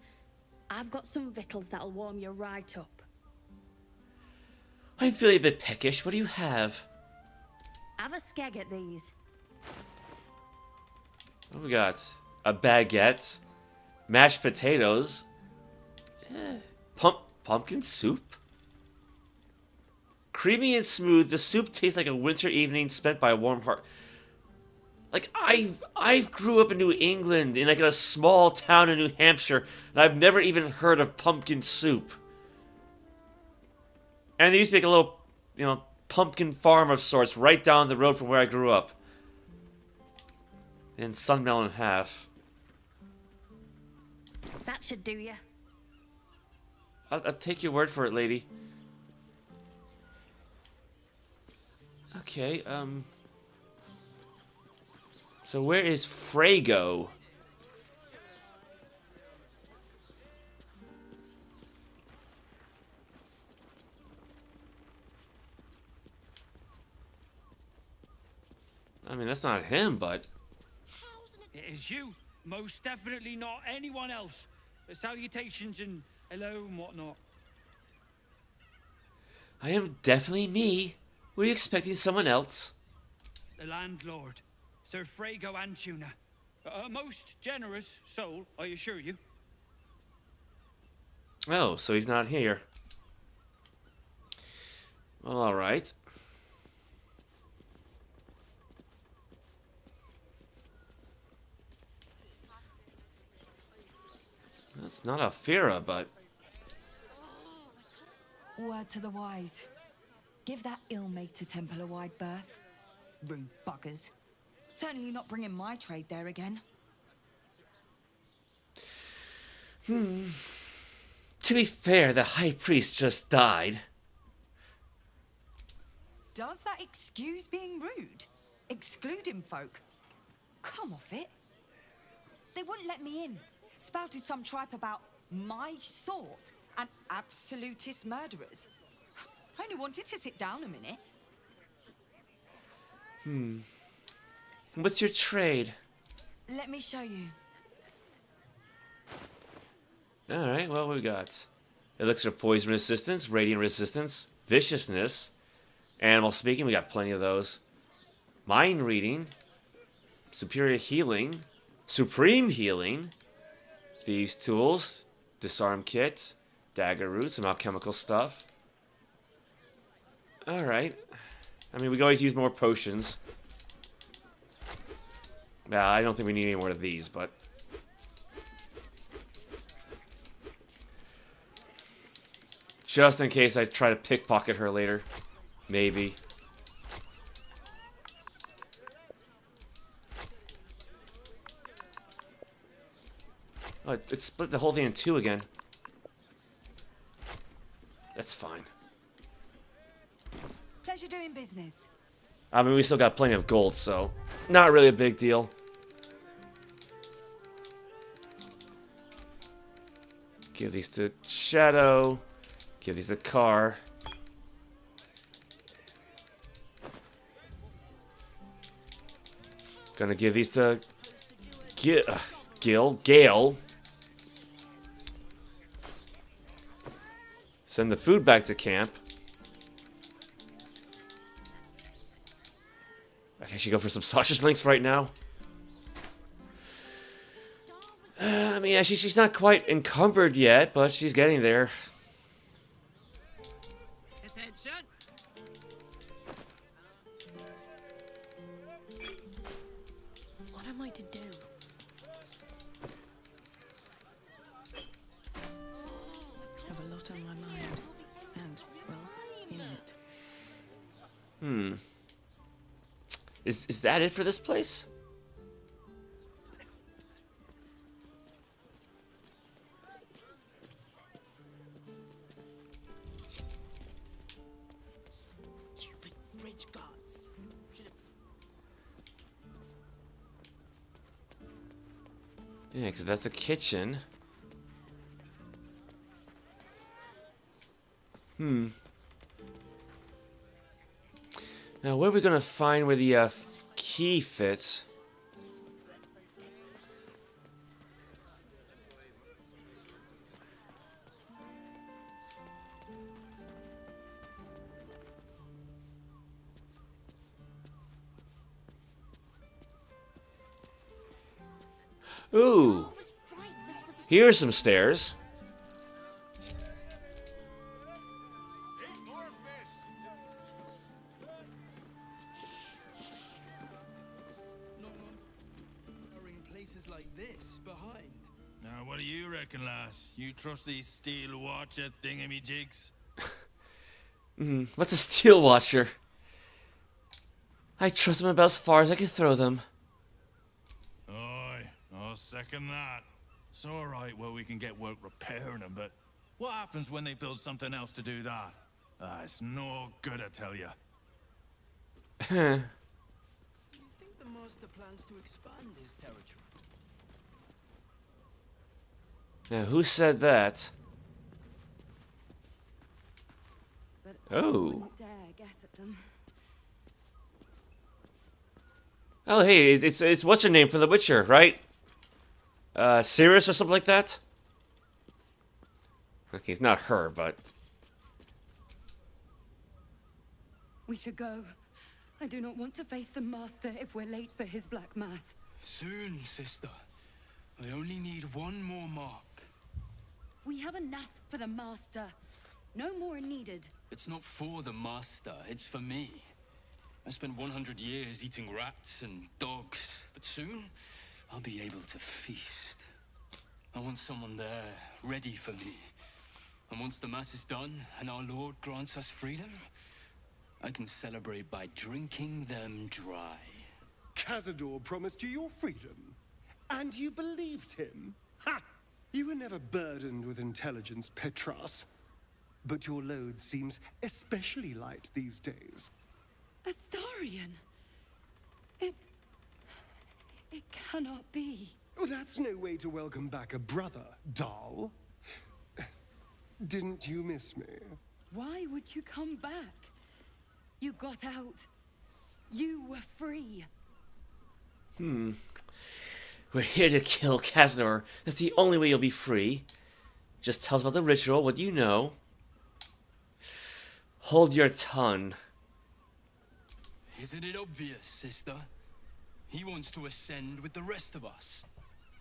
I've got some victuals that'll warm you right up. I'm feeling a bit peckish. What do you have? Have a skeg at these. What do we got? A baguette. Mashed potatoes. Pumpkin soup. Creamy and smooth, the soup tastes like a winter evening spent by a warm heart. Like, I grew up in New England, in like a small town in New Hampshire, and I've never even heard of pumpkin soup. And they used to make a little, pumpkin farm of sorts right down the road from where I grew up. In Sunmelon Half. That should do you. I'll take your word for it, lady. Okay, so where is Frago? I mean, that's not him, but... It is you. Most definitely not anyone else. Salutations and hello and whatnot. I am definitely me. Were you expecting someone else? The landlord, Sir Frago Antuna. A most generous soul, I assure you. Oh, so he's not here. Well, alright. That's not a Fira, but... Word to the wise. Give that ill-mated temple a wide berth. Rude buggers. Certainly not bringing my trade there again. To be fair, the High Priest just died. Does that excuse being rude? Excluding folk? Come off it. They wouldn't let me in. Spouted some tripe about my sort and absolutist murderers. I only wanted to sit down a minute. What's your trade? Let me show you. Alright, well, what we got? Elixir poison resistance, radiant resistance, viciousness, animal speaking, we got plenty of those. Mind reading, superior healing, supreme healing, thieves tools, disarm kit, dagger root, some alchemical stuff. Alright. I mean, we can always use more potions. Yeah, I don't think we need any more of these, but... just in case I try to pickpocket her later. Maybe. Oh, it split the whole thing in two again. That's fine. Pleasure doing business. I mean, we still got plenty of gold, so not really a big deal. Give these to Shadow. Give these to Car. Gonna give these to Gale. Send the food back to camp. I can actually go for some sausage links right now. I mean, actually, she's not quite encumbered yet, but she's getting there. Attention. What am I to do? Have a lot on my mind, and well, in it. Is that it for this place? Stupid bridge guards. Yeah, because that's a kitchen. Now, where are we gonna find where the key fits? Ooh, here's some stairs. Places like this behind. Now, what do you reckon, lass? You trust these steel watcher thingamajigs? What's a steel watcher? I trust them about as far as I can throw them. Aye, I'll second that. It's alright where we can get work repairing them, but what happens when they build something else to do that? It's no good, I tell you. Do you think the master plans to expand his territory? Now, who said that? But Oh. I wouldn't dare guess at them. Oh, hey, it's what's her name from The Witcher, right? Circus or something like that? Okay, it's not her, but... We should go. I do not want to face the master if we're late for his black mass. Soon, sister. I only need one more mark. We have enough for the master. No more are needed. It's not for the master, it's for me. I spent 100 years eating rats and dogs, but soon I'll be able to feast. I want someone there, ready for me. And once the mass is done and our Lord grants us freedom, I can celebrate by drinking them dry. Cazador promised you your freedom, and you believed him? Ha! You were never burdened with intelligence, Petras. But your load seems especially light these days. Astarion! It cannot be. Oh, that's no way to welcome back a brother, doll. Didn't you miss me? Why would you come back? You got out. You were free. We're here to kill Cazador. That's the only way you'll be free. Just tell us about the ritual, what you know. Hold your tongue. Isn't it obvious, sister? He wants to ascend with the rest of us.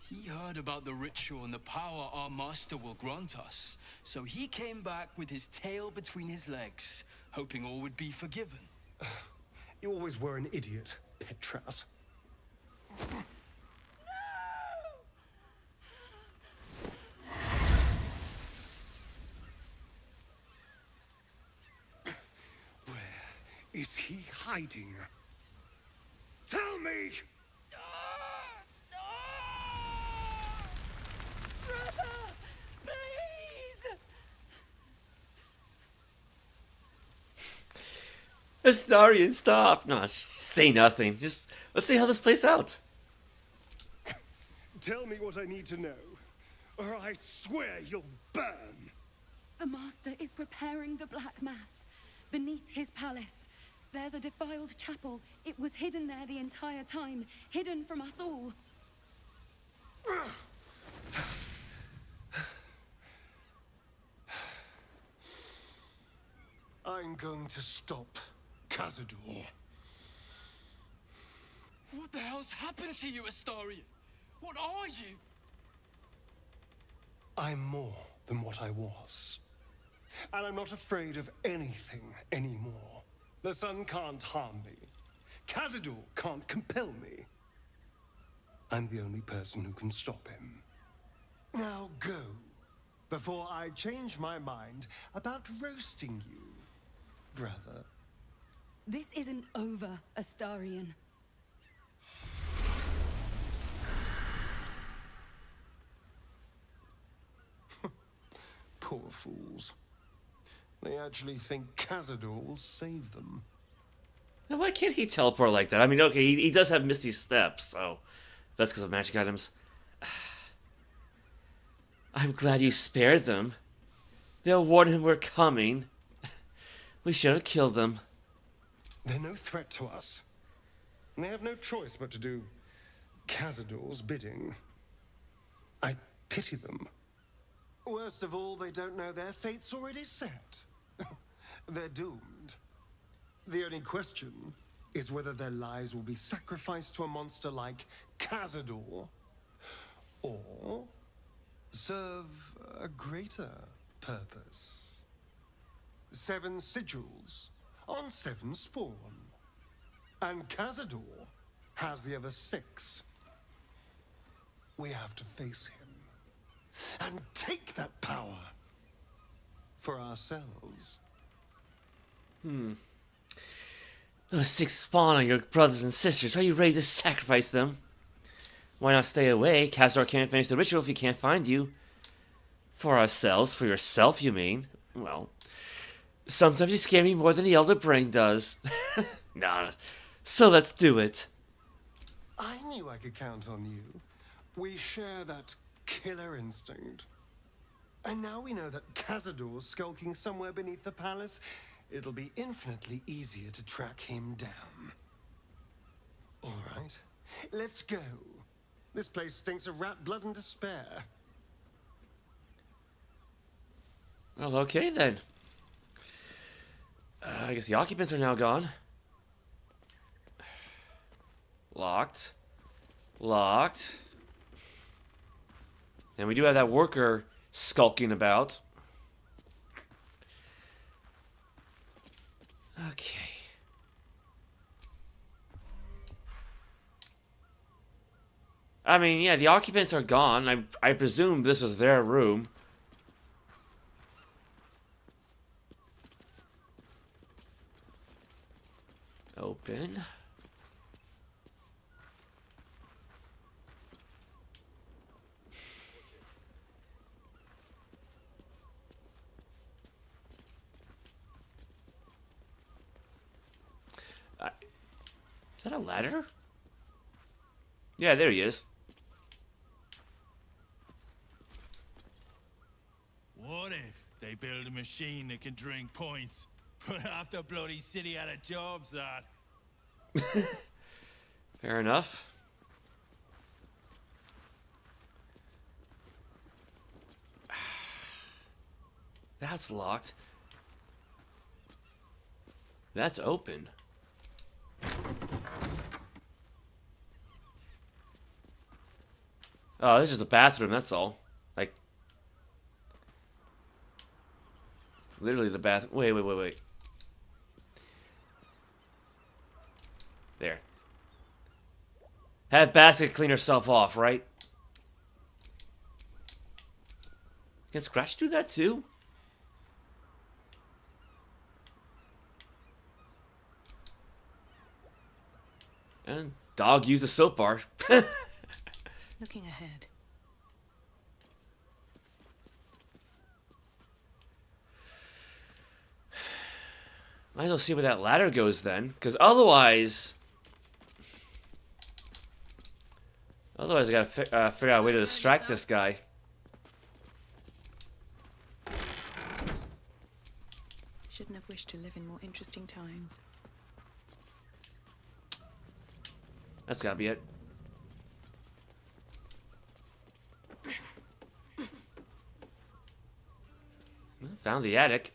He heard about the ritual and the power our master will grant us. So he came back with his tail between his legs, hoping all would be forgiven. You always were an idiot, Petras. Where is he hiding? Tell me! Astarion, stop! No, say nothing. Just let's see how this plays out. Tell me what I need to know, or I swear you'll burn. The Master is preparing the Black Mass. Beneath his palace, there's a defiled chapel. It was hidden there the entire time, hidden from us all. I'm going to stop Cazador. What the hell's happened to you, Astarion? What are you? I'm more than what I was. And I'm not afraid of anything anymore. The sun can't harm me. Cazador can't compel me. I'm the only person who can stop him. Now go, before I change my mind about roasting you, brother. This isn't over, Astarion. Poor fools. They actually think Cazador will save them. Now, why can't he teleport like that? I mean, okay, he does have Misty Steps, so that's because of magic items. I'm glad you spared them. They'll warn him we're coming. We should have killed them. They're no threat to us. And they have no choice but to do Cazador's bidding. I pity them. Worst of all, they don't know their fate's already set. They're doomed. The only question is whether their lives will be sacrificed to a monster like Cazador, or serve a greater purpose. 7 sigils on 7 spawn. And Cazador has the other 6. We have to face him and take that power for ourselves. Those 6 spawn on your brothers and sisters. Are you ready to sacrifice them? Why not stay away? Cazador can't finish the ritual if he can't find you. For ourselves? For yourself, you mean? Well, sometimes you scare me more than the Elder Brain does. Nah, so let's do it. I knew I could count on you. We share that killer instinct. And now we know that Cazador's skulking somewhere beneath the palace. It'll be infinitely easier to track him down. All right, let's go. This place stinks of rat blood and despair. Well, okay then. I guess the occupants are now gone. Locked. Locked. And we do have that worker skulking about. Okay. I mean, yeah, the occupants are gone. I presume this was their room. Open. Is that a ladder? Yeah, there he is. What if they build a machine that can drink points? Put half the bloody city out of jobs, that. Fair enough. That's locked. That's open. Oh, this is the bathroom, that's all. Like, literally the bathroom. Wait. There. Have Basket clean herself off, right? Can Scratch do that too? And Dog used a soap bar. Looking ahead. Might as well see where that ladder goes then, because otherwise I gotta figure out a way to distract this guy. Shouldn't have wished to live in more interesting times. That's gotta be it. Found the attic.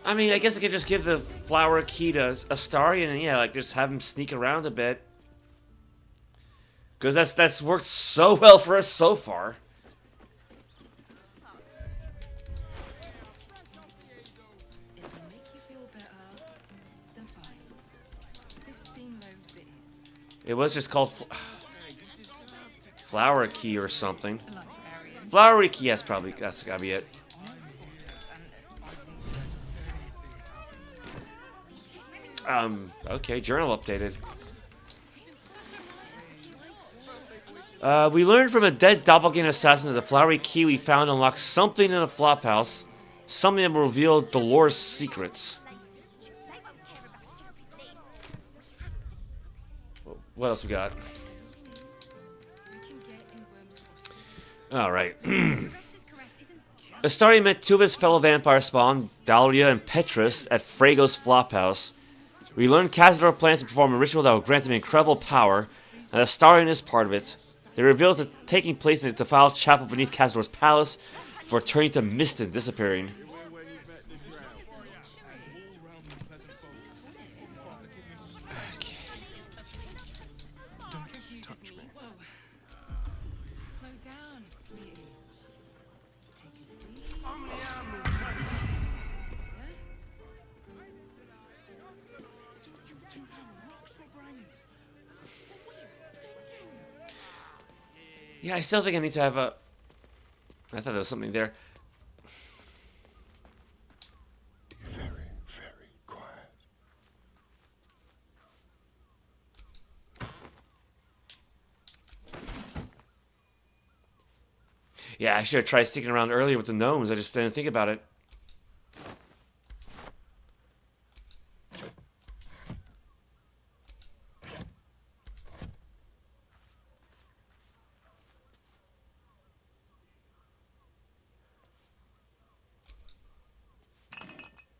I mean, I guess I could just give the flower key to Astarion and yeah, like just have him sneak around a bit. Because that's worked so well for us so far. It'll make you feel better than 15 roses. It was just called flower key or something. Flowery key, yes, probably that's gotta be it. Okay, journal updated. We learned from a dead doppelganger assassin that the flowery key we found unlocks something in a flophouse. Something that will reveal Dolores' secrets. What else we got? Alright. Astarion met two of his fellow vampire spawn, Dahlia and Petrus, at Frago's flophouse. We learned Cazador plans to perform a ritual that will grant him incredible power, and Astarion is part of it. They reveal it taking place in the defiled chapel beneath Cazador's palace, before turning to mist and disappearing. Yeah, I still think I need to have a... I thought there was something there. Very, very quiet. Yeah, I should have tried sticking around earlier with the gnomes. I just didn't think about it.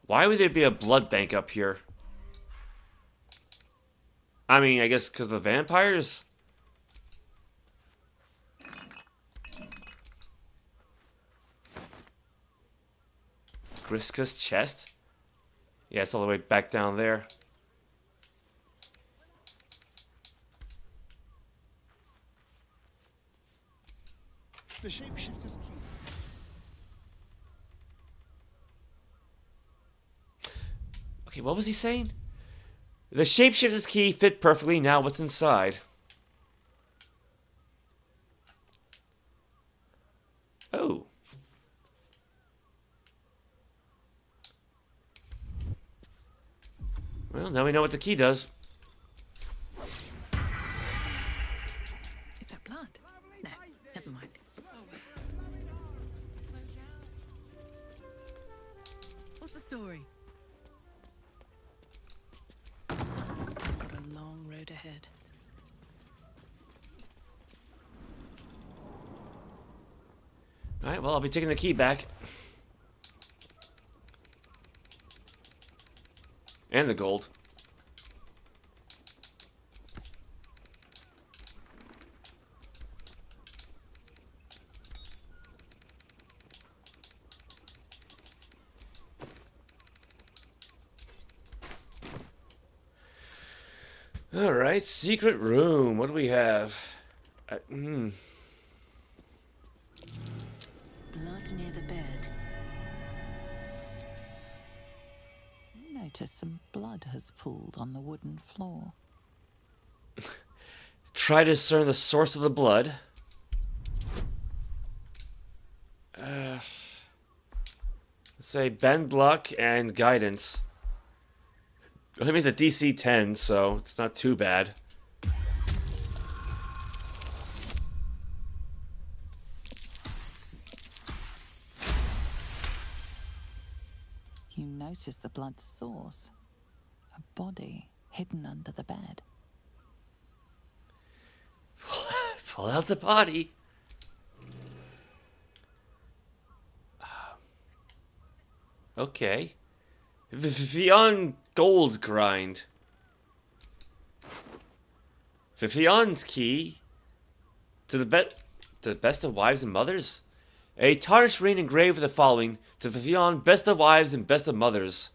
Why would there be a blood bank up here? I mean, I guess because of the vampires? Griska's chest? Yeah, it's all the way back down there. The shapeshifter's key. Okay, what was he saying? The shapeshifter's key fit perfectly. Now what's inside? Oh. Well, now we know what the key does. Is that blood? No, never mind. What's the story? I've got a long road ahead. Alright, well, I'll be taking the key back. And the gold. Alright, secret room. What do we have? Blood near the bed. Notice some blood has pooled on the wooden floor. Try to discern the source of the blood. Let's say bend luck and guidance. I mean, it's a DC 10, so it's not too bad. You notice the blood's source. A body hidden under the bed. Pull out the body. Okay. Vivian Gold Grind. Vivian's key to the best of wives and mothers. A tarnished ring engraved with the following: to Vivian, best of wives and best of mothers.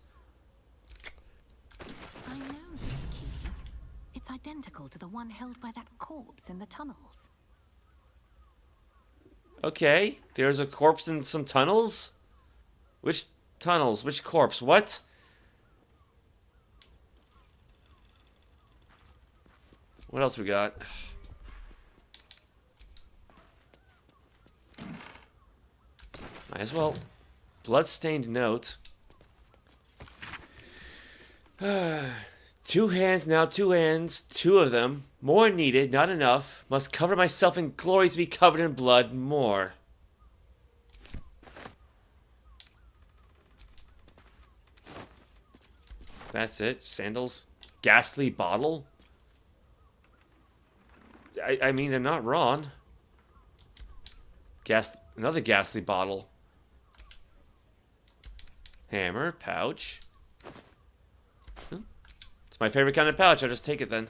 I know this key. It's identical to the one held by that corpse in the tunnels. Okay, there's a corpse in some tunnels? Which tunnels? Which corpse? What? What else we got? Might as well. Bloodstained note. 2 hands now, 2 hands, 2 of them. More needed, not enough. Must cover myself in glory to be covered in blood more. That's it. Sandals. Ghastly bottle. I mean, they're not wrong. Another ghastly bottle. Hammer, pouch. It's my favorite kind of pouch. I'll just take it then.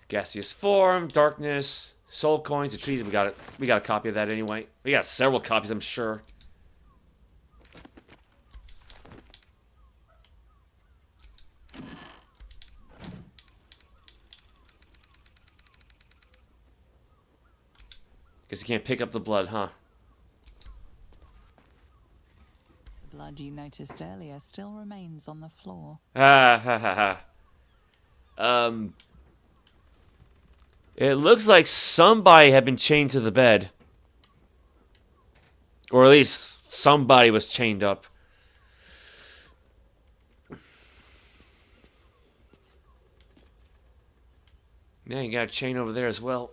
Gaseous form, darkness, soul coins, the trees. We got it. We got a copy of that anyway. We got several copies, I'm sure. Guess you can't pick up the blood, huh? The blood you noticed earlier still remains on the floor. Ha ha ha ha. It looks like somebody had been chained to the bed. Or at least somebody was chained up. Yeah, you got a chain over there as well.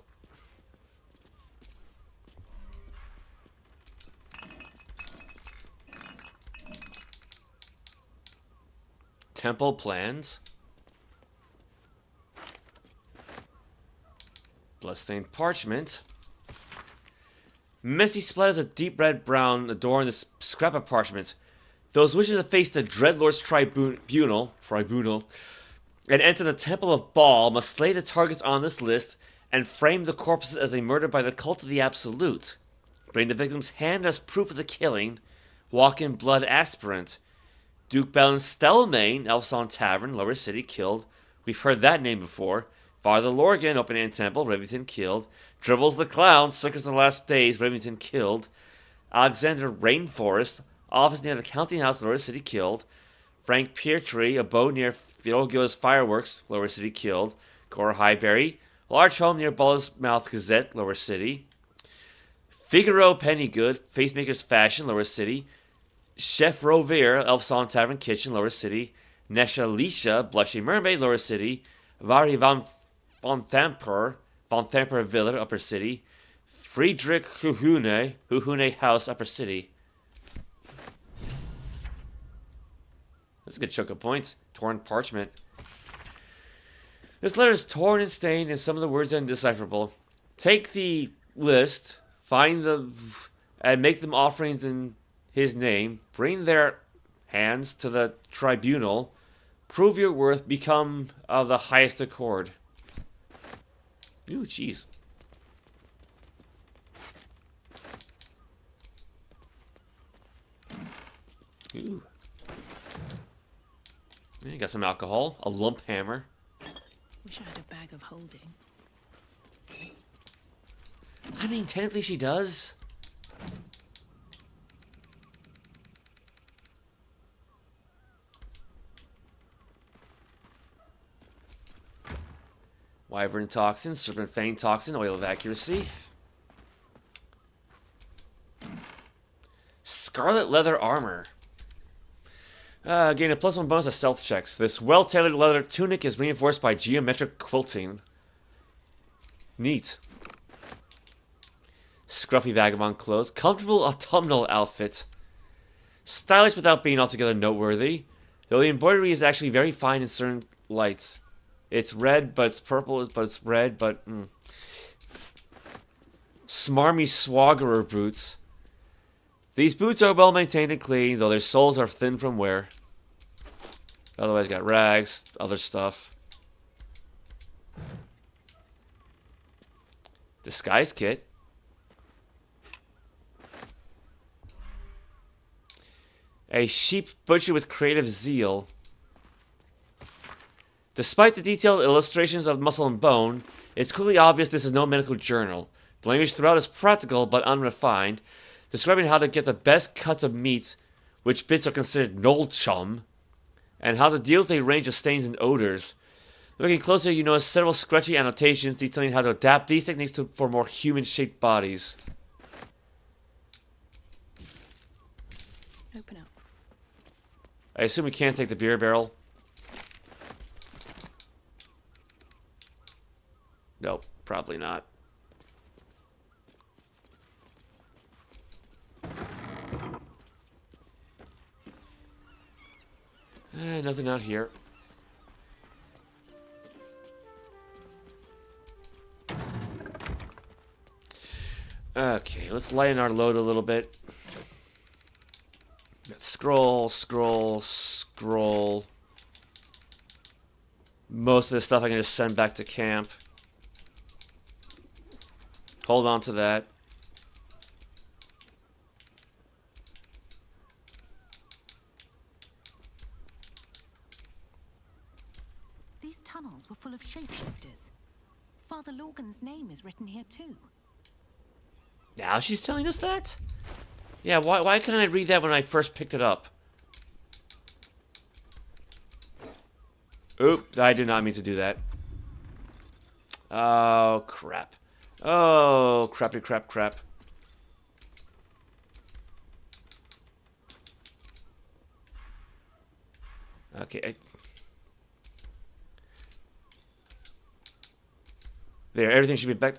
Temple plans. Bloodstained parchment. Messy splatters of deep red-brown adorn this scrap of parchment. Those wishing to face the Dreadlord's tribunal, and enter the Temple of Bhaal must slay the targets on this list and frame the corpses as they murdered by the cult of the Absolute. Bring the victim's hand as proof of the killing. Walk in blood aspirant. Duke Balin Stellmain, Elfson Tavern, Lower City, killed. We've heard that name before. Father Lorgan, Open Hand Temple, Rivington, killed. Dribbles the Clown, Circus of the Last Days, Rivington, killed. Alexander Rainforest, office near the Counting House, Lower City, killed. Frank Peartree, abode near Fiolgo's Fireworks, Lower City, killed. Cora Highbury, large home near Ball's Mouth Gazette, Lower City. Figaro Pennygood, Facemaker's Fashion, Lower City. Chef Rovere, Elfson Tavern Kitchen, Lower City. Nesha Lisha, Blushy Mermaid, Lower City. Vari von Thamper Villa, Upper City. Friedrich Huhune House, Upper City. That's a good chunk of points. Torn parchment. This letter is torn and stained, and some of the words are indecipherable. Take the list, and make them offerings in his name. Bring their hands to the tribunal. Prove your worth. Become of the highest accord. Ooh, jeez. Ooh. You got some alcohol, a lump hammer. Wish I had a bag of holding. I mean, technically she does. Wyvern Toxin, Serpent Fang Toxin, Oil of Accuracy. Scarlet Leather Armor. Gain a +1 bonus to stealth checks. This well-tailored leather tunic is reinforced by geometric quilting. Neat. Scruffy Vagabond Clothes. Comfortable autumnal outfit. Stylish without being altogether noteworthy. Though the embroidery is actually very fine in certain lights. It's red, but it's purple, but it's red, but... Smarmy Swaggerer Boots. These boots are well maintained and clean, though their soles are thin from wear. Otherwise, got rags, other stuff. Disguise kit. A sheep butcher with creative zeal. Despite the detailed illustrations of muscle and bone, it's quickly obvious this is no medical journal. The language throughout is practical but unrefined, describing how to get the best cuts of meat, which bits are considered Nolchum, and how to deal with a range of stains and odors. Looking closer, you notice several scratchy annotations detailing how to adapt these techniques for more human-shaped bodies. Open up. I assume we can't take the beer barrel. Nope, probably not. Nothing out here. Okay, let's lighten our load a little bit. Scroll, scroll, scroll. Most of this stuff I can just send back to camp. Hold on to that. These tunnels were full of shapeshifters. Father Lorgan's name is written here too. Now she's telling us that? Yeah, why couldn't I read that when I first picked it up? Oops, I did not mean to do that. Oh, crap. Oh, crappy crap crap. Okay. There, everything should be back.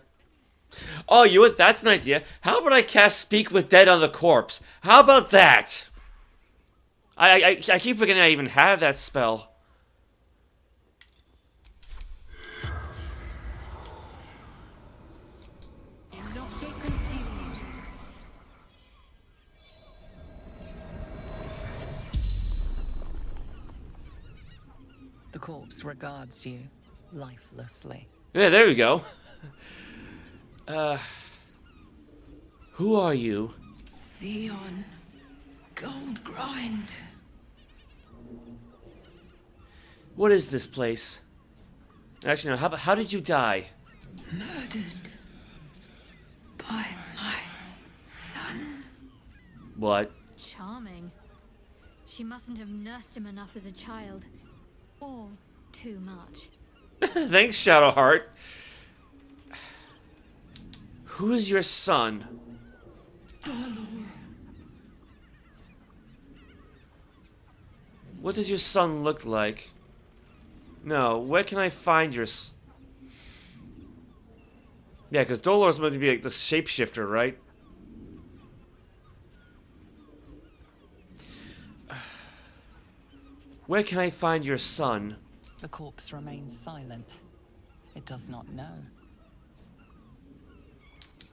Oh, you know what? That's an idea. How about I cast Speak with Dead on the corpse? How about that? I keep forgetting I even have that spell. The corpse regards you lifelessly. Yeah, there we go. Who are you? Theon Goldgrind. What is this place? Actually, no, how did you die? Murdered by my son. What? Charming. She mustn't have nursed him enough as a child. Or too much. Thanks, Shadowheart. Who is your son? Baldur. What does your son look like? No, where can I find your Yeah, because Dolor's meant to be like the shapeshifter, right? Where can I find your son? The corpse remains silent. It does not know.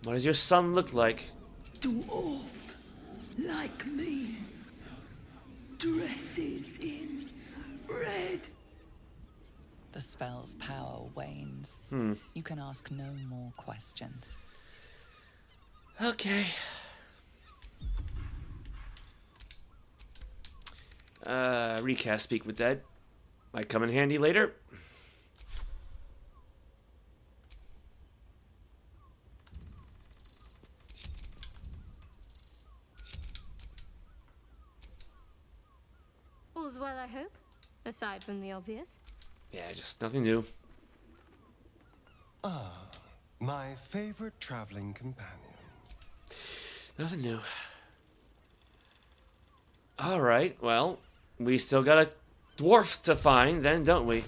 What does your son look like? Dwarf, like me. Dresses in red. The spell's power wanes. You can ask no more questions. Okay. Recast Speak with Dead. Might come in handy later. All's well, I hope. Aside from the obvious. Yeah, just nothing new. My favorite traveling companion. Nothing new. Alright, well, we still got a dwarf to find then, don't we?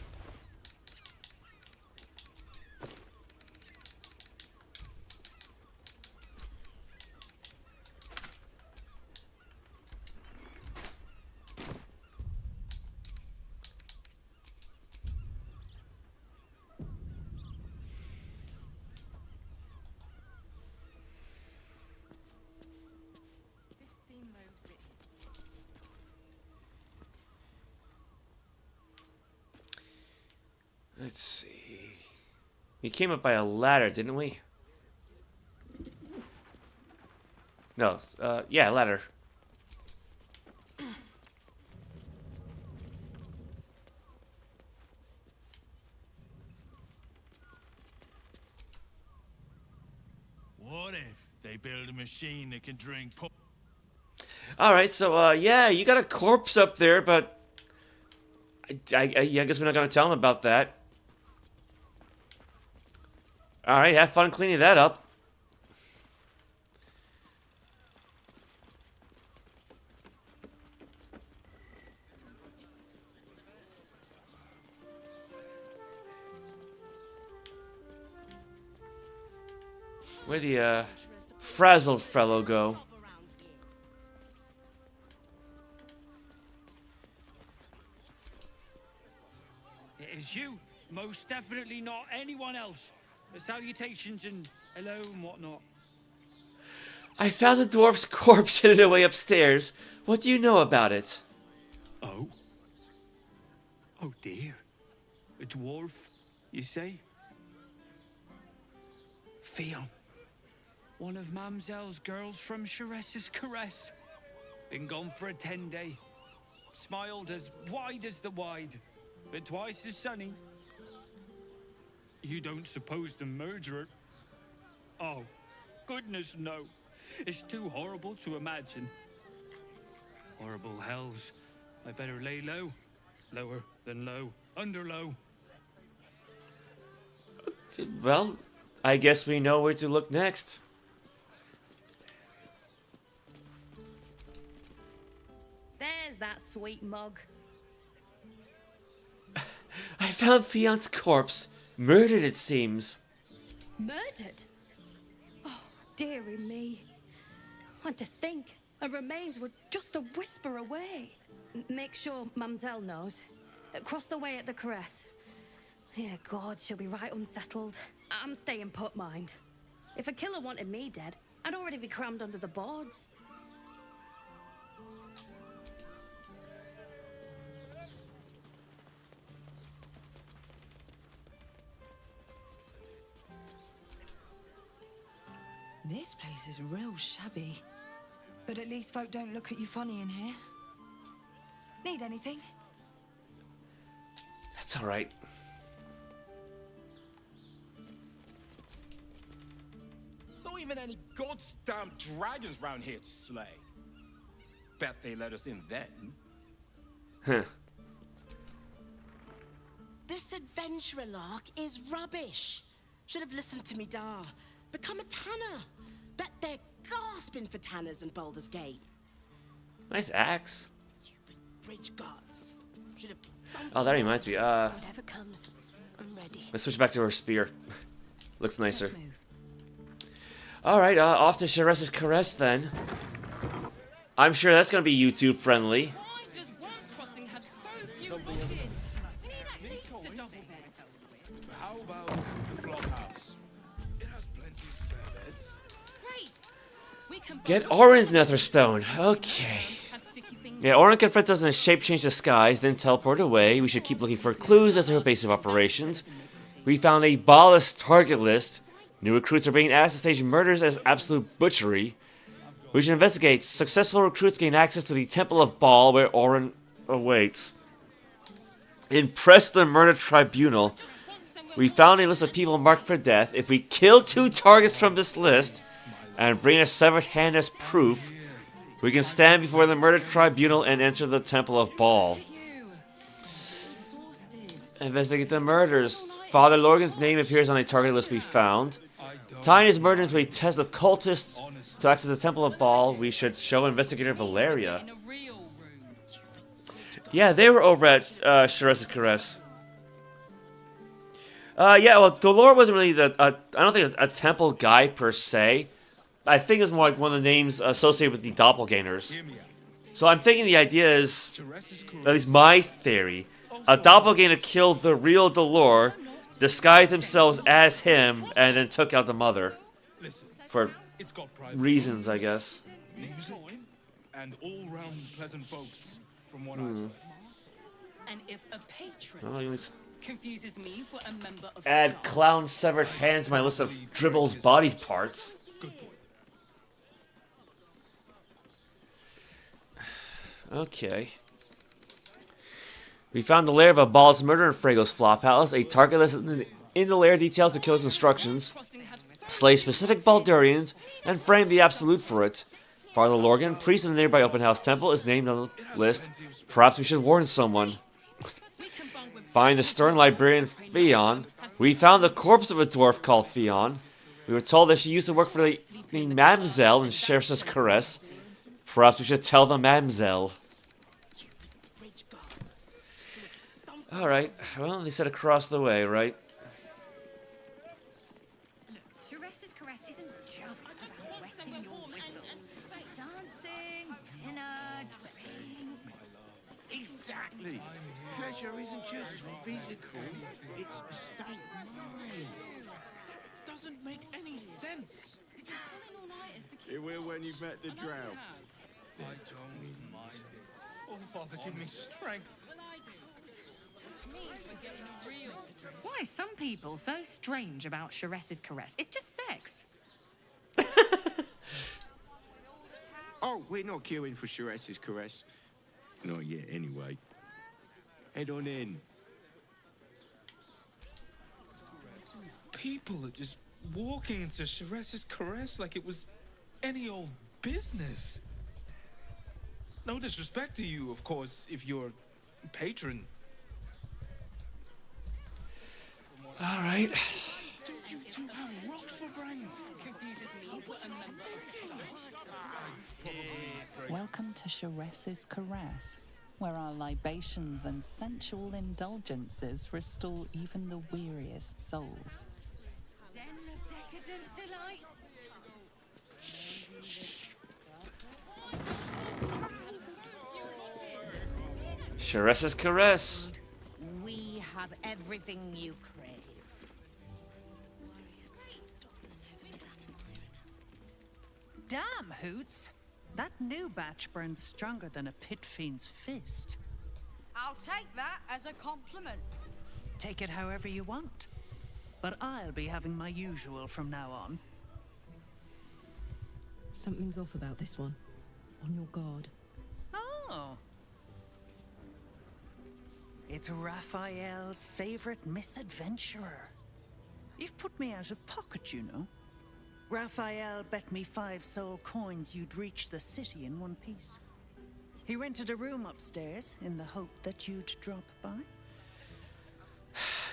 Let's see. We came up by a ladder, didn't we? No, yeah, ladder. What if they build a machine that can drink Alright, so, yeah, you got a corpse up there, but I guess we're not going to tell him about that. Alright, have fun cleaning that up. Where'd the, frazzled fellow go? It is you. Most definitely not anyone else. Salutations and hello and whatnot. I found the dwarf's corpse hidden away upstairs. What do you know about it? Oh? Oh dear. A dwarf, you say? Faerûn. One of Mamselle's girls from Chariots caress. Been gone for a 10-day. Smiled as wide as the wide, but twice as sunny. You don't suppose the murderer? Oh, goodness no. It's too horrible to imagine. Horrible hells. I better lay low. Lower than low. Under low. Well, I guess we know where to look next. There's that sweet mug. I found Faerûn's corpse. Murdered, it seems. Murdered? Oh, dearie me. And to think her remains were just a whisper away. Make sure Mamselle knows. Across the way at the caress. Yeah, God, she'll be right unsettled. I'm staying put, mind. If a killer wanted me dead, I'd already be crammed under the boards. This place is real shabby. But at least folk don't look at you funny in here. Need anything? That's alright. There's not even any goddamn dragons round here to slay. Bet they let us in then. Huh. This adventurer lark is rubbish. Should have listened to me, Dar. Become a tanner. Bet they're gasping for tanners in Baldur's Gate. Nice axe. Bridge guards. Should have. Oh, that reminds me. Whatever comes, I'm ready. Let's switch back to her spear. Looks nicer. Alright, off to Chariots caress then. I'm sure that's gonna be YouTube friendly. Why does Once Crossing have so few bookings? We need at least a double bed. How about the flophouse? It has plenty of spare beds. Great. We can Get Orin's Netherstone. Okay. Yeah, Orin confronts us in a shape-change disguise, then teleport away. We should keep looking for clues as to her base of operations. We found a Bhaal's target list. New recruits are being asked to stage murders as absolute butchery. We should investigate. Successful recruits gain access to the Temple of Bhaal, where Orin awaits. Impress the murder tribunal. We found a list of people marked for death. If we kill 2 targets from this list and bring a severed hand as proof, we can stand before the murder tribunal and enter the Temple of Bhaal. Investigate the murders. Father Lorgan's name appears on a target list we found. Tying his murder into a test of cultists to access the Temple of Bhaal, we should show investigator Valeria. Yeah, they were over at Sheres's Caress. Yeah, well, Dolor wasn't really I don't think a temple guy per se. I think it's more like one of the names associated with the doppelgangers. So I'm thinking the idea is, at least my theory, a doppelganger killed the real Dolor, disguised themselves as him, and then took out the mother. For reasons, I guess. And all-round pleasant folks, from what And if a patron Oh, confuses me for a member of add clown severed hands to my list of Dribble's body parts. Okay. We found the lair of a Bhaal's murder in Frago's Flop Palace. A target list in the lair details the killer's instructions. Slay specific Baldurians and frame the absolute for it. Father Lorgan, priest in the nearby open house temple, is named on the list. Perhaps we should warn someone. Find the stern librarian Theon. We found the corpse of a dwarf called Theon. We were told that she used to work for the Mamselle in Sheres's Caress. Perhaps we should tell the Mamselle. Alright, well, they said across the way, right? Sheres's Caress isn't just about wetting your whistle. Dancing, dinner, drinks. Exactly. Pleasure isn't just physical, it's a state of mind. That doesn't make any sense. It will when you've met the drought. I don't mind it. Oh, Father, give me strength. Why are some people so strange about Sheres's Caress? It's just sex. Oh, we're not queuing for Sheres's Caress. Not yet, anyway. Head on in. People are just walking into Sheres's Caress like it was any old business. No disrespect to you, of course, if you're a patron. All right. Don't you two have rocks for brains? Confuses me for a member of Welcome to Sheres's Caress, where our libations and sensual indulgences restore even the weariest souls. Den of decadent delights. Sheres's Caress. We have everything you crave. Damn, Hoots. That new batch burns stronger than a pit fiend's fist. I'll take that as a compliment. Take it however you want. But I'll be having my usual from now on. Something's off about this one. On your guard. Oh. It's Raphael's favorite misadventurer. You've put me out of pocket, you know. Raphael bet me 5 soul coins you'd reach the city in one piece. He rented a room upstairs in the hope that you'd drop by.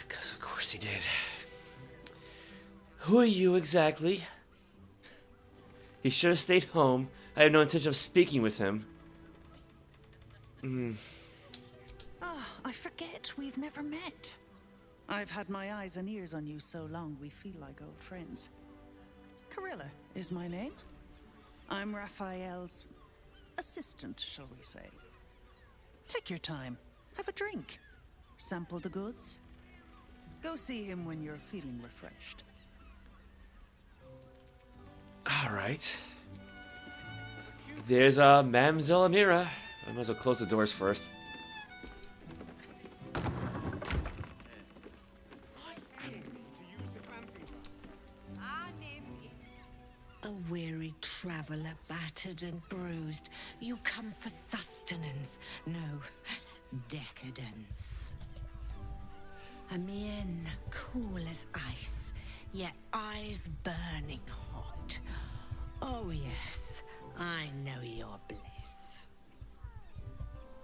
Because of course he did. Who are you exactly? He should have stayed home. I have no intention of speaking with him. Ah, I forget we've never met. I've had my eyes and ears on you so long we feel like old friends. Carilla is my name. I'm Raphael's assistant, shall we say. Take your time. Have a drink. Sample the goods. Go see him when you're feeling refreshed. Alright. There's Mamselle Amira. I might as well close the doors first. A weary traveller, battered and bruised, you come for sustenance, no decadence. A mien cool as ice, yet eyes burning hot. Oh yes, I know your bliss.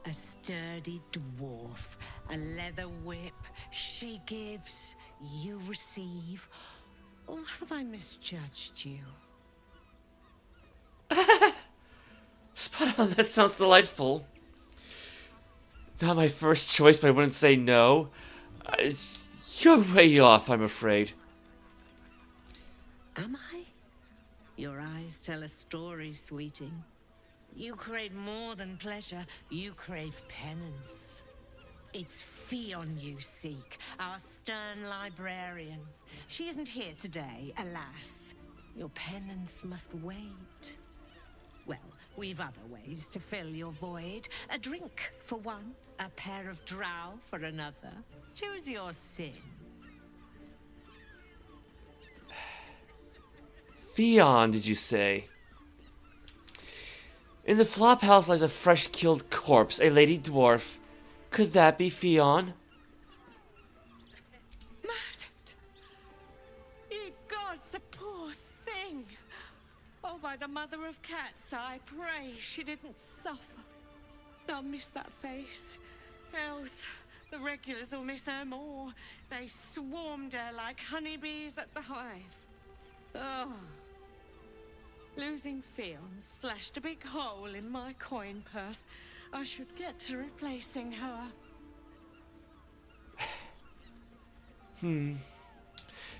A sturdy dwarf, a leather whip. She gives, you receive. Or have I misjudged you? Spot on, that sounds delightful. Not my first choice, but I wouldn't say no. You're way off, I'm afraid. Am I? Your eyes tell a story, sweeting. You crave more than pleasure, you crave penance. It's Fionn you seek, our stern librarian. She isn't here today, alas. Your penance must wait. Well, we've other ways to fill your void. A drink for one, a pair of drow for another. Choose your sin. Fionn, did you say? In the flop house lies a fresh-killed corpse, a lady dwarf. Could that be Fionn? Murdered! Ye gods, the poor thing! Oh, by the mother of cats, I pray she didn't suffer. They'll miss that face. Else, the regulars will miss her more. They swarmed her like honeybees at the hive. Oh. Losing Fionn slashed a big hole in my coin purse. I should get to replacing her.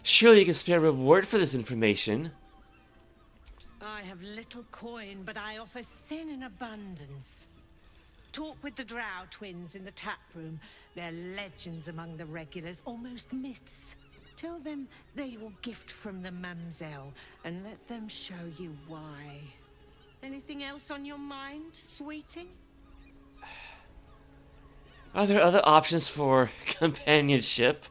Surely you can spare a reward for this information. I have little coin, but I offer sin in abundance. Talk with the Drow twins in the tap room. They're legends among the regulars, almost myths. Tell them they will gift from the Mamselle, and let them show you why. Anything else on your mind, sweeting? Are there other options for companionship?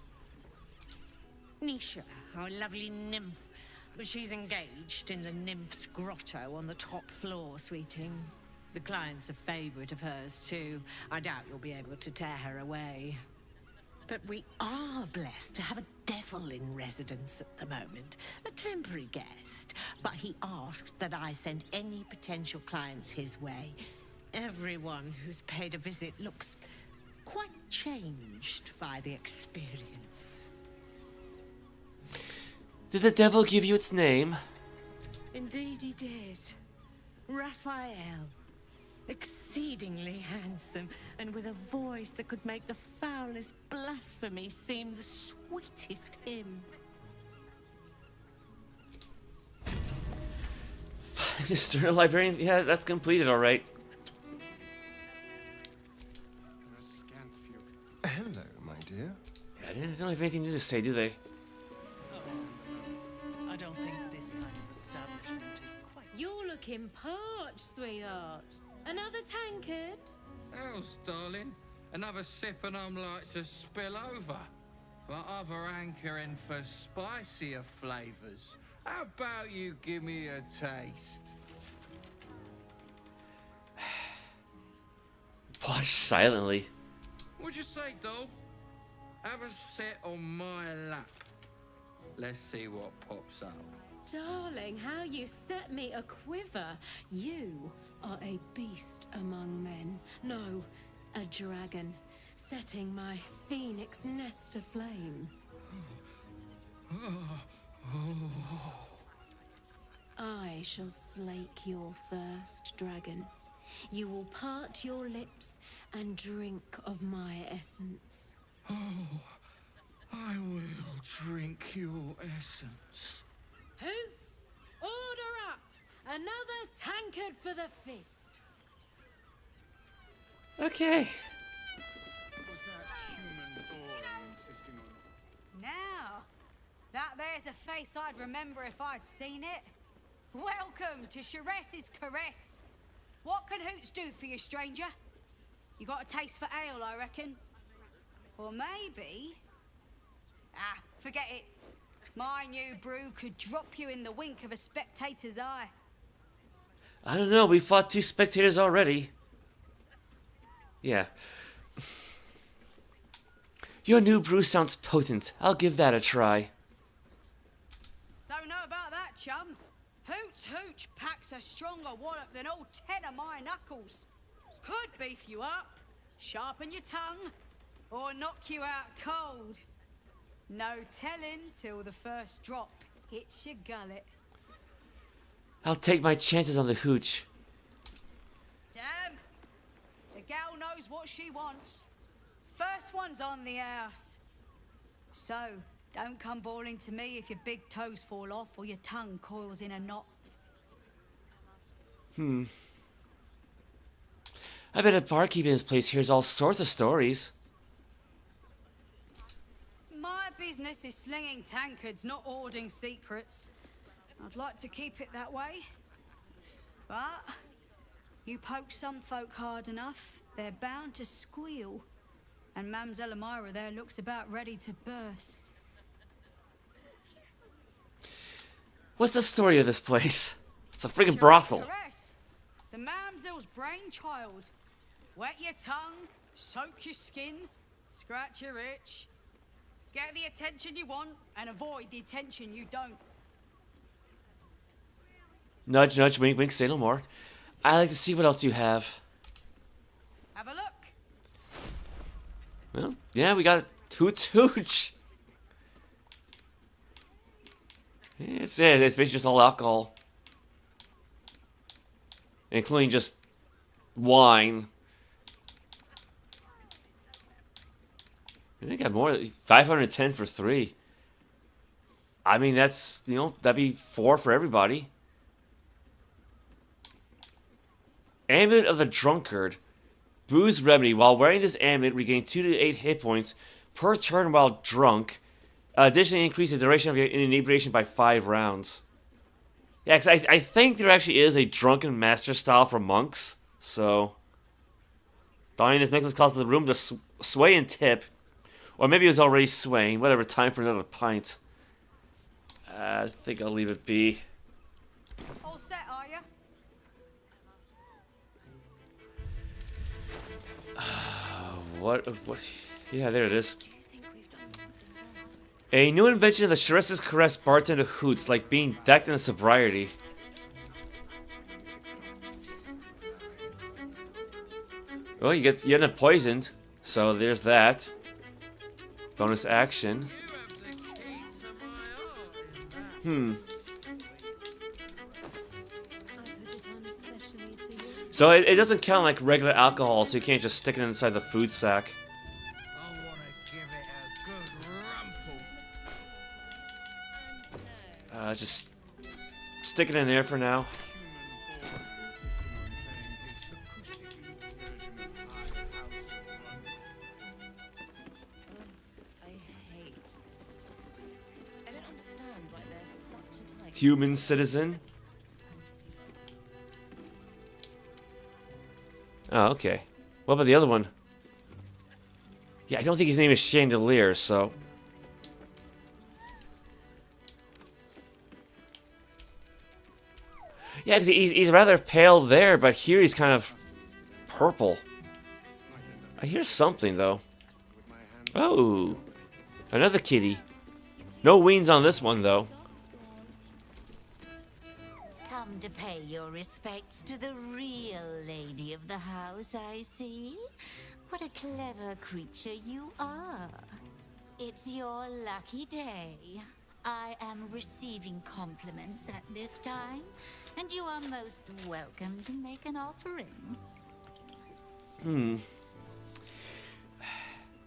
Nisha, our lovely nymph. But she's engaged in the nymph's grotto on the top floor, sweeting. The client's a favorite of hers, too. I doubt you'll be able to tear her away. But we are blessed to have a devil in residence at the moment. A temporary guest. But he asked that I send any potential clients his way. Everyone who's paid a visit looks quite changed by the experience. Did the devil give you its name? Indeed he did. Raphael. Exceedingly handsome, and with a voice that could make the foulest blasphemy seem the sweetest hymn. Find the stern librarian? Yeah, that's completed, alright. Hello, my dear. Yeah, they don't have anything new to say, do they? I don't think this kind of establishment is quite... You're looking parched, sweetheart. Another tankard? Else, darling. Another sip and I'm like to spill over. But other hankering for spicier flavours. How about you give me a taste? Watch silently. What'd you say, doll? Have a sit on my lap. Let's see what pops up. Darling, how you set me a quiver. You are a beast among men. No, a dragon, setting my phoenix nest aflame. I shall slake your thirst, dragon. You will part your lips and drink of my essence. Oh, I will drink your essence. Hoots, order up! Another tankard for the fist. Okay. Was that human Orin insisting on? Now, that there's a face I'd remember if I'd seen it. Welcome to Chariots' Caress. What can Hoots do for you, stranger? You got a taste for ale, I reckon. Or maybe... Ah, forget it. My new brew could drop you in the wink of a spectator's eye. I don't know, we fought 2 spectators already. Yeah. Your new brew sounds potent. I'll give that a try. Don't know about that, chum. Hoots Hooch packs a stronger wallop than all 10 of my knuckles. Could beef you up, Sharpen your tongue, or knock you out cold. No telling till the first drop hits your gullet. I'll take my chances on the hooch. Damn! The gal knows what she wants. First one's on the house. So, don't come bawling to me if your big toes fall off or your tongue coils in a knot. I bet a barkeep in this place hears all sorts of stories. My business is slinging tankards, not hoarding secrets. I'd like to keep it that way. But you poke some folk hard enough, they're bound to squeal. And Mamselle Elmira there looks about ready to burst. What's the story of this place? It's a friggin' brothel. Caress, the Mamselle's brainchild. Wet your tongue, soak your skin, scratch your itch. Get the attention you want and avoid the attention you don't. Nudge, nudge, wink, wink, say no more. I'd like to see what else you have. Have a look. Well, yeah, we got hooch hooch. It's basically just all alcohol. Including just wine. I think I got more. 510 for 3. I mean, that's, you know, that'd be 4 for everybody. Amulet of the Drunkard. Booze remedy. While wearing this amulet, regain 2 to 8 hit points per turn while drunk. Additionally, increase the duration of your inebriation by 5 rounds. Yeah, because I think there actually is a drunken master style for monks. So, donning this necklace causes the room to sway and tip. Or maybe it was already swaying. Whatever, time for another pint. I think I'll leave it be. All set, are you? What? Yeah, there it is. A new invention of the Shares's Caress bartender hoots, like being decked in a sobriety. Well, you end up poisoned, so there's that. Bonus action. So it doesn't count like regular alcohol, so you can't just stick it inside the food sack. Just stick it in there for now. Human citizen. Oh, okay. What about the other one? Yeah, I don't think his name is Chandelier, so... Yeah, because he's rather pale there, but here he's kind of purple. I hear something, though. Oh, another kitty. No weens on this one, though. Come to pay your respects to the real lady of the house, I see. What a clever creature you are. It's your lucky day. I am receiving compliments at this time, and you are most welcome to make an offering.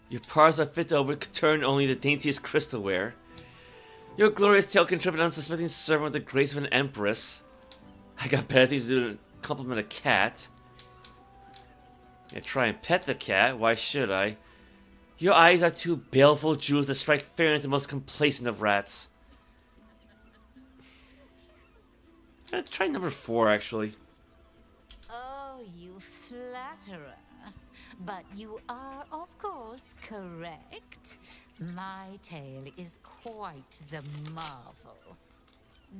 Your paws are fit to overturn only the daintiest crystalware. Your glorious tail can trip an unsuspecting servant with the grace of an empress. I got better things to do than compliment a cat. Yeah, try and pet the cat, why should I? Your eyes are two baleful jewels that strike fear into the most complacent of rats. Try number 4, actually. Oh, you flatterer. But you are, of course, correct. My tale is quite the marvel.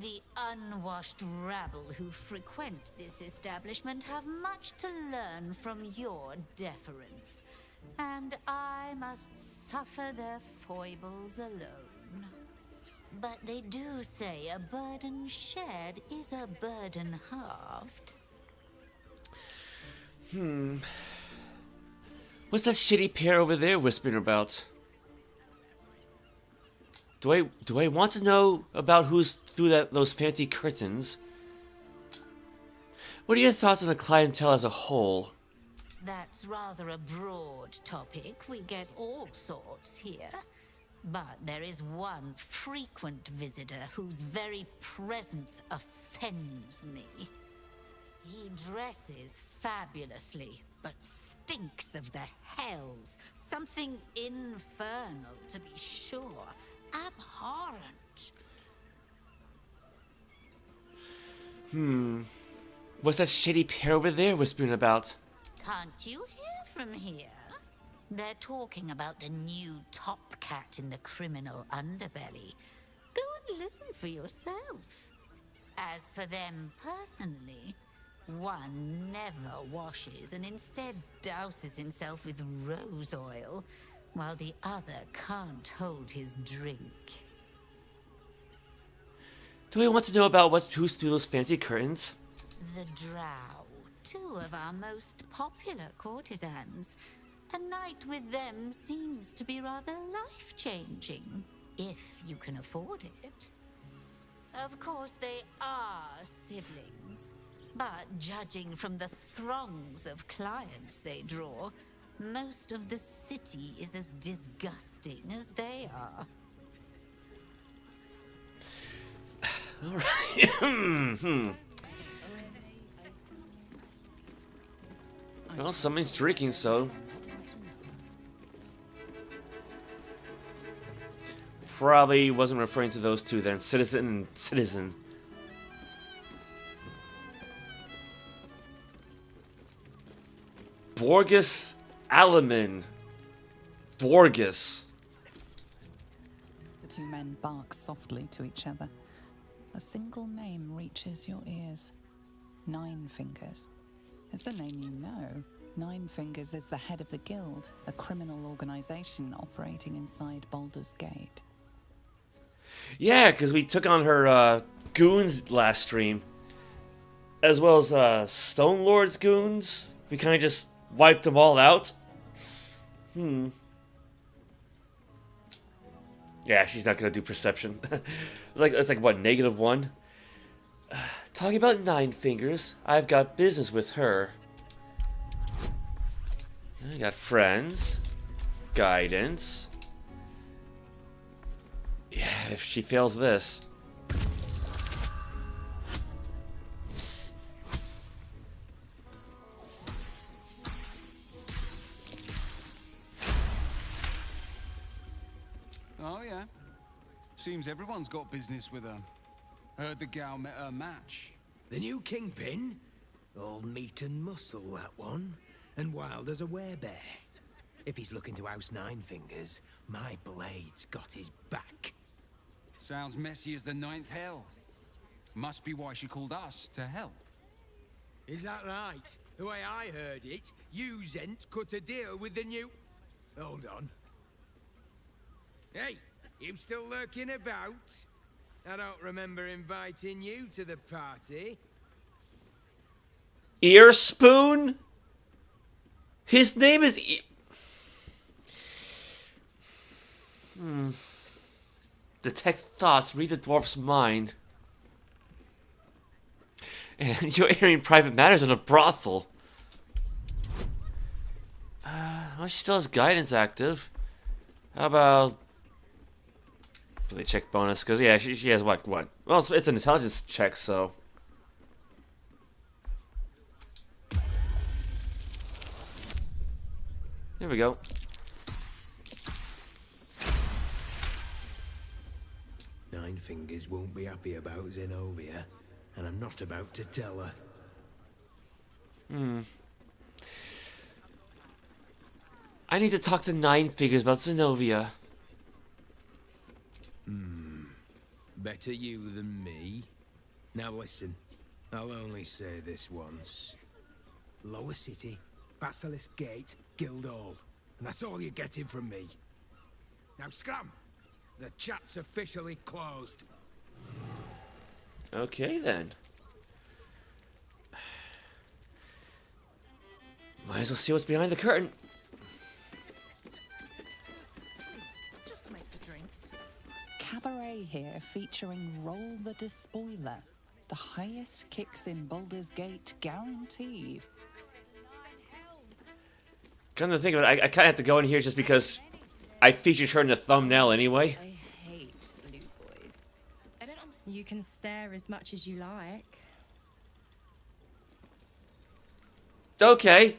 The unwashed rabble who frequent this establishment have much to learn from your deference, and I must suffer their foibles alone. But they do say a burden shared is a burden halved. What's that shitty pair over there whispering about? Do I want to know about who's through those fancy curtains? What are your thoughts on the clientele as a whole? That's rather a broad topic. We get all sorts here. But there is one frequent visitor whose very presence offends me. He dresses fabulously, but stinks of the hells. Something infernal, to be sure. Abhorrent. What's that shitty pair over there whispering about? Can't you hear from here? They're talking about the new top cat in the criminal underbelly. Go and listen for yourself. As for them personally, one never washes and instead douses himself with rose oil, while the other can't hold his drink. Do I want to know about who's through those fancy curtains? The Drow, two of our most popular courtesans. A night with them seems to be rather life-changing, if you can afford it. Of course, they are siblings, but judging from the throngs of clients they draw, most of the city is as disgusting as they are. All right. Well, somebody's drinking, so... Probably wasn't referring to those two then. Citizen and citizen. Borgus Alaman. Borgus. The two men bark softly to each other. A single name reaches your ears. Nine Fingers. It's a name you know. Nine Fingers is the head of the guild, a criminal organization operating inside Baldur's Gate. Yeah, because we took on her goons last stream. As well as Stone Lord's goons. We kind of just wiped them all out. Yeah, she's not going to do perception. it's like what, -1? Talking about Nine Fingers, I've got business with her. I got friends. Guidance. Yeah, if she fails this. Oh, yeah. Seems everyone's got business with her. Heard the gal met her match. The new kingpin? All meat and muscle, that one. And wild as a werebear. If he's looking to oust Nine Fingers, my blade's got his back. Sounds messy as the ninth hell. Must be why she called us to help. Is that right? The way I heard it, you Zent cut a deal with the new... Hold on. Hey, you still lurking about? I don't remember inviting you to the party. Ear Spoon? His name is... Detect thoughts, read the dwarf's mind. And you're airing private matters in a brothel. Well, she still has guidance active. How about... Ability check bonus, because yeah, she has what? Well, it's an intelligence check, so... There we go. Nine Fingers won't be happy about Zenobia, and I'm not about to tell her. I need to talk to Nine Fingers about Zenobia. Better you than me. Now listen, I'll only say this once. Lower City, Basilisk Gate, Guildhall. And that's all you're getting from me. Now scram! The chat's officially closed. Okay then. Might as well see what's behind the curtain. array here featuring Roll the Despoiler. The highest kicks in Baldur's Gate guaranteed. Come to think of it, I kind of have to go in here just because I featured her in the thumbnail anyway. I hate loot boys. You can stare as much as you like. Okay.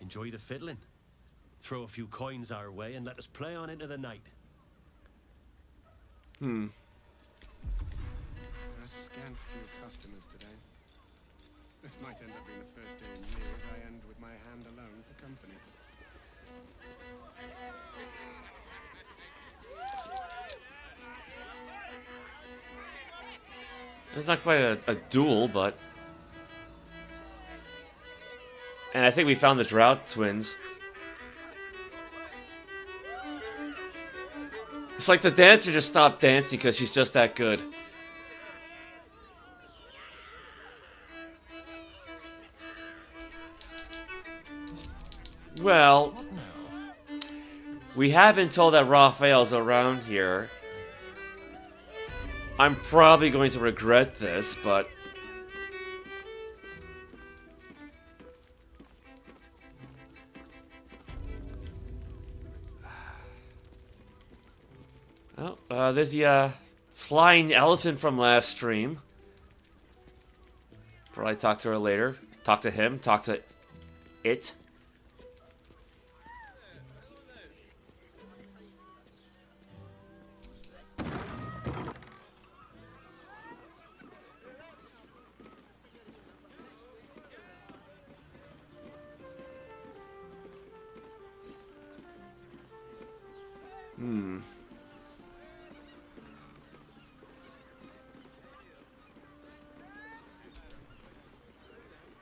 Enjoy the fiddling. Throw a few coins our way and let us play on into the night. A scant few customers today. This might end up being the first day in years I end with my hand alone for company. It's not quite a duel, but... And I think we found the Drought twins. It's like the dancer just stopped dancing because she's just that good. Well, we have been told that Raphael's around here. I'm probably going to regret this, but... Oh, there's the flying elephant from last stream. Probably talk to her later. Talk to him. Talk to it.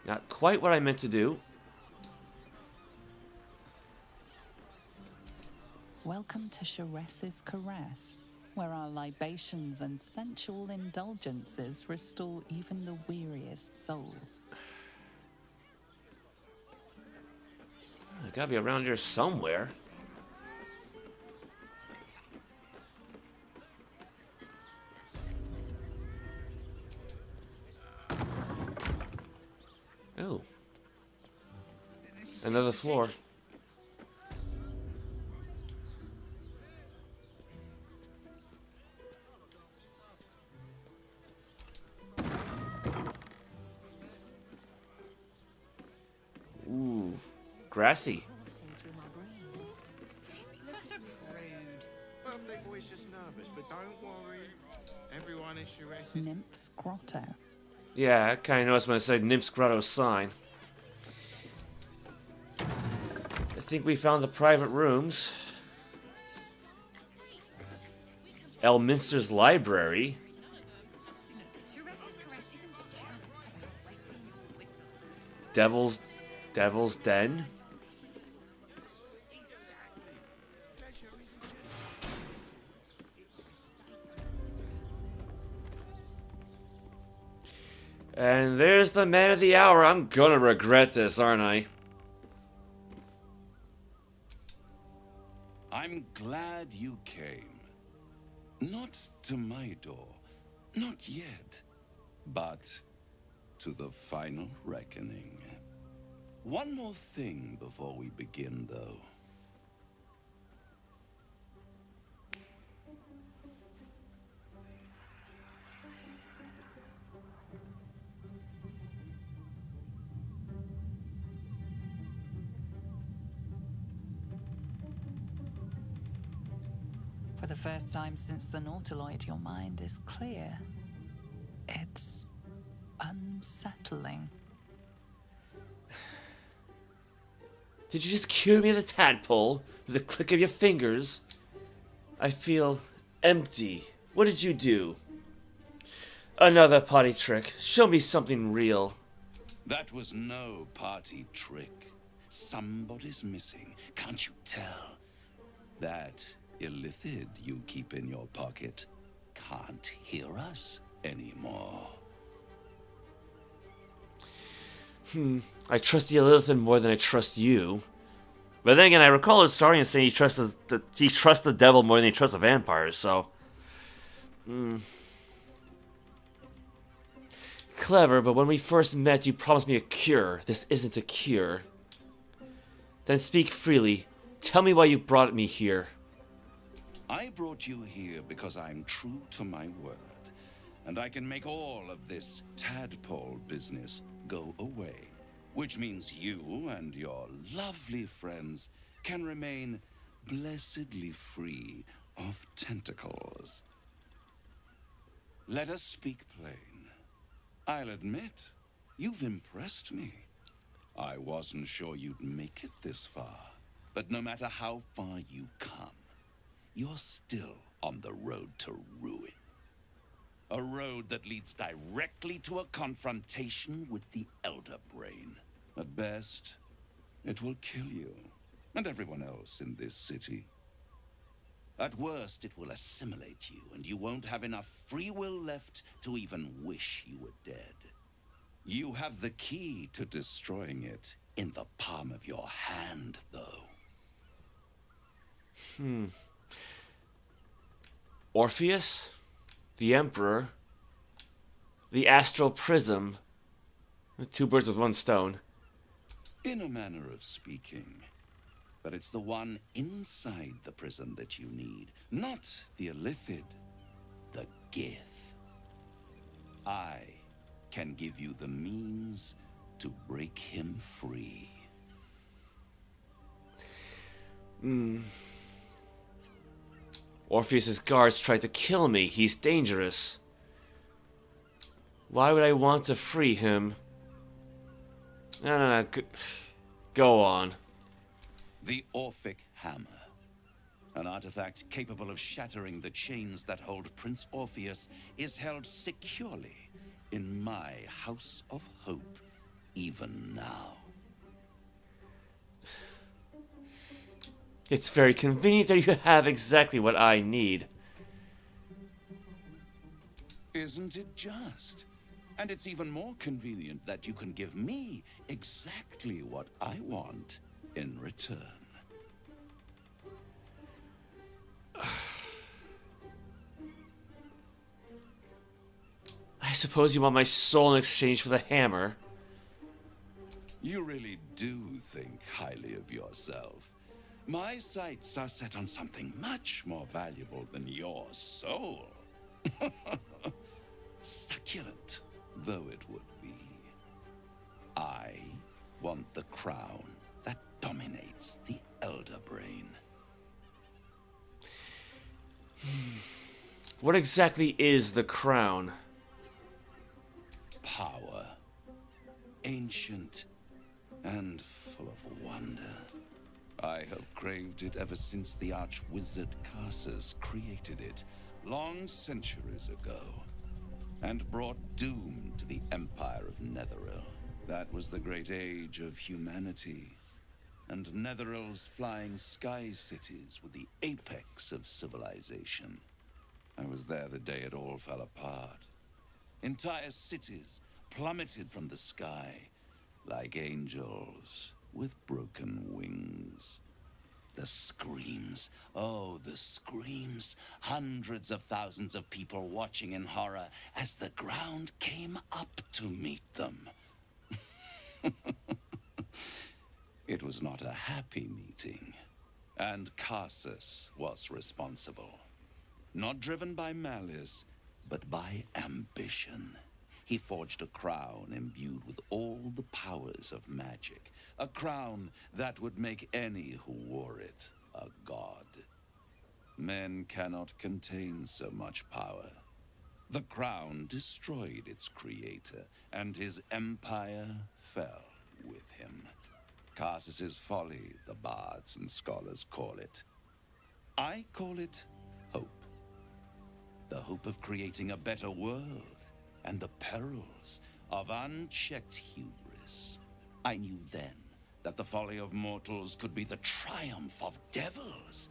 Not quite what I meant to do. Welcome to Sharess's Caress, where our libations and sensual indulgences restore even the weariest souls. I gotta be around here somewhere. Oh. Another floor. Ooh, grassy. Such a prude. Birthday boy's just nervous, but don't worry. Everyone is Sharess's. Nymph's Grotto. Yeah, I kind of noticed when I said Nymph's Grotto sign. I think we found the private rooms. Elminster's library. Devil's Den. And there's the man of the hour. I'm gonna regret this, aren't I? I'm glad you came. Not to my door, not yet, but to the final reckoning. One more thing before we begin, though. For the first time since the Nautiloid, your mind is clear. It's unsettling. Did you just cure me of the tadpole with a click of your fingers? I feel empty. What did you do? Another party trick. Show me something real. That was no party trick. Somebody's missing. Can't you tell? That Illithid you keep in your pocket can't hear us anymore. I trust the Illithid more than I trust you. But then again, I recall Astarion saying he trusts the devil more than he trusts the vampires, so... Clever, but when we first met, you promised me a cure. This isn't a cure. Then speak freely. Tell me why you brought me here. I brought you here because I'm true to my word. And I can make all of this tadpole business go away. Which means you and your lovely friends can remain blessedly free of tentacles. Let us speak plain. I'll admit, you've impressed me. I wasn't sure you'd make it this far. But no matter how far you come, you're still on the road to ruin. A road that leads directly to a confrontation with the Elder Brain. At best, it will kill you, and everyone else in this city. At worst, it will assimilate you, and you won't have enough free will left to even wish you were dead. You have the key to destroying it in the palm of your hand, though. Orpheus? The Emperor? The Astral Prism? Two birds with one stone. In a manner of speaking. But it's the one inside the prism that you need, not the Illithid, the Gith. I can give you the means to break him free. Orpheus's guards tried to kill me. He's dangerous. Why would I want to free him? No. Go on. The Orphic Hammer. An artifact capable of shattering the chains that hold Prince Orpheus is held securely in my House of Hope, even now. It's very convenient that you have exactly what I need. Isn't it just? And it's even more convenient that you can give me exactly what I want in return. I suppose you want my soul in exchange for the hammer. You really do think highly of yourself. My sights are set on something much more valuable than your soul. Succulent though it would be. I want the crown that dominates the Elder Brain. What exactly is the crown? Power. Ancient and full of wonder. I have craved it ever since the arch-wizard Karsus created it, long centuries ago, and brought doom to the Empire of Netheril. That was the great age of humanity, and Netheril's flying sky cities were the apex of civilization. I was there the day it all fell apart. Entire cities plummeted from the sky like angels with broken wings. The screams, oh, the screams. Hundreds of thousands of people watching in horror as the ground came up to meet them. It was not a happy meeting, and Karsus was responsible. Not driven by malice, but by ambition. He forged a crown imbued with all the powers of magic. A crown that would make any who wore it a god. Men cannot contain so much power. The crown destroyed its creator, and his empire fell with him. Karsus's folly, the bards and scholars call it. I call it hope. The hope of creating a better world, and the perils of unchecked hubris. I knew then that the folly of mortals could be the triumph of devils,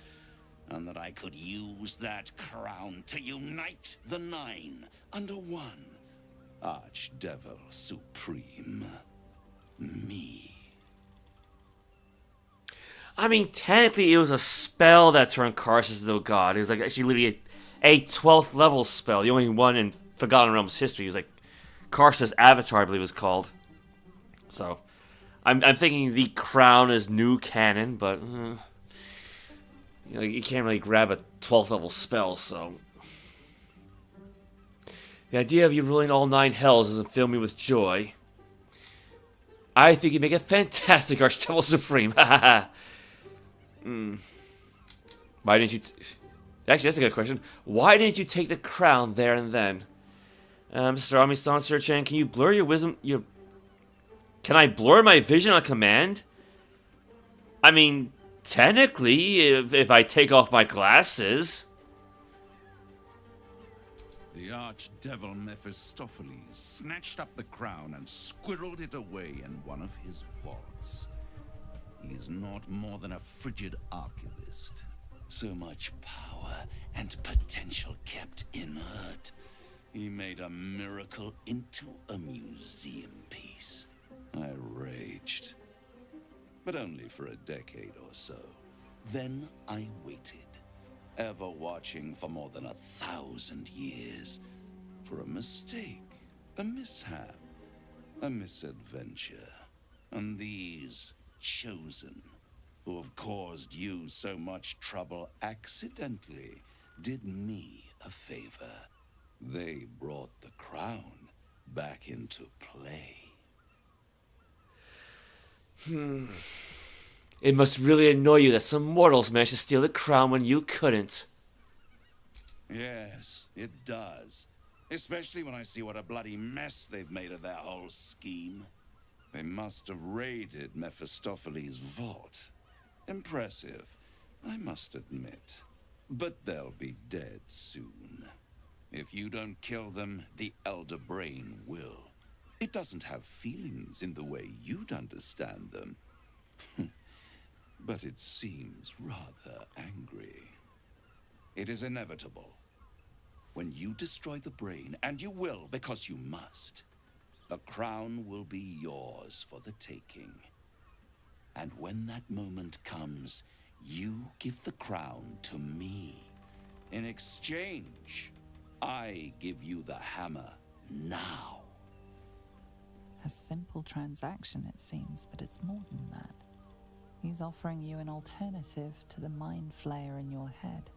and that I could use that crown to unite the Nine under one Archdevil Supreme. Me. I mean, technically, it was a spell that turned Karsus into a god. It was like actually literally a 12th level spell, the only one in Forgotten Realms history. It was like Karsus Avatar, I believe it was called. So, I'm thinking the crown is new canon, but you know, you can't really grab a 12th level spell. So, the idea of you ruling all 9 hells doesn't fill me with joy. I think you make a fantastic Archdevil Supreme. Why didn't you... Actually, that's a good question. Why didn't you take the crown there and then? Mr. Amistan Searchan, can you blur your wisdom... Can I blur my vision on command? I mean, technically, if I take off my glasses... The archdevil Mephistopheles snatched up the crown and squirreled it away in one of his vaults. He is not more than a frigid archivist. So much power and potential kept inert. He made a miracle into a museum piece. I raged. But only for a decade or so. Then I waited. Ever watching for more than 1,000 years. For a mistake, a mishap, a misadventure. And these chosen, who have caused you so much trouble accidentally, did me a favor. They brought the crown back into play. It must really annoy you that some mortals managed to steal the crown when you couldn't. Yes, it does. Especially when I see what a bloody mess they've made of their whole scheme. They must have raided Mephistopheles' vault. Impressive, I must admit. But they'll be dead soon. If you don't kill them, the Elder Brain will. It doesn't have feelings in the way you'd understand them. But it seems rather angry. It is inevitable. When you destroy the brain, and you will because you must, the crown will be yours for the taking. And when that moment comes, you give the crown to me. In exchange, I give you the hammer now. A simple transaction, it seems, but it's more than that. He's offering you an alternative to the Mind Flayer in your head.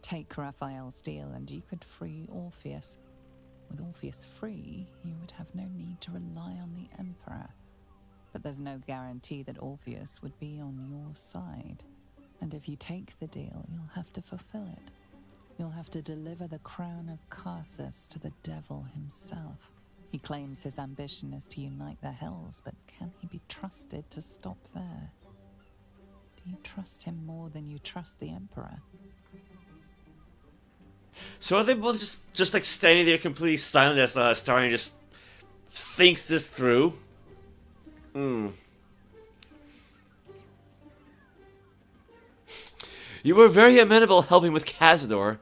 Take Raphael's deal and you could free Orpheus. With Orpheus free, you would have no need to rely on the Emperor. But there's no guarantee that Orpheus would be on your side. And if you take the deal, you'll have to fulfill it. You'll have to deliver the crown of Karsus to the devil himself. He claims his ambition is to unite the hells, but can he be trusted to stop there? Do you trust him more than you trust the Emperor? So are they both just like standing there completely silent as Starion just thinks this through? You were very amenable helping with Cazador.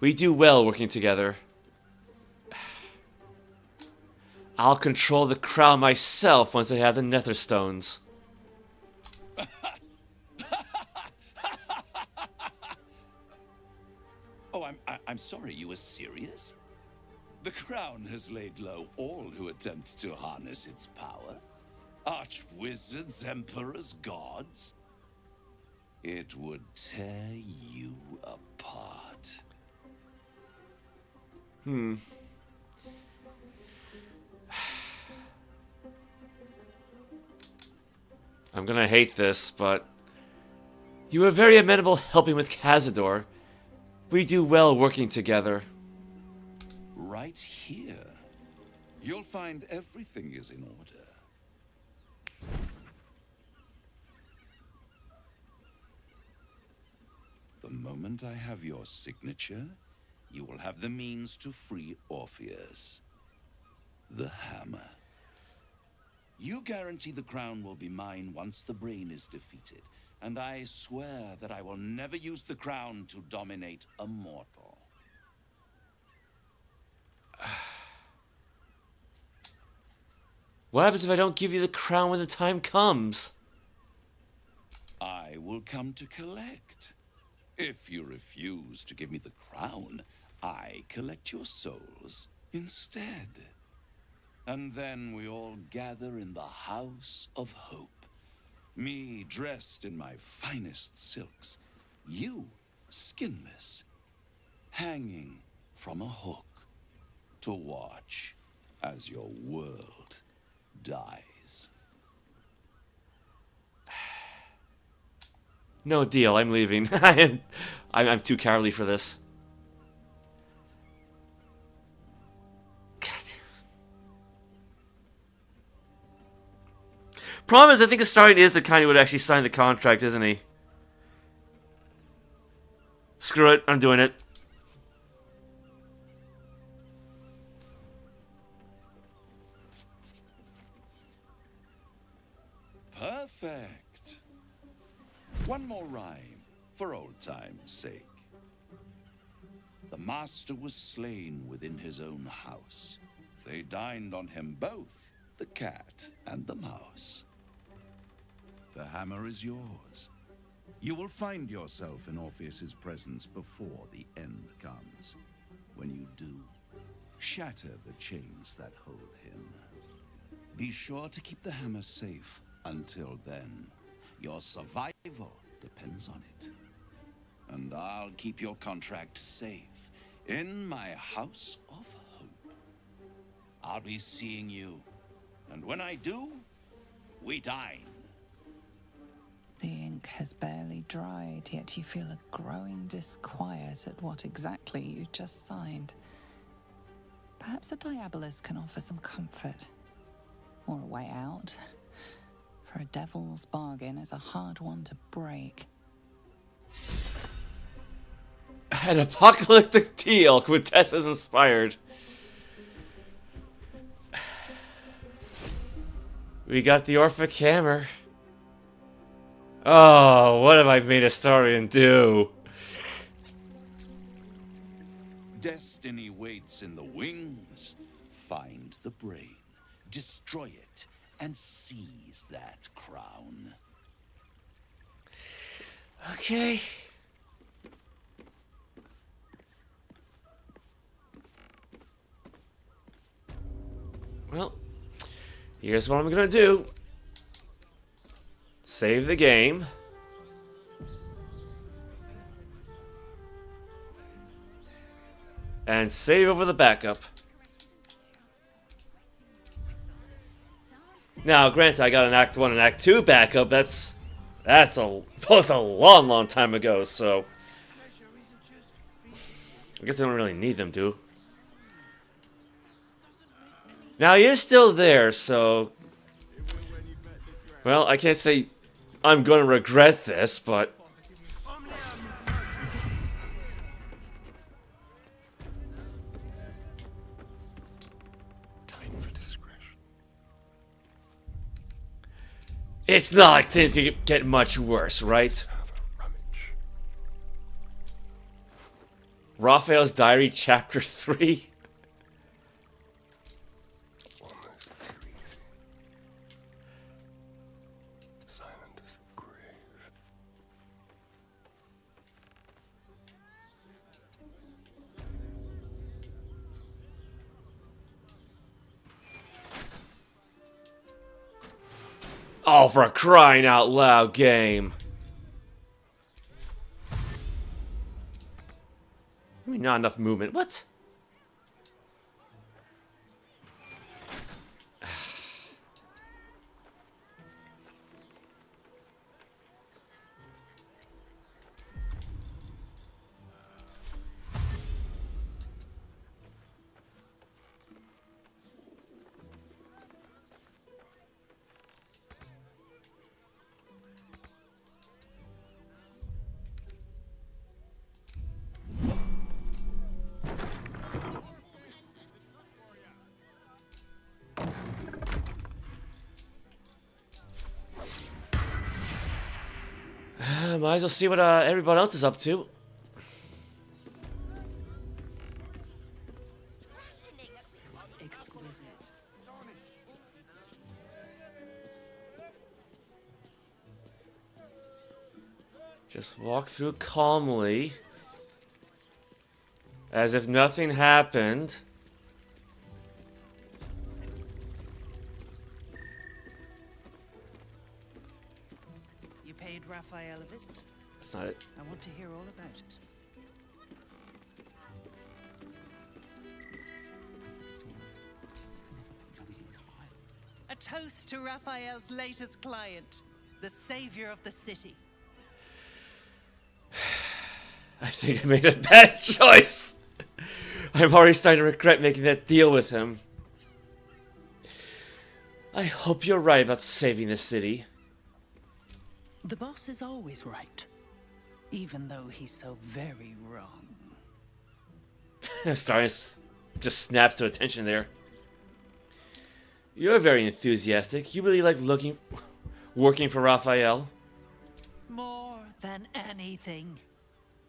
We do well working together. I'll control the crown myself once I have the Netherstones. Oh, I'm sorry, you were serious? The crown has laid low all who attempt to harness its power. Archwizards, emperors, gods. It would tear you apart. I'm gonna hate this, but... You were very amenable helping with Cazador. We do well working together. Right here. You'll find everything is in order. The moment I have your signature, you will have the means to free Orpheus. The hammer. You guarantee the crown will be mine once the brain is defeated, and I swear that I will never use the crown to dominate a mortal. What happens if I don't give you the crown when the time comes? I will come to collect. If you refuse to give me the crown, I collect your souls instead. And then we all gather in the House of Hope. Me dressed in my finest silks, you skinless, hanging from a hook to watch as your world dies. No deal, I'm leaving. I'm too cowardly for this. God. Problem is, I think Astarion is the kind who would actually sign the contract, isn't he? Screw it, I'm doing it. Perfect. One more rhyme, for old time's sake. The master was slain within his own house. They dined on him both, the cat and the mouse. The hammer is yours. You will find yourself in Orpheus's presence before the end comes. When you do, shatter the chains that hold him. Be sure to keep the hammer safe until then. Your survival depends on it. And I'll keep your contract safe in my House of Hope. I'll be seeing you. And when I do, we dine. The ink has barely dried, yet you feel a growing disquiet at what exactly you just signed. Perhaps a diabolus can offer some comfort. Or a way out. For a devil's bargain is a hard one to break. An apocalyptic deal. Quintessa's inspired. We got the Orphic Hammer. Oh, what have I made Astarion do? Destiny waits in the wings. Find the brain, destroy it, and seize that crown. Okay. Well, here's what I'm gonna do. Save the game. And save over the backup. Now, granted, I got an Act 1 and Act 2 backup. That's both a long time ago, so I guess they don't really need them to. Now, he is still there, so well, I can't say I'm going to regret this, but time for discretion. It's not like things can get much worse, right? Raphael's Diary, Chapter 3. Almost too easy. Silent as the grave. Oh, for a crying out loud game. I mean, not enough movement. What? Might as well see what everybody else is up to. Exquisite. Just walk through calmly. As if nothing happened. You paid Raphael a visit? That's not it. I want to hear all about it. A toast to Raphael's latest client, the savior of the city. I think I made a bad choice. I'm already starting to regret making that deal with him. I hope you're right about saving the city. The boss is always right, even though he's so very wrong. Starting to just snap to attention there. You're very enthusiastic. You really like working for Raphael? More than anything.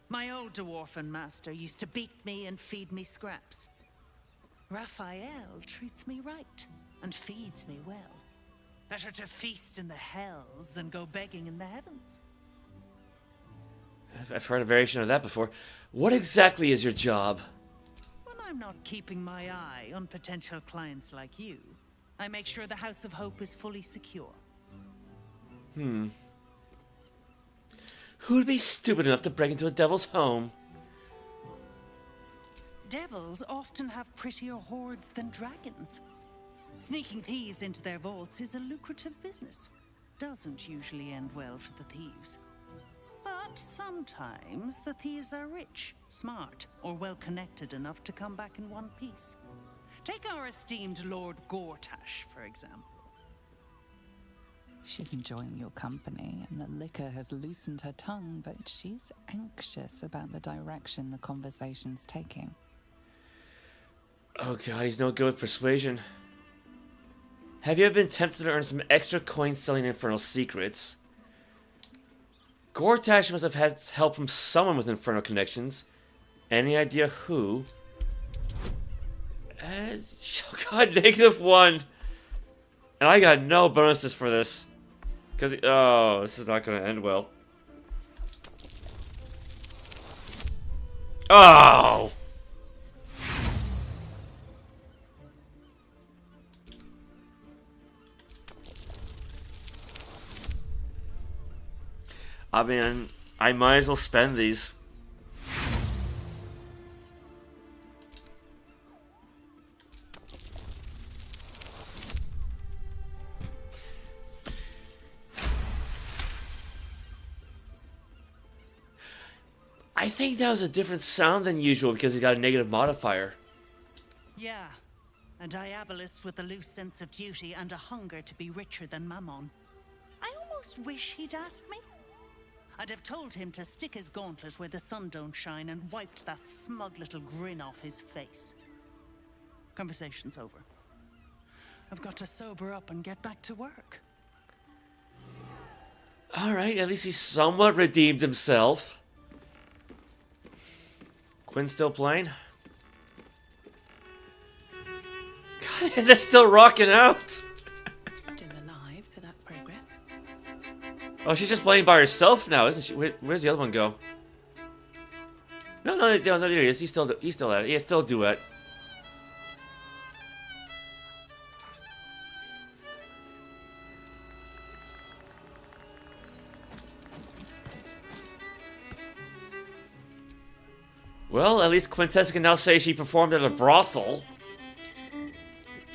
My old dwarfen master used to beat me and feed me scraps. Raphael treats me right and feeds me well. Better to feast in the hells than go begging in the heavens. I've heard a variation of that before. What exactly is your job? When I'm not keeping my eye on potential clients like you, I make sure the House of Hope is fully secure. Who'd be stupid enough to break into a devil's home? Devils often have prettier hordes than dragons. Sneaking thieves into their vaults is a lucrative business. Doesn't usually end well for the thieves. But sometimes the thieves are rich, smart, or well-connected enough to come back in one piece. Take our esteemed Lord Gortash, for example. She's enjoying your company, and the liquor has loosened her tongue, but she's anxious about the direction the conversation's taking. Oh god, he's no good with persuasion. Have you ever been tempted to earn some extra coins selling infernal secrets? Gortash must have had help from someone with infernal connections. Any idea who? Oh god, -1. And I got no bonuses for this. Because, oh, this is not going to end well. Oh! I mean, I might as well spend these. I think that was a different sound than usual because he got a negative modifier. Yeah, a diabolist with a loose sense of duty and a hunger to be richer than Mammon. I almost wish he'd asked me. I'd have told him to stick his gauntlet where the sun don't shine and wiped that smug little grin off his face. Conversation's over. I've got to sober up and get back to work. Alright, at least he somewhat redeemed himself. Quinn's still playing? God, they're still rocking out! Still alive, so that's progress. Oh, she's just playing by herself now, isn't she? Where's the other one go? No, there he is. He's still at it. Yeah, still a duet. Well, at least Quintessa can now say she performed at a brothel.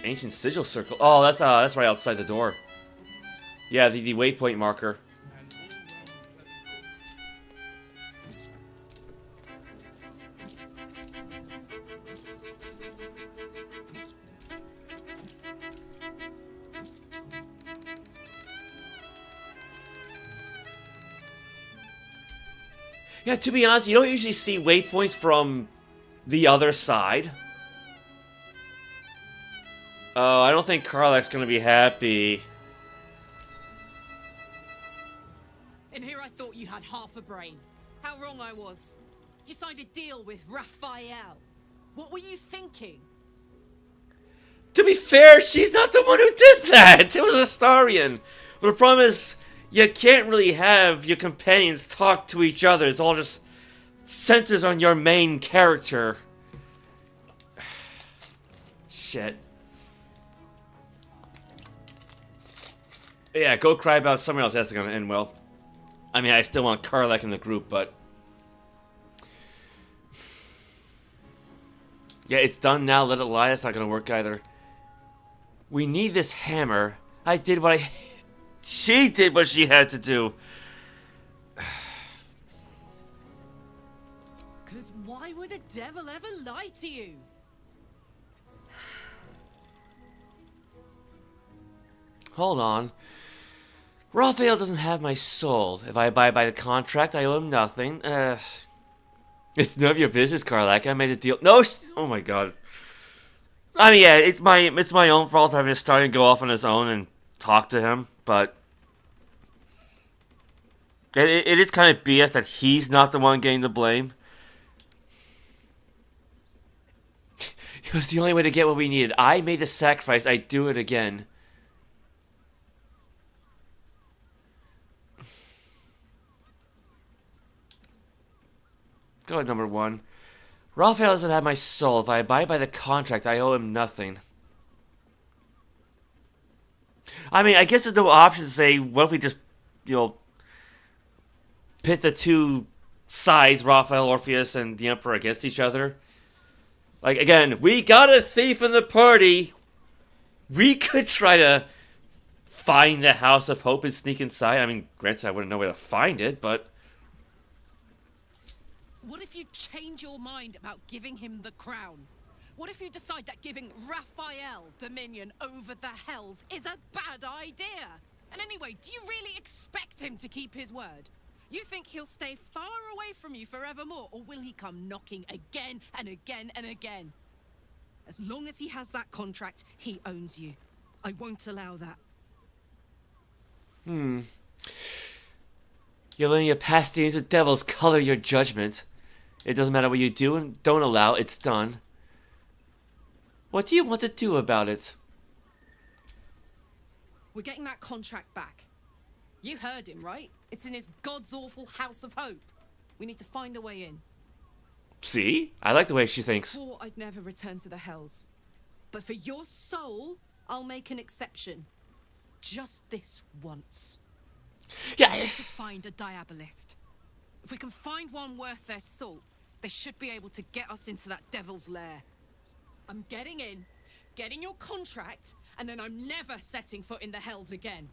Ancient sigil circle. Oh, that's right outside the door. Yeah, the waypoint marker. Yeah, to be honest, you don't usually see waypoints from the other side. Oh, I don't think Karlach's gonna be happy. In here I thought you had half a brain. How wrong I was. You signed a deal with Raphael. What were you thinking? To be fair, she's not the one who did that. It was Astarion. But the problem is, you can't really have your companions talk to each other. It's all just centers on your main character. Shit. Yeah, go cry about somewhere else. That's gonna end well. I mean, I still want Karlach in the group, but... Yeah, it's done now. Let it lie. That's not gonna work either. We need this hammer. I did what I... She did what she had to do. Because why would the devil ever lie to you? Hold on. Raphael doesn't have my soul. If I abide by the contract, I owe him nothing. It's none of your business, Karlach. I made a deal. No, oh my god. I mean, yeah, it's my own fault for having to start and go off on his own and talk to him, but it is kind of BS that he's not the one getting the blame. It was the only way to get what we needed. I made the sacrifice. I do it again. Go ahead, number one. Raphael doesn't have my soul. If I abide by the contract, I owe him nothing. I mean, I guess there's no option to say, what if we just, you know, pit the two sides, Raphael, Orpheus, and the Emperor against each other? Like, again, we got a thief in the party. We could try to find the House of Hope and sneak inside. I mean, granted, I wouldn't know where to find it, but... What if you change your mind about giving him the crown? What if you decide that giving Raphael dominion over the Hells is a bad idea? And anyway, do you really expect him to keep his word? You think he'll stay far away from you forevermore, or will he come knocking again and again and again? As long as he has that contract, he owns you. I won't allow that. You're letting your past dealings with devils color your judgment. It doesn't matter what you do and don't allow, it's done. What do you want to do about it? We're getting that contract back. You heard him, right? It's in his god's awful House of Hope. We need to find a way in. See? I like the way she thinks. Swore I'd never return to the Hells. But for your soul, I'll make an exception. Just this once. Yeah. We need to find a diabolist. If we can find one worth their salt, they should be able to get us into that devil's lair. I'm getting in, getting your contract, and then I'm never setting foot in the Hells again.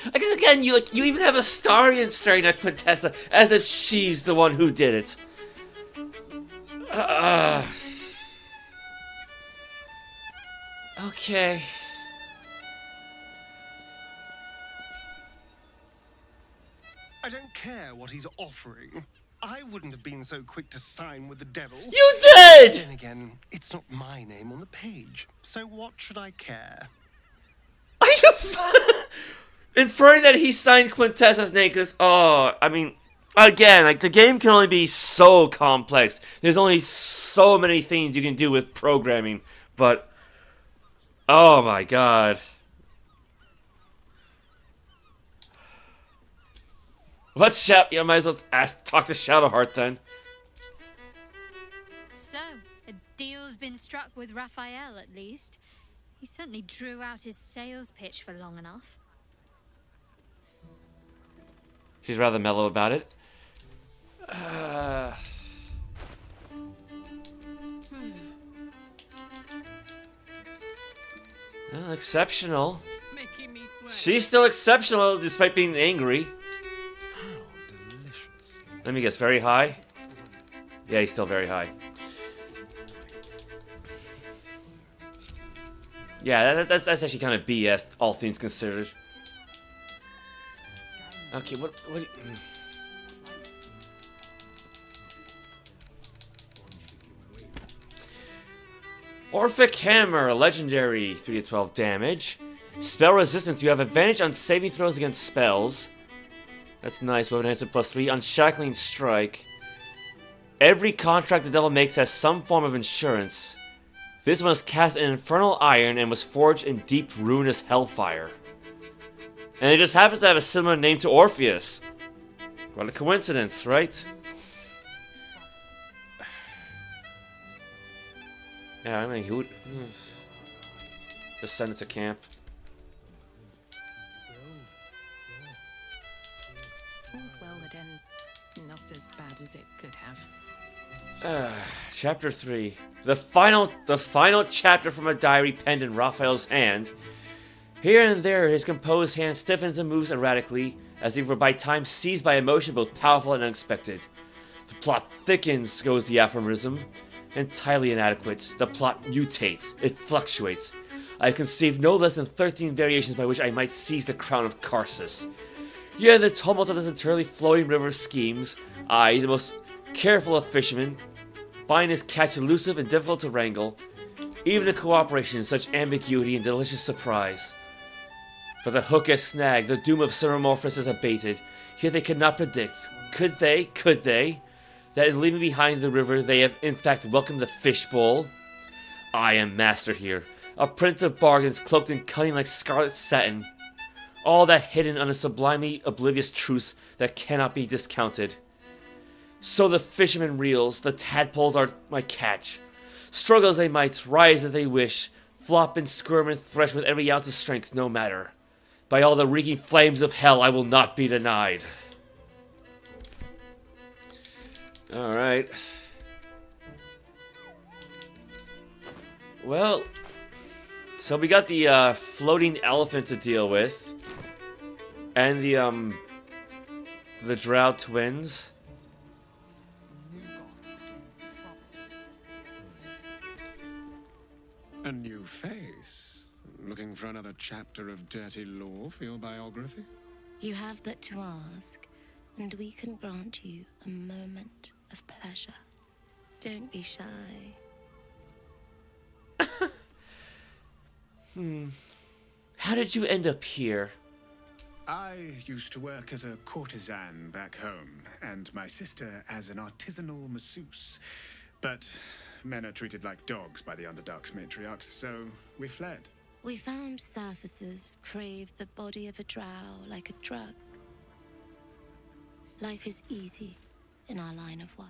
I guess again, you even have Astarion staring at Quintessa as if she's the one who did it. Okay. I don't care what he's offering. I wouldn't have been so quick to sign with the devil. You did! Then again, it's not my name on the page, so what should I care? Inferring that he signed Quintessa's name because, I mean, again, like, the game can only be so complex. There's only so many things you can do with programming, but, oh my god. Let's shout. You might as well talk to Shadowheart then. So, a deal's been struck with Raphael at least. He certainly drew out his sales pitch for long enough. She's rather mellow about it. Well, exceptional. Making me sweat. She's still exceptional despite being angry. Let me guess, very high? Yeah, he's still very high. Yeah, that's actually kind of BS, all things considered. Okay, what Orphic Hammer, legendary, 3 to 12 damage. Spell resistance, you have advantage on saving throws against spells. That's nice, weapon enhancement +3. Unshackling Strike. Every contract the devil makes has some form of insurance. This one is cast in infernal iron and was forged in deep ruinous hellfire. And it just happens to have a similar name to Orpheus. What a coincidence, right? Yeah, I mean, who would... Just send it to camp. All's well that ends not as bad as it could have. Chapter 3. The final chapter from a diary penned in Raphael's hand. Here and there, his composed hand stiffens and moves erratically, as if were by time seized by emotion both powerful and unexpected. The plot thickens, goes the aphorism. Entirely inadequate. The plot mutates. It fluctuates. I have conceived no less than 13 variations by which I might seize the crown of Karsus. Yet in the tumult of this entirely flowing river of schemes, I, the most careful of fishermen, find his catch elusive and difficult to wrangle, even in cooperation, such ambiguity and delicious surprise. For the hook has snagged, the doom of Ceremorphous is abated, yet they could not predict, could they, that in leaving behind the river they have in fact welcomed the fishbowl? I am master here, a prince of bargains cloaked in cunning like scarlet satin, all that hidden under sublimely oblivious truths that cannot be discounted. So the fisherman reels, the tadpoles are my catch. Struggle as they might, rise as they wish, flop and squirm and thresh with every ounce of strength, no matter. By all the reeking flames of hell, I will not be denied. Alright. Well, so we got the floating elephant to deal with. And the Drow twins. A new face. Looking for another chapter of dirty lore for your biography? You have but to ask, and we can grant you a moment of pleasure. Don't be shy. How did you end up here? I used to work as a courtesan back home, and my sister as an artisanal masseuse. But men are treated like dogs by the Underdark's matriarchs, so we fled. We found surfacers craved the body of a drow like a drug. Life is easy in our line of work.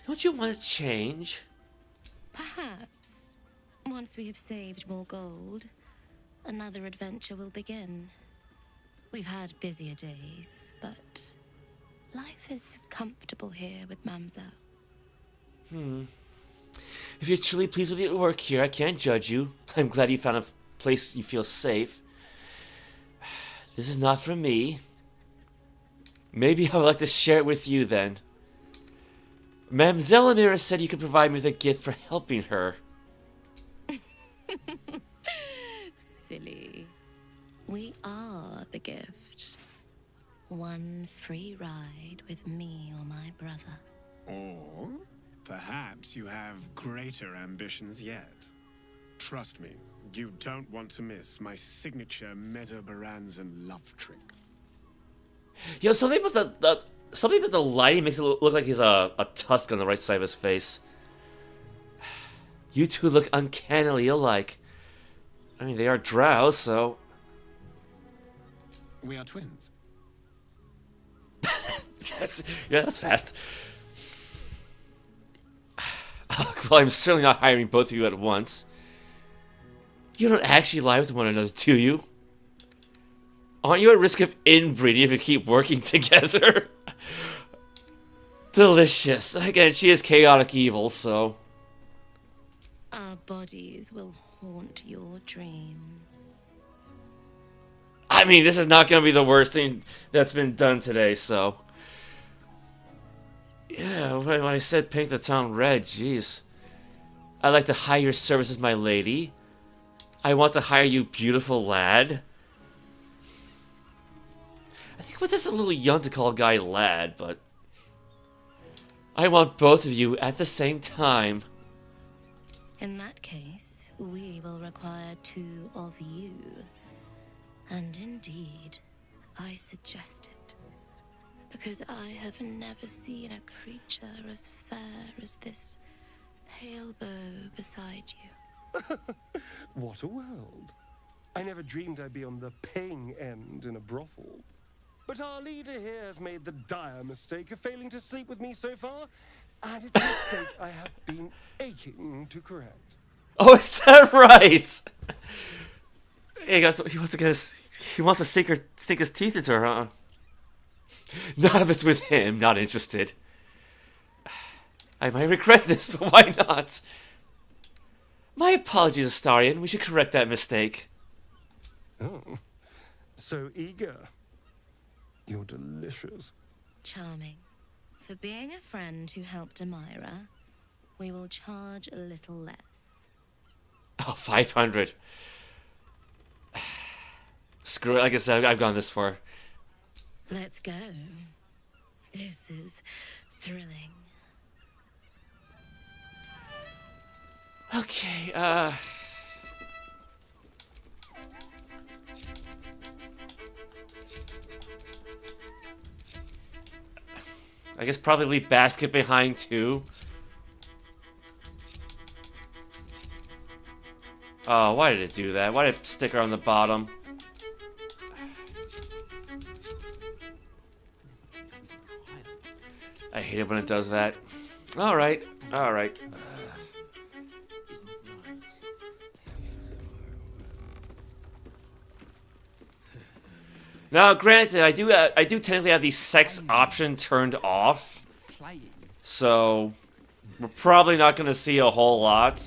Don't you want to change? Perhaps, once we have saved more gold, another adventure will begin. We've had busier days, but life is comfortable here with Mamza. If you're truly pleased with your work here, I can't judge you. I'm glad you found a place you feel safe. This is not for me. Maybe I would like to share it with you then. Mamzelle Amira said you could provide me with a gift for helping her. Silly. We are the gift. One free ride with me or my brother. Or perhaps you have greater ambitions yet. Trust me, you don't want to miss my signature Mesobaranzan love trick. Yo, something about the lighting makes it look like he's a tusk on the right side of his face. You two look uncannily alike. I mean, they are drow, so... We are twins. Yeah, that's fast. Well, I'm certainly not hiring both of you at once. You don't actually lie with one another, do you? Aren't you at risk of inbreeding if you keep working together? Delicious. Again, she is chaotic evil, so... Our bodies will haunt your dreams. I mean, this is not going to be the worst thing that's been done today, so... Yeah, when I said paint the town red, jeez. I'd like to hire your services, my lady. I want to hire you, beautiful lad. I think we're just a little young to call a guy lad, but... I want both of you at the same time. In that case, we will require 2 of you. And indeed, I suggest it. Because I have never seen a creature as fair as this pale bow beside you. What a world. I never dreamed I'd be on the paying end in a brothel. But our leader here has made the dire mistake of failing to sleep with me so far, and it's a mistake I have been aching to correct. Oh, is that right? Hey guys, he wants to sink his teeth into her, huh? None of it's with him, not interested. I might regret this, but why not? My apologies, Astarion. We should correct that mistake. Oh, so eager. You're delicious. Charming. For being a friend who helped Amira, we will charge a little less. Oh, 500. Screw it. Like I said, I've gone this far. Let's go. This is thrilling. Okay, I guess probably leave basket behind too. Oh, why did it do that? Why did it stick her on the bottom? I hate it when it does that. Alright, alright. Now, granted, I do technically have the sex option turned off, so we're probably not going to see a whole lot.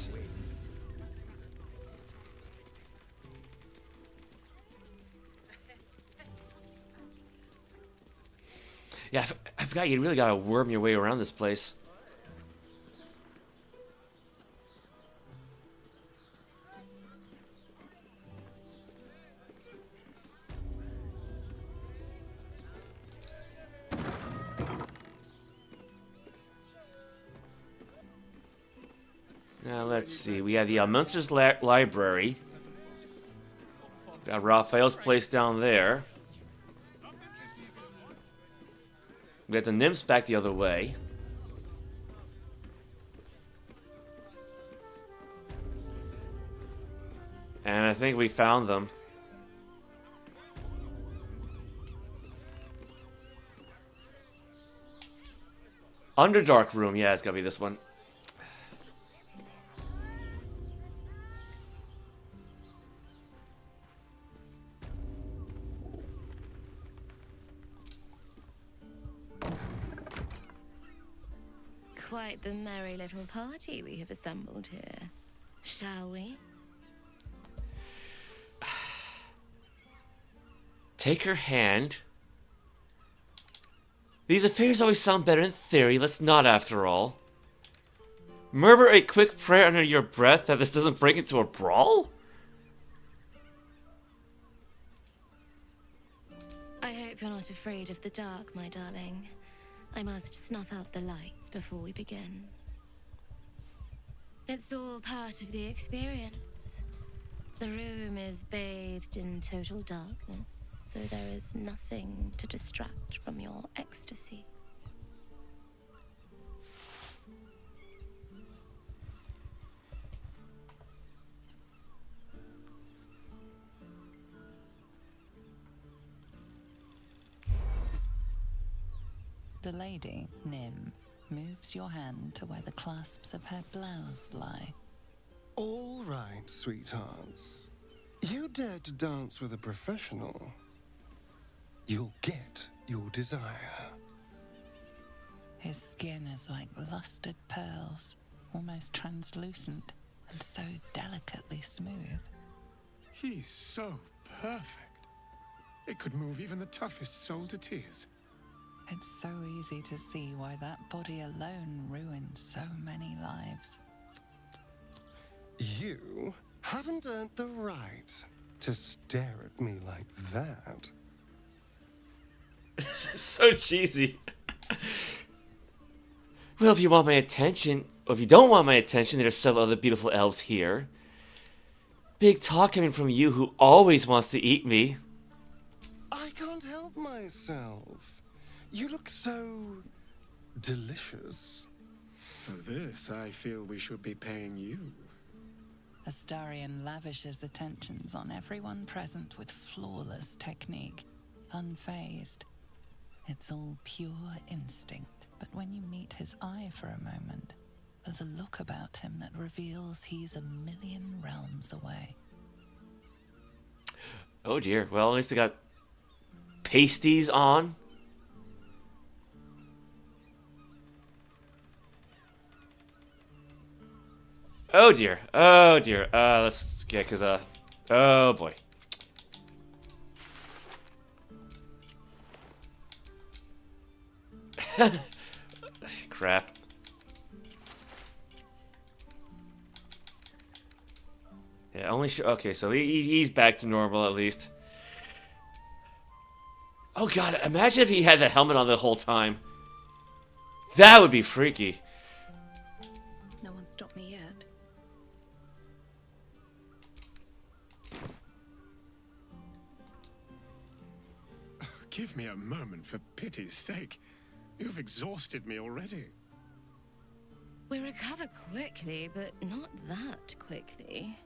Yeah, I forgot you really got to worm your way around this place. Now, let's see. We have the Monsters Library. Got Raphael's place down there. We got the nymphs back the other way. And I think we found them. Underdark room. Yeah, it's gotta be this one. Quite the merry little party we have assembled here. Shall we? Take her hand. These affairs always sound better in theory. Let's not, after all. Murmur a quick prayer under your breath that this doesn't break into a brawl? I hope you're not afraid of the dark, my darling. I must snuff out the lights before we begin. It's all part of the experience. The room is bathed in total darkness, so there is nothing to distract from your ecstasy. The lady, Nym, moves your hand to where the clasps of her blouse lie. All right, sweethearts. You dare to dance with a professional. You'll get your desire. His skin is like lustered pearls, almost translucent, and so delicately smooth. He's so perfect. It could move even the toughest soul to tears. It's so easy to see why that body alone ruined so many lives. You haven't earned the right to stare at me like that. This is so cheesy. Well, if you want my attention, or if you don't want my attention, there are several other beautiful elves here. Big talk coming from you who always wants to eat me. I can't help myself. You look so delicious. For this, I feel we should be paying you. Astarion lavishes attentions on everyone present with flawless technique, unfazed. It's all pure instinct, but when you meet his eye for a moment, there's a look about him that reveals he's a million realms away. Oh dear. Well, at least they got pasties on. Oh dear. Oh dear. Let's get, oh boy. Crap. Yeah, only okay, so he's back to normal at least. Oh god, imagine if he had the helmet on the whole time. That would be freaky. No one stopped me yet. Give me a moment, for pity's sake. You've exhausted me already. We recover quickly, but not that quickly.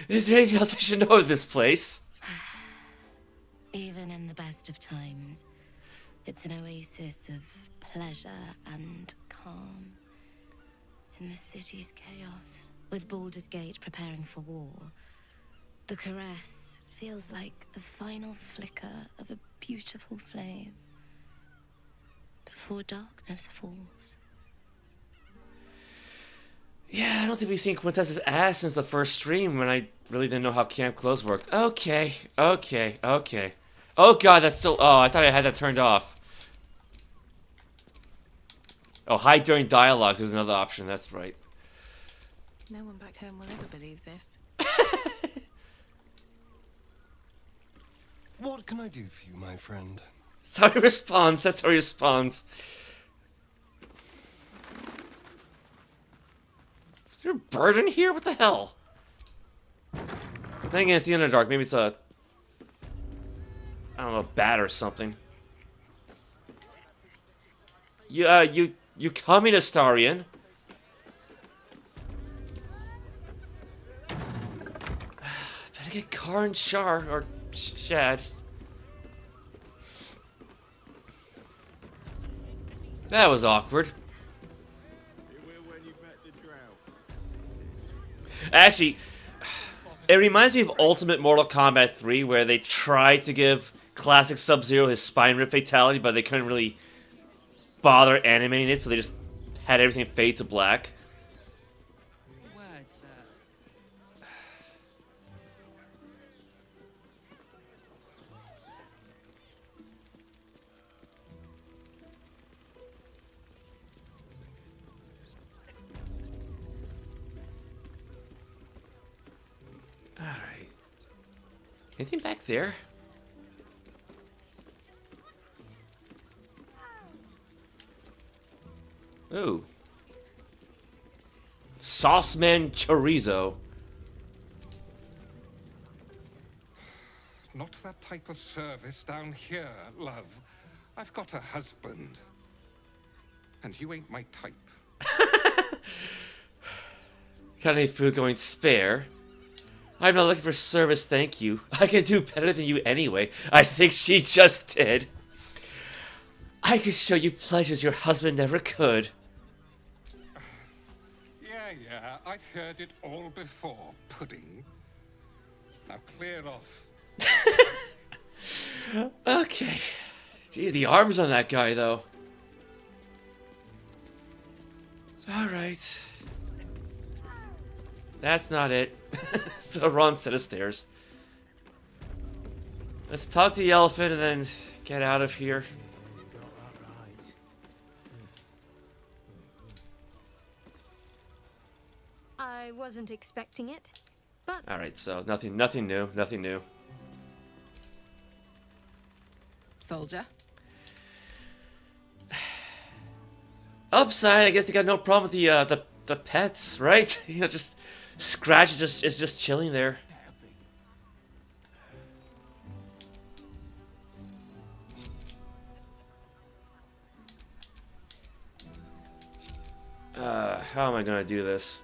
Is there anything else I should know of this place? Even in the best of times, it's an oasis of pleasure and calm. In the city's chaos, with Baldur's Gate preparing for war, the caress feels like the final flicker of a beautiful flame before darkness falls. Yeah, I don't think we've seen Quintessa's ass since the first stream when I really didn't know how camp clothes worked. Okay. Oh god, that's still... Oh, I thought I had that turned off. Oh, hide during dialogues. There's another option, that's right. No one back home will ever believe this. What can I do for you, my friend? That's how he responds. That's how he responds. Is there a bird in here? What the hell? Then again, it's the Underdark. Maybe it's a... I don't know, a bat or something. You communist Astarion. Better get Car and Char, or Shad. That was awkward. Actually, it reminds me of Ultimate Mortal Kombat 3, where they tried to give classic Sub-Zero his spine rip fatality, but they couldn't really bother animating it, so they just had everything fade to black. Words, Alright. Anything back there? Ooh. Sauceman chorizo. Not that type of service down here, love. I've got a husband. And you ain't my type. Got any food going spare? I'm not looking for service, thank you. I can do better than you anyway. I think she just did. I can show you pleasures your husband never could. Yeah, I've heard it all before, pudding. Now clear off. Okay. Gee, the arms on that guy, though. Alright. That's not it. It's the wrong set of stairs. Let's talk to the elephant and then get out of here. I wasn't expecting it, but... Alright, so nothing new. Soldier? Upside, I guess they got no problem with the pets, right? You know, just Scratch is just chilling there. How am I gonna do this?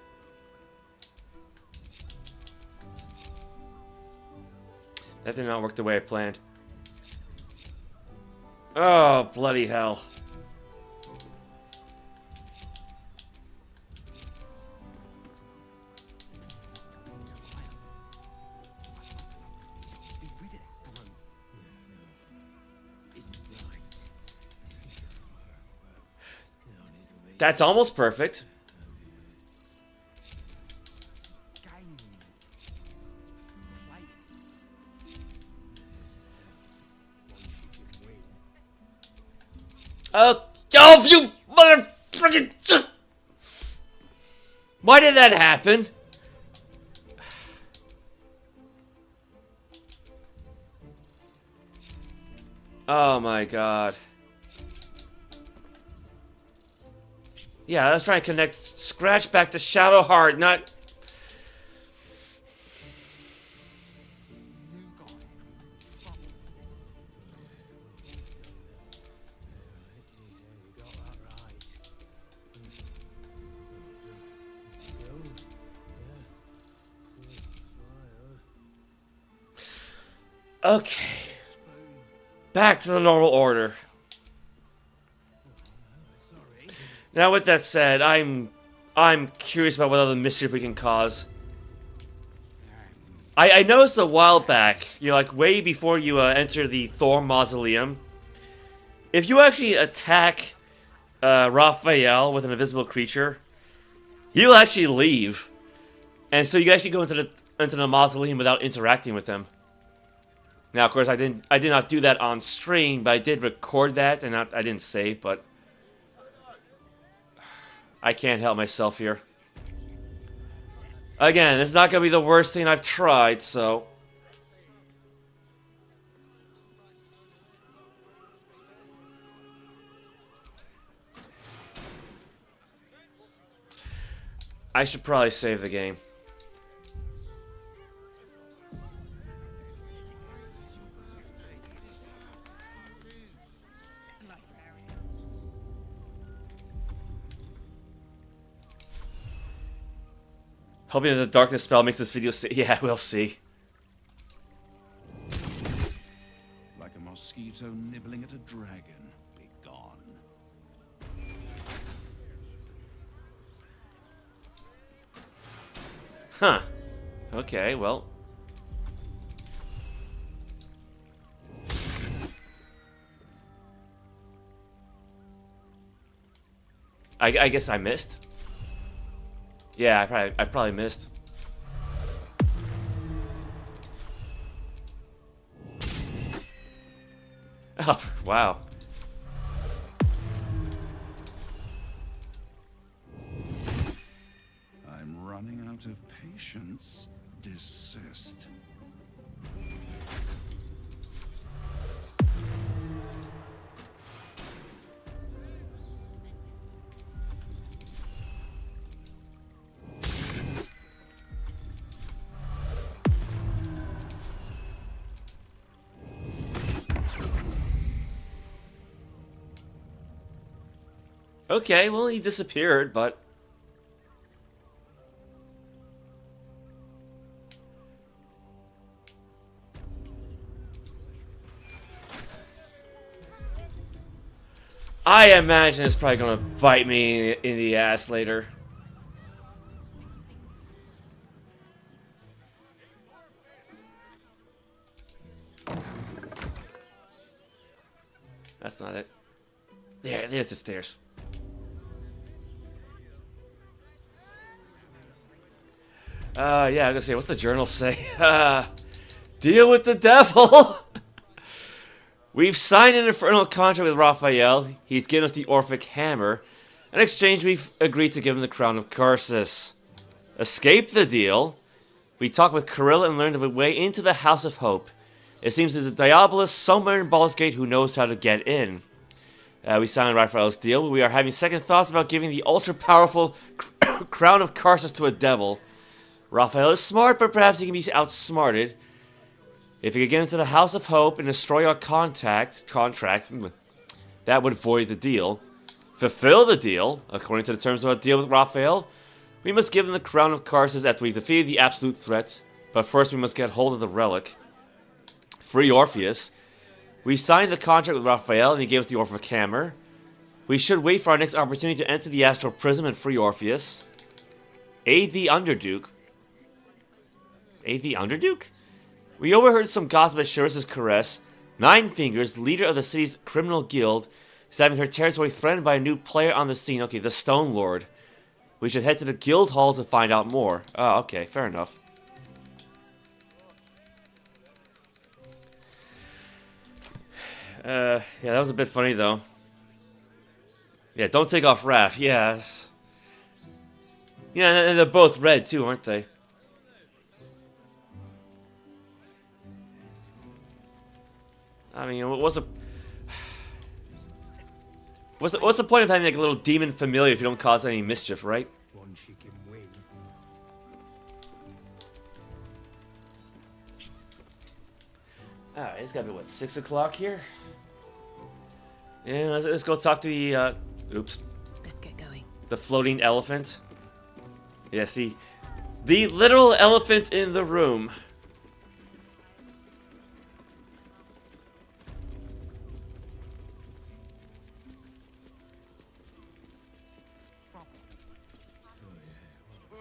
That did not work the way I planned. Oh, bloody hell. That's almost perfect. Oh, you motherfucking just... Why did that happen? Oh my god. Yeah, let's try and connect Scratch back to Shadowheart, not... Okay. Back to the normal order. Now, with that said, I'm curious about what other mischief we can cause. I noticed a while back, you know, like way before you enter the Thorn Mausoleum, if you actually attack Raphael with an invisible creature, he'll actually leave, and so you can actually go into the mausoleum without interacting with him. Now, of course, I did not do that on stream, but I did record that, and I didn't save, but I can't help myself here. Again, it's not going to be the worst thing I've tried, so... I should probably save the game. Hoping that the darkness spell makes this video yeah, we'll see. Like a mosquito nibbling at a dragon. Be gone. Huh. Okay, well. I guess I missed. Yeah, I probably missed. Oh, wow. I'm running out of patience. Desist. Okay, well, he disappeared, but... I imagine it's probably gonna bite me in the ass later. That's not it. There's the stairs. Yeah, I was gonna say, what's the journal say? Deal with the devil! We've signed an infernal contract with Raphael. He's given us the Orphic Hammer. In exchange, we've agreed to give him the Crown of Curses. Escape the deal. We talked with Corilla and learned of a way into the House of Hope. It seems there's a Diabolus somewhere in Baldur's Gate who knows how to get in. We signed Raphael's deal, but we are having second thoughts about giving the ultra-powerful Crown of Curses to a devil. Raphael is smart, but perhaps he can be outsmarted. If he could get into the House of Hope and destroy our contract, that would void the deal. Fulfill the deal, according to the terms of our deal with Raphael. We must give him the Crown of Curses after we've defeated the absolute threat, but first we must get hold of the relic. Free Orpheus. We signed the contract with Raphael and he gave us the Orphic Hammer. We should wait for our next opportunity to enter the Astral Prism and free Orpheus. Aid the Underduke. Aid the Underduke? We overheard some gossip at Chariots' caress. Nine Fingers, leader of the city's criminal guild, is having her territory threatened by a new player on the scene. Okay, the Stone Lord. We should head to the guild hall to find out more. Oh, okay, fair enough. Yeah, that was a bit funny though. Yeah, don't take off Raph. Yes. Yeah, and they're both red too, aren't they? I mean, what's the point of having like a little demon familiar if you don't cause any mischief, right? One she can win. Alright, it's gotta be what, 6 o'clock here? Yeah, let's go talk to the oops. Let's get going. The floating elephant. Yeah, see, the literal elephant in the room.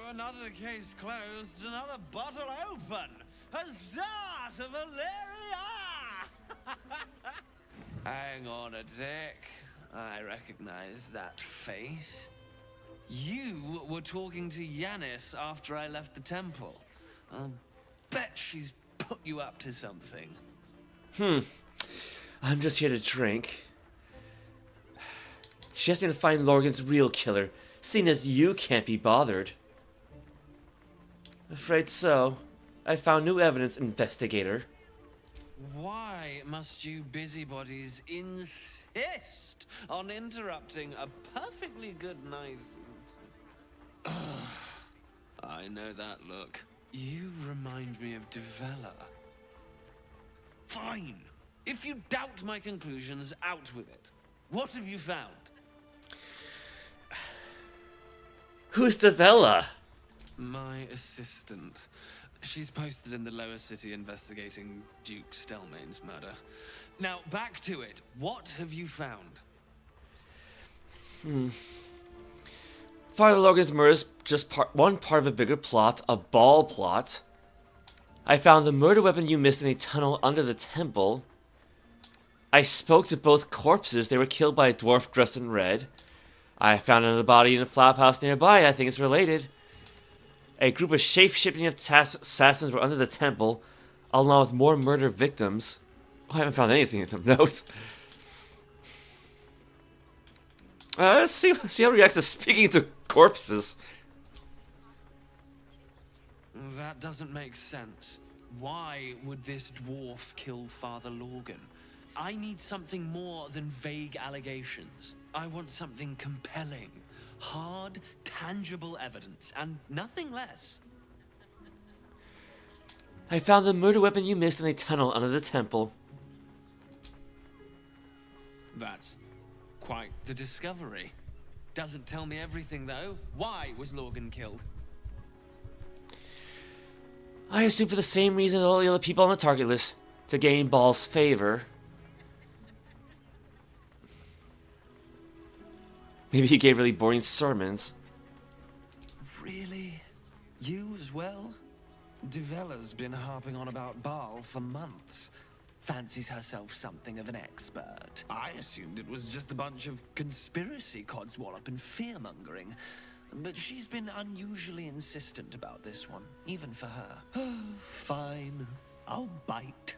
Another case closed, another bottle open. Huzzah to Valeria! Hang on a tick. I recognize that face. You were talking to Yanis after I left the temple. I'll bet she's put you up to something. I'm just here to drink. She asked me to find Lorgan's real killer, seeing as you can't be bothered. Afraid so. I found new evidence, investigator. Why must you busybodies insist on interrupting a perfectly good night? I know that look. You remind me of Devella. Fine. If you doubt my conclusions, out with it. What have you found? Who's Devella? My assistant. She's posted in the lower city investigating Duke Stelmane's murder. Now, back to it. What have you found? Father Logan's murder is just one part of a bigger plot, a Bhaal plot. I found the murder weapon you missed in a tunnel under the temple. I spoke to both corpses. They were killed by a dwarf dressed in red. I found another body in a flap house nearby. I think it's related. A group of shape-shifting assassins were under the temple, along with more murder victims. Oh, I haven't found anything in the notes. Let's see how he reacts to speaking to corpses. That doesn't make sense. Why would this dwarf kill Father Lorgan? I need something more than vague allegations. I want something compelling. Hard, tangible evidence, and nothing less. I found the murder weapon you missed in a tunnel under the temple. That's quite the discovery. Doesn't tell me everything, though. Why was Lorgan killed? I assume for the same reason as all the other people on the target list, to gain Bhaal's favor. Maybe he gave really boring sermons. Really? You as well? Devella's been harping on about Bhaal for months. Fancies herself something of an expert. I assumed it was just a bunch of conspiracy codswallop and fear-mongering. But she's been unusually insistent about this one, even for her. Fine. I'll bite.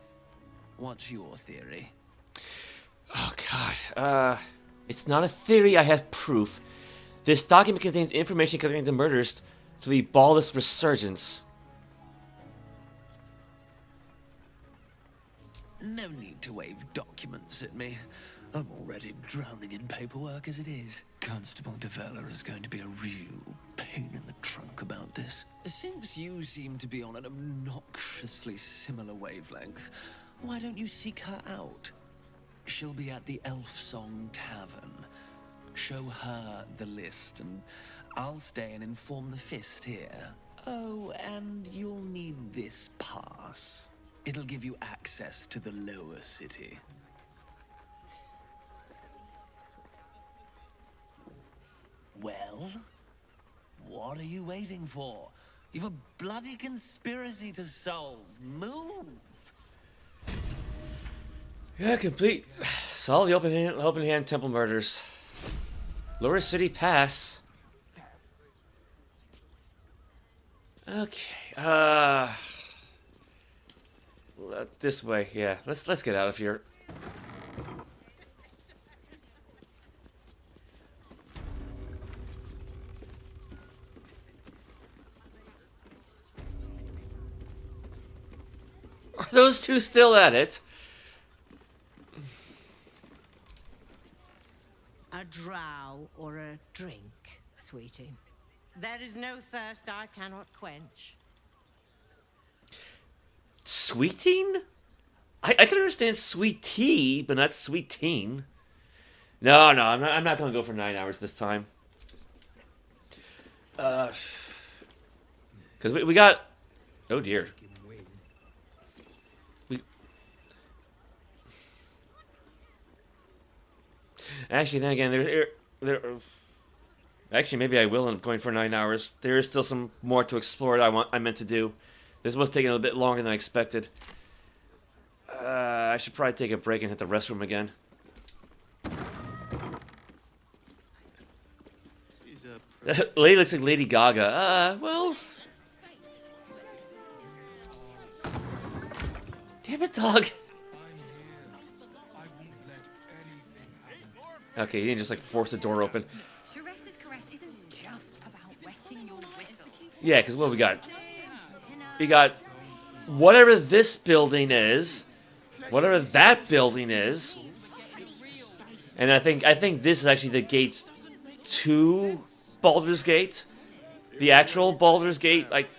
What's your theory? Oh, God. It's not a theory, I have proof. This document contains information connecting the murders to the Bhaalist resurgence. No need to wave documents at me. I'm already drowning in paperwork as it is. Constable Devella is going to be a real pain in the trunk about this. Since you seem to be on an obnoxiously similar wavelength, why don't you seek her out? She'll be at the Elf Song Tavern. Show her the list, and I'll stay and inform the Fist here. Oh, and you'll need this pass. It'll give you access to the lower city. Well, what are you waiting for? You've a bloody conspiracy to solve. Move! Yeah, complete. Solve the open hand temple murders. Lower City Pass. Okay. This way. Yeah. Let's get out of here. Are those two still at it? A drow or a drink, sweetie. There is no thirst I cannot quench. Sweeting? I can understand sweet tea, but not sweet teen. No, I'm not going to go for 9 hours this time. Because we got... Oh, dear. Actually, then again, actually, maybe I will end up going for 9 hours. There is still some more to explore that I meant to do. This was taking a little bit longer than I expected. I should probably take a break and hit the restroom again. Lady looks like Lady Gaga. Well... Damn it, dog. Okay, you didn't just like force the door open. Therese's caress isn't just about wetting your whistle. Yeah, because what we got? We got whatever this building is, whatever that building is, and I think this is actually the gate to Baldur's Gate, the actual Baldur's Gate. Like,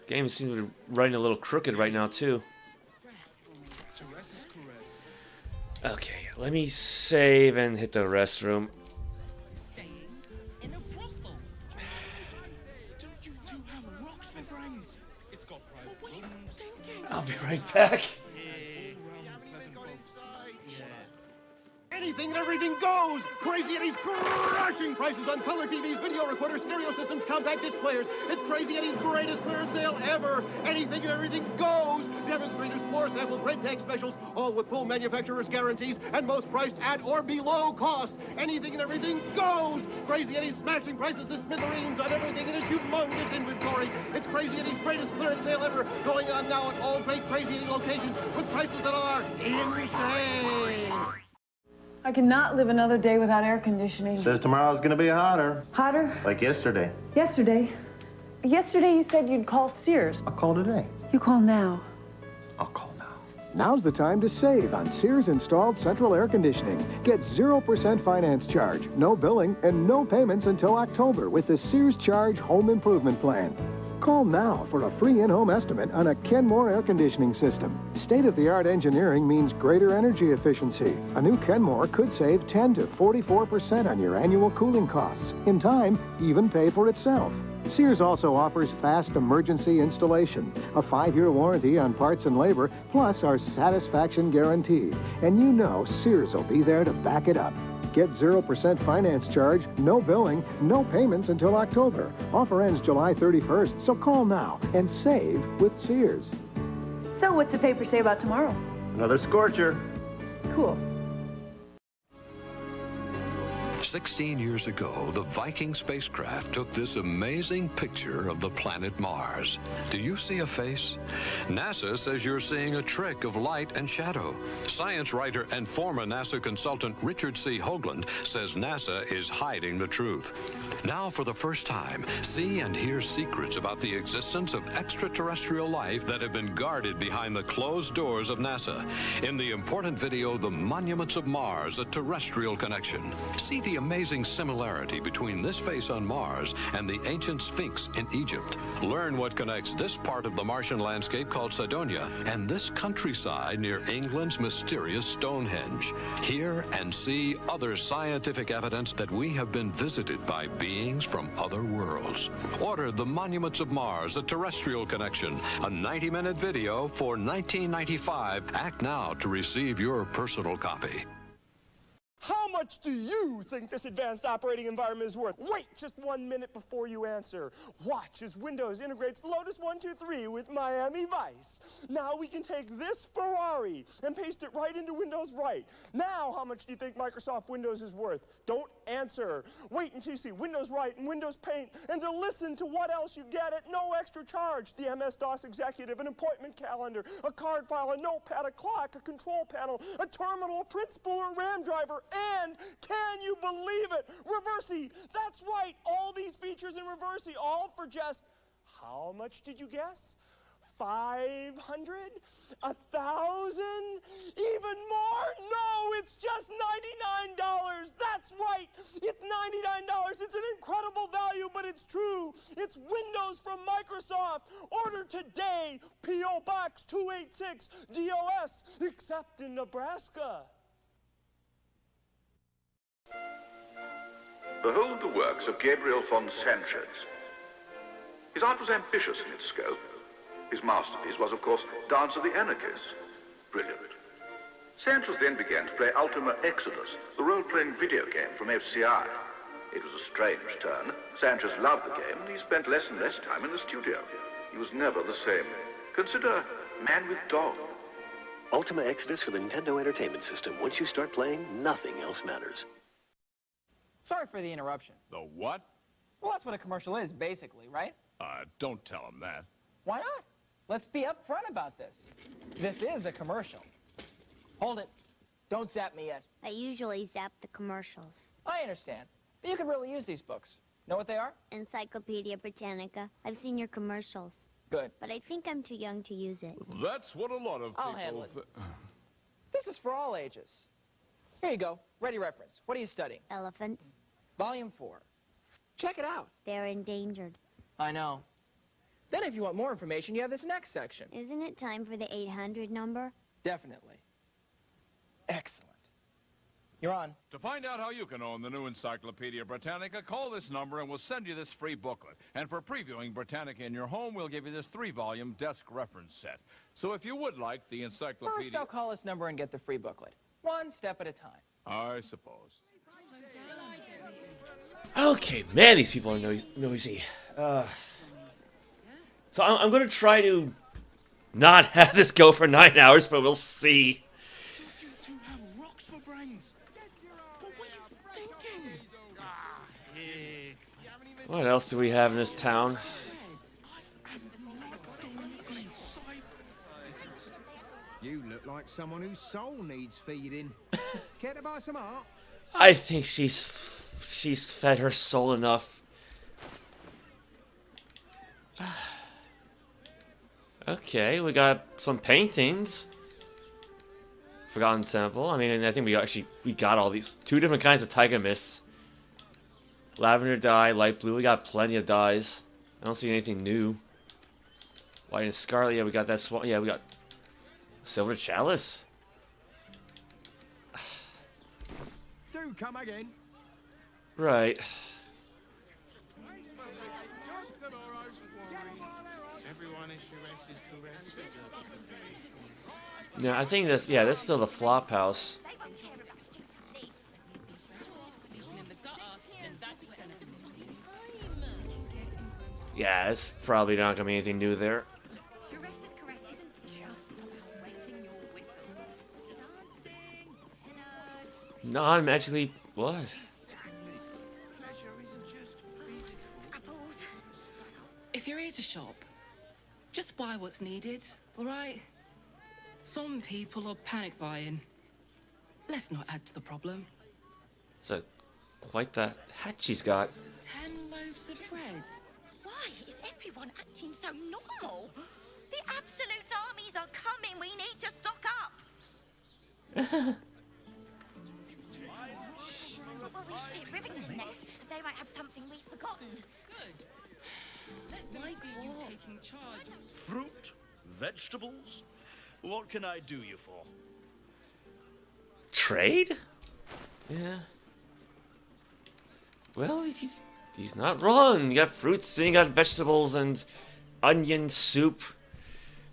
game seems to be running a little crooked right now too. Okay, let me save and hit the restroom. I'll be right back. Anything and everything goes! Crazy Eddie's crushing prices on color TVs, video recorders, stereo systems, compact disc players. It's Crazy Eddie's greatest clearance sale ever! Anything and everything goes! Demonstrators, floor samples, red tag specials, all with full manufacturer's guarantees, and most priced at or below cost. Anything and everything goes! Crazy Eddie's smashing prices to smithereens on everything in his humongous inventory. It's Crazy Eddie's greatest clearance sale ever, going on now at all great Crazy Eddie locations with prices that are insane! I cannot live another day without air conditioning. Says tomorrow's gonna be hotter. Hotter? Like yesterday. Yesterday? Yesterday you said you'd call Sears. I'll call today. You call now. I'll call now. Now's the time to save on Sears installed central air conditioning. Get 0% finance charge, no billing, and no payments until October with the Sears Charge Home Improvement Plan. Call now for a free in-home estimate on a Kenmore air conditioning system. State-of-the-art engineering means greater energy efficiency. A new Kenmore could save 10 to 44% on your annual cooling costs. In time, even pay for itself. Sears also offers fast emergency installation, a 5-year warranty on parts and labor, plus our satisfaction guarantee. And you know Sears will be there to back it up. Get 0% finance charge, no billing, no payments until October. Offer ends July 31st, so call now and save with Sears. So what's the paper say about tomorrow? Another scorcher. Cool. 16 years ago, the Viking spacecraft took this amazing picture of the planet Mars. Do you see a face? NASA says you're seeing a trick of light and shadow. Science writer and former NASA consultant Richard C. Hoagland says NASA is hiding the truth. Now, for the first time, see and hear secrets about the existence of extraterrestrial life that have been guarded behind the closed doors of NASA. In the important video, The Monuments of Mars, A Terrestrial Connection. See the amazing similarity between this face on Mars and the ancient Sphinx in Egypt. Learn what connects this part of the Martian landscape called Cydonia and this countryside near England's mysterious Stonehenge. Hear and see other scientific evidence that we have been visited by beings from other worlds. Order The Monuments of Mars, A Terrestrial Connection, a 90-minute video for $19.95. Act now to receive your personal copy. How much do you think this advanced operating environment is worth? Wait just 1 minute before you answer. Watch as Windows integrates Lotus 123 with Miami Vice. Now we can take this Ferrari and paste it right into Windows Right. Now how much do you think Microsoft Windows is worth? Don't answer. Wait until you see Windows Right and Windows Paint and to listen to what else you get at no extra charge. The MS-DOS Executive, an appointment calendar, a card file, a notepad, a clock, a control panel, a terminal, a print spooler, RAM driver, and can you believe it? Reversi! That's right! All these features in Reversi, all for just, how much did you guess? 500? 1,000? Even more? No, it's just $99. That's right. It's $99. It's an incredible value, but it's true. It's Windows from Microsoft. Order today. P.O. Box 286 DOS, except in Nebraska. Behold the works of Gabriel von Sanchez. His art was ambitious in its scope. His masterpiece was, of course, Dance of the Anarchists. Brilliant. Sanchez then began to play Ultima Exodus, the role-playing video game from FCI. It was a strange turn. Sanchez loved the game, and he spent less and less time in the studio. He was never the same. Consider Man with Dog. Ultima Exodus for the Nintendo Entertainment System. Once you start playing, nothing else matters. Sorry for the interruption. The what? Well, that's what a commercial is, basically, right? Don't tell him that. Why not? Let's be upfront about this. This is a commercial. Hold it. Don't zap me yet. I usually zap the commercials. I understand. But you could really use these books. Know what they are? Encyclopedia Britannica. I've seen your commercials. Good. But I think I'm too young to use it. That's what a lot of people... I'll handle it. This is for all ages. Here you go. Ready reference. What are you studying? Elephants. Volume 4. Check it out. They're endangered. I know. Then if you want more information, you have this next section. Isn't it time for the 800 number? Definitely. Excellent. You're on. To find out how you can own the new Encyclopedia Britannica, call this number and we'll send you this free booklet. And for previewing Britannica in your home, we'll give you this 3-volume desk reference set. So if you would like the encyclopedia... First, I'll call this number and get the free booklet. One step at a time. I suppose. Okay, man, these people are noisy. So I'm going to try to not have this go for 9 hours, but we'll see. You two have rocks for brains. But what are you thinking? What else do we have in this town? You look like someone whose soul needs feeding. Care to buy some art? I think she's fed her soul enough. Okay, we got some paintings. Forgotten Temple. I mean, I think we got all these 2 different kinds of tiger mists. Lavender dye, light blue. We got plenty of dyes. I don't see anything new. White and scarlet. Yeah, we got that swan. Yeah, we got silver chalice. Do come again. Right. Yeah, I think that's still the flop house. Yeah, it's probably not gonna be anything new there. Non-magically what? If you're here to shop, just buy what's needed, all right? Some people are panic buying. Let's not add to the problem. So, quite the hat she's got. 10 loaves of bread. Why is everyone acting so normal? The Absolute's armies are coming. We need to stock up. actually at Rivington next. They might have something we've forgotten. Like what? Fruit? Vegetables? What can I do you for? Trade? Yeah. Well, he's not wrong. You got fruits and you got vegetables and onion soup.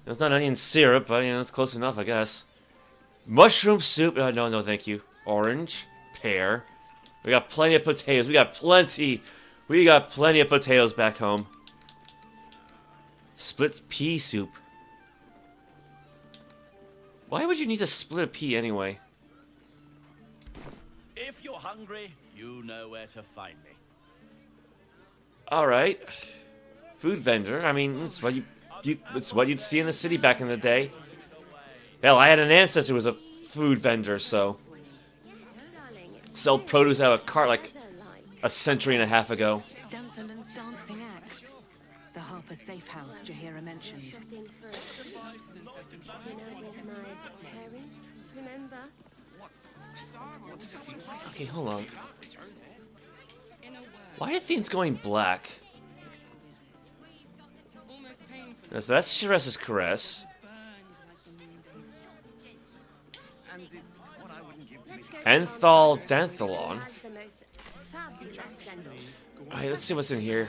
It's not onion syrup, but you know, it's close enough, I guess. Mushroom soup. No, thank you. Orange, pear. We got plenty of potatoes. We got plenty of potatoes back home. Split pea soup. Why would you need to split a pea anyway? If you're hungry, you know where to find me. Alright. Food vendor. I mean, it's what it's what you'd see in the city back in the day. Hell, I had an ancestor who was a food vendor, so sell produce out of a cart like a century and a half ago. Danthalen's dancing axe. The Harper safe house Jaheira mentioned. Okay, hold on. Why are things going black? So that's Shiraz's caress. Enthal Danthalon. Alright, let's see what's in here.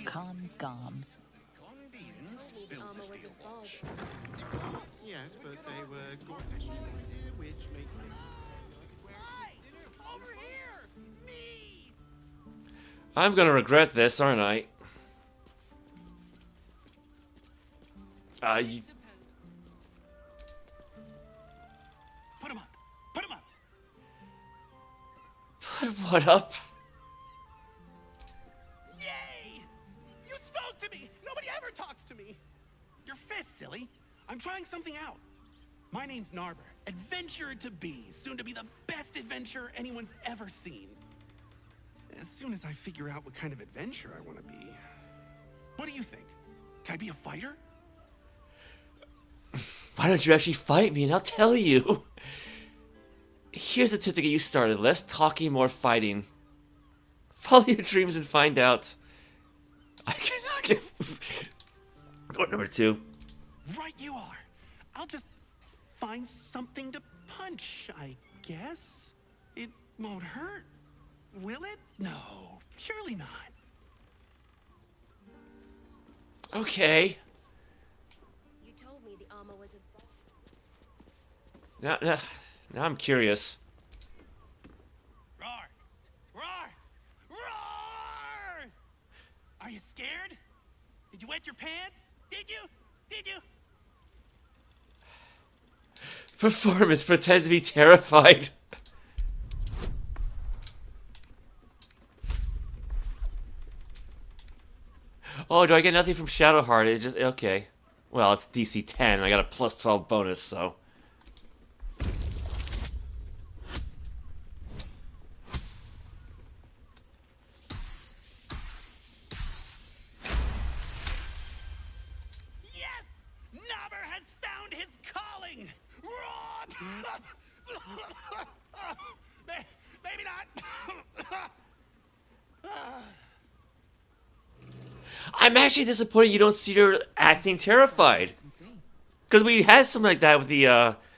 Comms goms. Yes, but they were Gortash's idea, which makes me... Over here! Me! I'm gonna regret this, aren't I? Put him up! Put him up! Put what up? Yay! You spoke to me! Nobody ever talks to me! Your fist, silly. I'm trying something out. My name's Narber, adventurer to be, soon to be the best adventurer anyone's ever seen. As soon as I figure out what kind of adventurer I want to be. What do you think? Can I be a fighter? Why don't you actually fight me and I'll tell you? Here's a tip to get you started. Less talking, more fighting. Follow your dreams and find out. I cannot get... Go number 2. Right you are. I'll just find something to punch, I guess. It won't hurt, will it? No, surely not. Okay. You told me the armor was Now I'm curious. Roar! Roar! Roar! Are you scared? Did you wet your pants? Did you? Did you? Performance, pretend to be terrified. Oh, do I get nothing from Shadowheart? It's just okay. Well, it's DC 10. I got a plus 12 bonus, so. Yes! Nobber has found his calling! Maybe not. I'm actually disappointed you don't see her acting terrified. Because we had something like that with the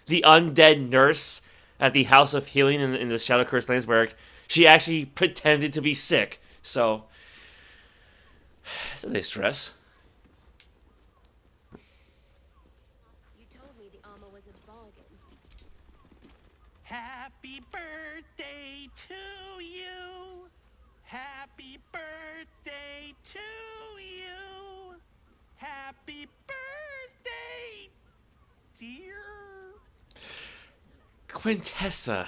undead nurse at the House of Healing in the Shadow Curse Lands, where she actually pretended to be sick. So, it's a nice stress. You told me the armor was a bargain. Happy birthday to you. Happy birthday to you. Happy birthday, dear. Quintessa.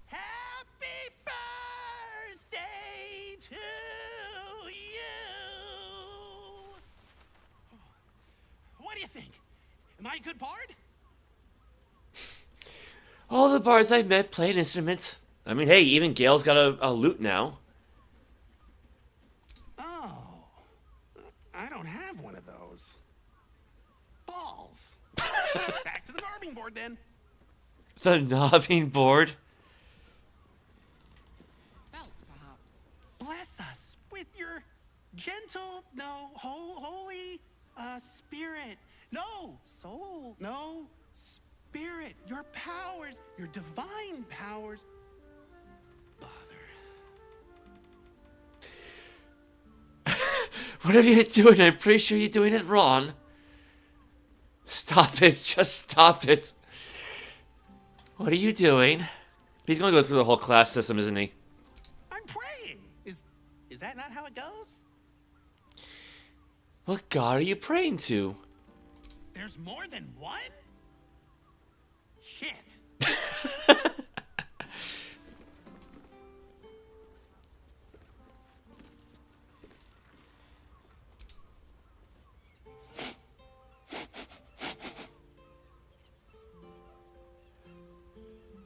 Happy birthday to you. What do you think? Am I a good bard? All the bards I've met play an instrument. I mean, hey, even Gale's got a lute now. Oh, I don't have one of those. Balls. Back to the barbing board then. The knobbing board. Bless us with your gentle, no, holy, spirit. No, soul, no, spirit. Your powers, your divine powers. Whatever you're doing, I'm pretty sure you're doing it wrong. Stop it. Just stop it. What are you doing? He's gonna go through the whole class system, isn't he? I'm praying. Is that not how it goes? What god are you praying to? There's more than one? Shit.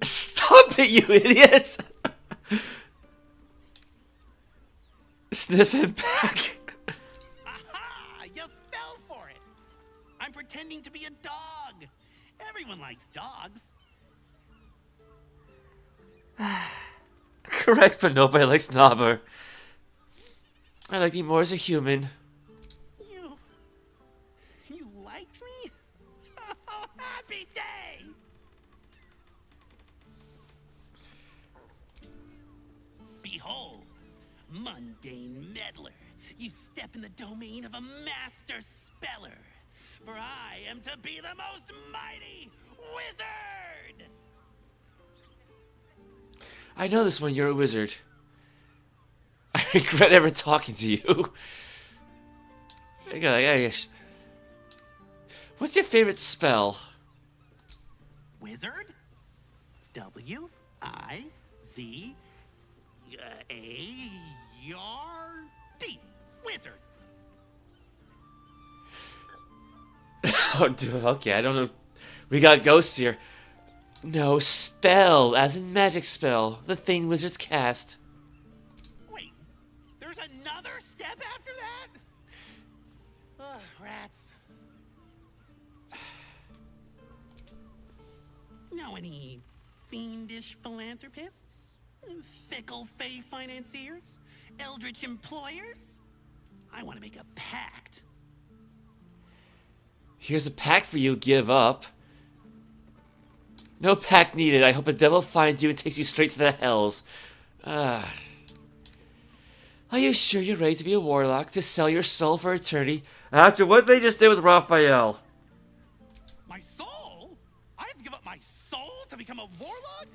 Stop it, you idiot! Sniffing back. Aha! You fell for it. I'm pretending to be a dog. Everyone likes dogs. Correct, but nobody likes Knobber. I like you more as a human. You liked me? Oh, happy day! Behold, mundane meddler, you step in the domain of a master speller. For I am to be the most mighty wizard! I know this one, you're a wizard. I regret ever talking to you. What's your favorite spell? Wizard? W-I-Z-A-R-D. Wizard. Oh, dude, okay, I don't know. We got ghosts here. No, spell, as in magic spell. The thing wizards cast. Wait, there's another step after that? Ugh, rats. Know any fiendish philanthropists? Fickle fey financiers? Eldritch employers? I want to make a pact. Here's a pact for you, give up. No pact needed. I hope a devil finds you and takes you straight to the hells. Are you sure you're ready to be a warlock, to sell your soul for eternity, after what they just did with Raphael? My soul? I have to give up my soul to become a warlock?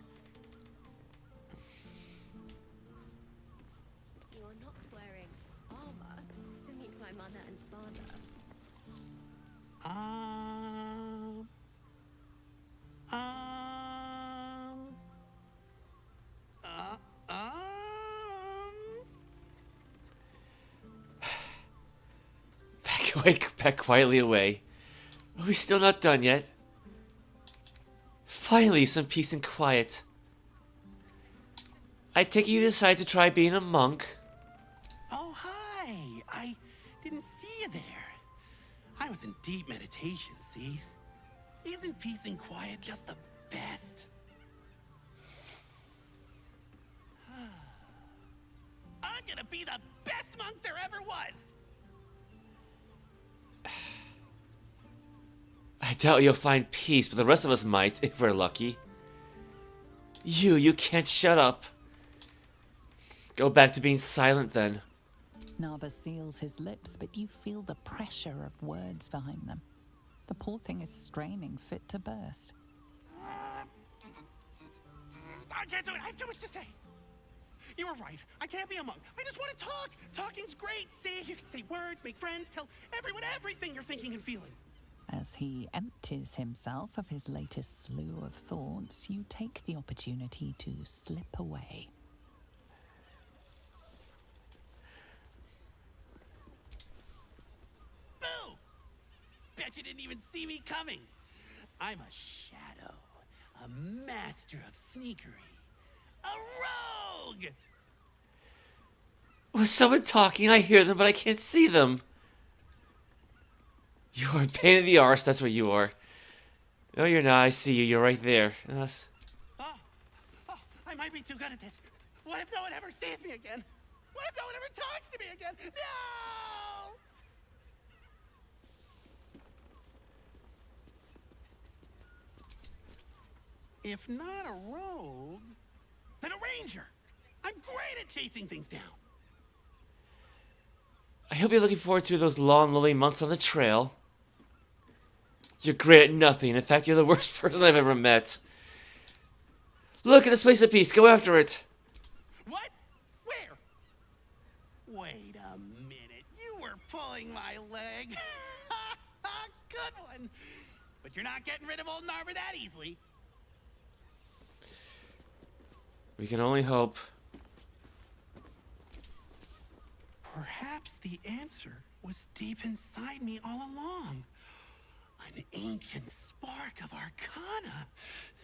You are not wearing armor to meet my mother and father. Back quietly away. Are we still not done yet? Finally, some peace and quiet. I take it you decide to try being a monk. Oh, hi. I didn't see you there. I was in deep meditation, see? Isn't peace and quiet just the best? I'm gonna be the best monk there ever was! I doubt you'll find peace, but the rest of us might, if we're lucky. You can't shut up. Go back to being silent then. Narba seals his lips, but you feel the pressure of words behind them. The poor thing is straining, fit to burst. I can't do it. I have too much to say. You were right. I can't be a monk. I just want to talk. Talking's great. See, you can say words, make friends, tell everyone everything you're thinking and feeling. As he empties himself of his latest slew of thoughts, you take the opportunity to slip away. Boo! Bet you didn't even see me coming. I'm a shadow, a master of sneakery, a rogue! Was someone talking? I hear them, but I can't see them. You are a pain in the arse, that's what you are. No, you're not. I see you. You're right there. I might be too good at this. What if no one ever sees me again? What if no one ever talks to me again? No! If not a rogue, then a ranger. I'm great at chasing things down. I hope you're looking forward to those long, lonely months on the trail. You're great at nothing. In fact, you're the worst person I've ever met. Look at this place of peace. Go after it. What? Where? Wait a minute. You were pulling my leg. Good one. But you're not getting rid of old Narber that easily. We can only hope. Perhaps the answer was deep inside me all along. An ancient spark of arcana.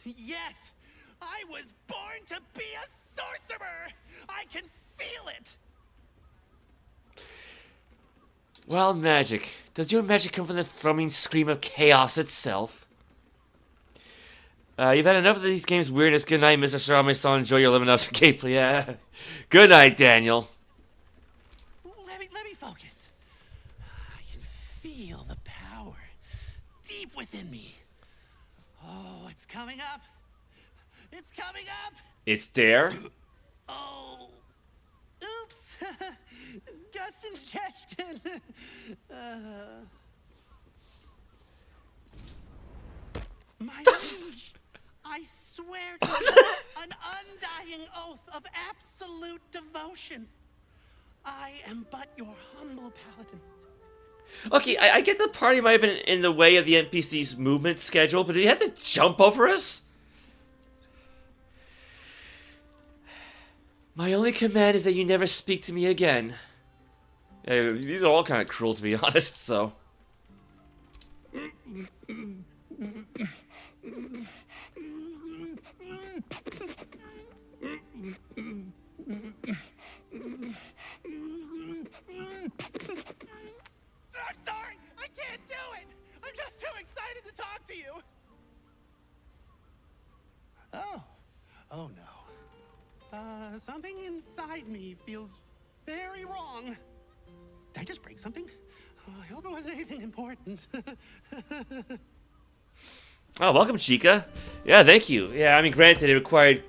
Yes, I was born to be a sorcerer. I can feel it. Wild magic. Does your magic come from the thrumming scream of chaos itself? You've had enough of these games' weirdness. Good night, Mr. Sir. My son, enjoy your living up to gameplay. Yeah. Good night, Daniel. Let me focus. I can feel the power deep within me. Oh, it's coming up. It's coming up. It's there. Oh, oops. Just ingestion. My liege, I swear to you an undying oath of absolute devotion. I am but your humble paladin. Okay, I get the party might have been in the way of the NPC's movement schedule, but did he have to jump over us? My only command is that you never speak to me again. These are all kind of cruel, to be honest, so... I'm sorry! I can't do it! I'm just too excited to talk to you! Oh no. Something inside me feels very wrong. Did I just break something? Oh, I hope it wasn't anything important. Oh, welcome, Chica. Yeah, thank you. Yeah, I mean, granted, it required...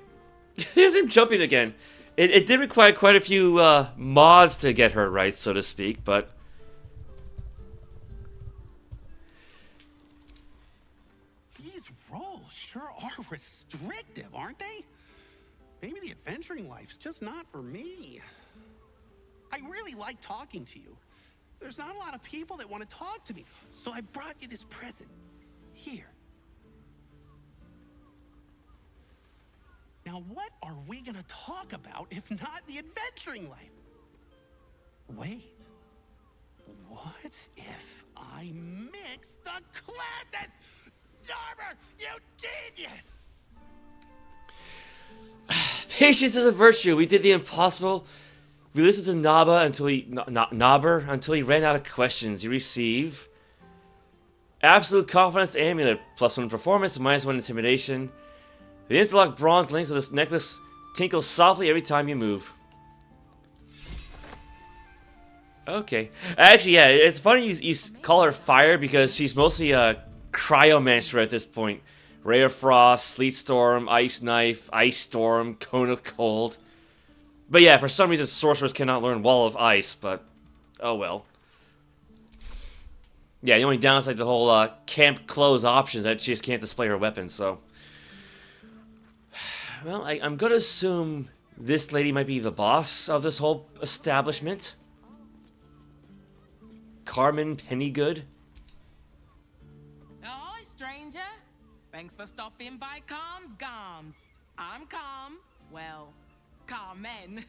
There's him jumping again. It did require quite a few mods to get her right, so to speak, but... These roles sure are restrictive, aren't they? Maybe the adventuring life's just not for me. I really like talking to you. There's not a lot of people that want to talk to me, so I brought you this present. Here. Now, what are we gonna talk about if not the adventuring life? Wait. What if I mix the classes? Narber, you genius! Patience is a virtue. We did the impossible. We listened to Naba until Nobber until he ran out of questions. You receive absolute confidence amulet, +1 performance, -1 intimidation. The interlock bronze links of this necklace tinkle softly every time you move. Okay. Actually, yeah, it's funny you call her fire because she's mostly a cryomancer at this point. Ray of Frost, Sleet Storm, Ice Knife, Ice Storm, Cone of Cold. But yeah, for some reason sorcerers cannot learn Wall of Ice, but oh well. Yeah, the only downside to the whole camp close option is that she just can't display her weapons, so... Well, I'm gonna assume this lady might be the boss of this whole establishment. Carmen Pennygood. Ahoy, stranger. Thanks for stopping by Calm's Gams. I'm Calm. Well, Carmen.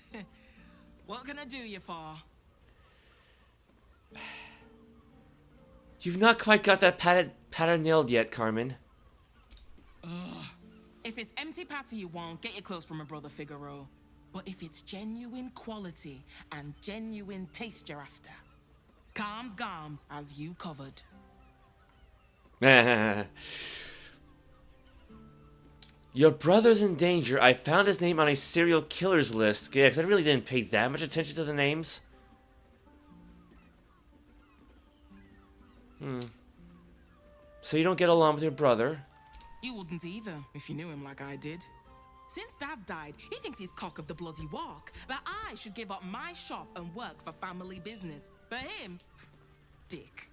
What can I do you for? You've not quite got that pattern nailed yet, Carmen. Ugh. If it's empty patter you want, get your clothes from my brother Figaro. But if it's genuine quality and genuine taste you're after, Calm's Gams as you covered. Your brother's in danger. I found his name on a serial killer's list. Yeah, because I really didn't pay that much attention to the names. So you don't get along with your brother? You wouldn't either, if you knew him like I did. Since Dad died, he thinks he's cock of the bloody walk, that I should give up my shop and work for family business. For him, dick.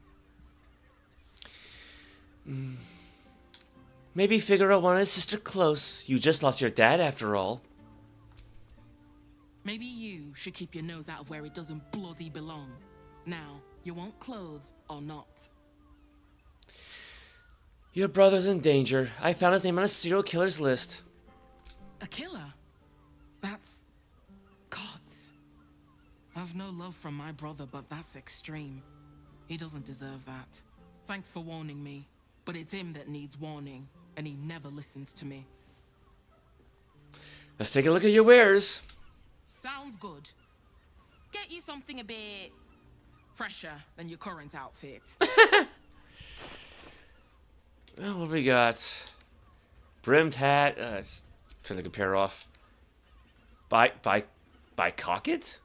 Maybe Figaro wanted his sister close. You just lost your dad after all. Maybe you should keep your nose out of where it doesn't bloody belong. Now, you want clothes or not? Your brother's in danger. I found his name on a serial killer's list. A killer? That's... gods. I've no love from my brother, but that's extreme. He doesn't deserve that. Thanks for warning me, but it's him that needs warning, and he never listens to me. Let's take a look at your wares. Sounds good. Get you something a bit... fresher than your current outfit. Well, what do we got? Brimmed hat. Trying to compare off. By Cocket?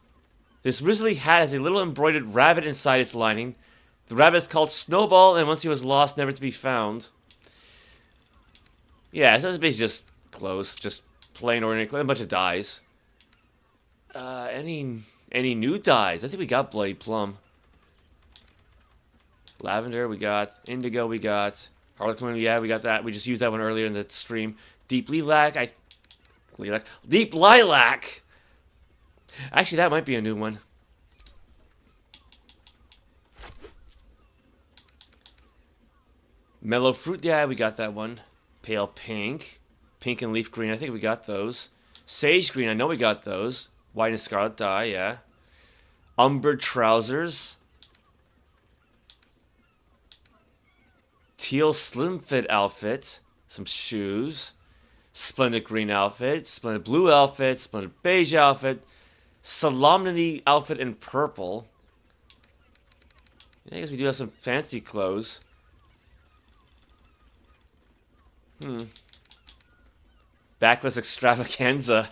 This grizzly hat has a little embroidered rabbit inside its lining. The rabbit is called Snowball, and once he was lost, never to be found. Yeah, so it's basically just clothes, just plain ordinary, a bunch of dyes. Any new dyes? I think we got Bloody Plum. Lavender, we got. Indigo, we got. Harlequin, yeah, we got that. We just used that one earlier in the stream. Deep Lilac, Deep Lilac! Actually, that might be a new one. Mellow Fruit, yeah, we got that one. Pale Pink. Pink and Leaf Green, I think we got those. Sage Green, I know we got those. White and Scarlet dye, yeah. Umber Trousers. Teal Slim Fit outfit. Some shoes. Splendid green outfit. Splendid blue outfit. Splendid beige outfit. Solemnity outfit in purple. Yeah, I guess we do have some fancy clothes. Backless extravaganza.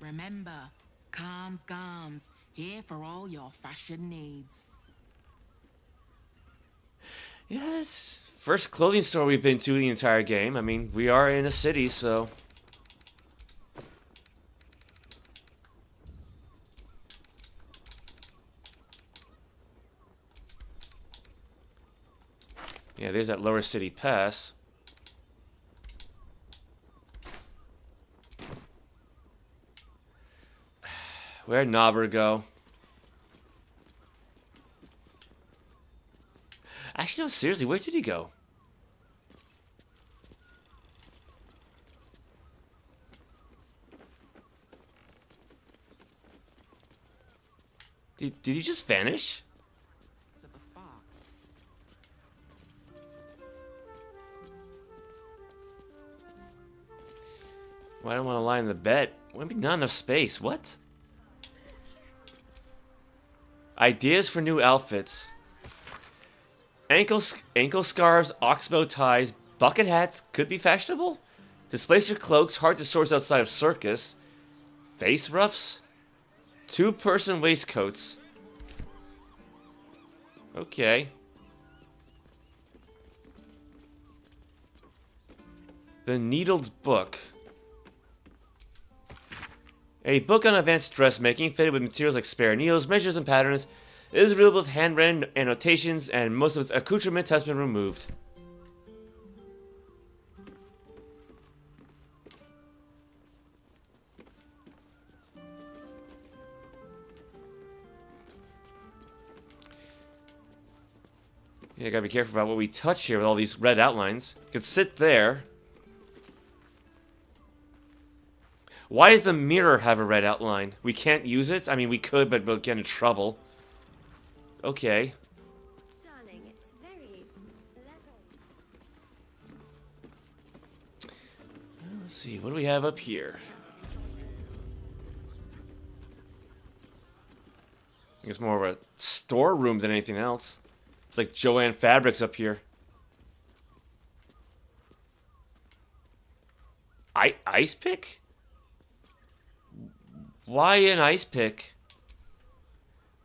Remember, calms Gams, here for all your fashion needs. Yes, first clothing store we've been to the entire game. I mean, we are in a city, so... Yeah, there's that Lower City Pass. Where'd Nobber go? Actually, no, seriously, where did he go? Did he just vanish? Well, I don't want to lie in the bed. Wouldn't be not enough space. What? Ideas for new outfits. Ankle scarves, oxbow ties, bucket hats could be fashionable. Displacer cloaks, hard to source outside of Circus. Face ruffs. Two-person waistcoats. Okay. The Needled Book. A book on advanced dressmaking, fitted with materials like spare needles, measures, and patterns. It is riddled with handwritten annotations, and most of its accoutrement has been removed. Yeah, gotta be careful about what we touch here with all these red outlines. You could sit there. Why does the mirror have a red outline? We can't use it? I mean, we could, but we'll get in trouble. Okay. Darling, it's very Let's see, what do we have up here? I think it's more of a storeroom than anything else. It's like Joanne Fabrics up here. Ice pick? Why an ice pick?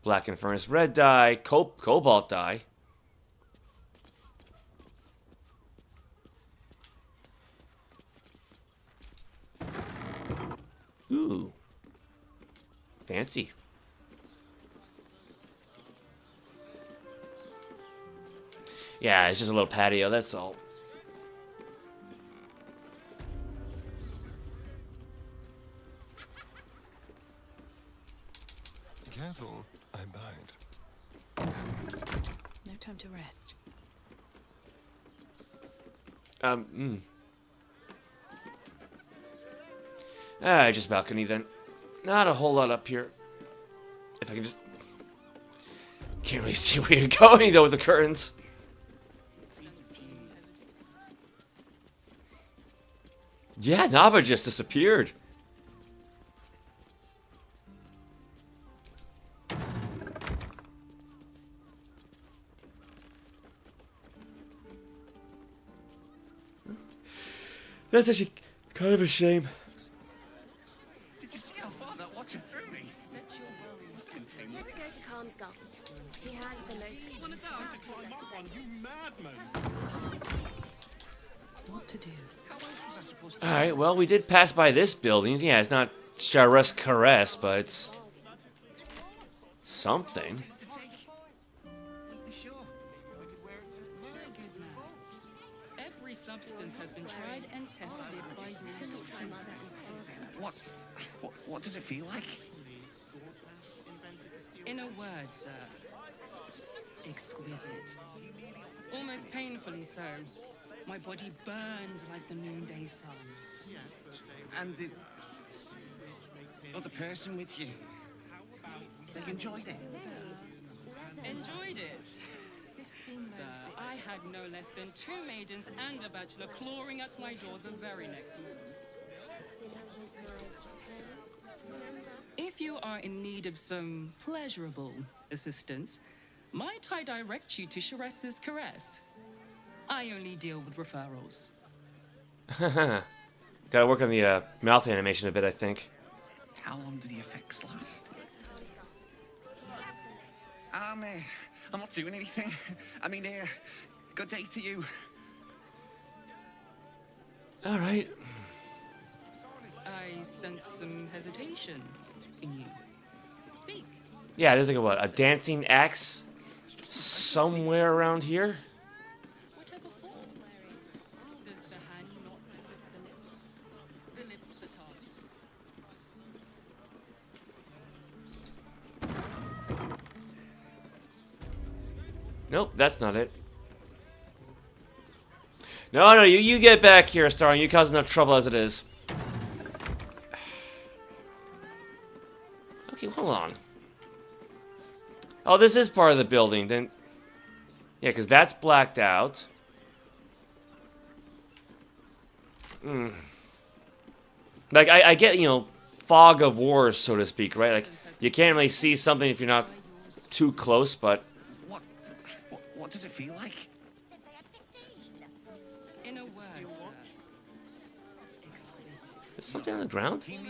Blackened furnace, red dye, cobalt dye. Ooh. Fancy. Yeah, it's just a little patio, that's all. Careful, I bite. No time to rest. Just balcony then. Not a whole lot up here. If I can just... Can't really see where you're going though with the curtains. Yeah, Nava just disappeared. That's actually kind of a shame. Did you see how far that watcher threw me? Let's go to Calm's Gums. She has the most... You want to climb up one, you madman! What to do? How else was I supposed to... Alright, well, we did pass by this building. Yeah, it's not Chariots Caress, but it's... something. Every substance has been tried and tested by you. What does it feel like? In a word, sir. Exquisite. Almost painfully so. My body burned like the noonday sun. And the other person with you, they enjoyed it? Enjoyed it? Sir, I had no less than 2 maidens and a bachelor clawing at my door the very next moment. If you are in need of some pleasurable assistance, might I direct you to Chariots Caress? I only deal with referrals. Gotta work on the mouth animation a bit, I think. How long do the effects last? I'm not doing anything. I mean, good day to you. Alright. I sense some hesitation in you. Speak. Yeah, there's like a dancing axe somewhere around here. Whatever form. Does the hand not resist the lips? The lips the tongue. Nope, that's not it. No, you get back here, Starling. You cause enough trouble as it is. Okay, hold on. Oh, this is part of the building. Then, yeah, because that's blacked out. Like, I get, you know, fog of war, so to speak, right? Like, you can't really see something if you're not too close, but... What does it feel like? In a word, sir. Is something on the ground? Let's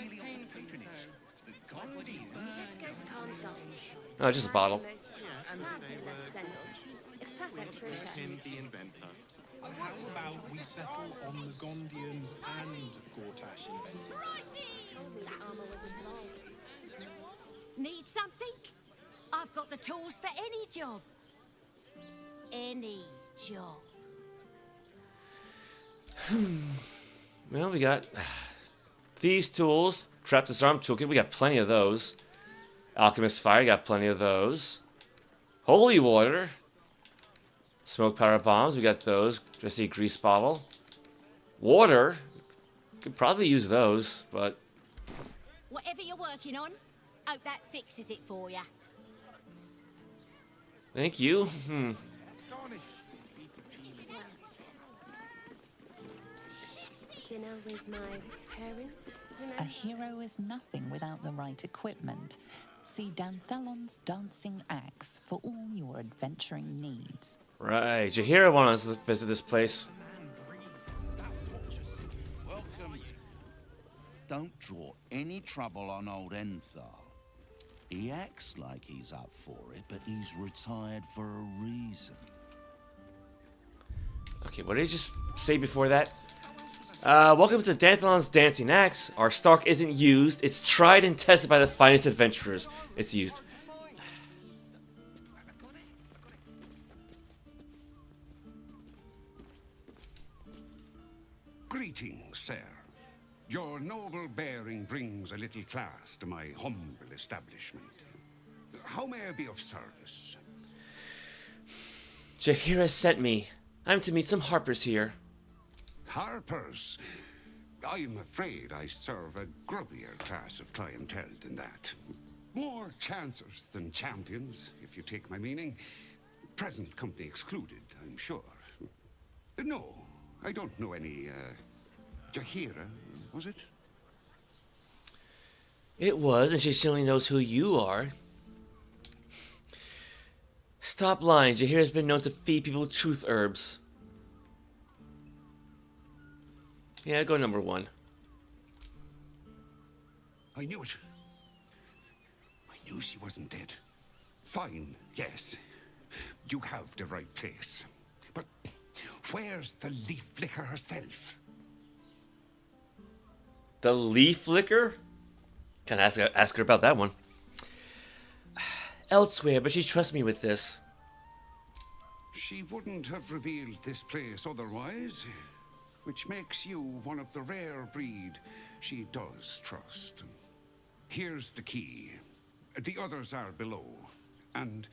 go to Calm's Gums. Oh, just a bottle. Fabulous scent. It's perfect for a chef. The inventor. How about we settle on the Gondians and Gortash invented? Armor was involved. Need something? I've got the tools for any job. Any job. Well, we got these tools. Trap disarm toolkit. We got plenty of those. Alchemist fire. Got plenty of those. Holy water. Smoke power bombs. We got those. I see grease bottle. Water. Could probably use those, but... Whatever you're working on, hope that fixes it for you. Thank you. Dinner with my parents, remember? A hero is nothing without the right equipment. See Danthelon's dancing axe for all your adventuring needs. Right. Jaheira wanted us to visit this place. Don't draw any trouble on old Enthal. He acts like he's up for it, but he's retired for a reason. Okay, what did he just say before that? Welcome to Danthalon's Dancing Axe. Our stock isn't used. It's tried and tested by the finest adventurers. It's used. Greetings, sir. Your noble bearing brings a little class to my humble establishment. How may I be of service? Jaheira sent me. I'm to meet some harpers here. Harpers? I'm afraid I serve a grubbier class of clientele than that. More chancers than champions, if you take my meaning. Present company excluded, I'm sure. No, I don't know any, Jaheira, was it? It was, and she certainly knows who you are. Stop lying. Jaheira's been known to feed people truth herbs. Yeah, go number 1. I knew it. I knew she wasn't dead. Fine, yes. You have the right place. But where's the leaf flicker herself? The leaf flicker? Can I ask her about that one? Elsewhere, but she trusts me with this. She wouldn't have revealed this place otherwise, which makes you one of the rare breed she does trust. Here's the key. The others are below, and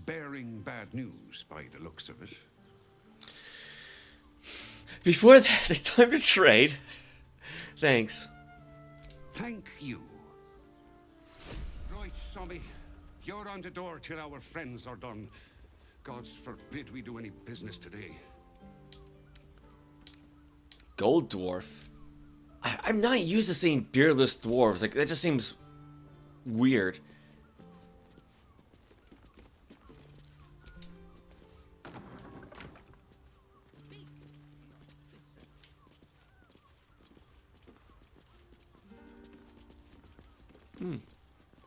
bearing bad news by the looks of it. Before that, it's time to trade. Thanks. Thank you. Right, Sommy. You're on the door till our friends are done. Gods forbid we do any business today. Gold dwarf? I'm not used to seeing beardless dwarves. Like, that just seems weird.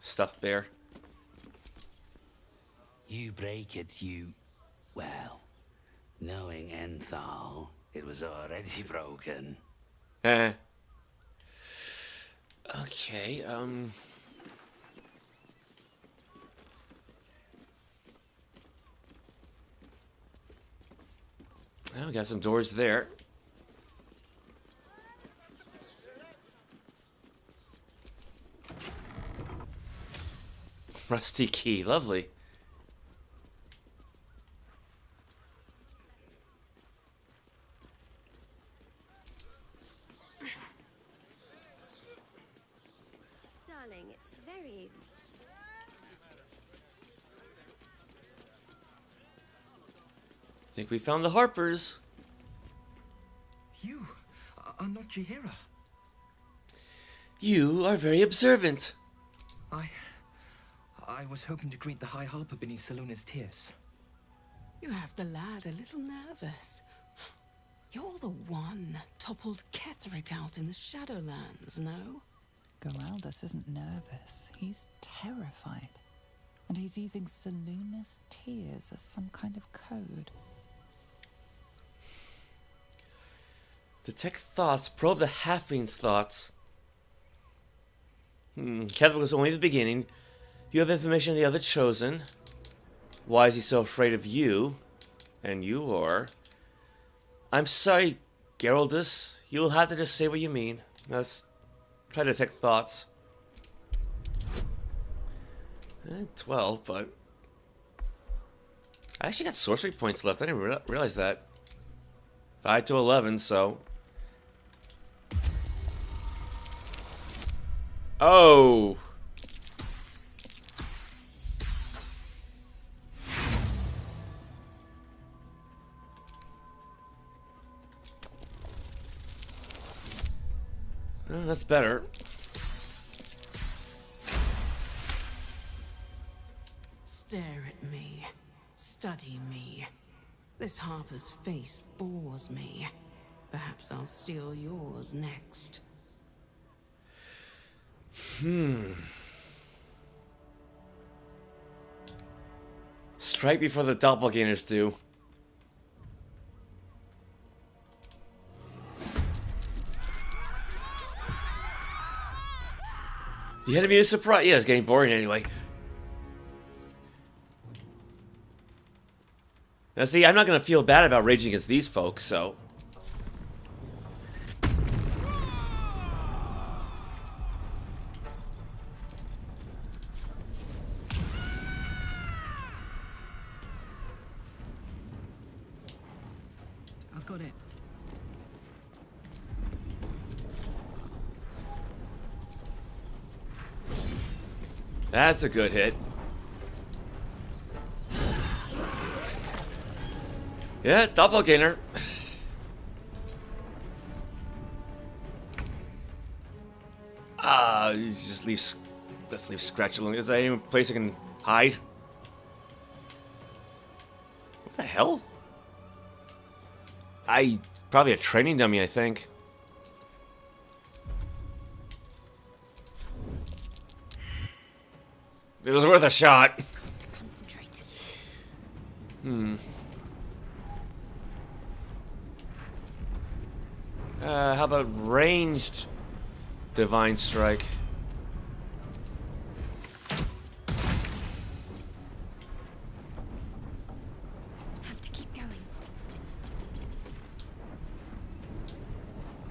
Stuffed bear. You break it, you... Well, knowing Enthal, it was already broken. Okay, well, we got some doors there. Rusty key, lovely. Darling, it's very... I think we found the Harpers. You are not Jaheira. You are very observant. I was hoping to greet the High Harper beneath Salona's tears. You have the lad a little nervous. You're the one toppled Ketheric out in the Shadowlands, no? Geraldus isn't nervous. He's terrified. And he's using Salona's tears as some kind of code. Detect thoughts. Probe the halfling's thoughts. Ketheric was only the beginning. You have information on the other chosen. Why is he so afraid of you? And you are. I'm sorry, Geraldus. You'll have to just say what you mean. Let's try to detect thoughts. 12, but... I actually got sorcery points left. I didn't realize that. 5 to 11, so... Oh! Well, that's better. Stare at me. Study me. This Harper's face bores me. Perhaps I'll steal yours next. Strike before the doppelgangers do. The enemy is surprised. Yeah, it's getting boring anyway. Now see, I'm not gonna feel bad about raging against these folks, so... I've got it. That's a good hit. Yeah, doppelganger. Just leave. Let's leave Scratch alone. Is there any place I can hide? What the hell? Probably a training dummy, I think. It was worth a shot. How about ranged divine strike? Have to keep going.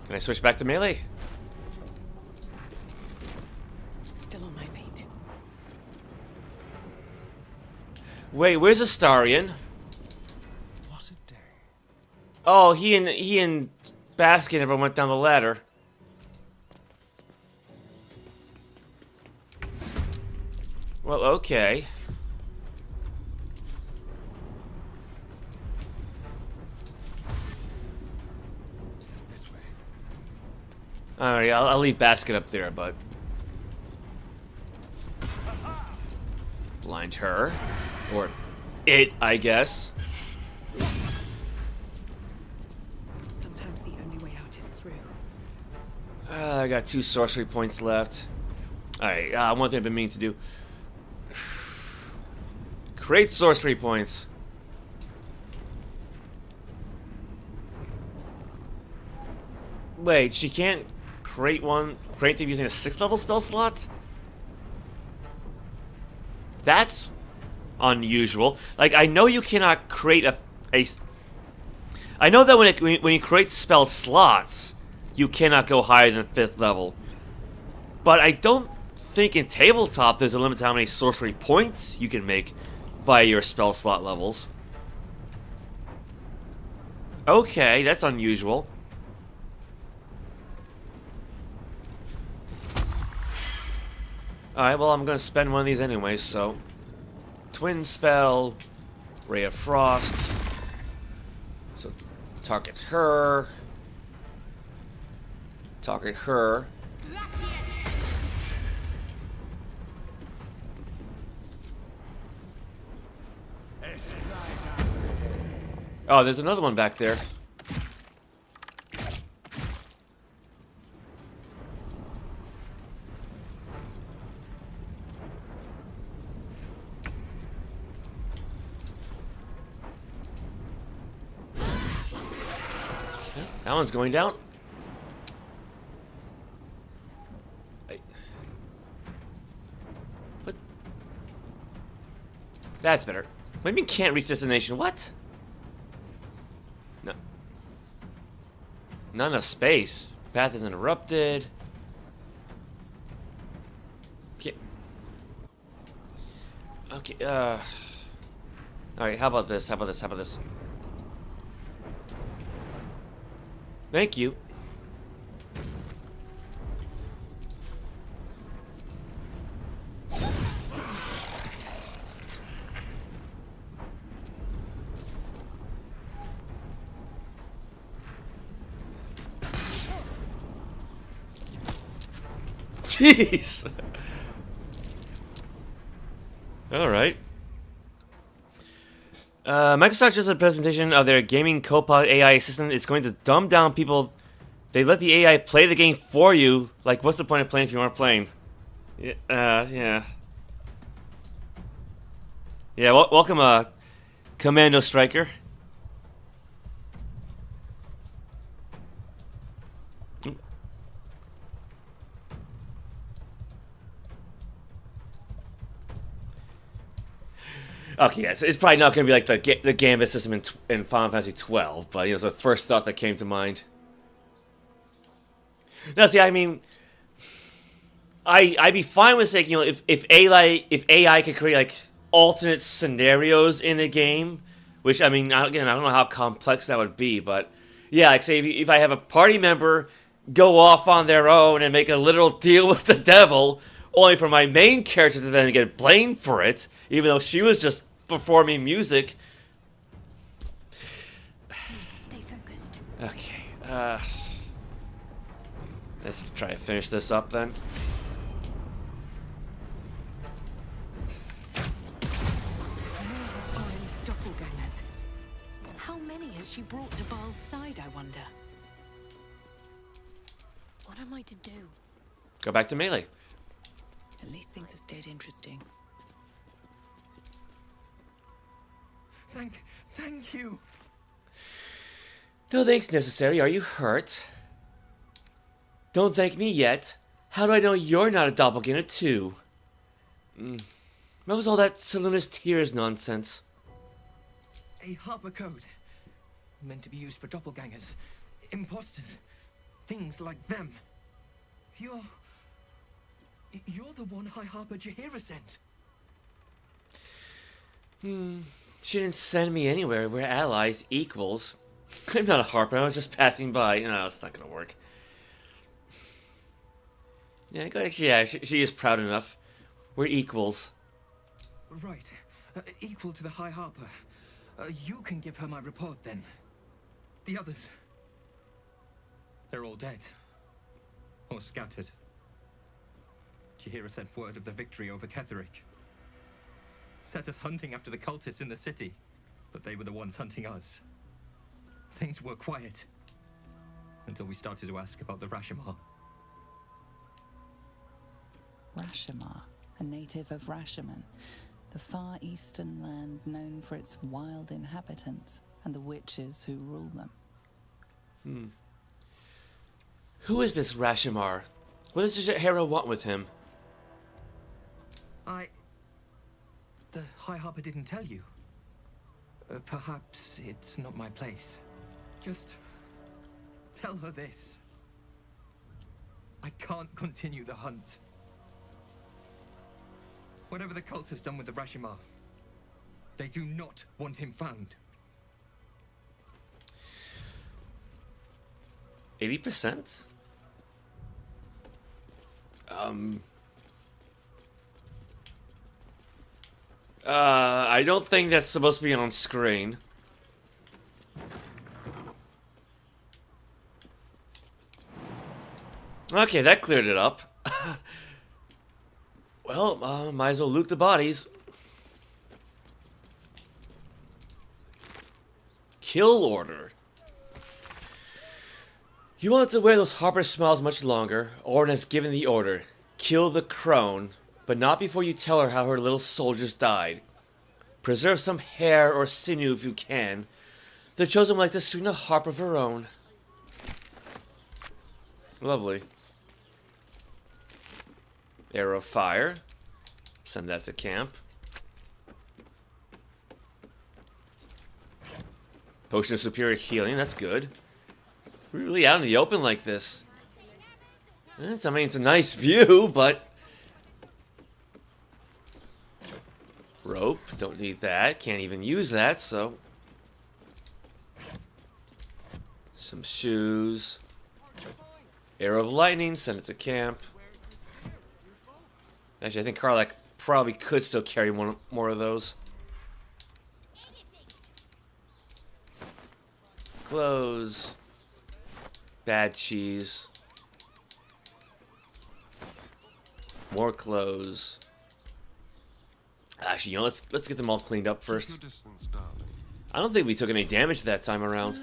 Can I switch back to melee? Still on my feet. Wait, where's Astarion? What a day. Oh, he and Baskin never went down the ladder. Well, okay. This way. Alright, I'll leave Basket up there, but... Blind her. Or it, I guess. Sometimes the only way out is through. I got 2 sorcery points left. Alright, one thing I've been meaning to do. Create sorcery points. Wait, she can't create them using a 6th level spell slot? That's unusual. Like, I know you cannot create a I know that when you create spell slots, you cannot go higher than 5th level. But I don't think in tabletop there's a limit to how many sorcery points you can make via your spell slot levels. Okay, that's unusual. Alright, well, I'm gonna spend one of these anyway, so... Twin Spell, Ray of Frost. So, target her. Target her. Oh, there's another one back there. That one's going down. What? That's better. What do you mean can't reach destination? What? No. Not enough space. Path is interrupted. Okay. Okay, Alright, how about this? How about this? How about this? Thank you. Jeez. All right. Microsoft just had a presentation of their gaming co-pilot AI assistant. It's going to dumb down people. They let the AI play the game for you. Like, what's the point of playing if you aren't playing? Yeah, yeah. Yeah, welcome, Commando Striker. Okay, yeah, so it's probably not going to be like the Gambit system in Final Fantasy 12, but it's the first thought that came to mind. No, see, I mean, I'd be fine with saying, if AI could create like alternate scenarios in a game, which I mean, again, I don't know how complex that would be, but yeah, like say if I have a party member go off on their own and make a literal deal with the devil, only for my main character to then get blamed for it, even though she was just performing music. Stay focused. Okay, let's try to finish this up then. Orin's doppelgangers. How many has she brought to Bhaal's side, I wonder? What am I to do? Go back to melee. At least things have stayed interesting. Thank you. No thanks necessary. Are you hurt? Don't thank me yet. How do I know you're not a doppelganger too? What was all that Selûne's tears nonsense? A Harper code. Meant to be used for doppelgangers, imposters, things like them. You're the one High Harper Jaheira sent. She didn't send me anywhere. We're allies, equals. I'm not a Harper. I was just passing by. No, it's not gonna work. Yeah, she is proud enough. We're equals. Right. Equal to the High Harper. You can give her my report then. The others. They're all dead. Or scattered. Jaheira sent word of the victory over Ketheric. Set us hunting after the cultists in the city, but they were the ones hunting us. Things were quiet until we started to ask about the Rashomar. Rashomar, a native of Rashomon, the far eastern land known for its wild inhabitants and the witches who rule them. Who is this Rashomar? What does Jaheira want with him? The High Harper didn't tell you. Perhaps it's not my place. Just tell her this. I can't continue the hunt. Whatever the cult has done with the Rashomar, they do not want him found. 80%? I don't think that's supposed to be on screen. Okay, that cleared it up. Well, might as well loot the bodies. Kill order. You want to wear those Harper smiles much longer. Orin has given the order. Kill the crone, but not before you tell her how her little soldiers died. Preserve some hair or sinew if you can. The chosen would like to string a harp of her own. Lovely. Arrow of fire. Send that to camp. Potion of superior healing, that's good. We're really out in the open like this. I mean, it's a nice view, but... Rope, don't need that. Can't even use that, so... Some shoes. Arrow of lightning, send it to camp. Actually, I think Karlach probably could still carry one more of those. Clothes. Bad cheese. More clothes. Actually, let's get them all cleaned up first. I don't think we took any damage that time around.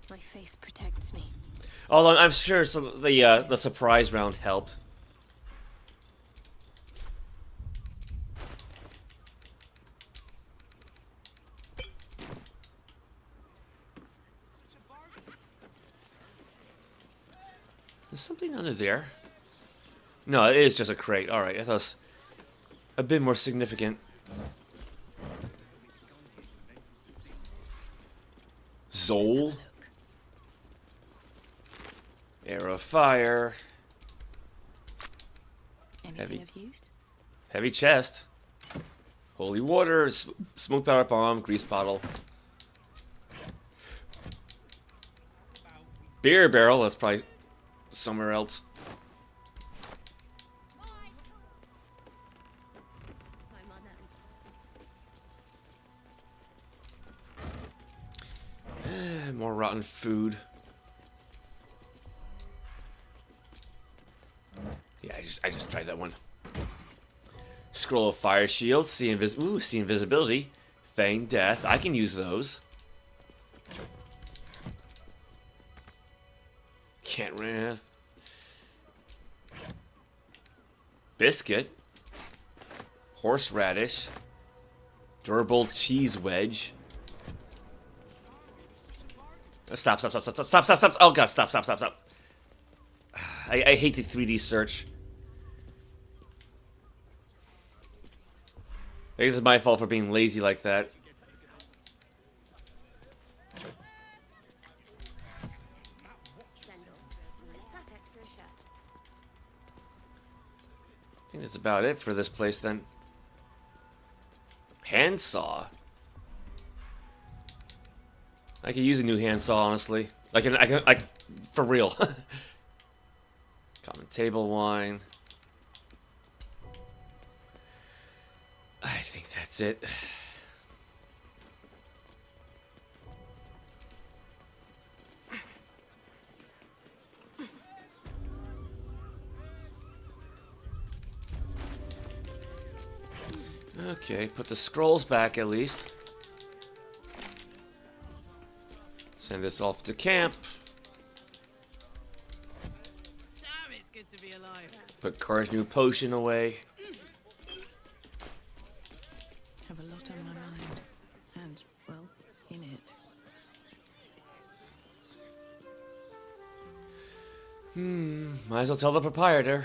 My faith protects me. Although I'm sure the surprise round helped. There's something under there. No, it is just a crate. Alright, I thought it was a bit more significant. Zol. Arrow of fire. Anything of use? Heavy chest. Holy water, smoke powder bomb, grease bottle. Beer barrel, that's probably somewhere else. More rotten food. Yeah, I just tried that one. Scroll of fire shield, see invisibility, feign death. I can use those. Can't wrath. Biscuit. Horseradish. Durable cheese wedge. Stop. Oh god, stop. I hate the 3D search. I guess it's my fault for being lazy like that. I think that's about it for this place then. Handsaw. I could use a new handsaw, honestly. I can, for real. Common table wine. I think that's it. Okay, put the scrolls back at least. Send this off to camp. Damn, it's good to be alive. Put Car's new potion away. Have a lot on my mind. And, well, in it. Might as well tell the proprietor.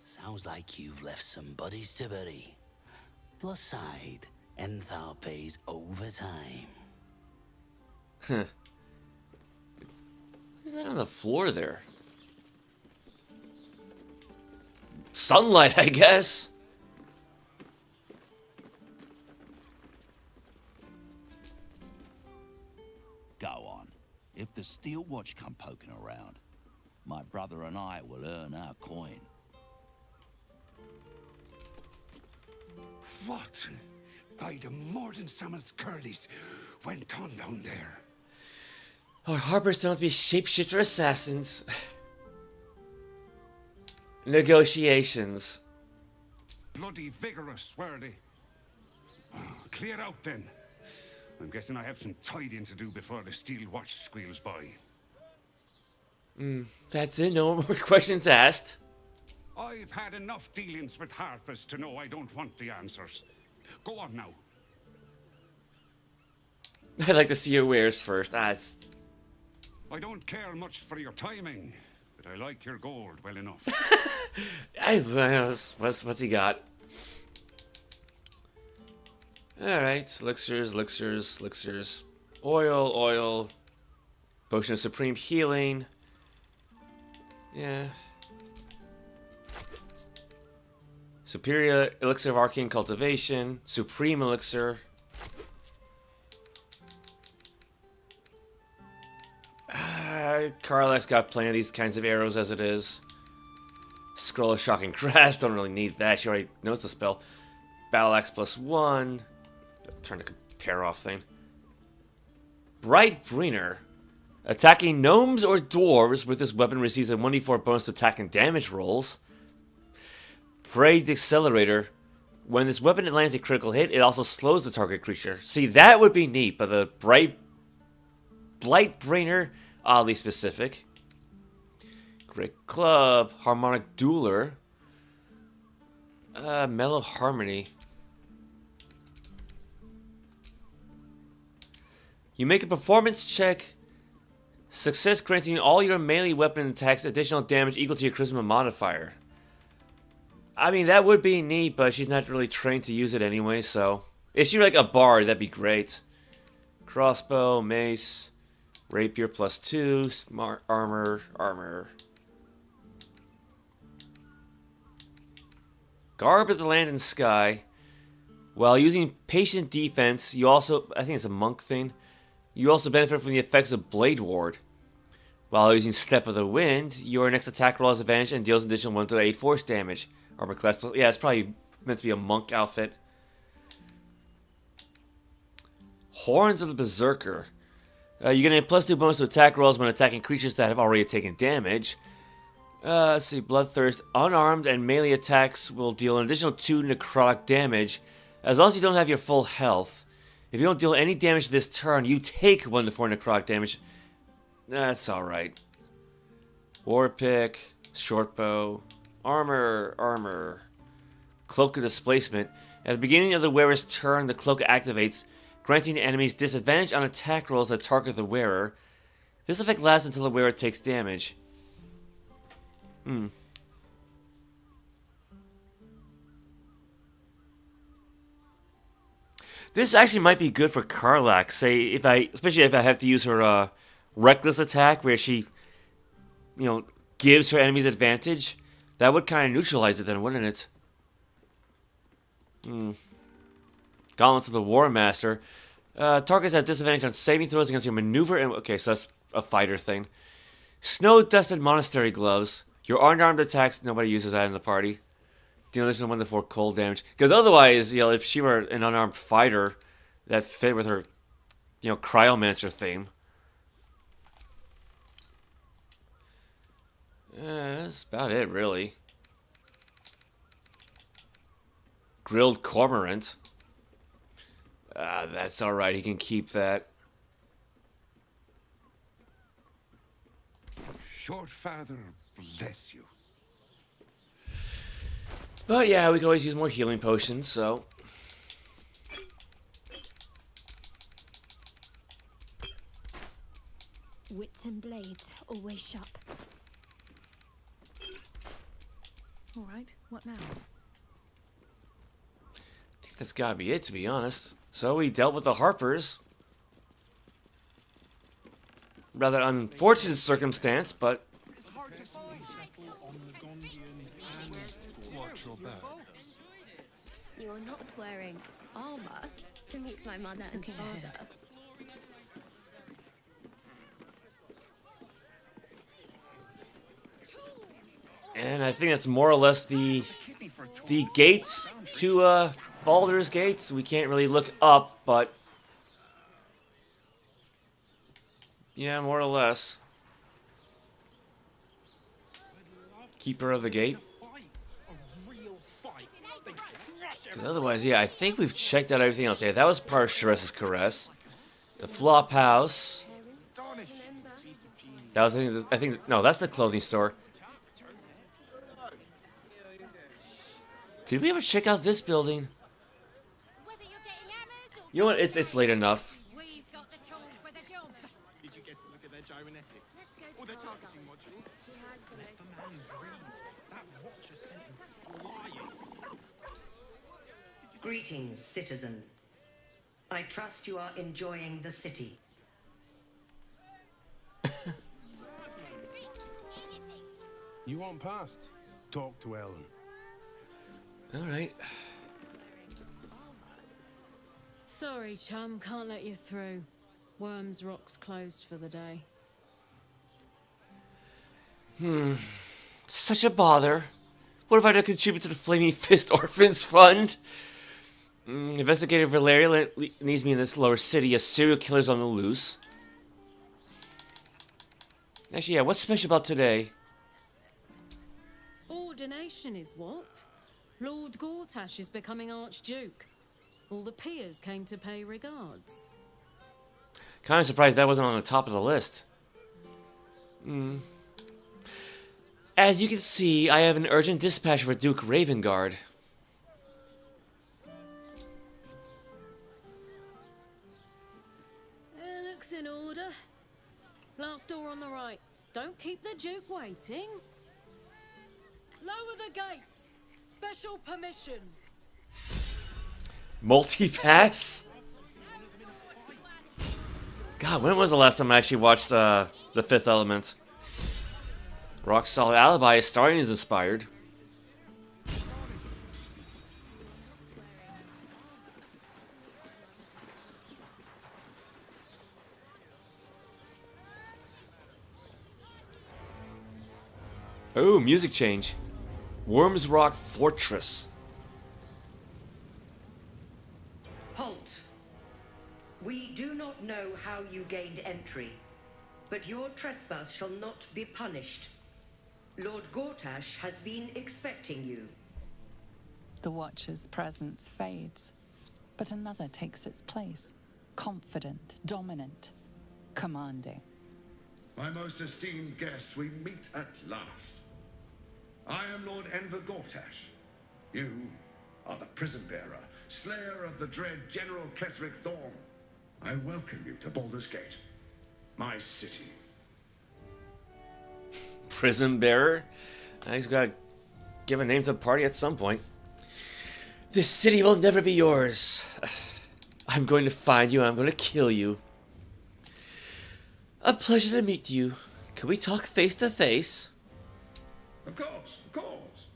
Sounds like you've left some buddies to bury. Plus side, Enthal pays overtime. Huh. What's that on the floor there? Sunlight, I guess. Go on. If the steel watch come poking around, my brother and I will earn our coin. What? By the more than some of curlies went on down there. Our harbors don't be shapeshifter assassins. Negotiations. Bloody vigorous, were they? Oh, clear out then. I'm guessing I have some tidying to do before the steel watch squeals by. That's it, no more questions asked. I've had enough dealings with harpers to know I don't want the answers. Go on now. I'd like to see your wares first. I don't care much for your timing, but I like your gold well enough. What's he got? Alright, elixirs. Oil. Potion of supreme healing. Yeah. Superior elixir of arcane cultivation. Supreme elixir. Karlach's got plenty of these kinds of arrows as it is. Scroll of shocking grasp. Don't really need that. She already knows the spell. Battle axe +1. Turn to compare off thing. Bright Breener. Attacking gnomes or dwarves with this weapon receives a 1d4 bonus to attack and damage rolls. Prey Accelerator. When this weapon lands a critical hit, it also slows the target creature. See, that would be neat, but the Blightbrainer, oddly specific. Great Club, Harmonic Dueler, Mellow Harmony. You make a performance check. Success granting all your melee weapon attacks additional damage equal to your charisma modifier. I mean, that would be neat, but she's not really trained to use it anyway, so... If she were like a bard, that'd be great. Crossbow, mace, rapier +2, smart armor. Garb of the Land and Sky. While using patient defense, you also... I think it's a monk thing. You also benefit from the effects of Blade Ward. While using Step of the Wind, your next attack roll has advantage and deals additional 1 to 8 force damage. Armor class plus... Yeah, it's probably meant to be a monk outfit. Horns of the Berserker. You get a +2 bonus to attack rolls when attacking creatures that have already taken damage. Let's see. Bloodthirst. Unarmed and melee attacks will deal an additional 2 necrotic damage, as long as you don't have your full health. If you don't deal any damage this turn, you take 1 to 4 necrotic damage. That's alright. War Pick, Shortbow, Armor. Cloak of Displacement. At the beginning of the wearer's turn, the cloak activates, granting enemies disadvantage on attack rolls that target the wearer. This effect lasts until the wearer takes damage. This actually might be good for Karlach. Say, especially if I have to use her reckless attack, where she, gives her enemies advantage. That would kind of neutralize it then, wouldn't it? Gauntlets of the War Master. Targets have disadvantage on saving throws against your maneuver. Okay, so that's a fighter thing. Snow-dusted Monastery Gloves. Your unarmed attacks, nobody uses that in the party. Deal additional 1 to 4 cold damage. Because otherwise, if she were an unarmed fighter, that fit with her, Cryomancer theme. That's about it, really. Grilled Cormorant. That's alright, he can keep that. Short Father, bless you. But yeah, we can always use more healing potions, so... Wits and blades, always sharp. Alright, what now? I think that's gotta be it, to be honest. So we dealt with the Harpers. Rather unfortunate circumstance, but... You are not wearing armor to meet my mother and father. And I think that's more or less the gates to Baldur's Gates. We can't really look up, but yeah, more or less. Keeper of the Gate. Otherwise, yeah, I think we've checked out everything else. Yeah, that was part of Sharessa's Caress. The Flop House. That was, no, that's the clothing store. Did we ever check out this building? You know what? It's late enough. Did you get to look at their gyrometics? Let's go Or to their Karlach. targeting modules? She has the Let most. the man breathe. That watcher sent him flying. Greetings, citizen. I trust you are enjoying the city. You want past? Talk to Ellen. Alright. Sorry, chum, can't let you through. Worms Rock's closed for the day. Such a bother. What if I don't contribute to the Flaming Fist Orphans Fund? Investigator Valeria needs me in this lower city. A serial killer's on the loose. Actually, yeah, what's special about today? Ordination is what? Lord Gortash is becoming Archduke. All the peers came to pay regards. Kind of surprised that wasn't on the top of the list. As you can see, I have an urgent dispatch for Duke Ravengard. Looks in order. Last door on the right. Don't keep the Duke waiting. Lower the gates. Special permission. Multi-pass? God, when was the last time I actually watched The Fifth Element? Rock Solid Alibi is starting as inspired. Oh, music change. Worms Rock Fortress. Halt! We do not know how you gained entry, but your trespass shall not be punished. Lord Gortash has been expecting you. The Watcher's presence fades, but another takes its place. Confident, dominant, commanding. My most esteemed guest, we meet at last. I am Lord Gortash. You are the prison bearer, slayer of the dread General Ketheric Thorm. I welcome you to Baldur's Gate, my city. Prison bearer? He's got to give a name to the party at some point. This city will never be yours. I'm going to find you and I'm going to kill you. A pleasure to meet you. Can we talk face to face? Of course, of course.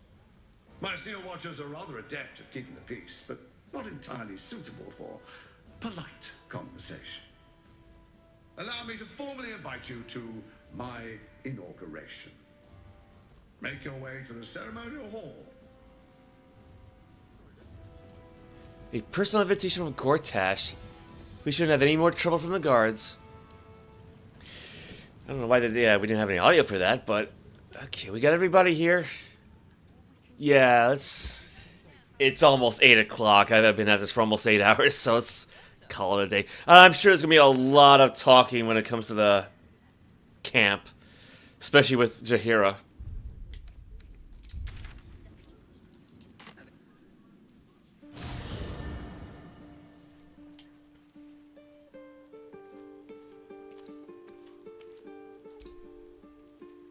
My steel watchers are rather adept at keeping the peace, but not entirely suitable for polite conversation. Allow me to formally invite you to my inauguration. Make your way to the ceremonial hall. A personal invitation from Gortash. We shouldn't have any more trouble from the guards. I don't know why we didn't have any audio for that, but okay, we got everybody here. Yeah, it's almost 8 o'clock. I've been at this for almost 8 hours, so let's call it a day. I'm sure there's gonna be a lot of talking when it comes to the camp, especially with Jaheira.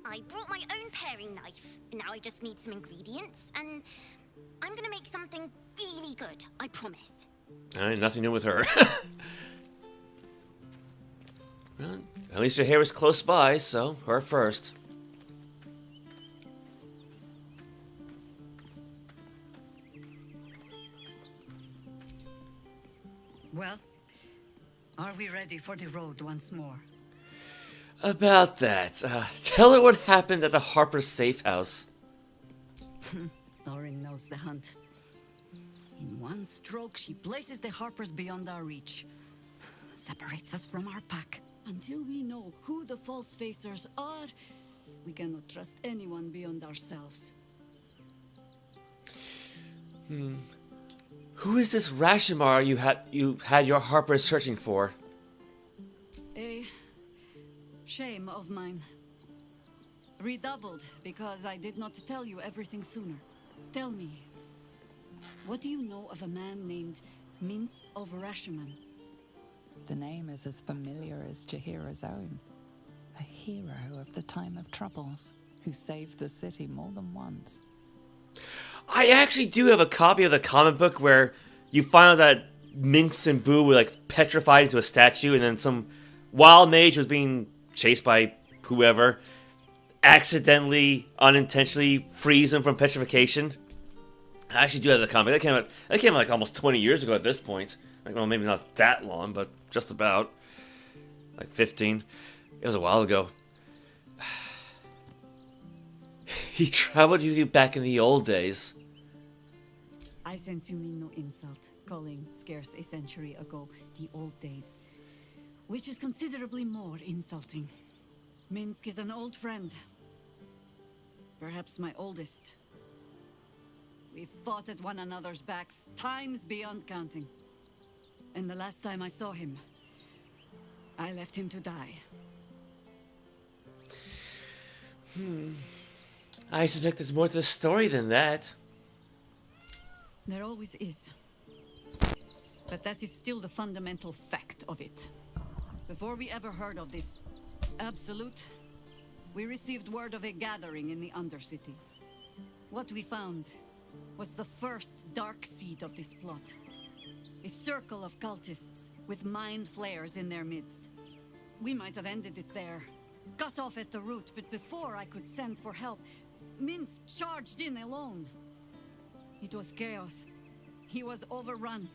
I brought my own paring knife. Now I just need some ingredients, and I'm gonna make something really good, I promise. Alright, nothing new with her. Well, at least Jaheira's close by, so her first. Well, are we ready for the road once more? About that, tell her what happened at the Harper's safe house. Orin knows the hunt. In one stroke, she places the Harpers beyond our reach. Separates us from our pack. Until we know who the false facers are, we cannot trust anyone beyond ourselves. Who is this Rashomar you had your Harpers searching for? A shame of mine. Redoubled because I did not tell you everything sooner. Tell me, what do you know of a man named Mince of Rashomon? The name is as familiar as Jaheira's own. A hero of the time of troubles, who saved the city more than once. I actually do have a copy of the comic book where you find out that Minx and Boo were like petrified into a statue, and then some wild mage was being chased by whoever accidentally, unintentionally freeze them from petrification. I actually do have the comic. That came out like almost 20 years ago at this point. Like, well, maybe not that long, but just about. Like 15. It was a while ago. He traveled with you back in the old days. I sense you mean no insult, calling scarce a century ago the old days, which is considerably more insulting. Minsk is an old friend. Perhaps my oldest. We fought at one another's backs, times beyond counting. And the last time I saw him, I left him to die. I suspect there's more to the story than that. There always is. But that is still the fundamental fact of it. Before we ever heard of this absolute, we received word of a gathering in the Undercity. What we found was the first dark seed of this plot. A circle of cultists with Mind Flayers in their midst. We might have ended it there, cut off at the root, but before I could send for help, Mince charged in alone. It was chaos. He was overrun,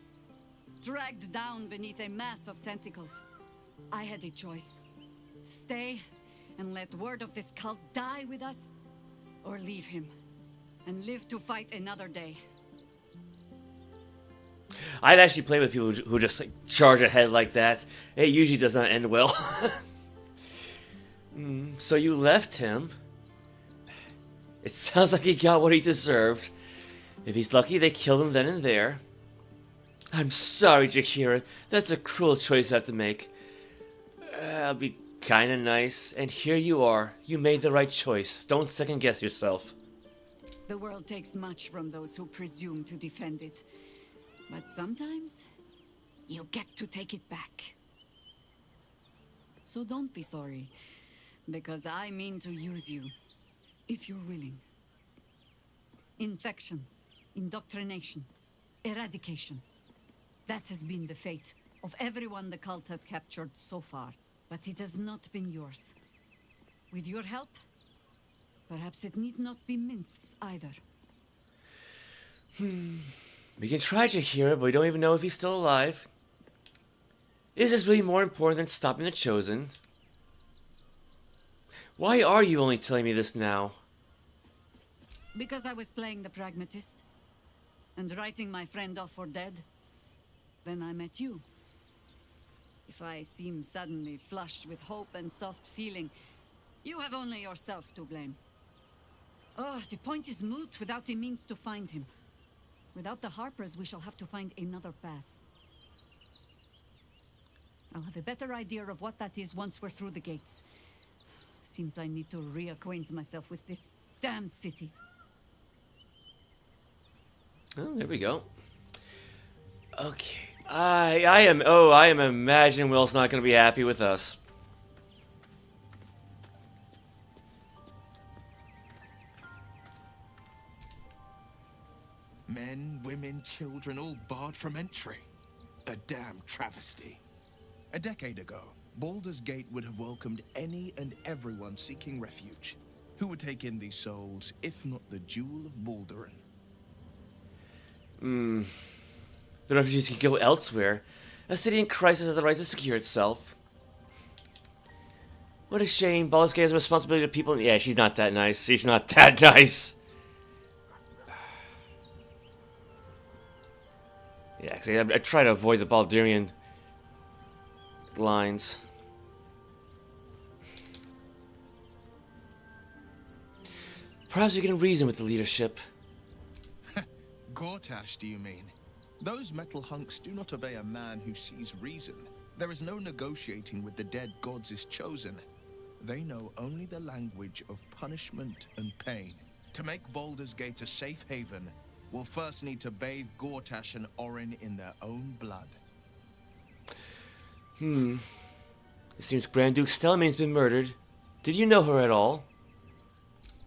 dragged down beneath a mass of tentacles. I had a choice. Stay and let word of this cult die with us, or leave him and live to fight another day. I'd actually play with people who just like charge ahead like that. It usually does not end well. So you left him. It sounds like he got what he deserved. If he's lucky, they killed him then and there. I'm sorry, Jaheira. That's a cruel choice I have to make. I'll be kinda nice. And here you are. You made the right choice. Don't second guess yourself. The world takes much from those who presume to defend it. But sometimes, you get to take it back. So don't be sorry, because I mean to use you, if you're willing. Infection, indoctrination, eradication. That has been the fate of everyone the cult has captured so far, but it has not been yours. With your help, perhaps it need not be Mince's either. We can try Jaheira, but we don't even know if he's still alive. Is this really more important than stopping the Chosen? Why are you only telling me this now? Because I was playing the pragmatist and writing my friend off for dead. Then I met you. If I seem suddenly flushed with hope and soft feeling, you have only yourself to blame. Oh, the point is moot without a means to find him. Without the Harpers, we shall have to find another path. I'll have a better idea of what that is once we're through the gates. Seems I need to reacquaint myself with this damned city. Oh, there we go. Okay. I am imagining Will's not going to be happy with us. Men, women, children, all barred from entry. A damn travesty. A decade ago, Baldur's Gate would have welcomed any and everyone seeking refuge. Who would take in these souls, if not the Jewel of Baldurin? The refugees could go elsewhere. A city in crisis has the right to secure itself. What a shame. Baldur's Gate has a responsibility to people. Yeah, she's not that nice. She's not that nice. Yeah, because I try to avoid the Baldurian lines. Perhaps we can reason with the leadership. Gortash, do you mean? Those metal hunks do not obey a man who sees reason. There is no negotiating with the dead gods' chosen. They know only the language of punishment and pain. To make Baldur's Gate a safe haven, we'll first need to bathe Gortash and Orin in their own blood. It seems Grand Duke Stelmane's been murdered. Did you know her at all?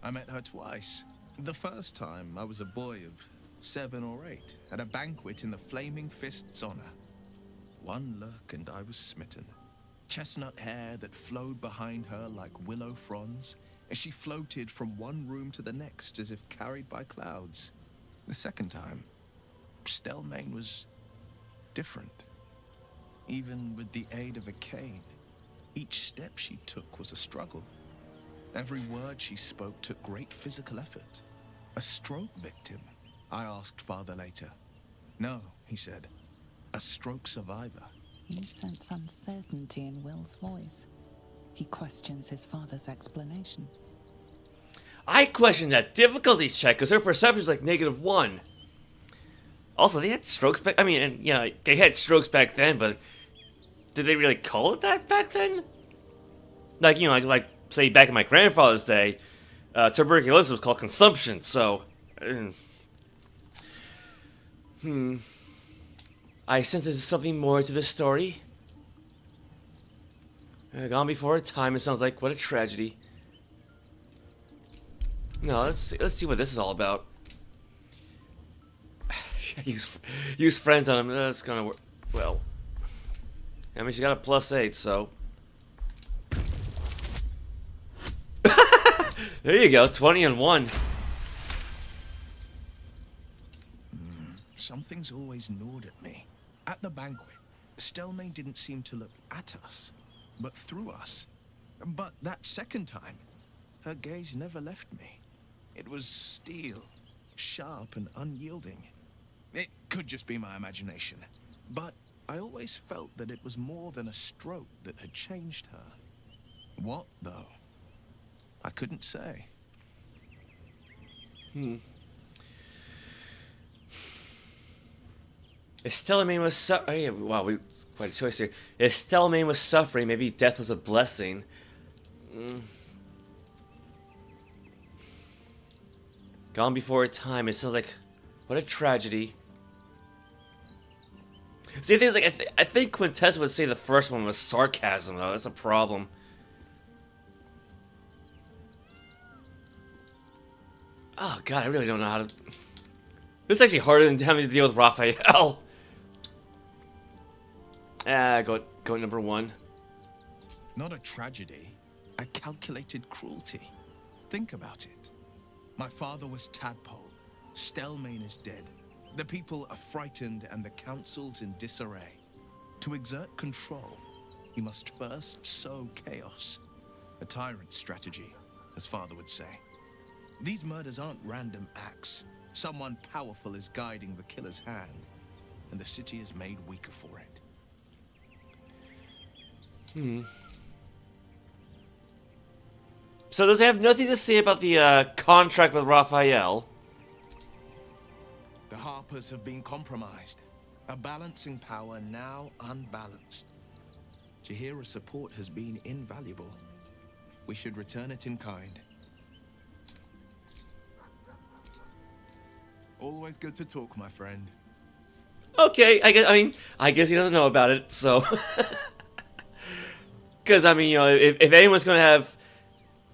I met her twice. The first time, I was a boy of 7 or 8, at a banquet in the Flaming Fist's honor. One look and I was smitten. Chestnut hair that flowed behind her like willow fronds, as she floated from one room to the next as if carried by clouds. The second time, Stelmane was different. Even with the aid of a cane, each step she took was a struggle. Every word she spoke took great physical effort. A stroke victim? I asked father later. No, he said. A stroke survivor. You sense uncertainty in Will's voice. He questions his father's explanation. I question that difficulty check because her perception is like -1. Also, they had strokes back. I mean, and yeah, they had strokes back then, but did they really call it that back then? Like, you know, like say back in my grandfather's day, tuberculosis was called consumption. So, I sense there's something more to this story. Gone before time. It sounds like what a tragedy. No, let's see what this is all about. use friends on him. That's gonna work. Well, I mean, she got a +8, so there you go, 20 and 1. Something's always gnawed at me. At the banquet, Stelmane didn't seem to look at us, but through us. But that second time, her gaze never left me. It was steel, sharp and unyielding. It could just be my imagination, but I always felt that it was more than a stroke that had changed her. What, though? I couldn't say. If Stelmane was suffering, wow, quite a choice here. If Stelmane was suffering, maybe death was a blessing. Gone before her time. It sounds like what a tragedy. See, the thing is, like, I think Quintessa would say the first one was sarcasm, though. That's a problem. Oh god, I really don't know how to. This is actually harder than having to deal with Raphael. Go number 1. Not a tragedy, a calculated cruelty. Think about it. My father was Tadpole. Stelmane is dead. The people are frightened and the council's in disarray. To exert control, he must first sow chaos. A tyrant's strategy, as father would say. These murders aren't random acts. Someone powerful is guiding the killer's hand, and the city is made weaker for it. So does it have nothing to say about the contract with Raphael? The Harpers have been compromised. A balancing power now unbalanced. Jaheira's support has been invaluable. We should return it in kind. Always good to talk, my friend. Okay, I guess he doesn't know about it, so. Because, I mean, you know, if anyone's going to have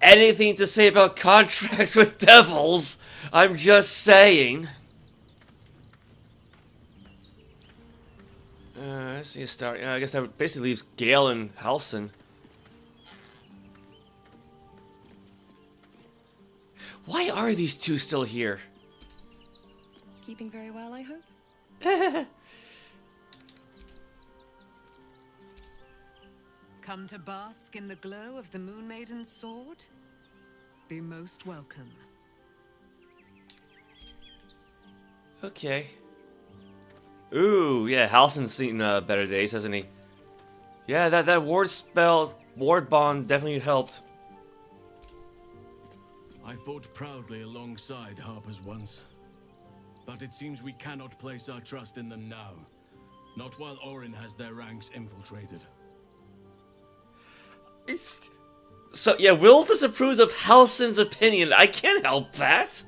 anything to say about contracts with devils, I'm just saying. Let's see a start. I guess that basically leaves Gale and Halsin. Why are these two still here? Keeping very well, I hope? Come to bask in the glow of the Moon Maiden's sword? Be most welcome. Okay. Ooh, yeah, Halsin's seen better days, hasn't he? Yeah, that ward bond definitely helped. I fought proudly alongside Harpers once. But it seems we cannot place our trust in them now. Not while Orin has their ranks infiltrated. So, yeah, Will disapproves of Halsin's opinion. I can't help that.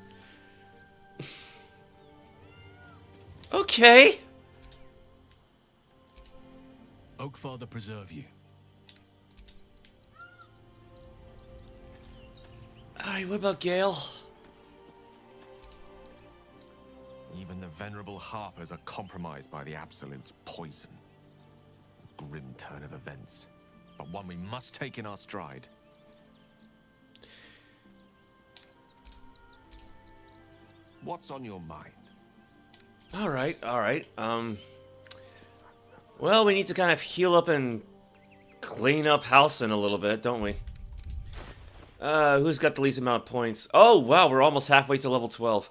Okay. Oakfather preserve you. Alright, what about Gale? Even the venerable Harpers are compromised by the Absolute's poison. A grim turn of events, but one we must take in our stride. What's on your mind? Alright. Well, we need to kind of heal up and clean up Halsin a little bit, don't we? Who's got the least amount of points? Oh, wow, we're almost halfway to level 12.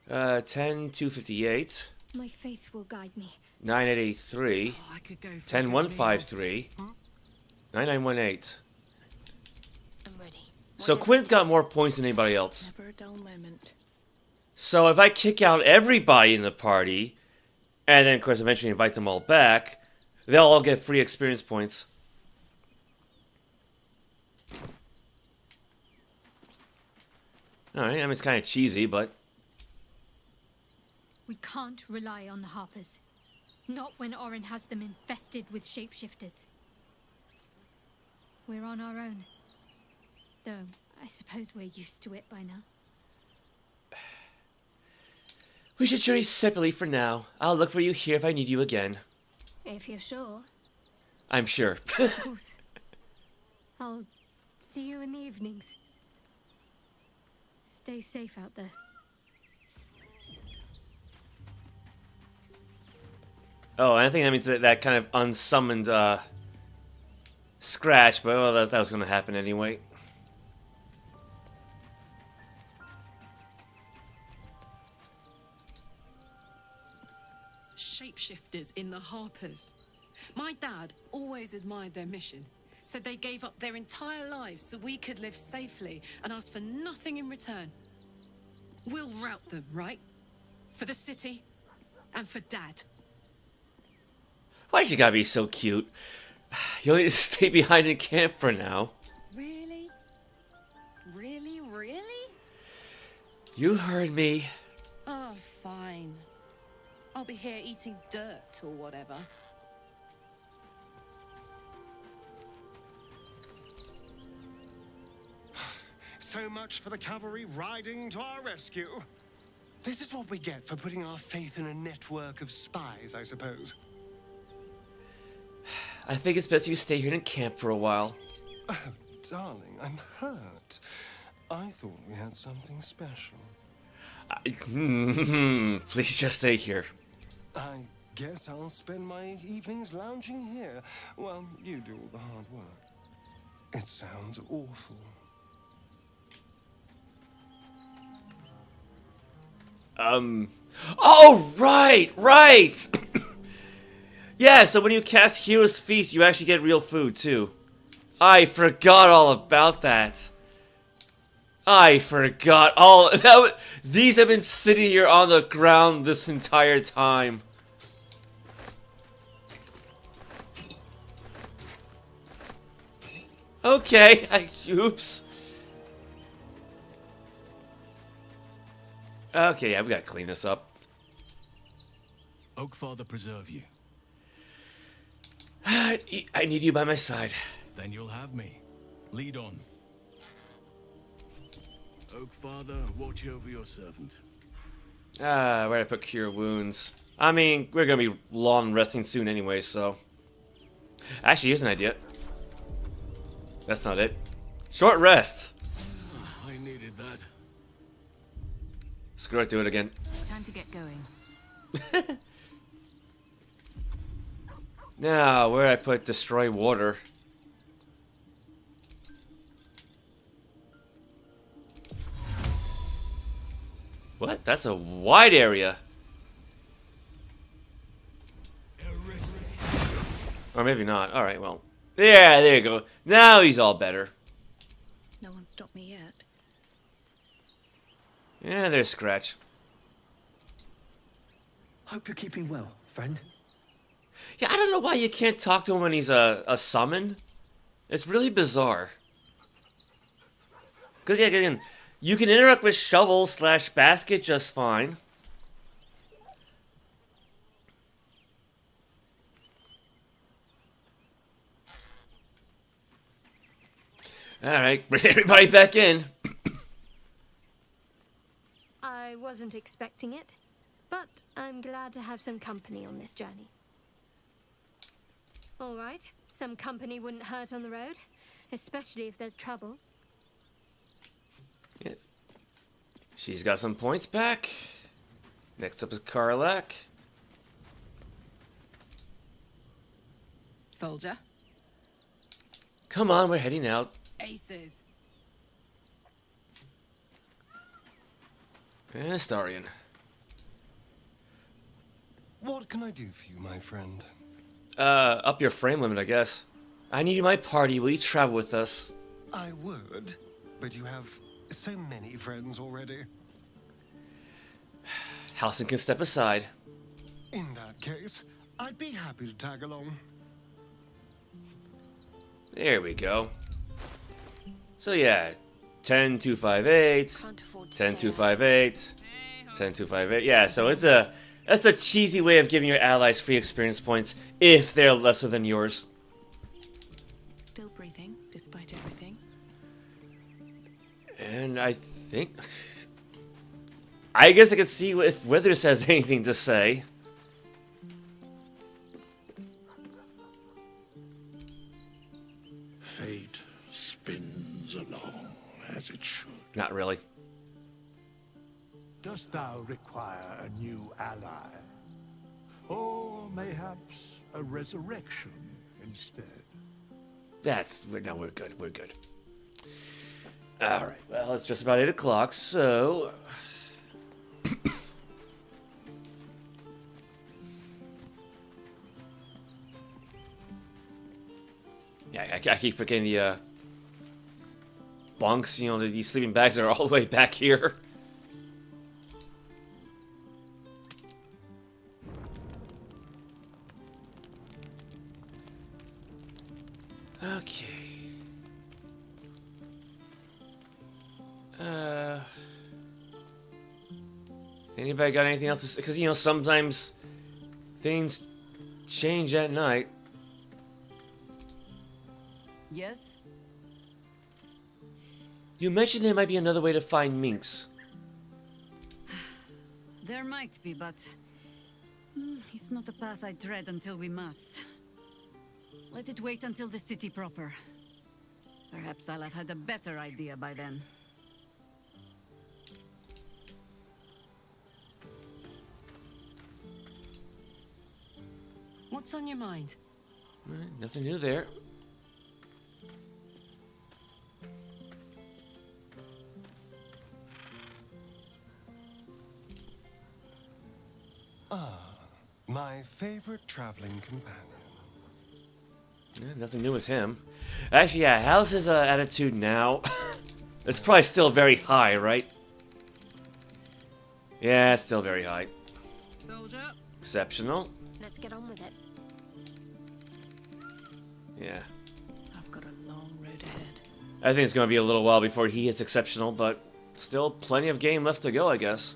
10, 258. My faith will guide me. 9883. Oh, I could go for 10153. 9918. I'm ready. So Quinn's got more points than anybody else. Never a dull moment. So if I kick out everybody in the party, and then of course eventually invite them all back, they'll all get free experience points. Alright, I mean it's kind of cheesy, but... We can't rely on the Harpers. Not when Orin has them infested with shapeshifters. We're on our own. Though, I suppose we're used to it by now. We should journey separately for now. I'll look for you here if I need you again. If you're sure. I'm sure. Of course. I'll see you in the evenings. Stay safe out there. Oh, I think that means that kind of unsummoned scratch, but well, that was going to happen anyway. Shapeshifters in the Harpers. My dad always admired their mission. Said they gave up their entire lives so we could live safely and asked for nothing in return. We'll rout them, right? For the city and for Dad. Why'd you gotta be so cute? You only need to stay behind in camp for now. Really? Really, really? You heard me. Oh, fine. I'll be here eating dirt or whatever. So much for the cavalry riding to our rescue. This is what we get for putting our faith in a network of spies, I suppose. I think it's best you stay here in camp for a while. Oh, darling, I'm hurt. I thought we had something special. Please just stay here. I guess I'll spend my evenings lounging here while you do all the hard work. It sounds awful. Oh, right! Yeah, so when you cast Hero's Feast, you actually get real food, too. I forgot all about that. I forgot all... These have been sitting here on the ground this entire time. Okay, oops. Okay, yeah, we gotta clean this up. Oakfather preserve you. I need you by my side. Then you'll have me. Lead on. Oakfather, watch over your servant. Where did I put Cure Wounds? I mean, we're gonna be long resting soon anyway, so... Actually, here's an idea. That's not it. Short rests! I needed that. Screw it, do it again. Time to get going. Now, where did I put Destroy Water? What? That's a wide area. Or maybe not. Alright, well. Yeah, there you go. Now he's all better. No one stopped me yet. Yeah, there's Scratch. Hope you're keeping well, friend. Yeah, I don't know why you can't talk to him when he's a summon. It's really bizarre. Because, yeah, again, you can interact with Shovel / Basket just fine. Alright, bring everybody back in. I wasn't expecting it, but I'm glad to have some company on this journey. All right, some company wouldn't hurt on the road, especially if there's trouble. Yeah. She's got some points back. Next up is Karlak. Soldier. Come on, we're heading out. Aces. And Astarion. What can I do for you, my friend? Up your frame limit, I guess. I need you in my party. Will you travel with us? I would, but you have so many friends already. Halsin can step aside. In that case, I'd be happy to tag along. There we go. So yeah, 10-2-5-8, 10-2-5-8, 10-2-5-8. Yeah, so that's a cheesy way of giving your allies free experience points if they're lesser than yours. Still breathing, despite everything. And I think... I guess I could see if Withers has anything to say. Fate spins along as it should. Not really. Dost thou require a new ally? Or mayhaps a resurrection instead? No, we're good, we're good. Alright, well, it's just about 8 o'clock, so... yeah, I keep forgetting the, bunks, you know, these sleeping bags are all the way back here. Okay. Anybody got anything else to say? Because, you know, sometimes things change at night. Yes? You mentioned there might be another way to find minks. There might be, but it's not a path I tread until we must. Let it wait until the city proper. Perhaps I'll have had a better idea by then. What's on your mind? Nothing new there. My favorite traveling companion. Yeah, nothing new with him. Actually, yeah, how's his attitude now? It's probably still very high, right? Yeah, it's still very high. Soldier. Exceptional. Let's get on with it. Yeah. I've got a long road ahead. I think it's going to be a little while before he hits exceptional, but still plenty of game left to go, I guess.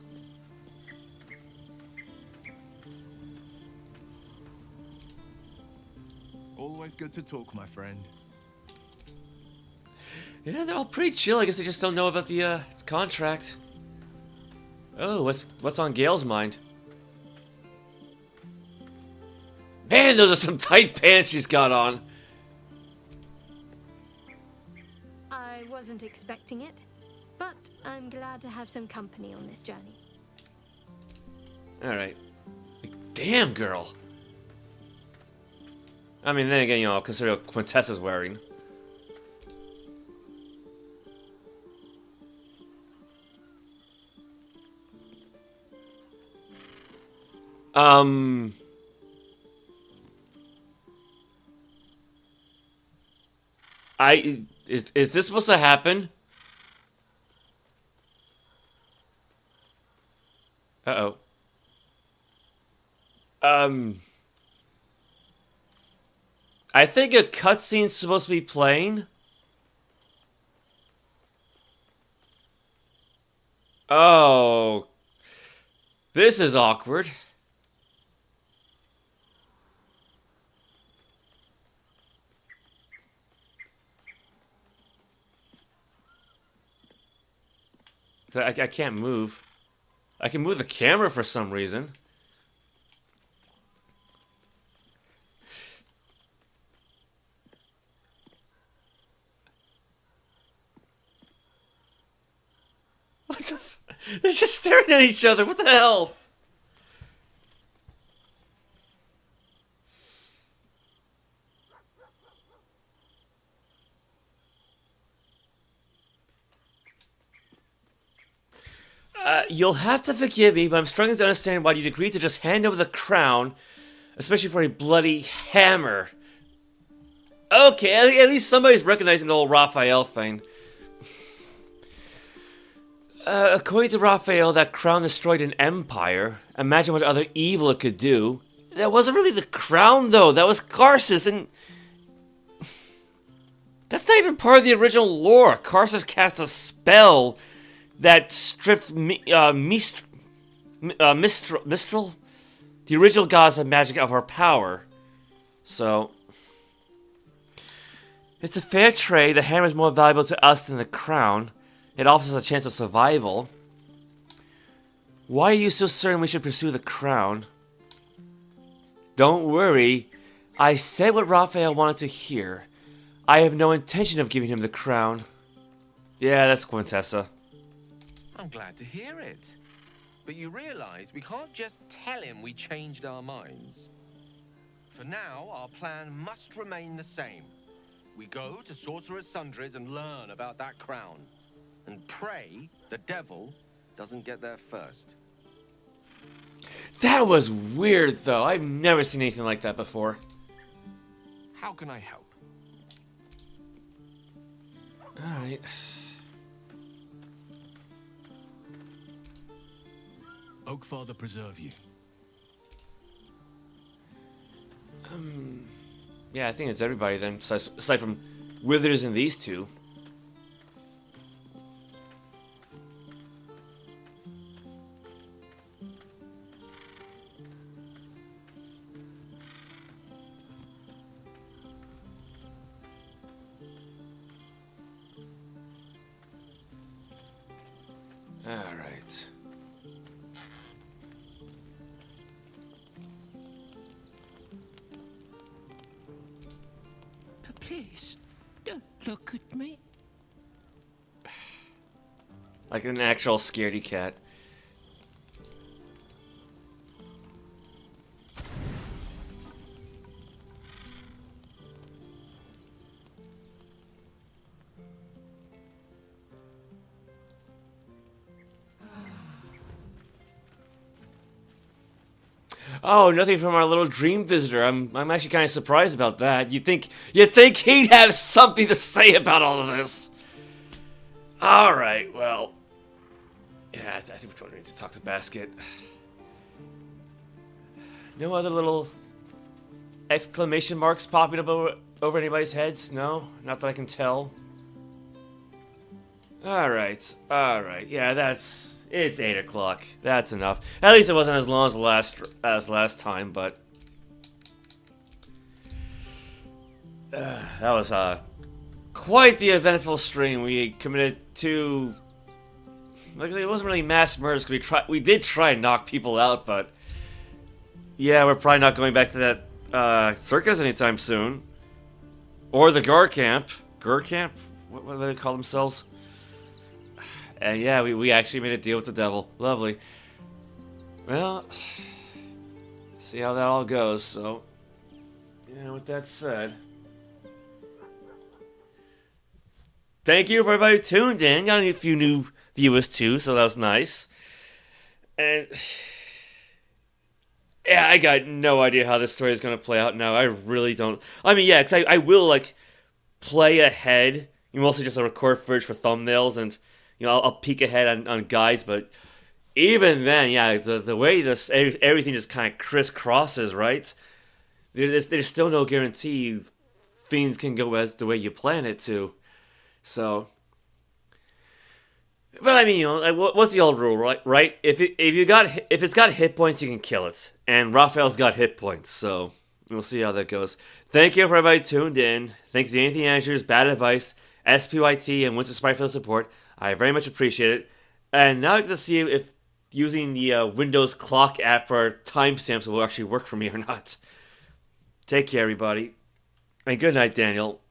Always good to talk, my friend. Yeah, they're all pretty chill. I guess they just don't know about the contract. Oh, what's on Gale's mind? Man, those are some tight pants she's got on. I wasn't expecting it, but I'm glad to have some company on this journey. Alright. Damn, girl. I mean, then again, you know, I'll consider what Quintessa's wearing. Is this supposed to happen? Uh-oh. I think a cutscene's supposed to be playing. Oh. This is awkward. I can't move. I can move the camera for some reason. What the f- They're just staring at each other. What the hell? You'll have to forgive me, but I'm struggling to understand why you'd agree to just hand over the crown, especially for a bloody hammer. Okay, at least somebody's recognizing the whole Raphael thing. According to Raphael, that crown destroyed an empire. Imagine what other evil it could do. That wasn't really the crown, though. That was Karsus, and... That's not even part of the original lore. Karsus cast a spell that stripped Mistral, the original goddess of magic, of her power. So... It's a fair trade. The hammer is more valuable to us than the crown. It offers us a chance of survival. Why are you so certain we should pursue the crown? Don't worry. I said what Raphael wanted to hear. I have no intention of giving him the crown. Yeah, that's Quintessa. I'm glad to hear it. But you realize we can't just tell him we changed our minds. For now, our plan must remain the same. We go to Sorcerer's Sundries and learn about that crown. And pray the devil doesn't get there first. That was weird, though. I've never seen anything like that before. How can I help? Alright. Oakfather preserve you. Yeah, I think it's everybody then, aside from Withers and these two. Alright. Please, don't look at me. Like an actual scaredy cat. Oh, nothing from our little dream visitor. I'm actually kind of surprised about that. You'd think he'd have something to say about all of this. All right, well, yeah, I think we need to talk to Basket. No other little exclamation marks popping up over anybody's heads? No, not that I can tell. All right, yeah, it's 8 o'clock. That's enough. At least it wasn't as long as last time, but that was quite the eventful stream. We committed to, like, it wasn't really mass murders because we did try and knock people out, but yeah, we're probably not going back to that circus anytime soon, or the Gur Camp. Gur Camp? What do they call themselves? And yeah, we actually made a deal with the devil. Lovely. Well, see how that all goes. So, yeah, with that said, thank you for everybody who tuned in. Got a few new viewers too, so that was nice. And yeah, I got no idea how this story is going to play out now. I really don't. I mean, yeah, because I will, like, play ahead. Mostly just a record footage for thumbnails, and you know, I'll peek ahead on guides, but even then, yeah, the way everything just kind of crisscrosses, right? There's still no guarantee things can go as the way you plan it to. So, but I mean, you know, like, what's the old rule, right? If it's got hit points, you can kill it, and Raphael's got hit points, so we'll see how that goes. Thank you for everybody tuned in. Thanks to Anything Answers, Bad Advice, SPYT, and Winter Sprite for the support. I very much appreciate it. And now I get to see if using the Windows clock app for timestamps will actually work for me or not. Take care, everybody. And good night, Daniel.